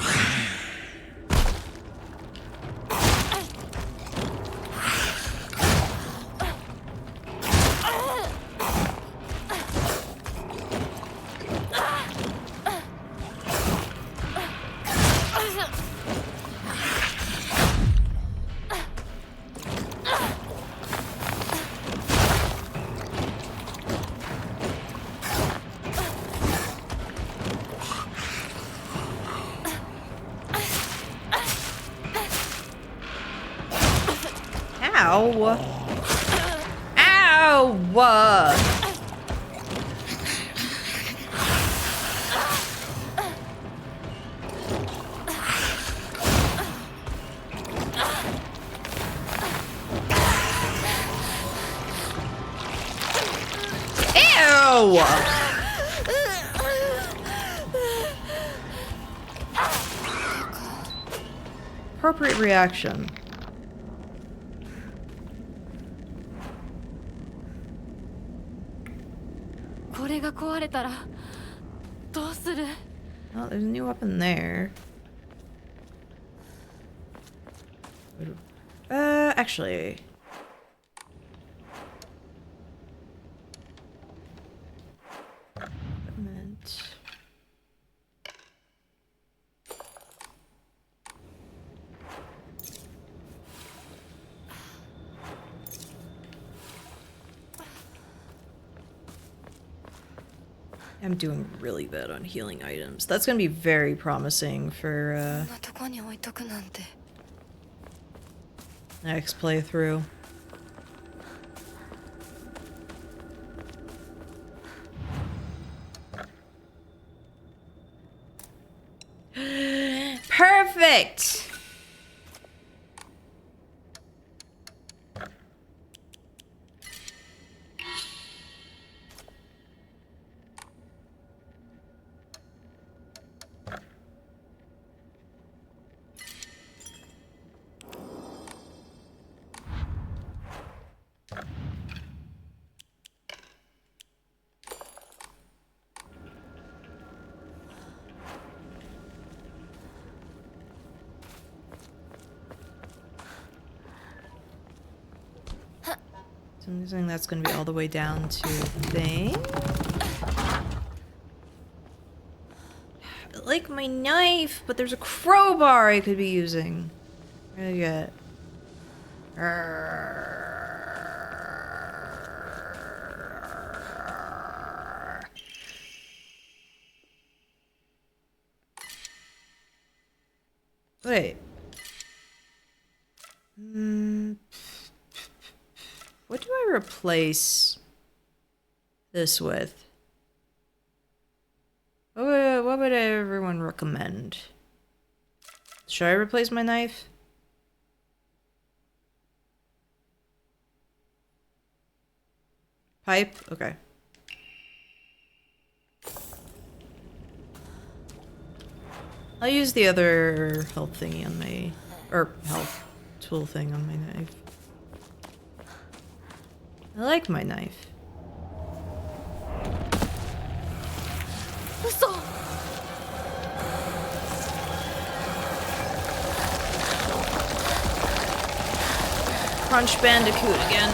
Ow! Ow! Ew! Appropriate reaction. Oh, there's a new weapon there. Actually. Equipment. I'm doing really bad on healing items. That's gonna be very promising for next playthrough. Perfect! So I'm assuming that's gonna be all the way down to thing. I like my knife, but there's a crowbar I could be using. What do I get? Wait. What do I replace this with? What would everyone recommend? Should I replace my knife? Pipe? Okay. I'll use the other health thingy on my... or health tool thing on my knife. I like my knife. 嘘 Crunch Bandicoot again.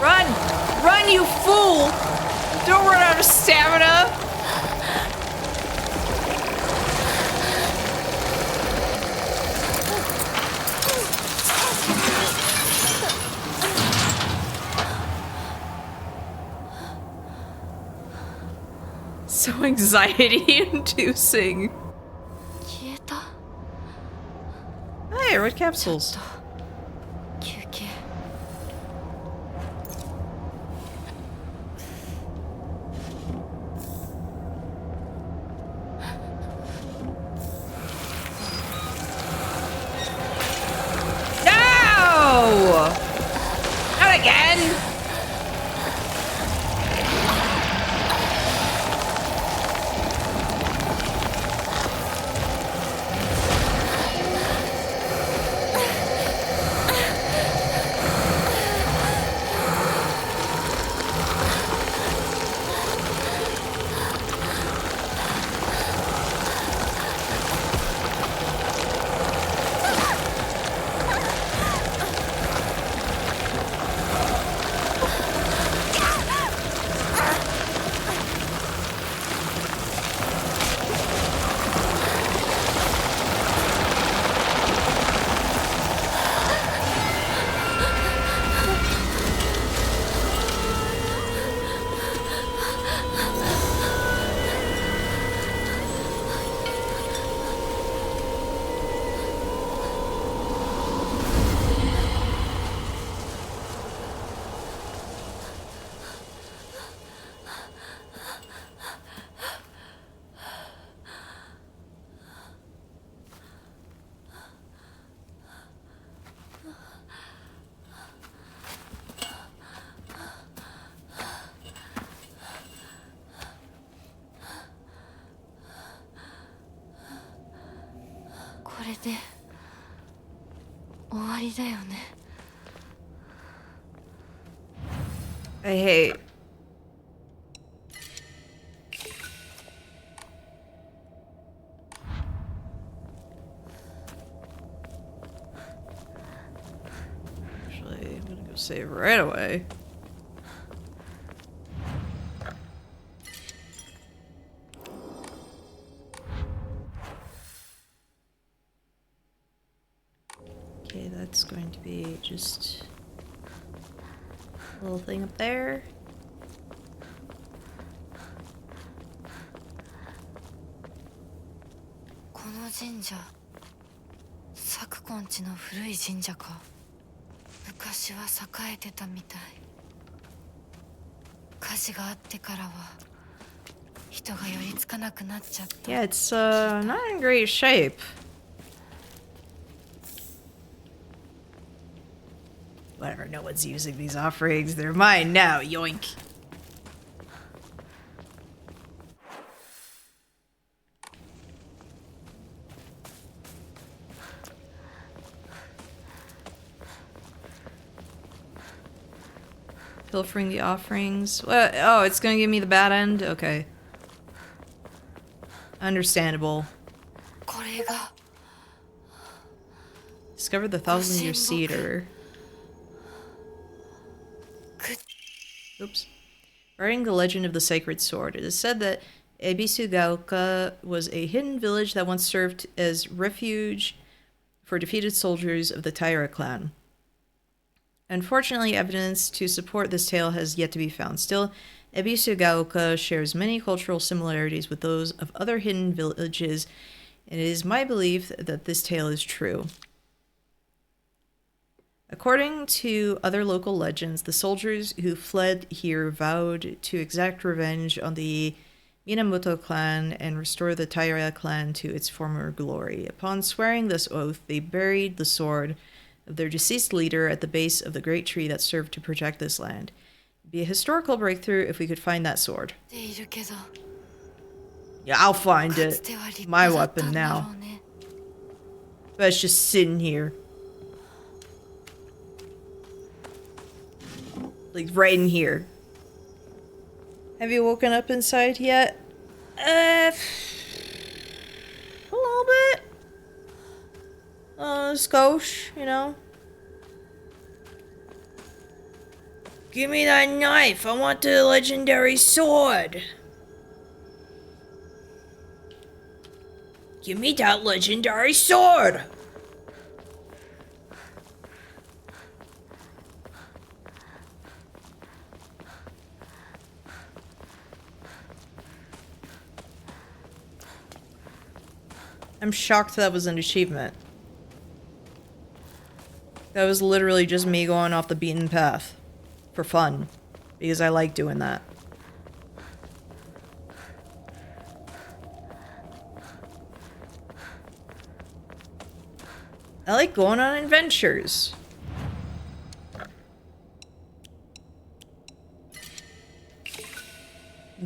Run! Run, you fool! Don't run out of stamina! So anxiety-inducing. 消えた Hey, red capsules. 休憩 No! Not again! I hate. Actually, I'm gonna go save right away. Okay, that's going to be just a little thing up there. Yeah, it's not in great shape. Whatever, no one's using these offerings. They're mine now, yoink. Pilfering the offerings. What? Oh, it's gonna give me the bad end? Okay. Understandable. Discovered the 1,000-year cedar. Oops. Regarding the legend of the sacred sword, it is said that Ebisugaoka was a hidden village that once served as refuge for defeated soldiers of the Taira clan. Unfortunately, evidence to support this tale has yet to be found. Still, Ebisugaoka shares many cultural similarities with those of other hidden villages, and it is my belief that this tale is true. According to other local legends, the soldiers who fled here vowed to exact revenge on the Minamoto clan and restore the Taira clan to its former glory. Upon swearing this oath, they buried the sword of their deceased leader at the base of the great tree that served to protect this land. It'd be a historical breakthrough if we could find that sword. Yeah, I'll find it. My weapon now. But it's just sitting here. Like, right in here. Have you woken up inside yet? A little bit. Skosh, you know? Give me that knife. I want the legendary sword. Give me that legendary sword. I'm shocked that was an achievement. That was literally just me going off the beaten path. For fun. Because I like doing that. I like going on adventures.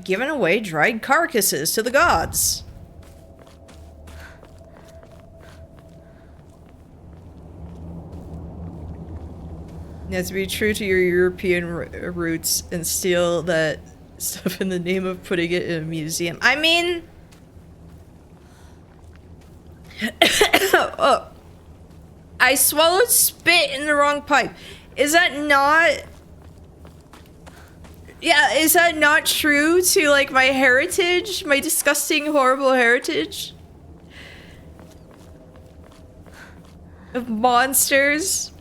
Giving away dried carcasses to the gods. You have to be true to your European roots and steal that stuff in the name of putting it in a museum. I mean... oh. I swallowed spit in the wrong pipe. Is that not... yeah, is that not true to, like, my heritage? My disgusting, horrible heritage? Of monsters?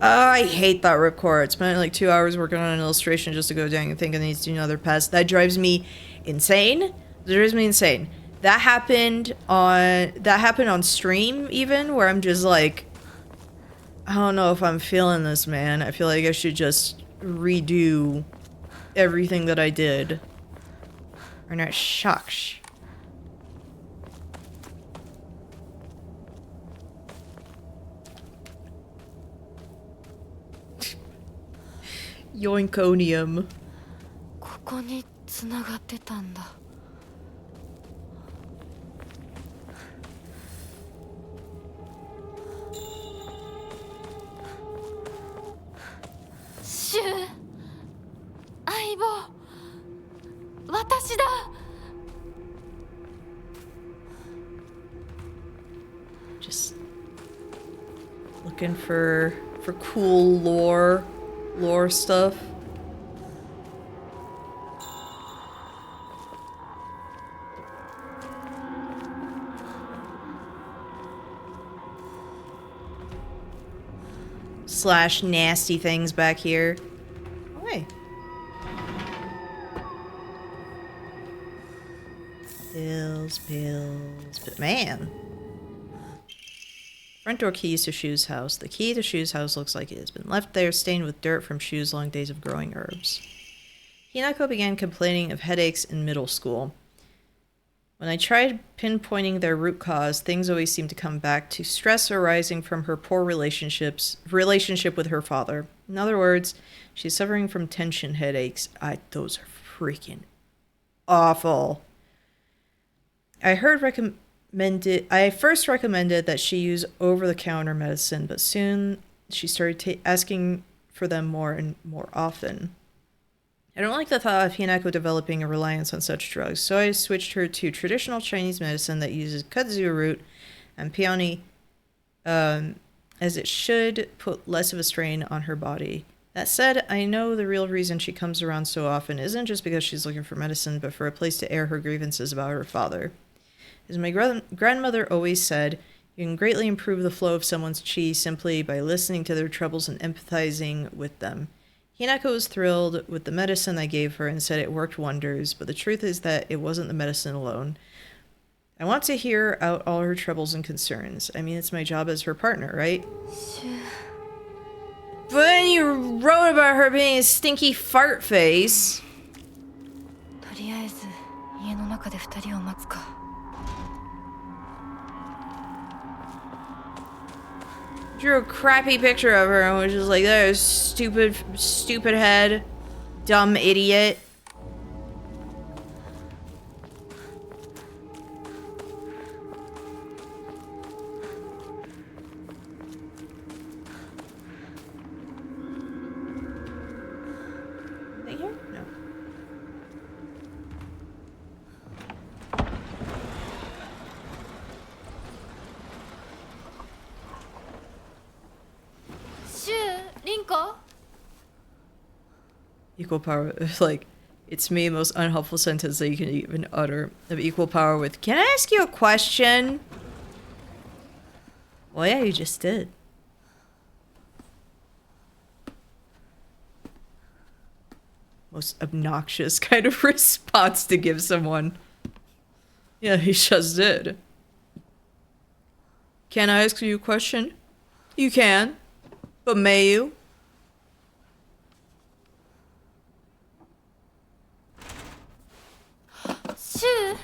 I hate that ripcord. It's been like 2 hours working on an illustration just to go down and think I need to do another pass. That drives me insane. That drives me insane. That happened on stream even, where I'm just like, I don't know if I'm feeling this, man. I feel like I should just redo everything that I did. Or not, shucks. Yoinkonium. ここに繋がってたんだ。シュウ、相棒、私だ。Just looking for cool lore stuff. Slash nasty things back here. Oh, hey. Pills. But man. Front door keys to Shu's house. The key to Shu's house looks like it has been left there, stained with dirt from Shu's long days of growing herbs. Hinako began complaining of headaches in middle school. When I tried pinpointing their root cause, things always seemed to come back to stress arising from her poor relationship with her father. In other words, she's suffering from tension headaches. Those are freaking awful. I first recommended that she use over-the-counter medicine, but soon she started asking for them more and more often. I don't like the thought of Hinako developing a reliance on such drugs, so I switched her to traditional Chinese medicine that uses kudzu root and peony, as it should put less of a strain on her body. That said, I know the real reason she comes around so often isn't just because she's looking for medicine, but for a place to air her grievances about her father. As my grandmother always said, you can greatly improve the flow of someone's chi simply by listening to their troubles and empathizing with them. Hinako was thrilled with the medicine I gave her and said it worked wonders, but the truth is that it wasn't the medicine alone. I want to hear out all her troubles and concerns. I mean, it's my job as her partner, right? But then you wrote about her being a stinky fart face. とりあえず家の中で2人を待つか。Drew a crappy picture of her and was just like, that is stupid head, dumb idiot. Right here? No. Rinko? Equal power, like, it's me, most unhelpful sentence that you can even utter, of equal power with, can I ask you a question? Well, yeah, you just did. Most obnoxious kind of response to give someone. Yeah, he just did. Can I ask you a question? You can. But may you? Shoo!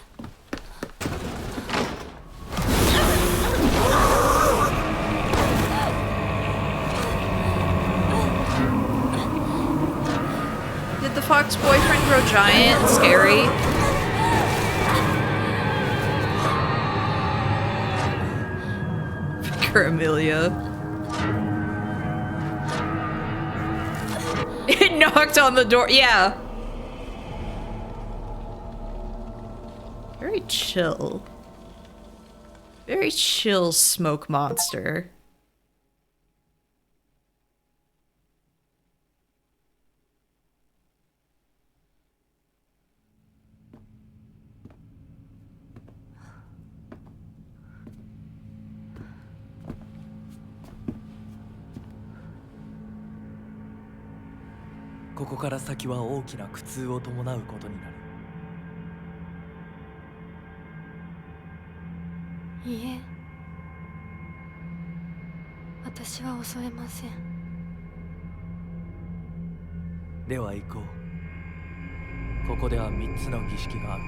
Did the fox boyfriend grow giant and scary? Vicar Amelia. It knocked on the door. Yeah. Very chill. Very chill smoke monster.ここから先は大きな苦痛を伴うことになる。いいえ、私は恐れません。では行こう。ここでは3つの儀式がある。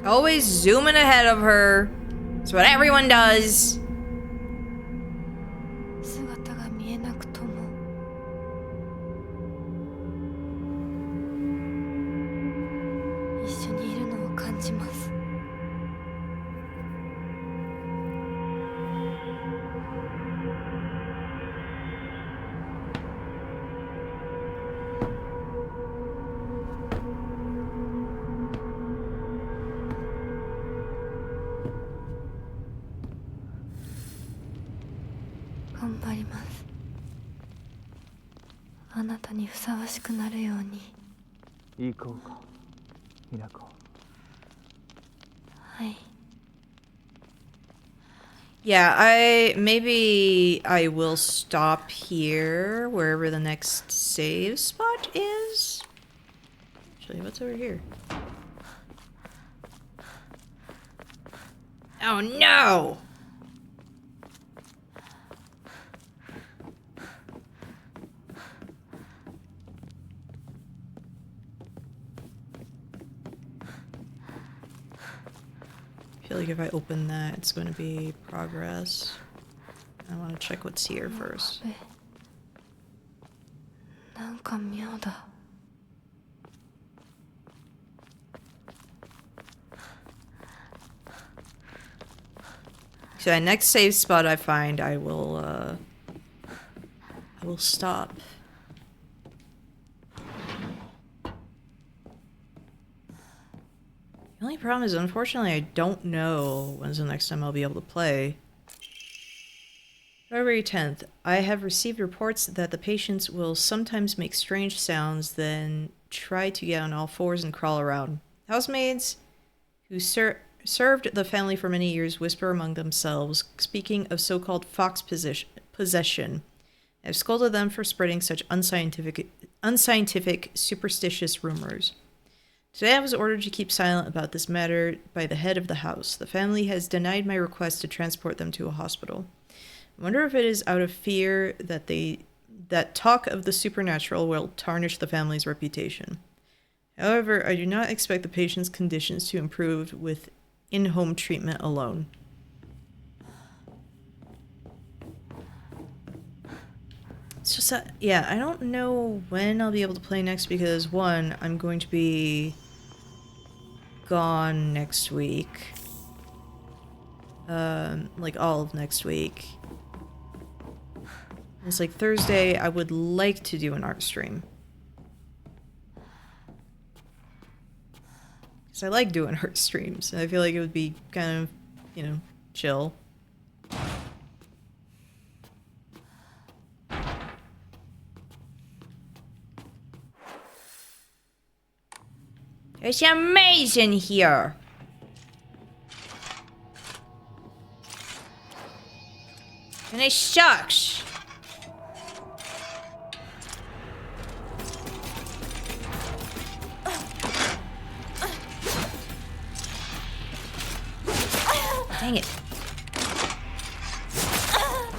Always zooming ahead of her. That's what everyone does. 姿が見えなくとも一緒にいるのを感じます。頑張ります。あなたにふさわしくなるように。行こうか、ひなこ。はい。Yeah, maybe I will stop here wherever the next save spot is. Actually, what's over here? Oh no! feel like if I open that, it's going to be progress. I want to check what's here first. なんか妙だ。 So next save spot I find, I will stop. The only problem is, unfortunately, I don't know when's the next time I'll be able to play. February 10th. I have received reports that the patients will sometimes make strange sounds, then try to get on all fours and crawl around. Housemaids who served the family for many years whisper among themselves, speaking of so-called fox possession. I've scolded them for spreading such unscientific, superstitious rumors. Today I was ordered to keep silent about this matter by the head of the house. The family has denied my request to transport them to a hospital. I wonder if it is out of fear that talk of the supernatural will tarnish the family's reputation. However, I do not expect the patient's conditions to improve with in-home treatment alone. It's just that, yeah, I don't know when I'll be able to play next because, one, I'm going to be gone next week. Like all of next week. It's like Thursday, I would like to do an art stream. Because I like doing art streams. And I feel like it would be kind of, you know, chill. It's amazing here! And it sucks! Dang it.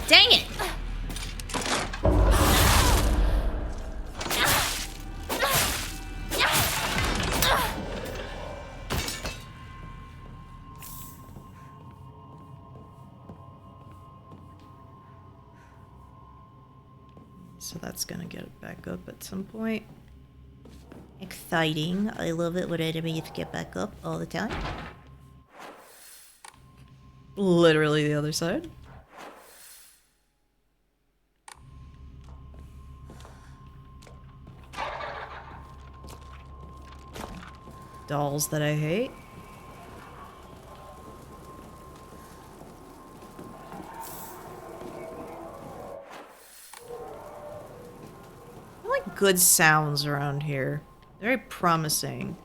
Dang it! So that's gonna get it back up at some point. Exciting. I love it when enemies get back up all the time. Literally the other side. Dolls that I hate. I like good sounds around here. Very promising.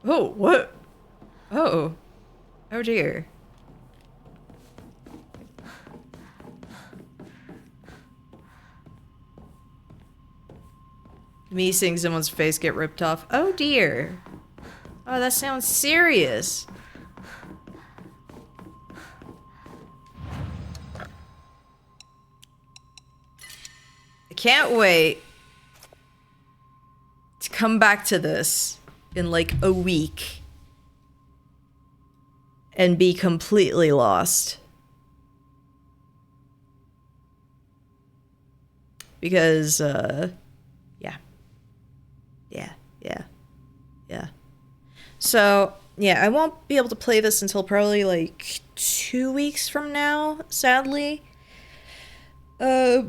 Oh, what? Oh. Oh dear. Me seeing someone's face get ripped off. Oh dear. Oh, that sounds serious. I can't wait to come back to this in like a week and be completely lost. Because, yeah. So, yeah, I won't be able to play this until probably like 2 weeks from now, sadly. Because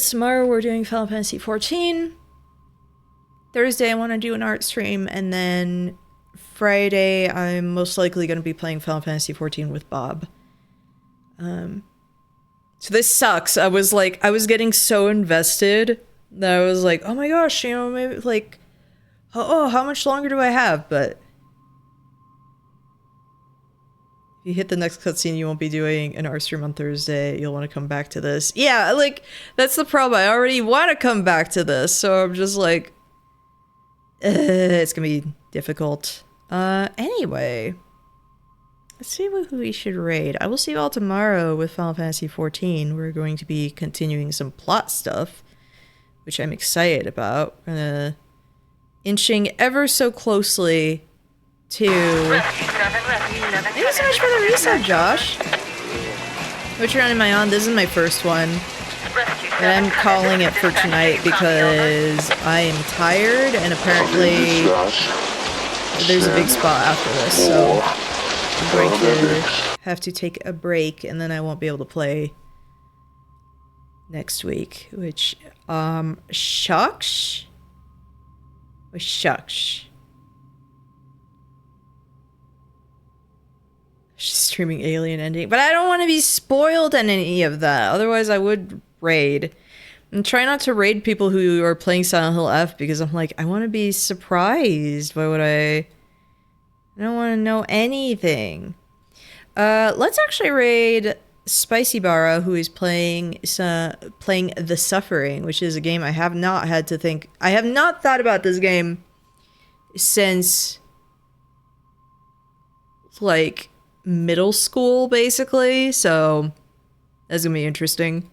tomorrow we're doing Final Fantasy XIV. Thursday I want to do an art stream, and then Friday I'm most likely going to be playing Final Fantasy XIV with Bob. So this sucks. I was getting so invested that I was like, oh my gosh, you know, maybe like, oh, how much longer do I have? But if you hit the next cutscene, you won't be doing an art stream on Thursday. You'll want to come back to this. Yeah, like, that's the problem. I already want to come back to this, so I'm just like, it's gonna be difficult. Anyway. Let's see who we should raid. I will see you all tomorrow with Final Fantasy XIV. We're going to be continuing some plot stuff, which I'm excited about. We're gonna inching ever so closely to... Thank you so much for the resub, Josh. Which round am I on? This is my first one. And I'm calling it for tonight because I am tired and apparently there's a big spot after this, so I'm going to have to take a break and then I won't be able to play next week, which, shucks? Or shucks? She's streaming Alien Ending, but I don't want to be spoiled in any of that, otherwise I would raid. And try not to raid people who are playing Silent Hill F because I'm like, I want to be surprised. Why would I don't want to know anything. Let's actually raid Spicy Bara, who is playing The Suffering, which is a game I have not had to think. I have not thought about this game since like middle school, basically. So that's gonna be interesting.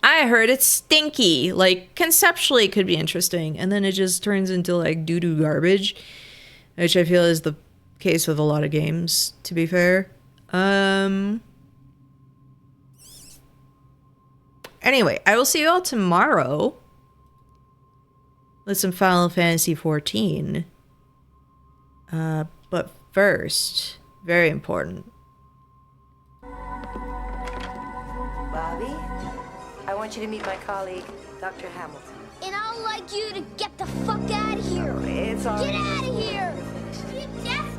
I heard it's stinky. Like, conceptually it could be interesting, and then it just turns into like doo-doo garbage, which I feel is the case with a lot of games, to be fair. Anyway, I will see you all tomorrow with some Final Fantasy XIV. But first, very important. Bobby, I want you to meet my colleague, Dr. Hamilton. And I'd like you to get the fuck out of here. It's all Get out of here! That's